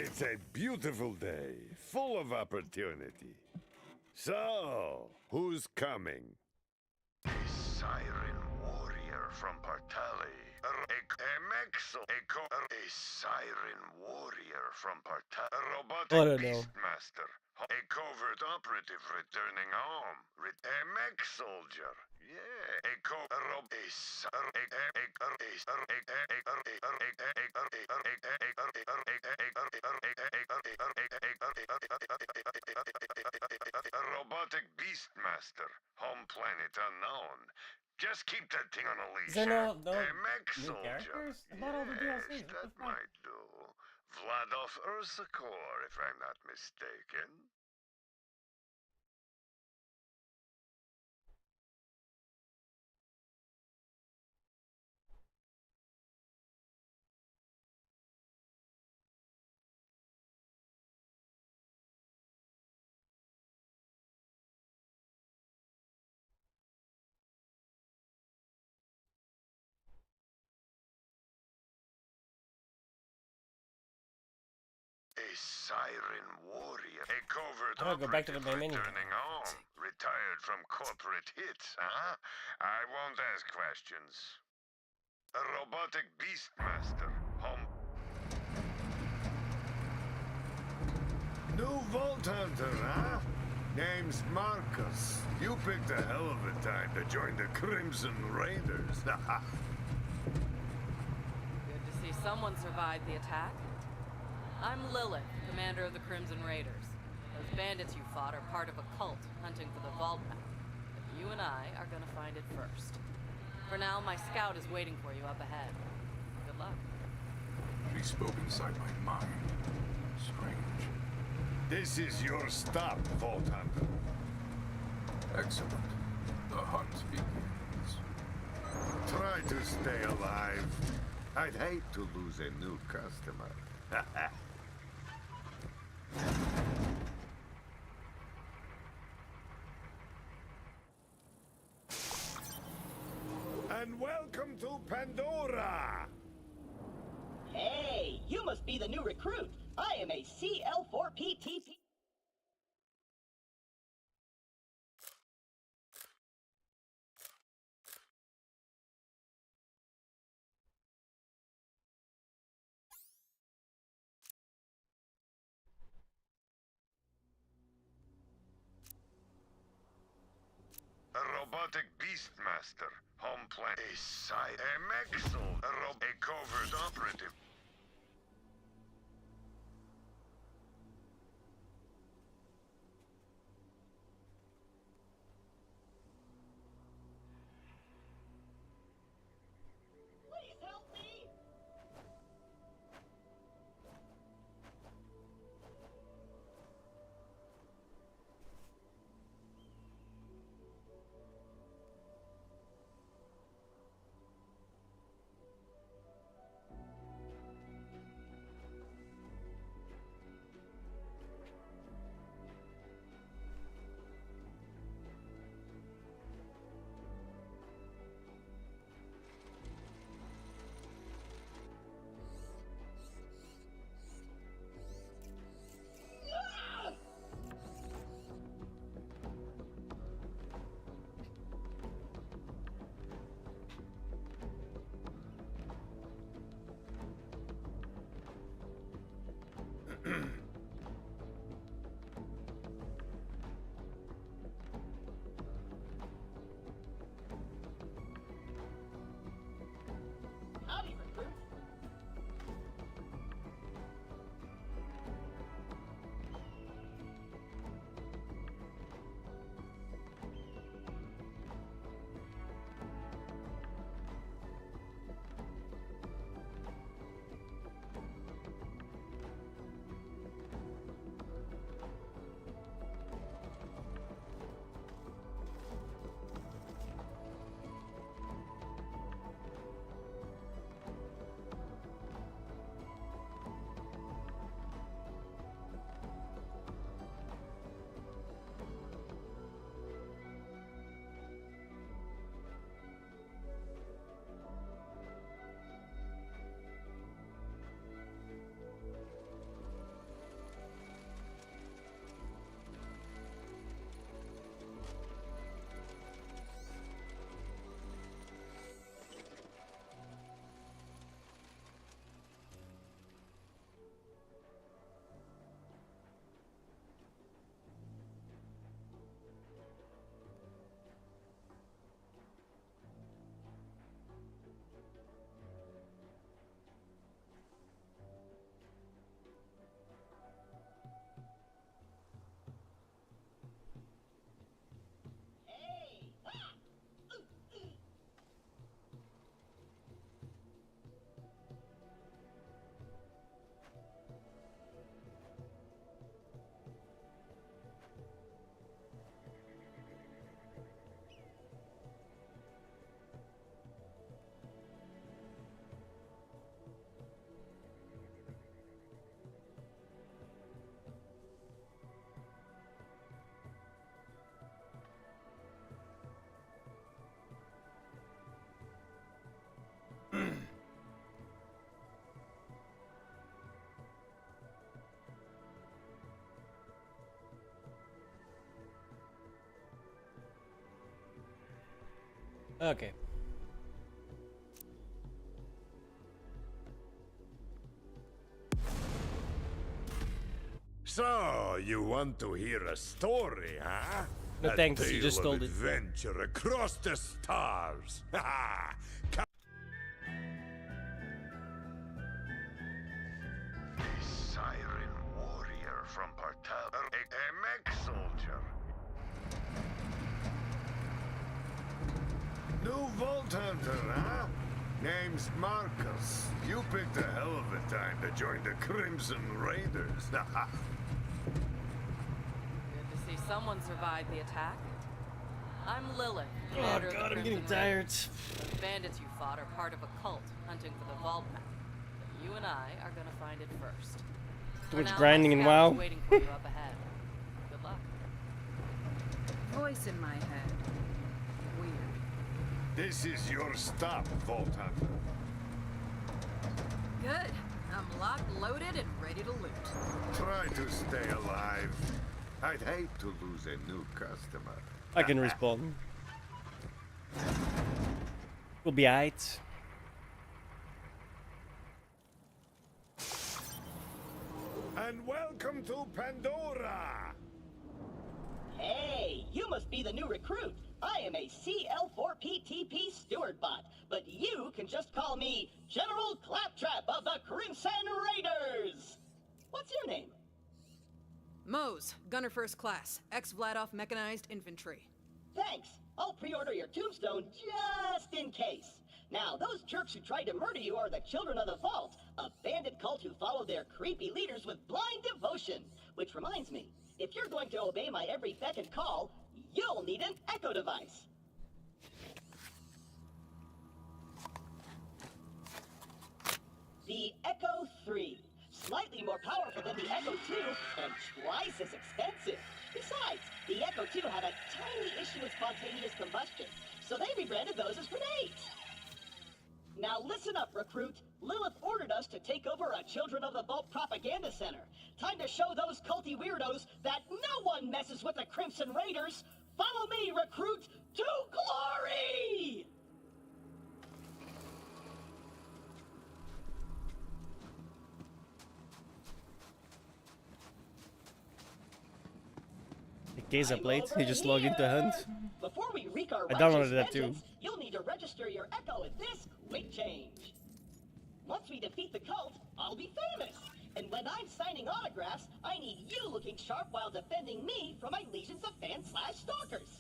[SPEAKER 4] It's a beautiful day, full of opportunity. So, who's coming? A siren warrior from Partali. A siren warrior from Partali. A robotic
[SPEAKER 2] I don't know.
[SPEAKER 4] beastmaster. A covert operative returning home. A mech soldier. Yeah. A robotic beastmaster. Home planet unknown. Just keep that thing on a leash.
[SPEAKER 2] Is there no
[SPEAKER 4] A mech
[SPEAKER 2] new
[SPEAKER 4] soldier.
[SPEAKER 2] characters? I bought all the
[SPEAKER 4] Yes,
[SPEAKER 2] DLCs. What the
[SPEAKER 4] that
[SPEAKER 2] fuck?
[SPEAKER 4] might do. Vladov Ursakor, if I'm not mistaken. A siren warrior. A covert
[SPEAKER 2] I gotta go back to the
[SPEAKER 4] operative
[SPEAKER 2] main menu.
[SPEAKER 4] returning home. Retired from corporate hits, huh? I won't ask questions. A robotic beastmaster. Home. New Vault Hunter, huh? Name's Marcus. You picked a hell of a time to join the Crimson Raiders.
[SPEAKER 5] Good to see someone survived the attack. I'm Lilith, commander of the Crimson Raiders. Those bandits you fought are part of a cult hunting for the vault map. But you and I are gonna find it first. For now, my scout is waiting for you up ahead. Good luck.
[SPEAKER 15] He spoke inside my mind. Strange.
[SPEAKER 4] This is your stop, Vault Hunter.
[SPEAKER 15] Excellent. The hunt begins.
[SPEAKER 4] Try to stay alive. I'd hate to lose a new customer. And welcome to Pandora!
[SPEAKER 10] Hey, you must be the new recruit. I am a CL4PTT.
[SPEAKER 4] A robotic beastmaster. Home planet. A mech-soul. A covert operative.
[SPEAKER 10] Please help me!
[SPEAKER 2] Okay.
[SPEAKER 4] So, you want to hear a story, huh?
[SPEAKER 2] No
[SPEAKER 4] A
[SPEAKER 2] thanks, you
[SPEAKER 4] tale
[SPEAKER 2] just
[SPEAKER 4] of
[SPEAKER 2] told it.
[SPEAKER 4] adventure across the stars. Siren warrior from Partal, a mech soldier. New Vault Hunter, huh? Name's Marcus. You picked a hell of a time to join the Crimson Raiders.
[SPEAKER 5] Good to see someone survived the attack. I'm Lilith, commander of the
[SPEAKER 2] God, I'm
[SPEAKER 5] Crimson
[SPEAKER 2] getting tired.
[SPEAKER 5] Raiders. The bandits you fought are part of a cult hunting for the vault map. But you and I are gonna find it first.
[SPEAKER 2] Too
[SPEAKER 5] For
[SPEAKER 2] much
[SPEAKER 5] now,
[SPEAKER 2] grinding
[SPEAKER 5] my
[SPEAKER 2] in
[SPEAKER 5] scout is
[SPEAKER 2] WoW.
[SPEAKER 5] waiting for you up ahead. Good luck.
[SPEAKER 7] Voice in my head. Weird.
[SPEAKER 4] This is your stop, Vault Hunter.
[SPEAKER 7] Good. I'm locked, loaded, and ready to loot.
[SPEAKER 4] Try to stay alive. I'd hate to lose a new customer.
[SPEAKER 2] I can respawn. We'll be aight.
[SPEAKER 4] And welcome to Pandora!
[SPEAKER 10] Hey, you must be the new recruit. I am a CL4PTP steward bot, but you can just call me General Claptrap of the Crimson Raiders. What's your name?
[SPEAKER 7] Mose, Gunner First Class, ex-Vladoff Mechanized Infantry.
[SPEAKER 10] Thanks. I'll pre-order your tombstone just in case. Now, those jerks who tried to murder you are the Children of the Vault, a bandit cult who follow their creepy leaders with blind devotion. Which reminds me, if you're going to obey my every beck and call, you'll need an Echo device. The Echo 3. Slightly more powerful than the Echo 2 and twice as expensive. Besides, the Echo 2 had a tiny issue with spontaneous combustion, so they rebranded those as grenades. Now listen up, recruit. Lilith ordered us to take over a Children of the Vault propaganda center. Time to show those culty weirdos that no one messes with the Crimson Raiders. Follow me, recruit, to glory!
[SPEAKER 2] Gaze up late, you just log into Hunt.
[SPEAKER 10] Before we wreak our
[SPEAKER 2] I downloaded
[SPEAKER 10] righteous
[SPEAKER 2] that too.
[SPEAKER 10] vengeance, you'll need to register your Echo at this quick change. Once we defeat the cult, I'll be famous. And when I'm signing autographs, I need you looking sharp while defending me from my legions of fans/stalkers.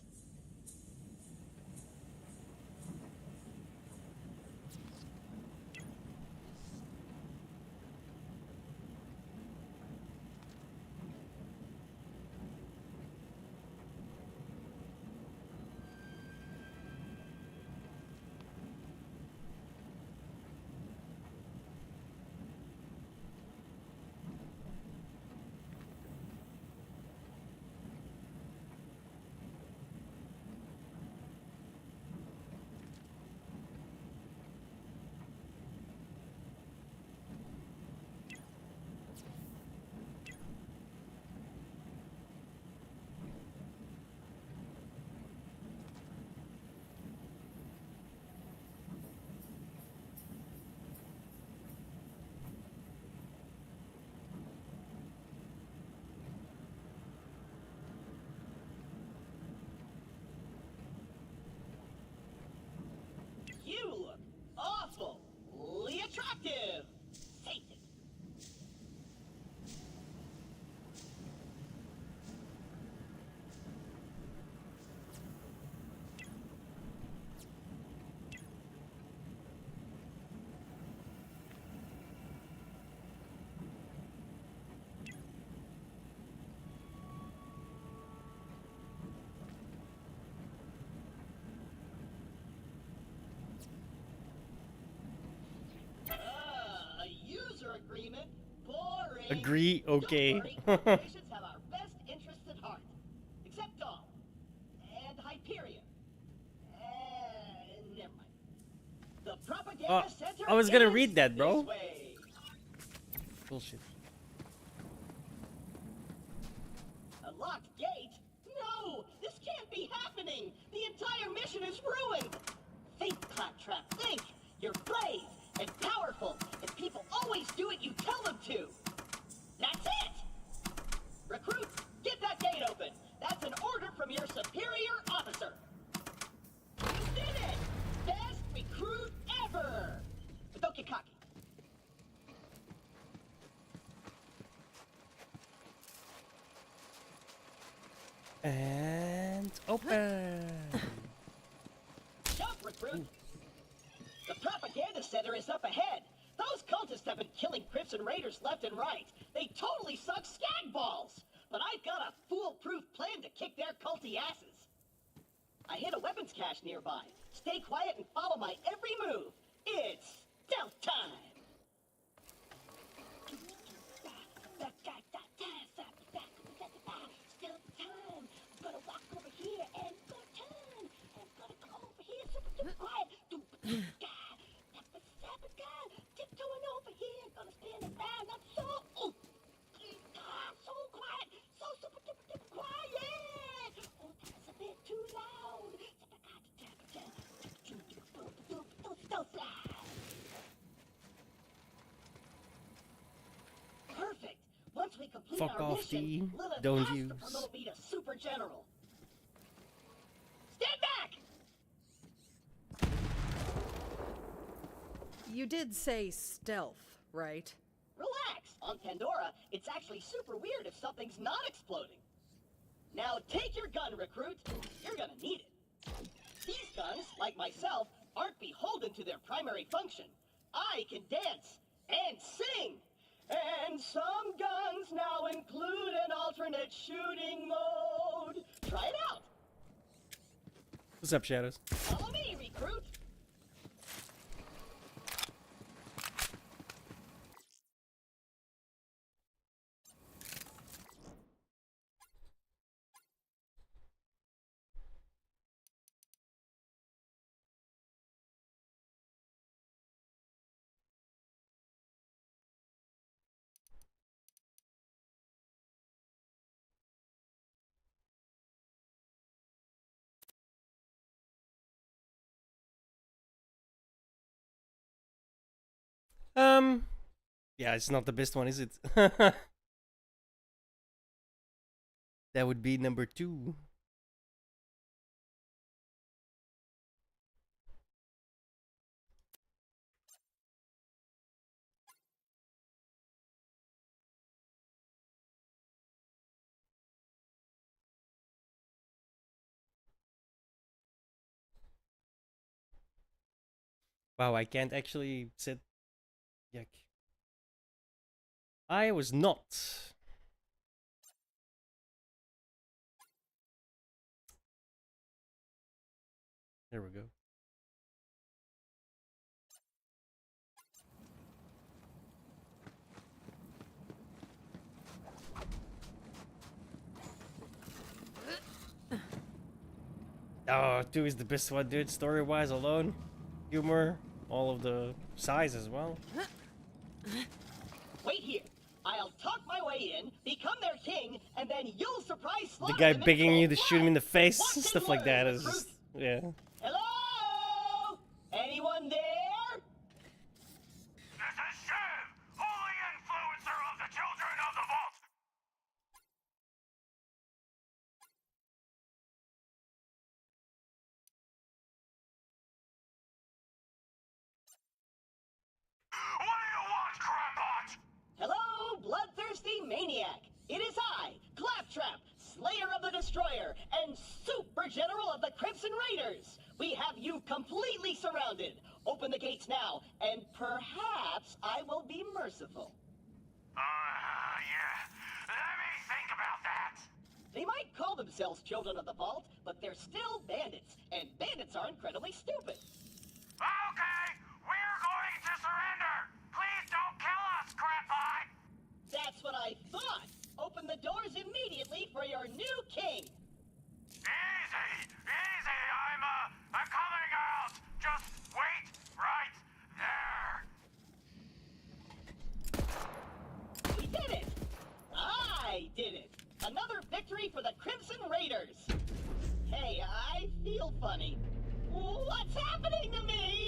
[SPEAKER 10] You look awfully attractive. Satan. A user agreement? Boring.
[SPEAKER 2] Agree, okay.
[SPEAKER 10] Corporations have our best interests at heart. Except Dahl. And Hyperion. And never mind. The propaganda center
[SPEAKER 2] I was gonna
[SPEAKER 10] is
[SPEAKER 2] read that, bro.
[SPEAKER 10] this way.
[SPEAKER 2] Bullshit.
[SPEAKER 10] A locked gate? No! This can't be happening! The entire mission is ruined! Claptrap. Think! You're brave and powerful, and people always do what you tell them to. That's it! Recruit, get that gate open. That's an order from your superior officer. You did it! Best recruit ever! But don't get cocky.
[SPEAKER 2] And open.
[SPEAKER 10] Jump, recruit! The propaganda center is up ahead. Those cultists have been killing Crimson Raiders left and right. They totally suck skag balls. But I've got a foolproof plan to kick their culty asses. I hit a weapons cache nearby. Stay quiet and follow my every move. It's stealth time. Stealth time. I'm gonna walk over here and go turn. I'm gonna go over here super quiet. Tiptoeing over here. Gonna spin it round. I'm so quiet. So super duper quiet. Oh, that's a bit too loud. Perfect. Once we complete
[SPEAKER 2] Fuck
[SPEAKER 10] our
[SPEAKER 2] off,
[SPEAKER 10] mission,
[SPEAKER 2] D.
[SPEAKER 10] Lilith
[SPEAKER 2] Don't
[SPEAKER 10] has
[SPEAKER 2] use.
[SPEAKER 10] to promote me to Super General. Stand back!
[SPEAKER 7] You did say stealth, right?
[SPEAKER 10] Relax. On Pandora, it's actually super weird if something's not exploding. Now take your gun, recruit. You're gonna need it. These guns, like myself, aren't beholden to their primary function. I can dance and sing. And some guns now include an alternate shooting mode. Try it out.
[SPEAKER 2] What's up, Shadows?
[SPEAKER 10] Follow me, recruit.
[SPEAKER 2] Yeah, it's not the best one, is it? That would be number 2. Wow, I can't actually sit. Yuck. I was not. There we go. Oh, 2 is the best one, dude. Story-wise alone. Humor, all of the size as well.
[SPEAKER 10] Wait here. I'll talk my way in, become their king, and then you'll surprise
[SPEAKER 2] The
[SPEAKER 10] slaughter
[SPEAKER 2] guy
[SPEAKER 10] them in
[SPEAKER 2] begging you to
[SPEAKER 10] cold
[SPEAKER 2] shoot him in the
[SPEAKER 10] blood.
[SPEAKER 2] face,
[SPEAKER 10] Watch and
[SPEAKER 2] stuff like that
[SPEAKER 10] learn,
[SPEAKER 2] is just,
[SPEAKER 10] recruit.
[SPEAKER 2] yeah.
[SPEAKER 10] Hello? Anyone there?
[SPEAKER 21] This is Shiv, holy influencer of the Children of the Vault. What do you want, Crapbot?
[SPEAKER 10] Hello, bloodthirsty maniac. It is I, Claptrap, Slayer of the Destroyer, and Super General of the Crimson Raiders. We have you completely surrounded. Open the gates now, and perhaps I will be merciful.
[SPEAKER 21] Yeah. Let me think about that.
[SPEAKER 10] They might call themselves Children of the Vault, but they're still bandits, and bandits are incredibly stupid.
[SPEAKER 21] Okay, we're going to surrender. Please don't kill us, Crapbot.
[SPEAKER 10] That's what I thought. Open the doors immediately for your new king.
[SPEAKER 21] Easy, easy. I'm coming out. Just wait right there.
[SPEAKER 10] We did it! I did it! Another victory for the Crimson Raiders! Hey, I feel funny. What's happening to me?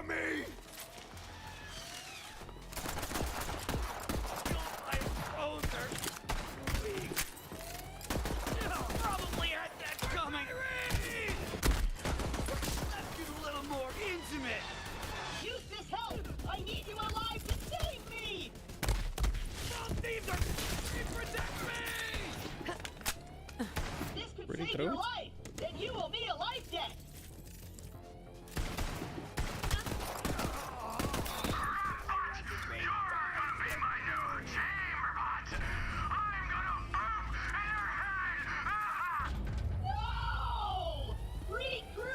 [SPEAKER 4] for me!
[SPEAKER 19] Probably had that coming. Let's get a little more intimate.
[SPEAKER 10] Use this help! I need you alive to save me!
[SPEAKER 19] Those thieves are... Protect me!
[SPEAKER 10] This could
[SPEAKER 2] Pretty
[SPEAKER 10] save
[SPEAKER 2] throat.
[SPEAKER 10] your life! Then you owe me a life debt! No! Recruit!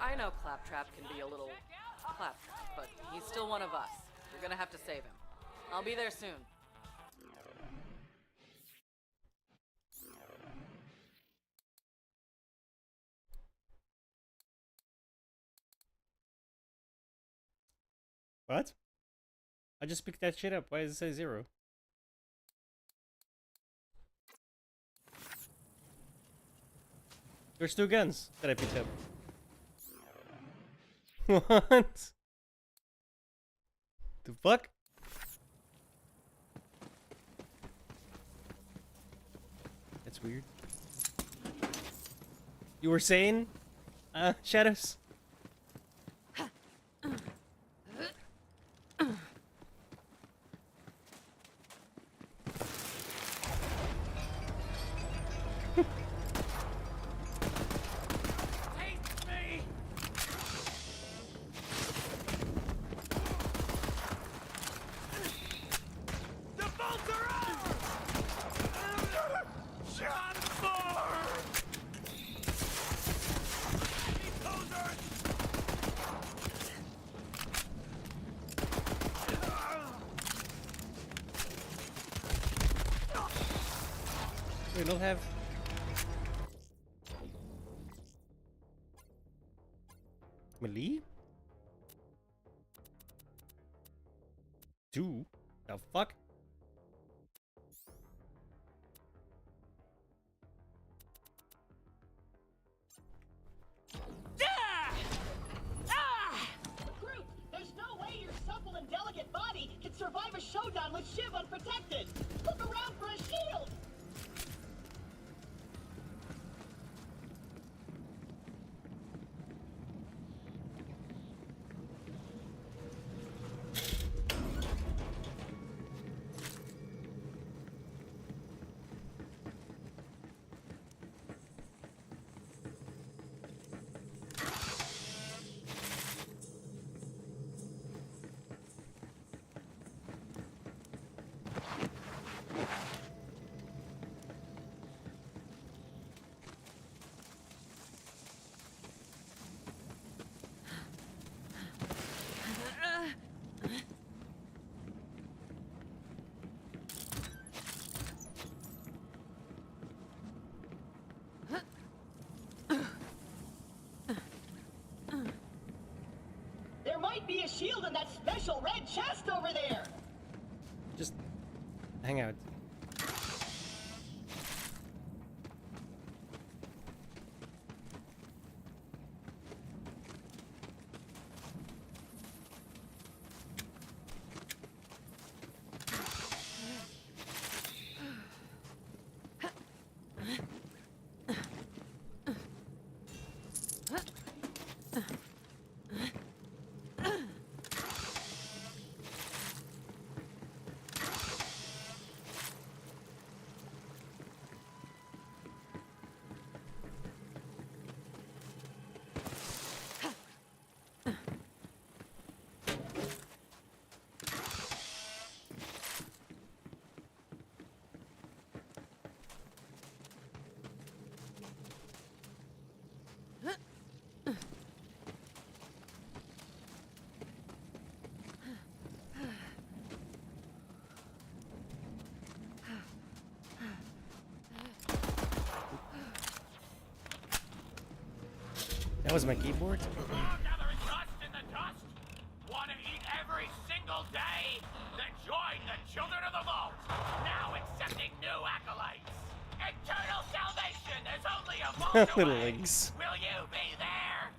[SPEAKER 5] I know Claptrap can be a little claptrap, but he's still one of us. You're gonna have to save him. I'll be there soon.
[SPEAKER 2] What? I just picked that shit up. Why does it say 0? There's 2 guns that I picked up. What? The fuck? That's weird. You were saying, Shadows? We don't have... melee? 2? The fuck?
[SPEAKER 10] Recruit, there's no way your supple and delicate body can survive a showdown with Shiv unprotected! Look around for a shield! There might be a shield in that special red chest over there!
[SPEAKER 2] Just hang out. That was my keyboard?
[SPEAKER 21] Gathering dust in the dust? Want to eat every single day? Then join the Children of the Vault, now accepting new acolytes. Eternal salvation is
[SPEAKER 9] only a vault
[SPEAKER 2] Little
[SPEAKER 9] away.
[SPEAKER 2] legs.
[SPEAKER 9] Will you be there?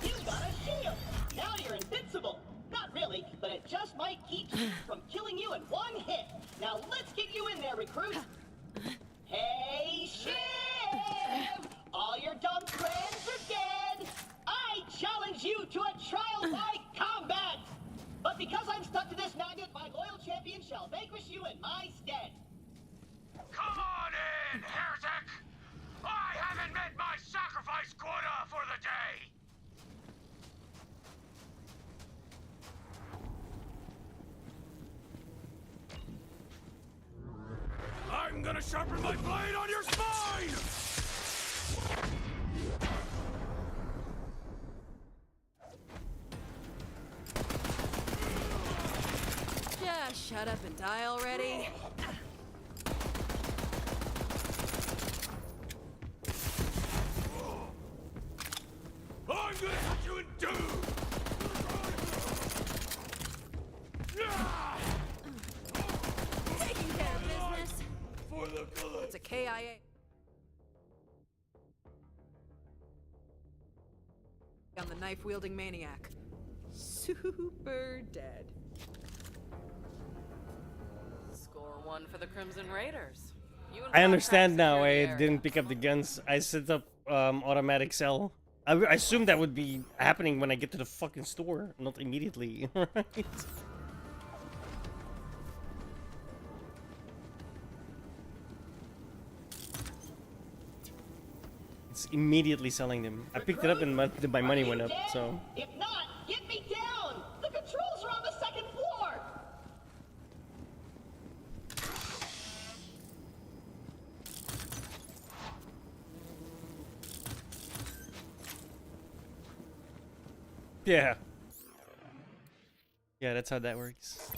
[SPEAKER 10] You got a shield! Now you're invincible! Not really, but it just might keep from killing you in one hit. Now let's get you in there, recruit! Hey, Shiv! All your dumb friends are dead! I challenge you to a trial by combat! But because I'm stuck to this magnet, my loyal champion shall vanquish you in my stead.
[SPEAKER 9] Come on in, heretic! I haven't met my sacrifice quota for the day! I'm gonna sharpen my blade on your spine!
[SPEAKER 7] Just shut up and die already.
[SPEAKER 9] I'm gonna cut you in two!
[SPEAKER 7] Taking care of business.
[SPEAKER 9] For the good!
[SPEAKER 7] It's a KIA. I'm the knife-wielding maniac. Super dead.
[SPEAKER 5] Score one for the Crimson Raiders. You and
[SPEAKER 2] I understand
[SPEAKER 5] Contract
[SPEAKER 2] now.
[SPEAKER 5] secure the
[SPEAKER 2] I
[SPEAKER 5] area.
[SPEAKER 2] didn't pick up the guns. I set up automatic sell. I assume that would be happening when I get to the fucking store, not immediately, right? It's immediately selling them. I picked it up and my money went up, so...
[SPEAKER 10] If not, get me down! The controls are on the second floor!
[SPEAKER 2] Yeah. Yeah, that's how that works.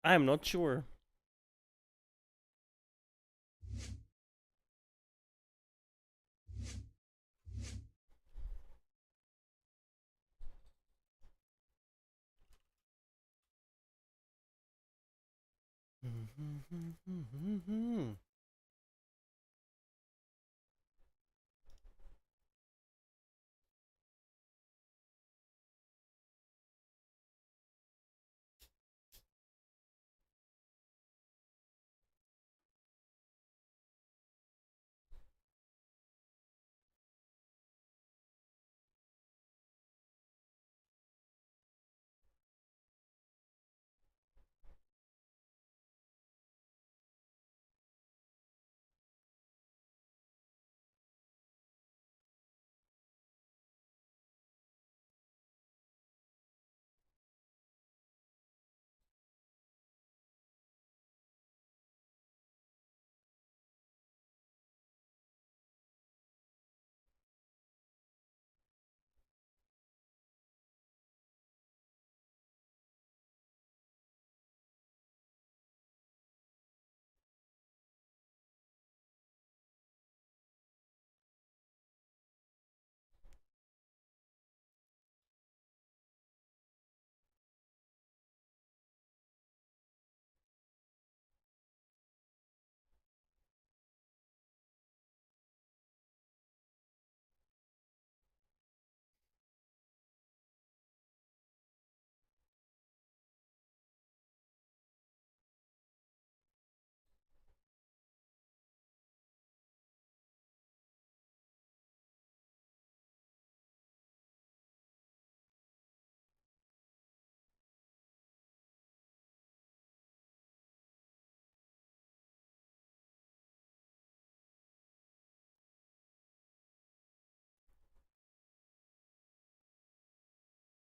[SPEAKER 2] I'm not sure.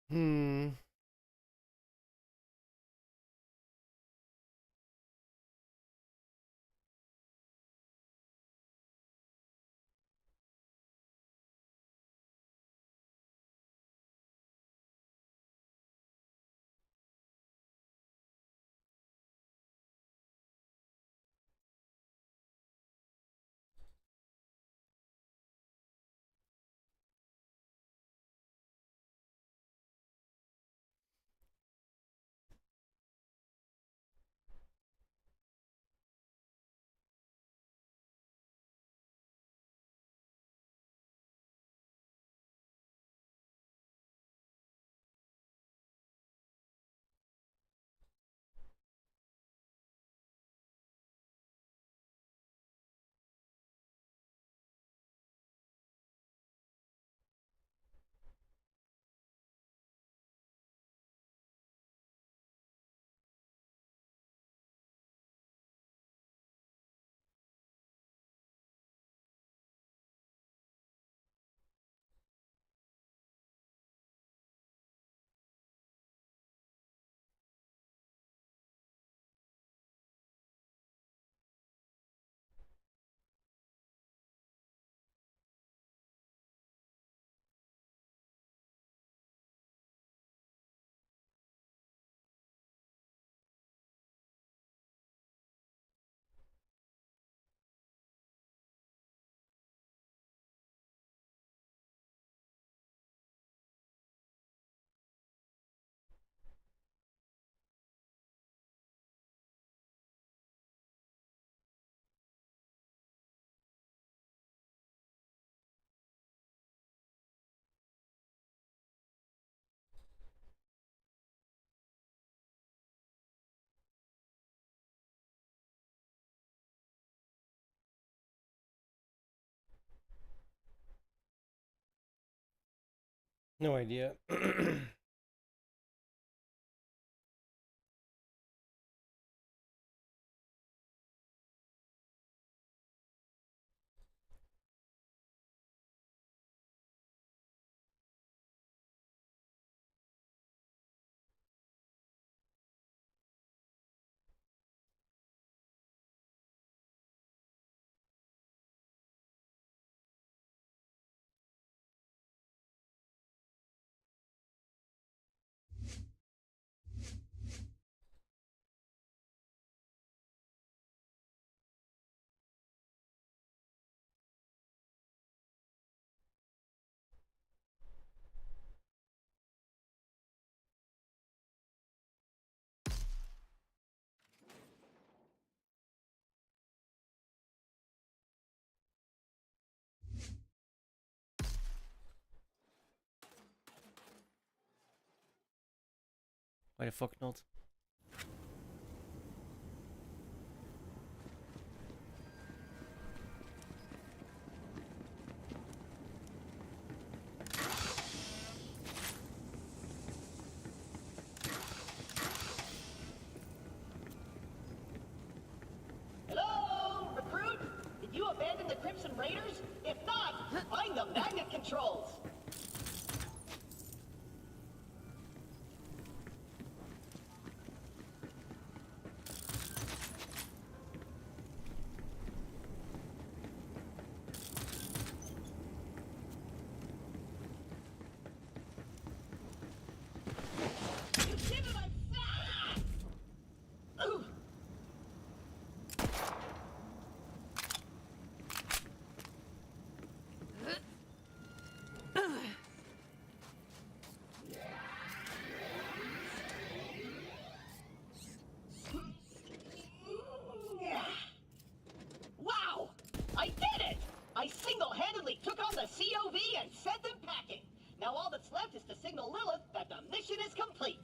[SPEAKER 2] Hmm. No idea. Why the fuck not?
[SPEAKER 10] Hello, recruit? Did you abandon the Crimson Raiders? If not, find the magnet controls. Wow! I did it! I single-handedly took on the COV and sent them packing. Now all that's left is to signal Lilith that the mission is complete.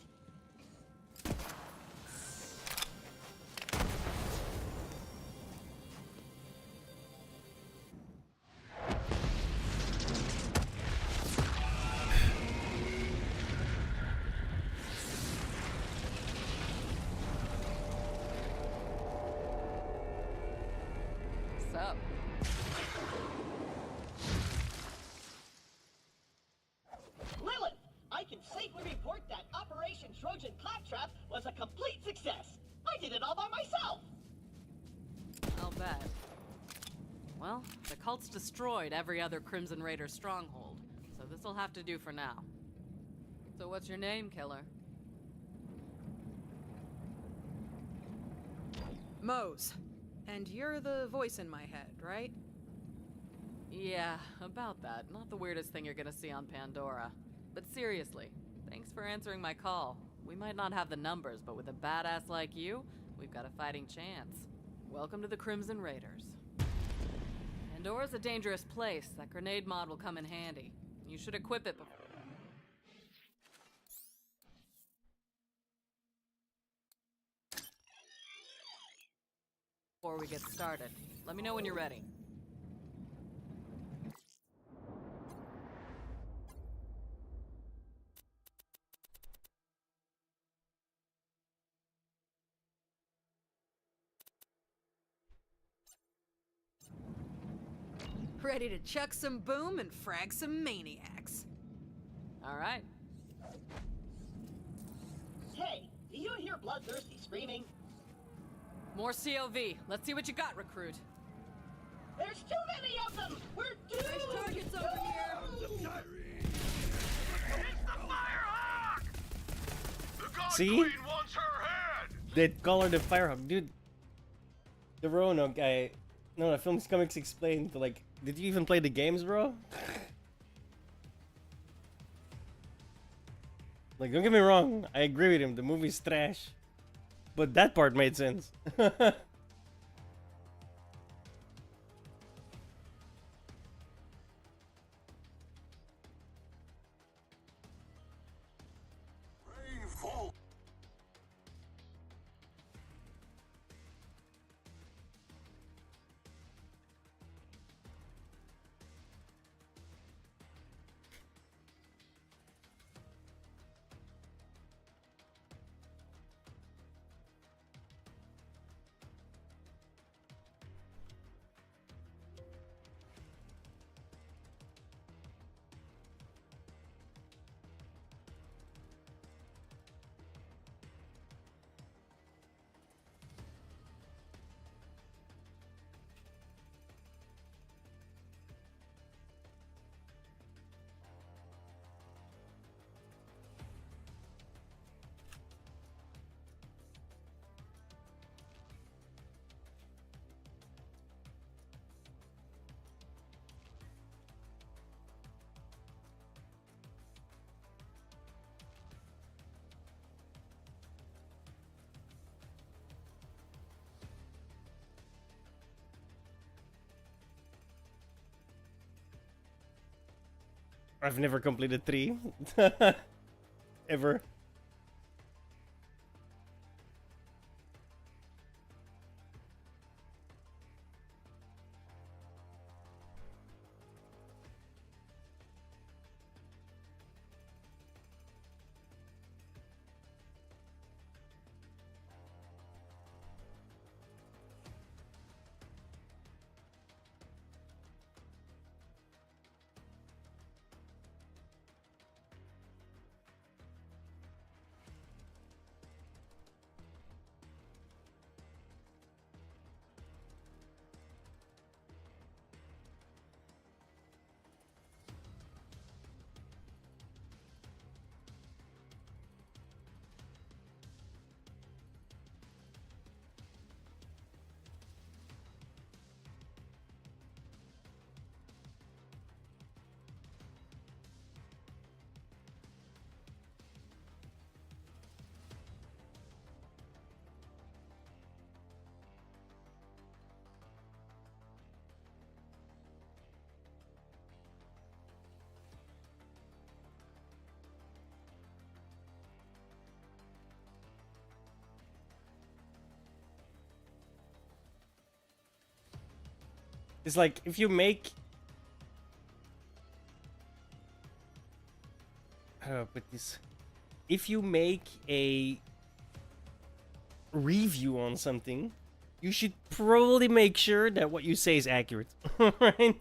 [SPEAKER 5] Sup?
[SPEAKER 10] Lilith, I can safely was a complete success. I did it all by myself.
[SPEAKER 5] I'll bet. Well, the cult's destroyed every other Crimson Raider stronghold, so this'll have to do for now. So what's your name, killer?
[SPEAKER 7] Mose. And you're the voice in my head, right?
[SPEAKER 5] Yeah, about that. Not the weirdest thing you're gonna see on Pandora. But seriously, thanks for answering my call. We might not have the numbers, but with a badass like you, we've got a fighting chance. Welcome to the Crimson Raiders. Pandora's a dangerous place. That grenade mod will come in handy. You should equip it before we get started. Let me know when you're ready.
[SPEAKER 7] Ready to chuck some boom and frag some maniacs.
[SPEAKER 5] All right.
[SPEAKER 10] Hey, do you hear bloodthirsty screaming?
[SPEAKER 5] More COV. Let's see what you got, recruit.
[SPEAKER 10] There's too many of them! We're doomed!
[SPEAKER 7] There's targets over here!
[SPEAKER 9] It's the Firehawk! The God
[SPEAKER 2] See?
[SPEAKER 9] Queen wants her head!
[SPEAKER 2] They call her the Firehawk, dude. The Roanoke guy. No, the Films Comics Explained. Like, did you even play the games, bro? Like, don't get me wrong. I agree with him. The movie's trash. But that part made sense.
[SPEAKER 9] Rainfall!
[SPEAKER 2] I've never completed 3. Ever. It's like if you make how do I put this? If you make a review on something, you should probably make sure that what you say is accurate, right?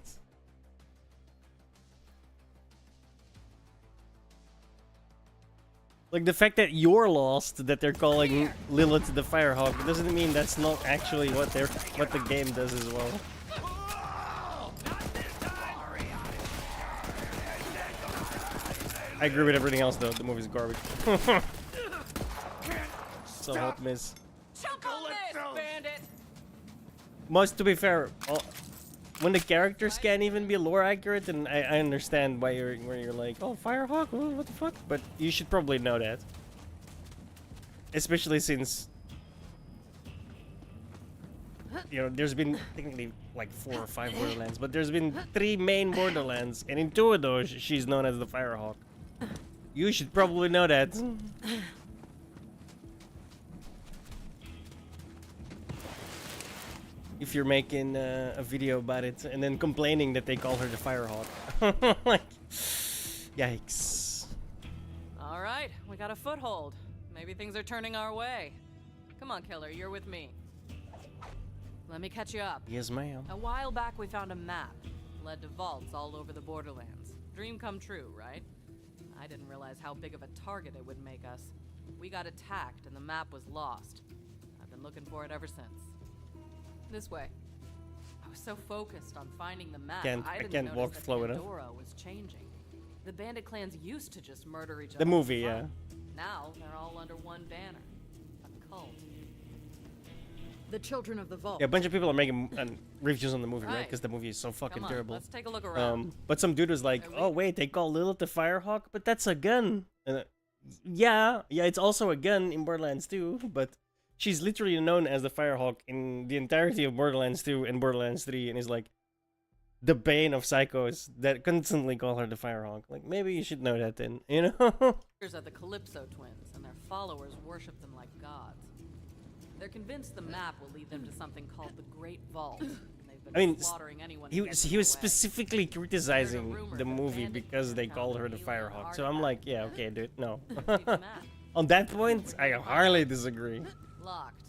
[SPEAKER 2] Like the fact that you're lost, that they're calling Lilith the Firehawk, doesn't mean that's not actually what the game does as well. I agree with everything else though. The movie's garbage. So hot miss.
[SPEAKER 5] Choke on this, bandit!
[SPEAKER 2] Most to be fair, when the characters can't even be lore accurate, then I understand why you're like, oh, Firehawk, what the fuck? But you should probably know that, especially since there's been technically like 4 or 5 Borderlands, but there's been 3 main Borderlands, and in 2 of those she's known as the Firehawk. You should probably know that. If you're making a video about it and then complaining that they call her the Firehawk. Like, yikes.
[SPEAKER 5] All right, we got a foothold. Maybe things are turning our way. Come on, killer, you're with me. Let me catch you up.
[SPEAKER 2] Yes, ma'am.
[SPEAKER 5] A while back, we found a map. Led to vaults all over the Borderlands. Dream come true, right? I didn't realize how big of a target it would make us. We got attacked and the map was lost. I've been looking for it ever since. This way. I was so focused on finding the map, I didn't notice that Pandora was changing. The bandit clans used to just murder each other.
[SPEAKER 2] The movie, yeah.
[SPEAKER 5] Now they're all under one banner. A cult.
[SPEAKER 7] The Children of the Vault.
[SPEAKER 2] Yeah, a bunch of people are making reviews on the movie, right? Because the movie is so fucking
[SPEAKER 5] Come on,
[SPEAKER 2] terrible.
[SPEAKER 5] let's take a look around.
[SPEAKER 2] But some dude was like, "Oh wait, they call Lilith the Firehawk, but that's a gun." And, yeah, it's also a gun in Borderlands 2, but she's literally known as the Firehawk in the entirety of Borderlands 2 and Borderlands 3, and is like the bane of psychos that constantly call her the Firehawk. Like, maybe you should know that then, you know?
[SPEAKER 5] Here's are the Calypso twins, and their followers worship them like gods. They're convinced the map will lead them to something called the Great Vault.
[SPEAKER 2] I mean, he was specifically criticizing the movie because they called her the Firehawk. So I'm like, yeah, okay, dude, no. On that point, I highly disagree.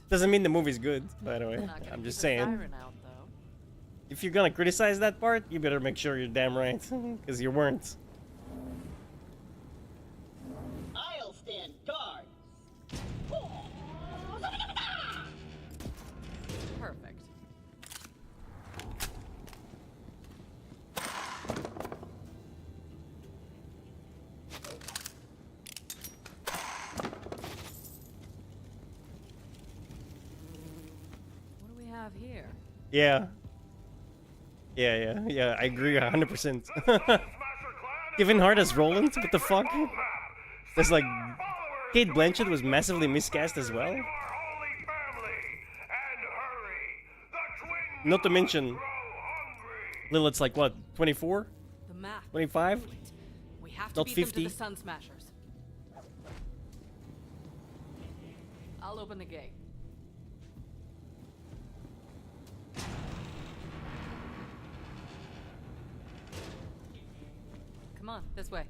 [SPEAKER 2] Doesn't mean the movie's good, by the way. I'm just saying. If you're gonna criticize that part, you better make sure you're damn right, because you weren't.
[SPEAKER 10] I'll stand guard.
[SPEAKER 5] Perfect. What do we have here?
[SPEAKER 2] Yeah. Yeah, I agree 100%. Kevin Hart as Roland? What the fuck? That's like... Kate Blanchett was massively miscast as well? Not to mention... Lilith's like, what, 24?
[SPEAKER 5] The map.
[SPEAKER 2] 25?
[SPEAKER 5] We have to
[SPEAKER 2] Not
[SPEAKER 5] beat
[SPEAKER 2] 50?
[SPEAKER 5] them to the Sun Smashers. I'll open the gate. Come on, this way.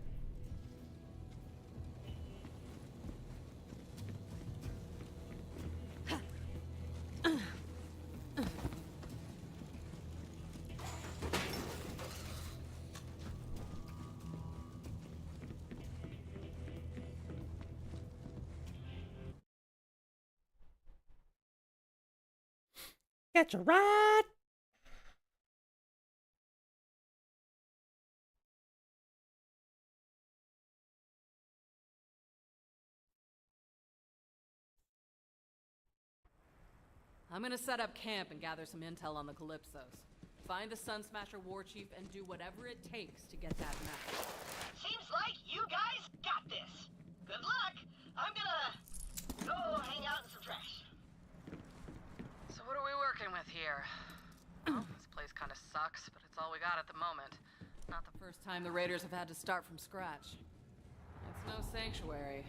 [SPEAKER 2] Catch a ride!
[SPEAKER 5] I'm gonna set up camp and gather some intel on the Calypsos. Find the Sun Smasher war chief and do whatever it takes to get that map.
[SPEAKER 10] Seems like you guys got this. Good luck. I'm gonna go hang out in some trash.
[SPEAKER 5] So what are we working with here? Well, this place kind of sucks, but it's all we got at the moment. Not the first time the Raiders have had to start from scratch. It's no sanctuary.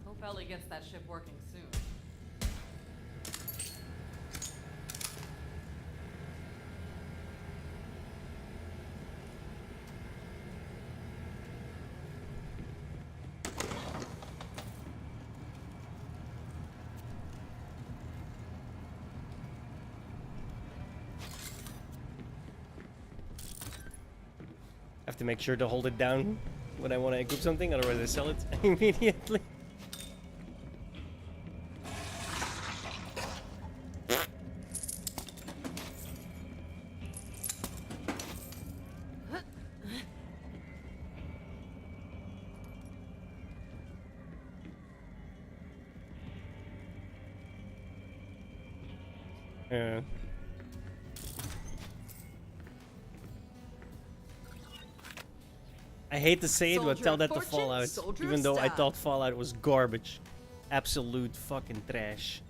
[SPEAKER 5] Hope Ellie gets that ship working soon.
[SPEAKER 2] Have to make sure to hold it down when I want to equip something, otherwise I sell it immediately. Yeah. I hate to say it, but
[SPEAKER 7] Soldier
[SPEAKER 2] tell
[SPEAKER 7] of
[SPEAKER 2] that to
[SPEAKER 7] fortune,
[SPEAKER 2] Fallout.
[SPEAKER 7] soldier
[SPEAKER 2] Even
[SPEAKER 7] of
[SPEAKER 2] though I
[SPEAKER 7] style.
[SPEAKER 2] thought Fallout was garbage. Absolute fucking trash.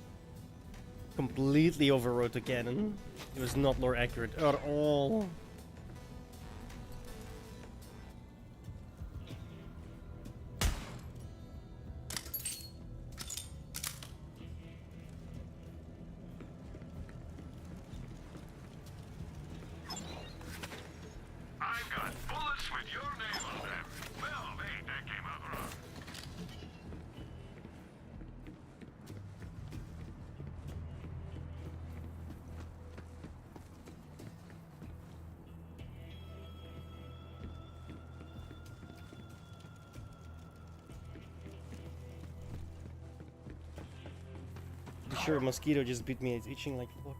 [SPEAKER 2] Completely overwrote the canon. It was not lore accurate at all.
[SPEAKER 9] I've got bullets with your name on them. Well, wait, that came out wrong.
[SPEAKER 2] Pretty sure a mosquito just bit me. It's itching like fuck.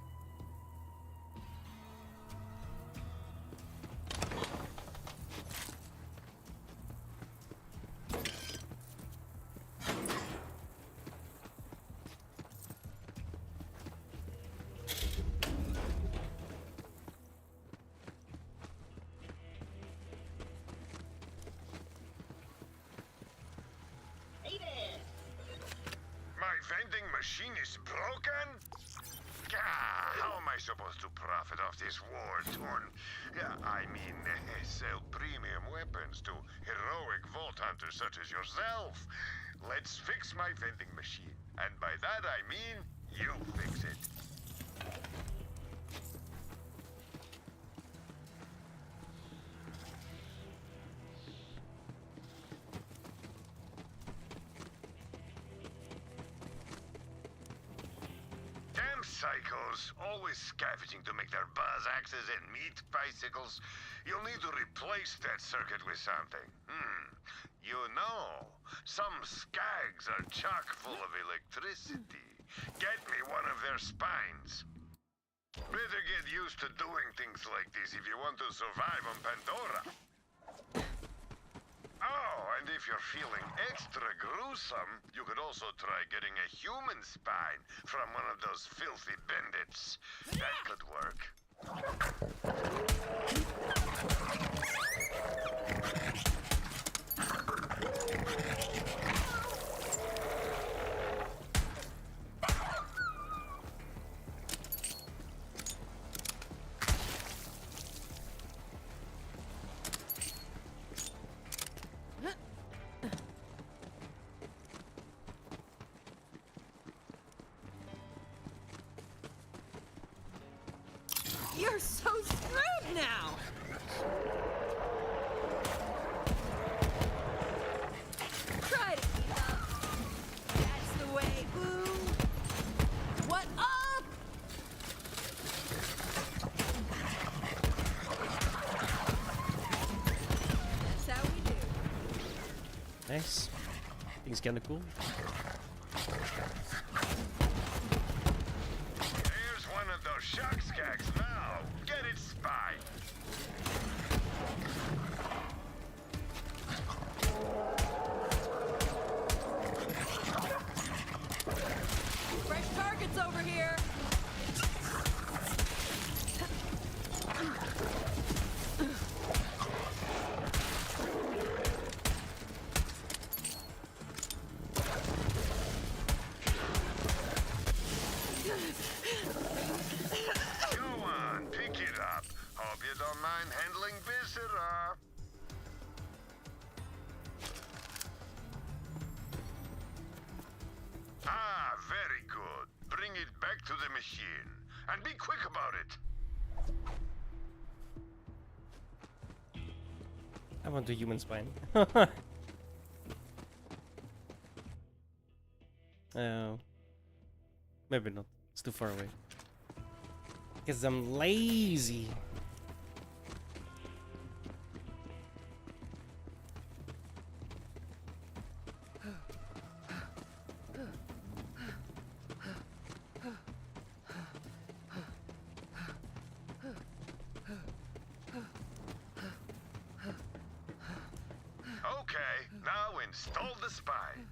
[SPEAKER 10] Hey there!
[SPEAKER 9] My vending machine is broken? Gah, how am I supposed to profit off this war-torn... I mean, sell premium weapons to heroic vault hunters such as yourself? Let's fix my vending machine. And by that I mean, you fix it. Damn psychos, always scavenging to make their buzz axes and meat bicycles. You'll need to replace that circuit with something. You know, some skags are chock full of electricity. Get me one of their spines. Better get used to doing things like this if you want to survive on Pandora. Oh, and if you're feeling extra gruesome, you could also try getting a human spine from one of those filthy bandits. That could work.
[SPEAKER 7] You're so screwed now! Try to keep up. That's the way, boo! What up? That's how we do.
[SPEAKER 2] Nice. Things kinda cool.
[SPEAKER 9] Here's one of those shock skags now. Get its spine.
[SPEAKER 7] Fresh targets over here!
[SPEAKER 9] Go on, pick it up. Hope you don't mind handling viscera. Ah, very good. Bring it back to the machine. And be quick about it.
[SPEAKER 2] I want the human spine. Maybe not. It's too far away. Because I'm lazy.
[SPEAKER 9] Okay, now install the spine.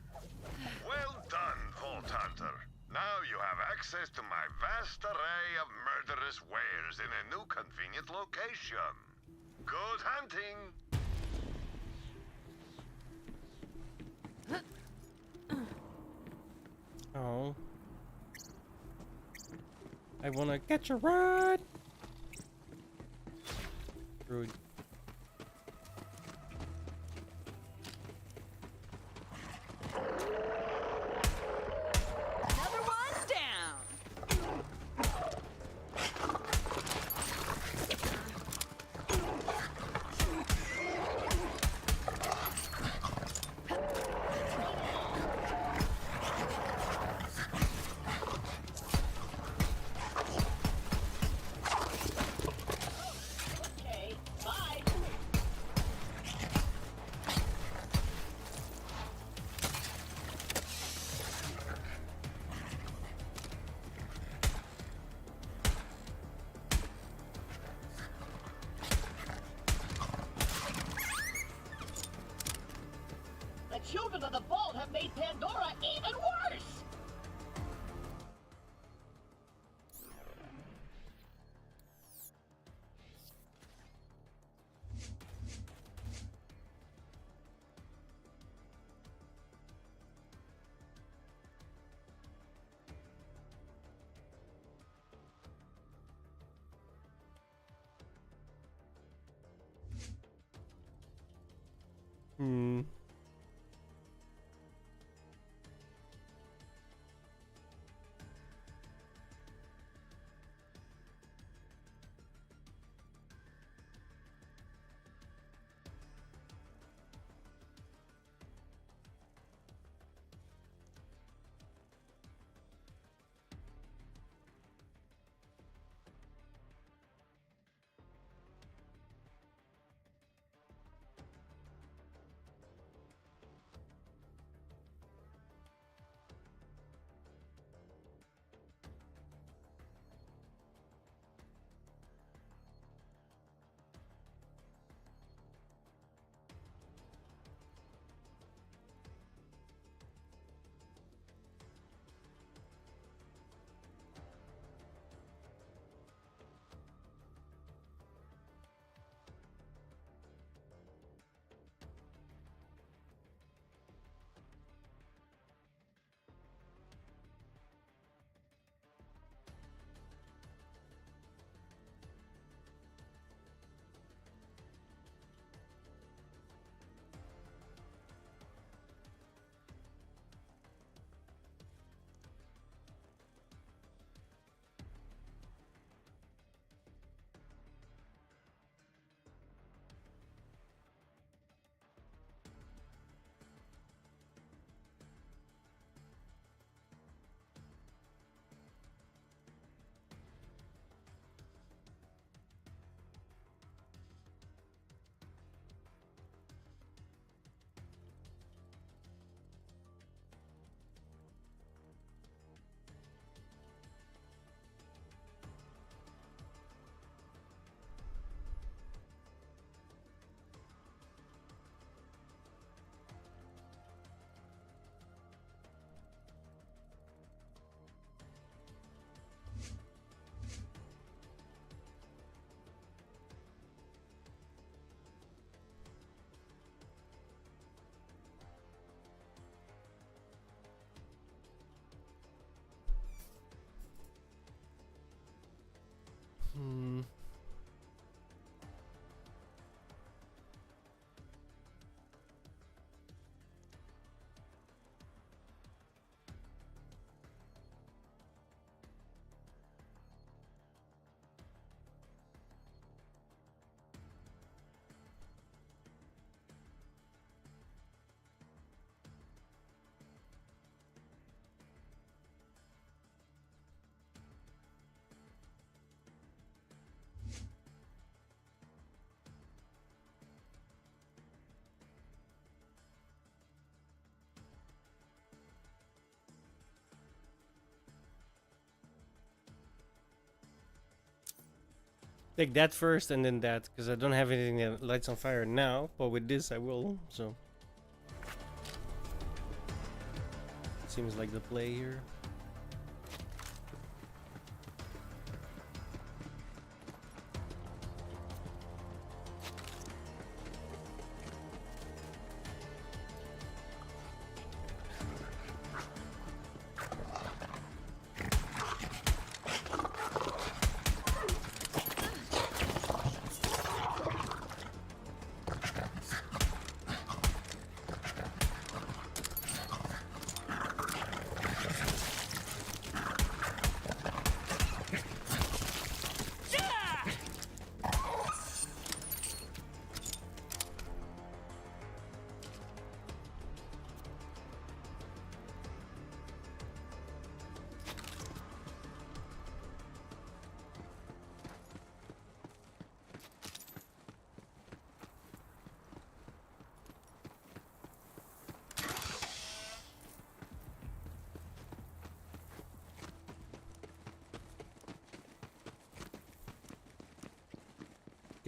[SPEAKER 9] Well done, Vault Hunter. Now you have access to my vast array of murderous wares in a new convenient location. Good hunting!
[SPEAKER 2] Oh. I wanna catch a ride! Rude.
[SPEAKER 7] Another one down.
[SPEAKER 10] Okay, bye. The children of the vault have made Pandora even worse!
[SPEAKER 2] Hmm. Hmm. Take that first and then that, because I don't have anything that lights on fire now, but with this I will, so. Seems like the play here.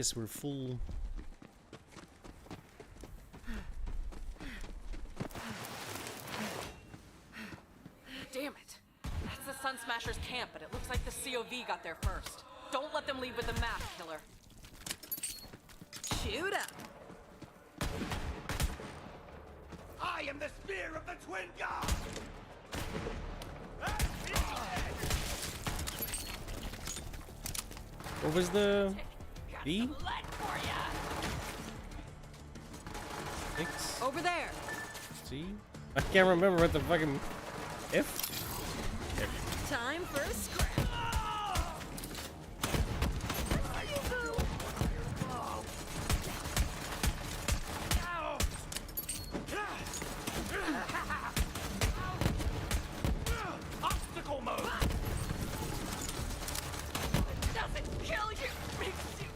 [SPEAKER 2] Guess we're full.
[SPEAKER 5] Damn it. That's the Sun Smashers camp, but it looks like the COV got there first. Don't let them leave with the map, killer.
[SPEAKER 7] Shoot up.
[SPEAKER 15] I am the spear of the twin gods!
[SPEAKER 2] What was the B? X?
[SPEAKER 7] Over there.
[SPEAKER 2] C? I can't remember what the fucking F?
[SPEAKER 7] Time for a scrap.
[SPEAKER 15] Obstacle mode!
[SPEAKER 5] Doesn't kill you, makes you.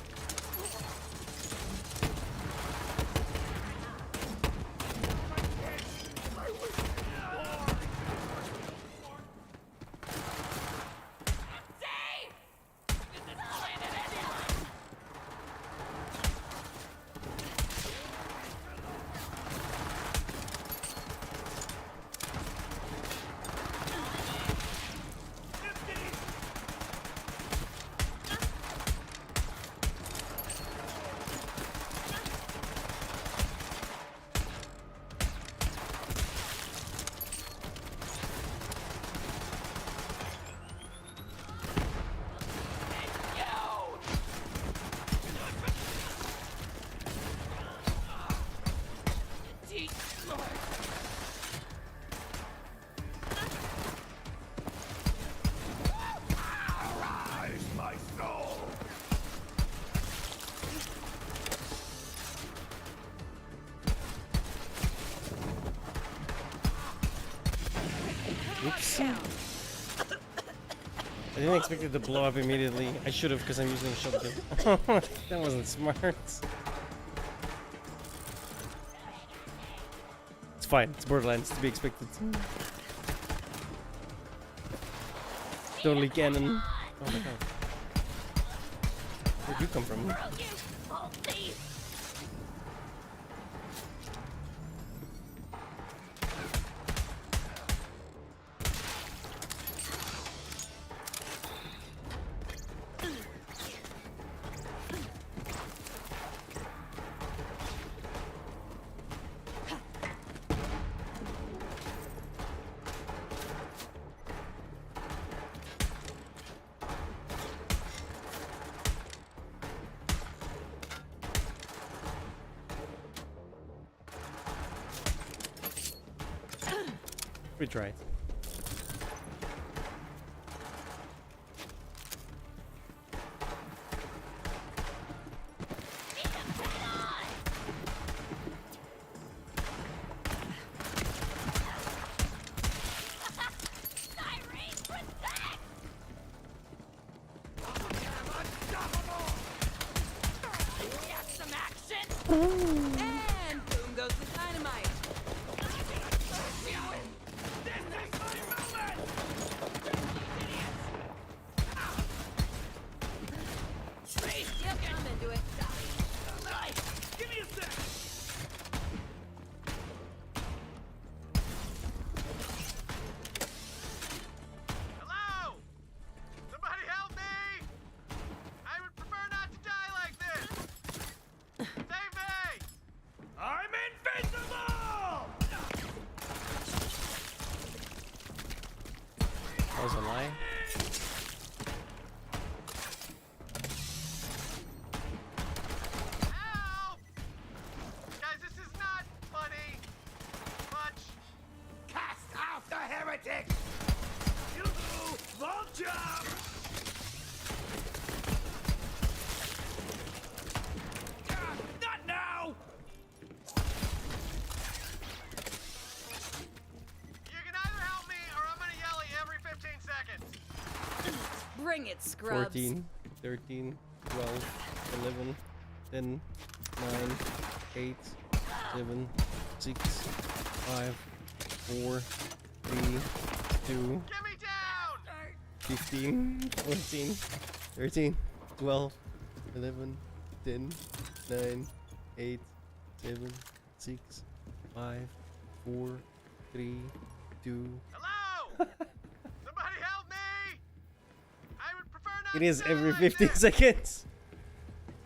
[SPEAKER 2] Oops. I didn't expect it to blow up immediately. I should have, because I'm using a shotgun. That wasn't smart. It's fine. It's Borderlands, to be expected. Totally canon. Oh my god. Where'd you come from? We tried.
[SPEAKER 7] And boom goes the dynamite. Yep, I'm into it.
[SPEAKER 15] Give me a sec! Hello? Somebody help me! I would prefer not to die like this! Save me! I'm invincible!
[SPEAKER 2] That was a lie.
[SPEAKER 15] Help! Guys, this is not funny. Much. Cast out the heretic! You do! Vulture! Not now! You can either help me or I'm gonna yell at you every 15 seconds.
[SPEAKER 7] Bring it, scrubs.
[SPEAKER 2] 14, 13, 12, 11, 10, 9, 8, 7, 6, 5, 4, 3, 2, 15, 14, 13, 12, 11, 10, 9, 8, 7, 6, 5, 4, 3, 2.
[SPEAKER 13] Hello! Somebody help me! I would prefer not
[SPEAKER 2] It is
[SPEAKER 13] to die
[SPEAKER 2] every
[SPEAKER 13] like
[SPEAKER 2] 15
[SPEAKER 13] this.
[SPEAKER 2] seconds.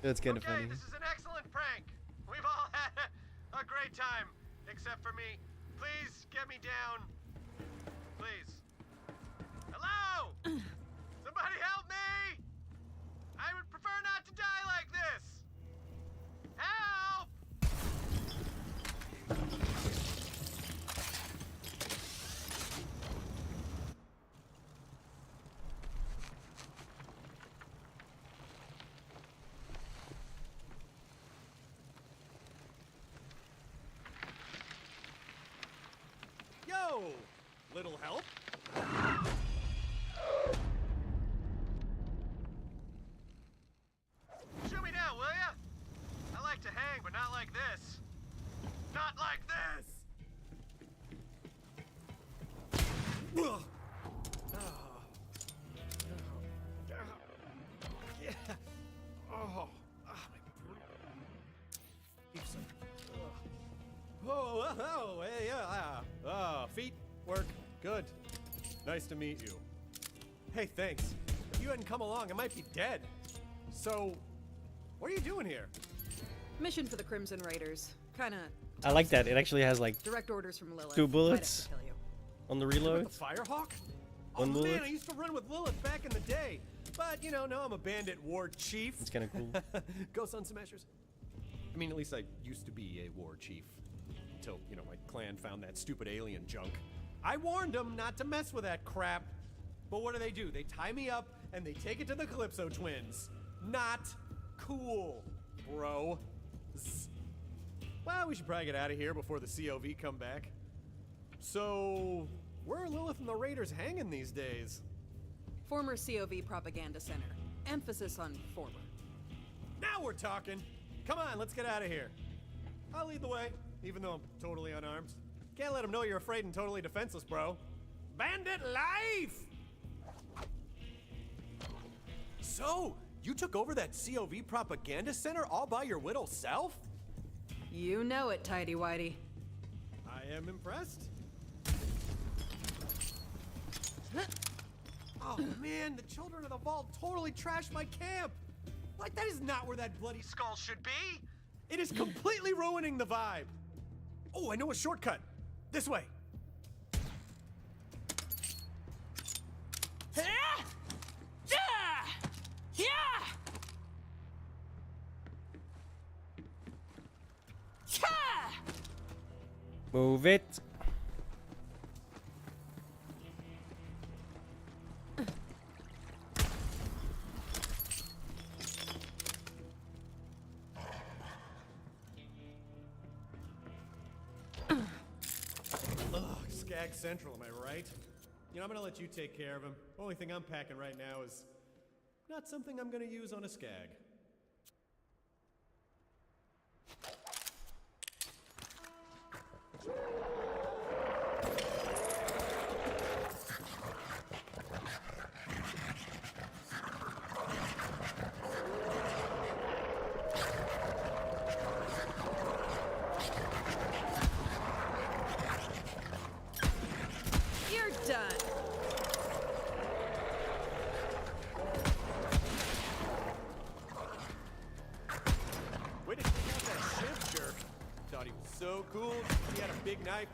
[SPEAKER 2] That's kind of
[SPEAKER 13] Okay,
[SPEAKER 2] funny.
[SPEAKER 13] this is an excellent prank. We've all had a great time, except for me. Please get me down. Please. Hello! Somebody help me! I would prefer not to die like this. Help! Yo! Little help? Shoot me down, will ya? I like to hang, but not like this. Not like this! Ugh. Yeah. Oh. Oh, hey, yeah. Feet work good. Nice to meet you. Hey, thanks. If you hadn't come along, I might be dead. So, what are you doing here?
[SPEAKER 7] Mission for the Crimson Raiders. Kinda.
[SPEAKER 2] I like that. It actually has like
[SPEAKER 7] Direct orders from Lilith.
[SPEAKER 2] 2
[SPEAKER 7] Might have
[SPEAKER 2] bullets
[SPEAKER 7] to kill you.
[SPEAKER 2] on the
[SPEAKER 13] With
[SPEAKER 2] reload.
[SPEAKER 13] the Firehawk?
[SPEAKER 2] One
[SPEAKER 13] Oh
[SPEAKER 2] bullet.
[SPEAKER 13] man, I used to run with Lilith back in the day. But, you know, now I'm a bandit war chief.
[SPEAKER 2] It's kind of cool.
[SPEAKER 13] Go Sun Smashers. I mean, at least I used to be a war chief. Until, you know, my clan found that stupid alien junk. I warned them not to mess with that crap. But what do? They tie me up and they take it to the Calypso twins. Not cool, bro. Well, we should probably get out of here before the COV come back. So, where are Lilith and the Raiders hanging these days?
[SPEAKER 7] Former COV Propaganda Center. Emphasis on former.
[SPEAKER 13] Now we're talking. Come on, let's get out of here. I'll lead the way, even though I'm totally unarmed. Can't let them know you're afraid and totally defenseless, bro. Bandit life! So, you took over that COV Propaganda Center all by your little self?
[SPEAKER 7] You know it, Tidy Whitey.
[SPEAKER 13] I am impressed. Oh man, the Children of the Vault totally trashed my camp! Like, that is not where that bloody skull should be! It is completely ruining the vibe! Oh, I know a shortcut! This way!
[SPEAKER 2] Move it.
[SPEAKER 13] Ugh, Skag Central, am I right? You know, I'm gonna let you take care of him. Only thing I'm packing right now is not something I'm gonna use on a Skag.
[SPEAKER 7] You're done.
[SPEAKER 13] Way to take out that shiv jerk. Thought he was so cool. He had a big knife.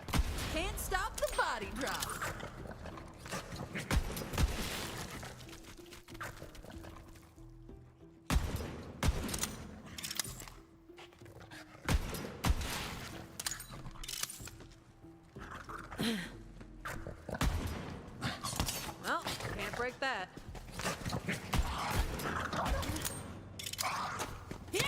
[SPEAKER 7] Can't stop the body drop. Well, can't break that. Yeah!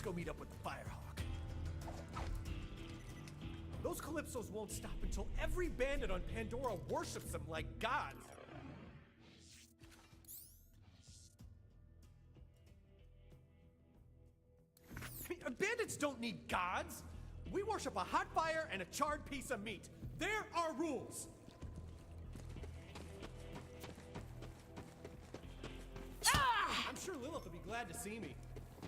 [SPEAKER 13] go meet up with the Firehawk. Those Calypsos won't stop until every bandit on Pandora worships them like gods. I mean, bandits don't need gods. We worship a hot fire and a charred piece of meat. There are rules. I'm sure Lilith will be glad to see me.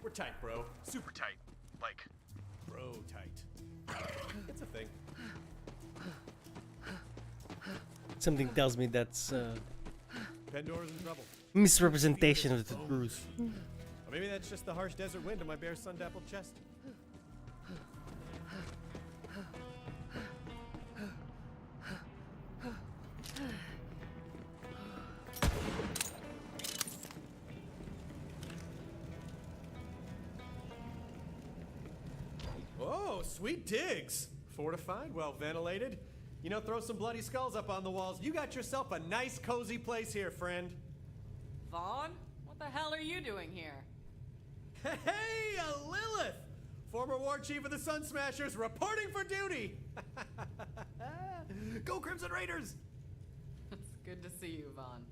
[SPEAKER 13] We're tight, bro. Super tight. Like, bro tight. It's a thing.
[SPEAKER 2] Something tells me that's
[SPEAKER 13] Pandora's in trouble.
[SPEAKER 2] misrepresentation of the truth.
[SPEAKER 13] Or maybe that's just the harsh desert wind in my bare sun-dappled chest. Oh, sweet digs. Fortified, well ventilated. You know, throw some bloody skulls up on the walls. You got yourself a nice, cozy place here, friend.
[SPEAKER 5] Vaughn? What the hell are you doing here?
[SPEAKER 13] Hey, Lilith! Former war chief of the Sun Smashers, reporting for duty! Go Crimson Raiders!
[SPEAKER 5] It's good to see you, Vaughn.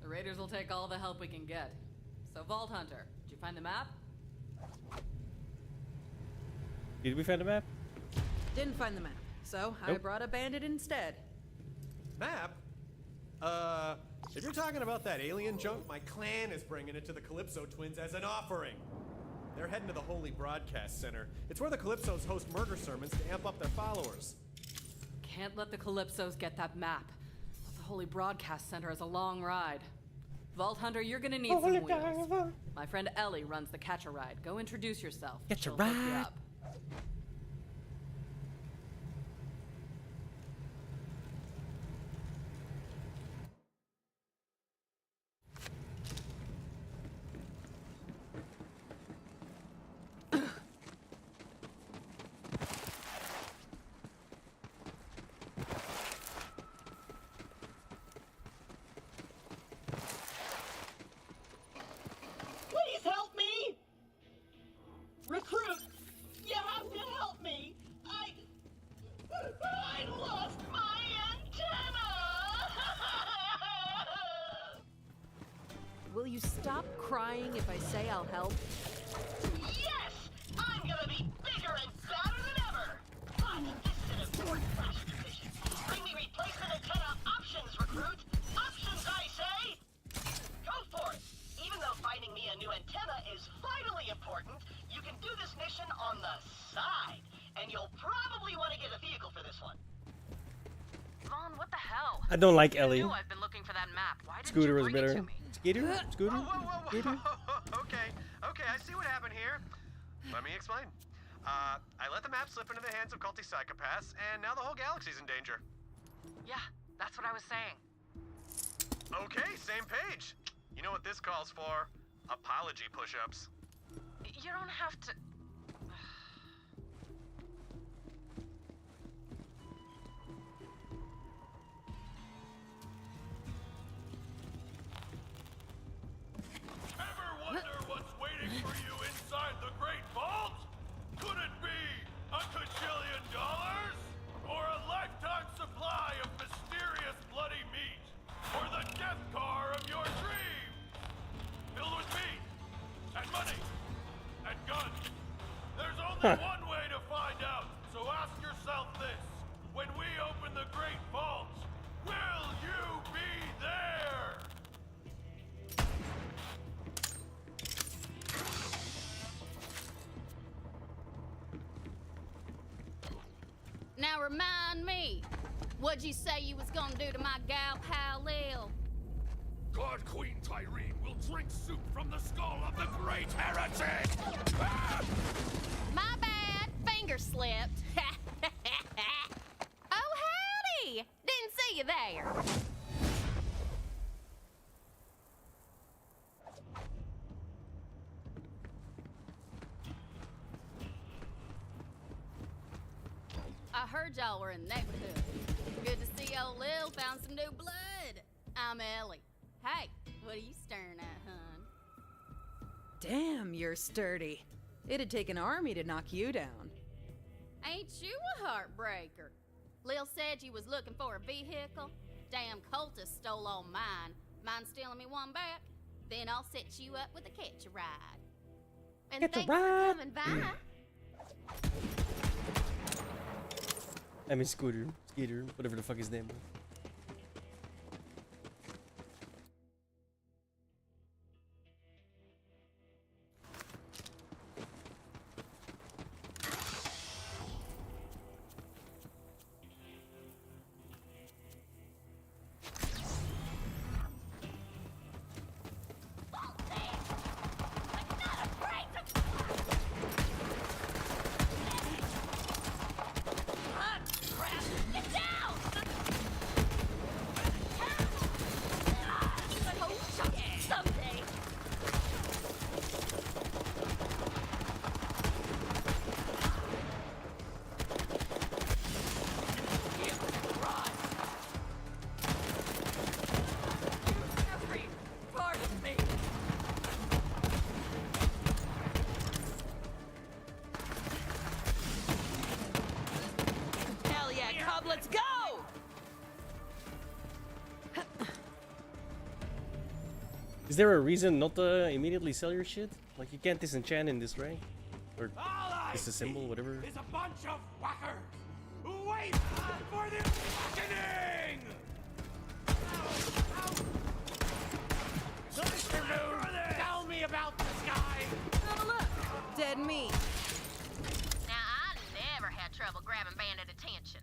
[SPEAKER 5] The Raiders will take all the help we can get. So, Vault Hunter, did you find the map?
[SPEAKER 2] Did we find a map?
[SPEAKER 7] Didn't find the map, so I
[SPEAKER 2] Nope.
[SPEAKER 7] brought a bandit instead.
[SPEAKER 13] Map? If you're talking about that alien junk, my clan is bringing it to the Calypso twins as an offering. They're heading to the Holy Broadcast Center. It's where the Calypsos host murder sermons to amp up their followers.
[SPEAKER 5] Can't let the Calypsos get that map. The Holy Broadcast Center is a long ride. Vault Hunter, you're gonna need some wheels. My friend Ellie runs the Catch a Ride. Go introduce yourself.
[SPEAKER 2] Catch a
[SPEAKER 5] She'll hook you
[SPEAKER 2] Ride.
[SPEAKER 5] up.
[SPEAKER 10] Please help me! Recruit, you have to help me! I lost my antenna!
[SPEAKER 7] Will you stop crying if I say I'll help?
[SPEAKER 10] Yes! I'm gonna be bigger and badder than ever! But this is an important flash decision. Bring me replacement antenna options, recruit! Options, I say! Go for it! Even though finding me a new antenna is vitally important, you can do this mission on the side. And you'll probably want to get a vehicle for this one.
[SPEAKER 5] Vaughn, what the hell?
[SPEAKER 2] I don't like
[SPEAKER 5] You
[SPEAKER 2] Ellie.
[SPEAKER 5] knew I've been looking for that map. Why didn't
[SPEAKER 2] Scooter
[SPEAKER 5] you
[SPEAKER 2] was
[SPEAKER 5] bring it
[SPEAKER 2] better.
[SPEAKER 5] to me?
[SPEAKER 2] Scooter? Scooter? Scooter?
[SPEAKER 13] Okay, I see what happened here. Let me explain. I let the map slip into the hands of culty psychopaths, and now the whole galaxy's in danger.
[SPEAKER 5] Yeah, that's what I was saying.
[SPEAKER 13] Okay, same page. You know what this calls for? Apology push-ups.
[SPEAKER 5] You don't have to...
[SPEAKER 15] Ever wonder what's waiting for you inside the Great Vault? Could it be a cajillion dollars? Or a lifetime supply of mysterious bloody meat? Or the death car of your dreams? Filled with meat, and money, and guns. There's only one way to find out, so ask yourself this. When we open the Great Vault, will you be there?
[SPEAKER 8] Now remind me, what'd you say you was gonna do to my gal pal Lil?
[SPEAKER 15] God Queen Tyreen will drink soup from the skull of the great heretic! Ah!
[SPEAKER 8] My bad, finger slipped. Oh, howdy! Didn't see you there. I heard y'all were in the neighborhood. Good to see old Lil found some new blood. I'm Ellie. Hey, what are you staring at, hun?
[SPEAKER 7] Damn, you're sturdy. It'd take an army to knock you down.
[SPEAKER 8] Ain't you a heartbreaker? Lil said you was looking for a vehicle. Damn cultist stole all mine. Mind stealing me one back? Then I'll set you up with a catch-a-ride. And thanks for coming by.
[SPEAKER 2] I mean Skeeter, whatever the fuck his name was.
[SPEAKER 7] Hell yeah, Cub, let's go!
[SPEAKER 2] Is there a reason not to immediately sell your shit? Like you can't disenchant in this, right? Or disassemble, whatever.
[SPEAKER 15] Is a bunch of whackers who wait for the reckoning! Tell me about this guy!
[SPEAKER 7] Oh, look! Dead meat.
[SPEAKER 8] Now, I never had trouble grabbing bandit attention.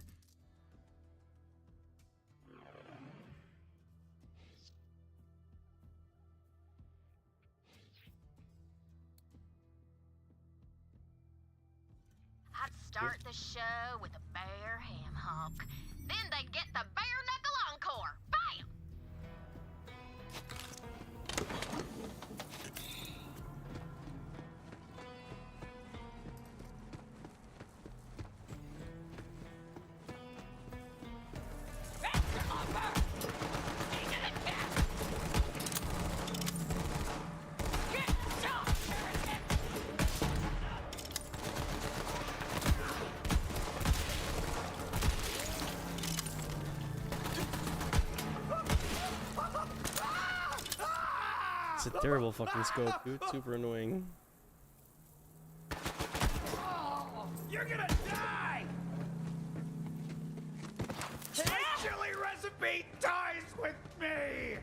[SPEAKER 8] I'd start the show with a bear ham hock. Then they'd get the bare knuckle encore. Bam!
[SPEAKER 2] It's a terrible fucking scope, dude. Super annoying.
[SPEAKER 15] You're gonna die! The chili recipe dies with me!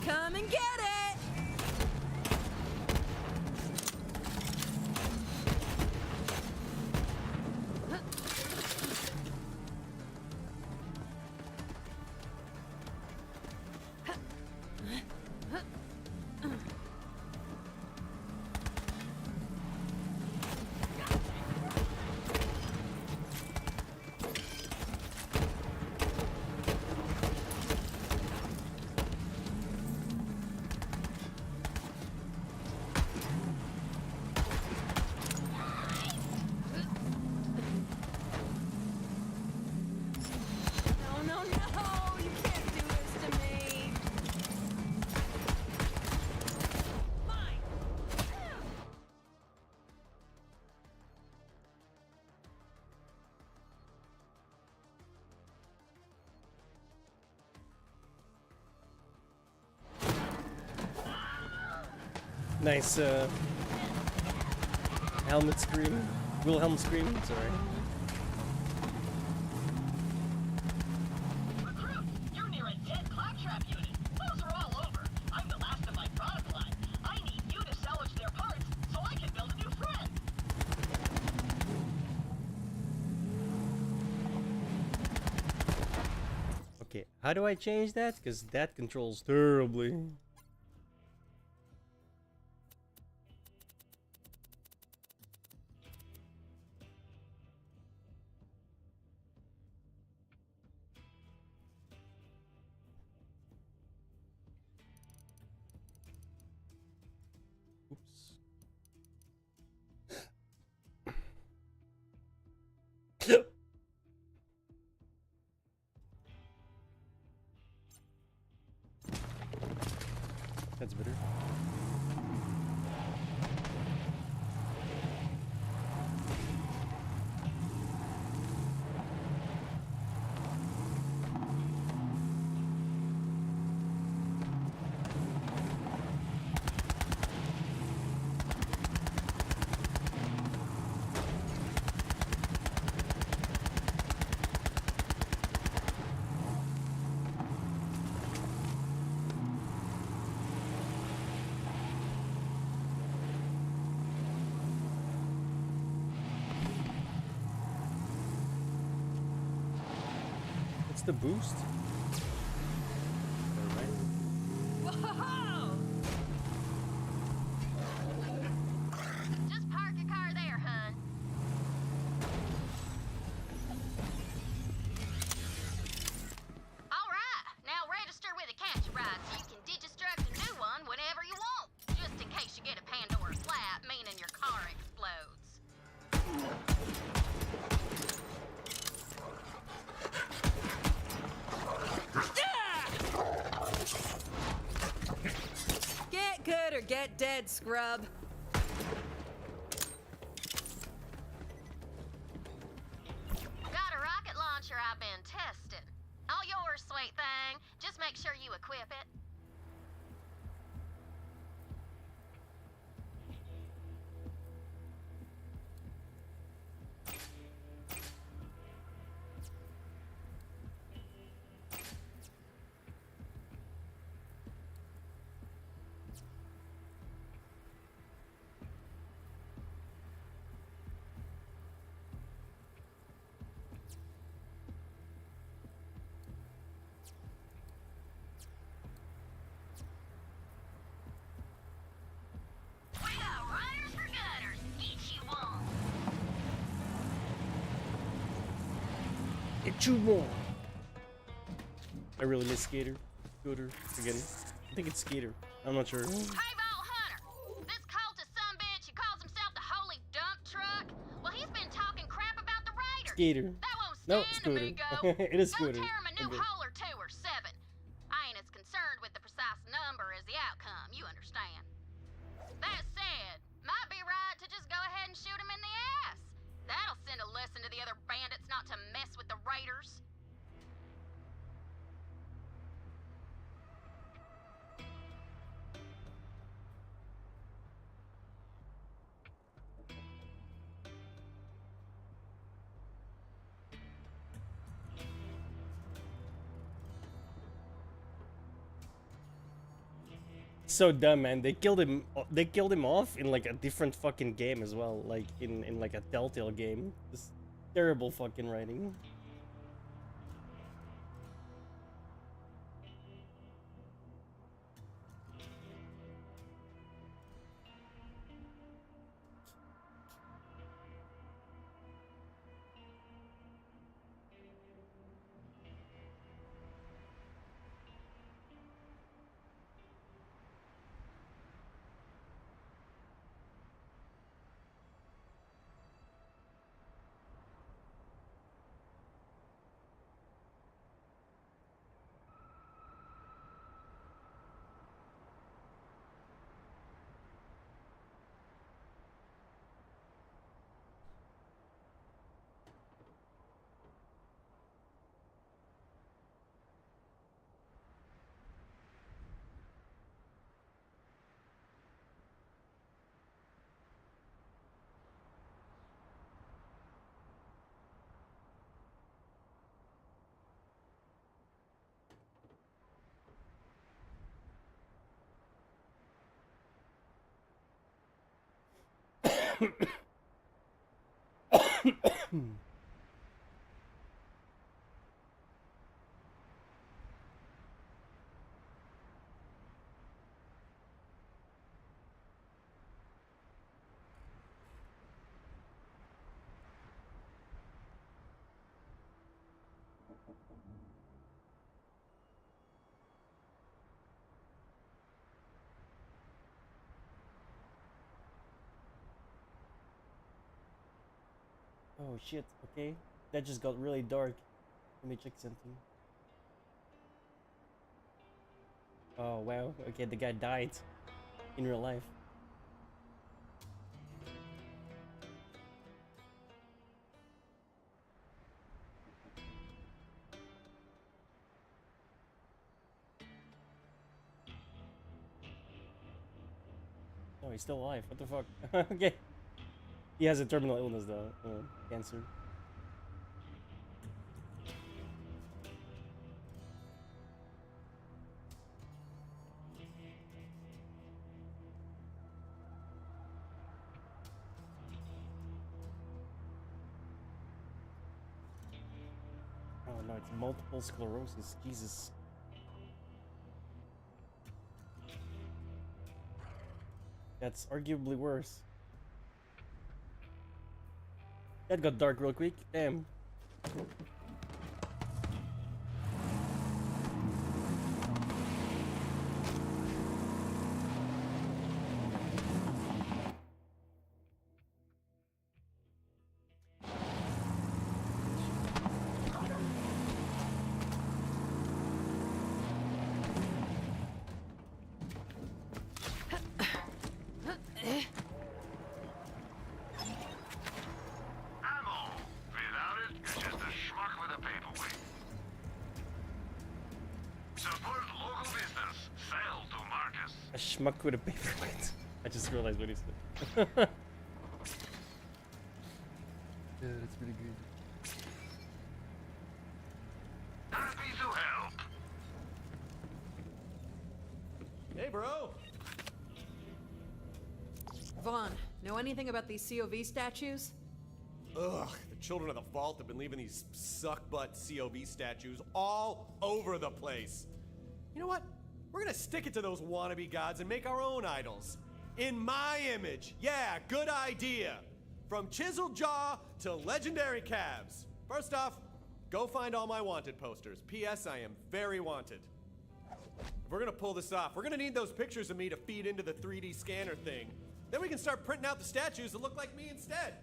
[SPEAKER 7] Come and get it! No, no, no! You can't do this to me!
[SPEAKER 2] Nice helmet scream. Wilhelm scream, sorry.
[SPEAKER 10] Recruit, you're near a dead claptrap unit. Those are all over. I'm the last of my product line. I need you to salvage their parts so I can build a new friend.
[SPEAKER 2] Okay, how do I change that? Because that controls terribly. the boost?
[SPEAKER 8] Whoa! Just park your car there, hun. All right, now register with a catch ride so you can digistruct a new one whenever you want. Just in case you get a Pandora flat, meaning your car explodes.
[SPEAKER 7] Get good or get dead, scrub.
[SPEAKER 8] Got a rocket launcher I've been testing. All yours, sweet thing. Just make sure you equip it. We got riders for gutters. Get you one.
[SPEAKER 2] Get you more. I really miss Skater. Scooter again. I think it's Skater. I'm not sure.
[SPEAKER 8] Hey, Vault Hunter! This cultist sumbitch who calls himself the Holy Dump Truck, well, he's been talking crap about the Raiders.
[SPEAKER 2] Skater.
[SPEAKER 8] That won't
[SPEAKER 2] No,
[SPEAKER 8] stand,
[SPEAKER 2] Scooter.
[SPEAKER 8] amigo.
[SPEAKER 2] It is
[SPEAKER 8] Go
[SPEAKER 2] Scooter.
[SPEAKER 8] tear him a new
[SPEAKER 2] Okay.
[SPEAKER 8] hole or two or seven. I ain't as concerned with the precise number as the outcome, you understand. That said, might be right to just go ahead and shoot him in the ass. That'll send a lesson to the other bandits not to mess with the Raiders.
[SPEAKER 2] So dumb, man. They killed him. They killed him off in like a different fucking game as well, like in like a Telltale game. This terrible fucking writing. Oh shit, okay. That just got really dark. Let me check something. Oh wow, okay, the guy died in real life. Oh, he's still alive. What the fuck? Okay. He has a terminal illness though, cancer. Oh no, it's multiple sclerosis. Jesus. That's arguably worse. That got dark real quick. Damn. A schmuck with a paperweight. I just realized what he said.
[SPEAKER 12] Yeah, that's pretty good.
[SPEAKER 9] Happy to help.
[SPEAKER 13] Hey, bro.
[SPEAKER 7] Vaughn, know anything about these COV statues?
[SPEAKER 13] Ugh, the children of the vault have been leaving these suck-butt COV statues all over the place. You know what? We're gonna stick it to those wannabe gods and make our own idols. In my image. Yeah, good idea. From chiseled jaw to legendary calves. First off, go find all my wanted posters. P.S. I am very wanted. If we're gonna pull this off, we're gonna need those pictures of me to feed into the 3D scanner thing. Then we can start printing out the statues that look like me instead.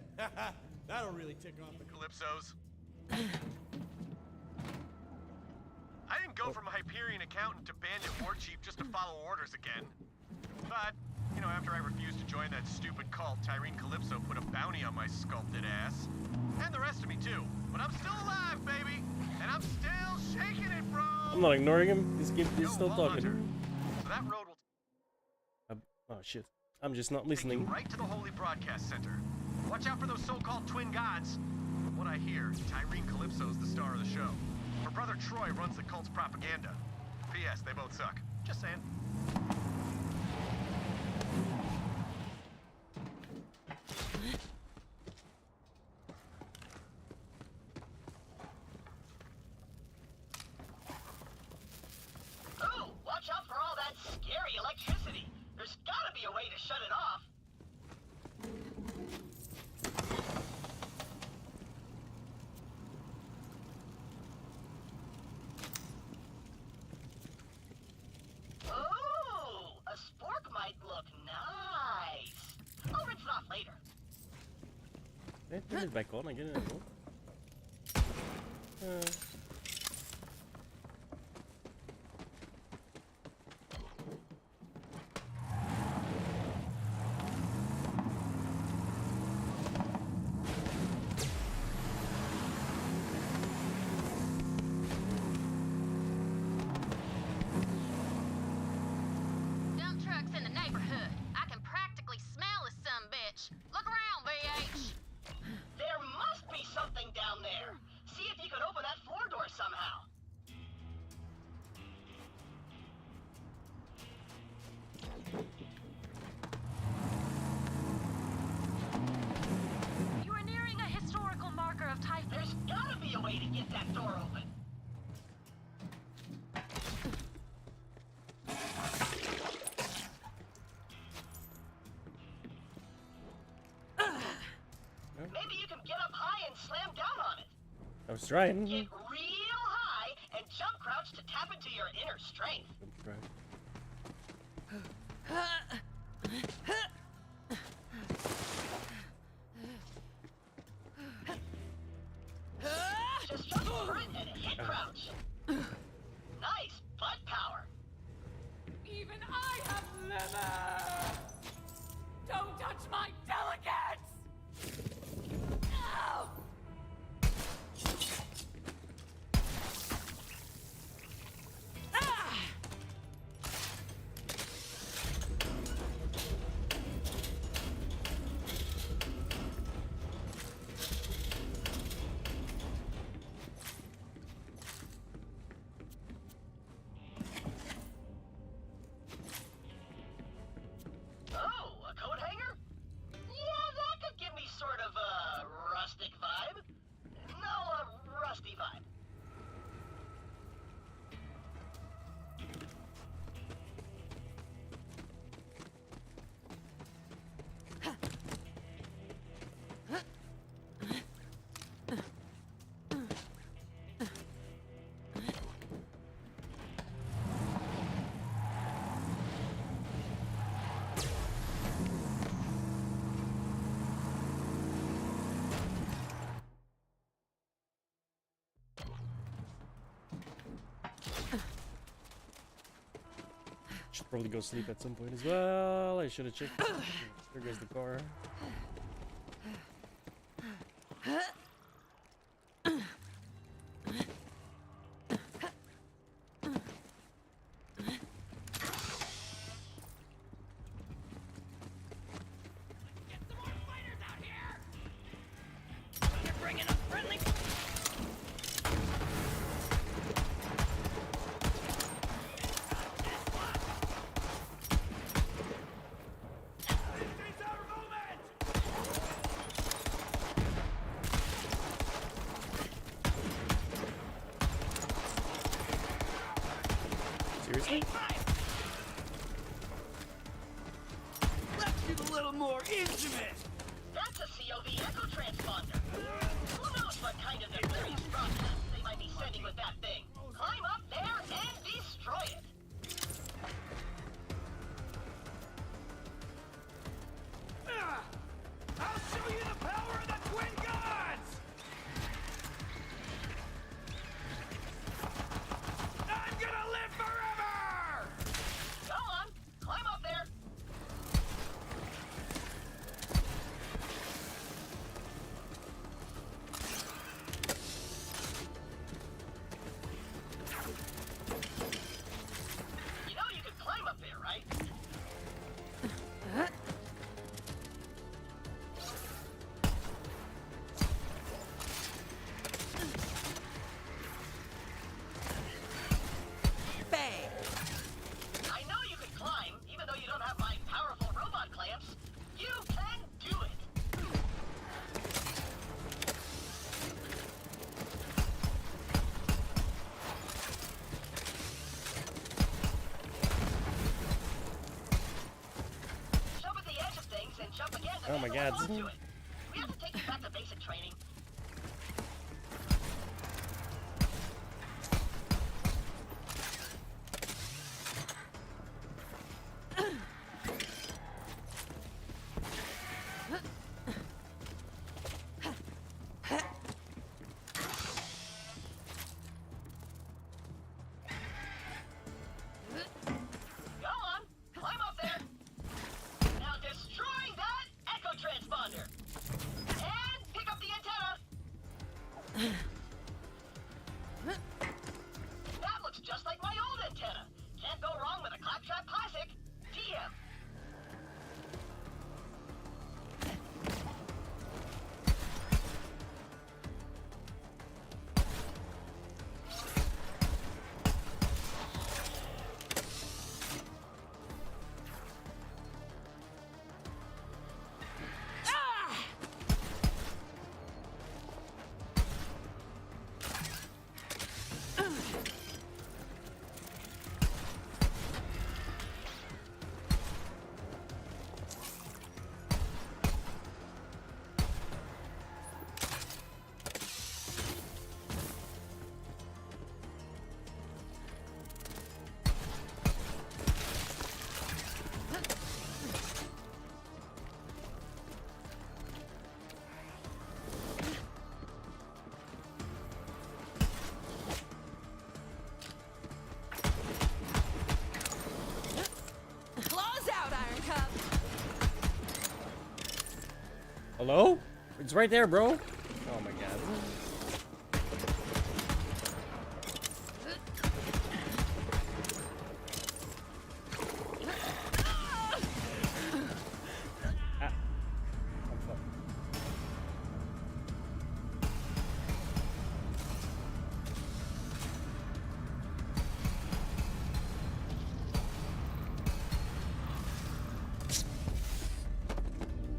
[SPEAKER 13] That'll really tick off the Calypsos. I didn't go from a Hyperion accountant to bandit war chief just to follow orders again. But, you know, after I refused to join that stupid cult, Tyrene Calypso put a bounty on my sculpted ass. And the rest of me too. But I'm still alive, baby! And I'm still shaking it, bro!
[SPEAKER 2] I'm not ignoring him. He's still talking.
[SPEAKER 13] So that road will
[SPEAKER 2] Oh shit. I'm just not listening.
[SPEAKER 13] right to the Holy Broadcast Center. Watch out for those so-called twin gods. From what I hear, Tyrene Calypso's the star of the show. Her brother Troy runs the cult's propaganda. P.S. They both suck. Just saying.
[SPEAKER 10] Ooh, watch out for all that scary electricity. There's gotta be a way to shut it off. Ooh, a spork might look nice. I'll rinse it off later.
[SPEAKER 2] Turn it back on. I get it.
[SPEAKER 8] Dump trucks in the neighborhood. I can practically smell this sumbitch. Look around, VH.
[SPEAKER 10] There must be something down there. See if you can open that floor door somehow.
[SPEAKER 8] You are nearing a historical marker of Typhon.
[SPEAKER 10] There's gotta be a way to get that door open. Maybe you can get up high and slam down on it.
[SPEAKER 2] I was trying.
[SPEAKER 10] Get real high and jump crouch to tap into your inner strength. Just jump sprint and hit crouch. Nice butt power.
[SPEAKER 8] Even I have limits! Don't touch my delegates! No!
[SPEAKER 2] Should probably go sleep at some point as well. I should have checked. There goes the car. Seriously?
[SPEAKER 10] Let's get a little more intimate. That's a COV echo transponder. Who knows what kind of nefarious broadcasts they might be sending with that thing? Climb up there and destroy it.
[SPEAKER 15] I'll show you the power of the twin gods! I'm gonna live forever!
[SPEAKER 10] Go on, climb up there. You know you can climb up there, right?
[SPEAKER 7] Bang!
[SPEAKER 10] I know you can climb, even though you don't have my powerful robot clamps. You can do it. Jump at the edge of things and jump again.
[SPEAKER 2] Oh my God.
[SPEAKER 10] To it. We have to take you back to basic training. Go on, climb up there. Now destroy that echo transponder. And pick up the antenna. That looks just like my old antenna. Can't go wrong with a Claptrap Classic. TM.
[SPEAKER 7] Claws out, Iron Cup!
[SPEAKER 2] Hello? It's right there, bro. Oh my God. Ah. I'm fucked.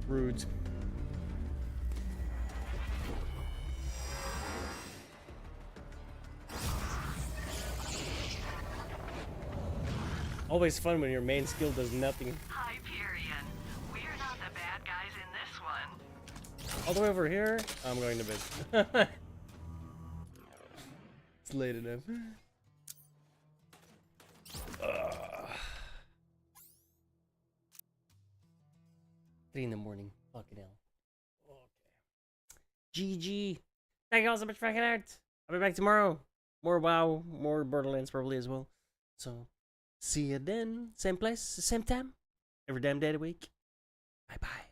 [SPEAKER 2] Rude. Always fun when your main skill does nothing.
[SPEAKER 10] Hyperion. We're not the bad guys in this one.
[SPEAKER 2] All the way over here, I'm going to bed. It's late enough. 3 in the morning. Fucking hell. Okay. GG. Thank you all so much for hanging out. I'll be back tomorrow. More WoW, more Borderlands probably as well. So, See you then. Same place, same time. Every damn day of the week. Bye bye.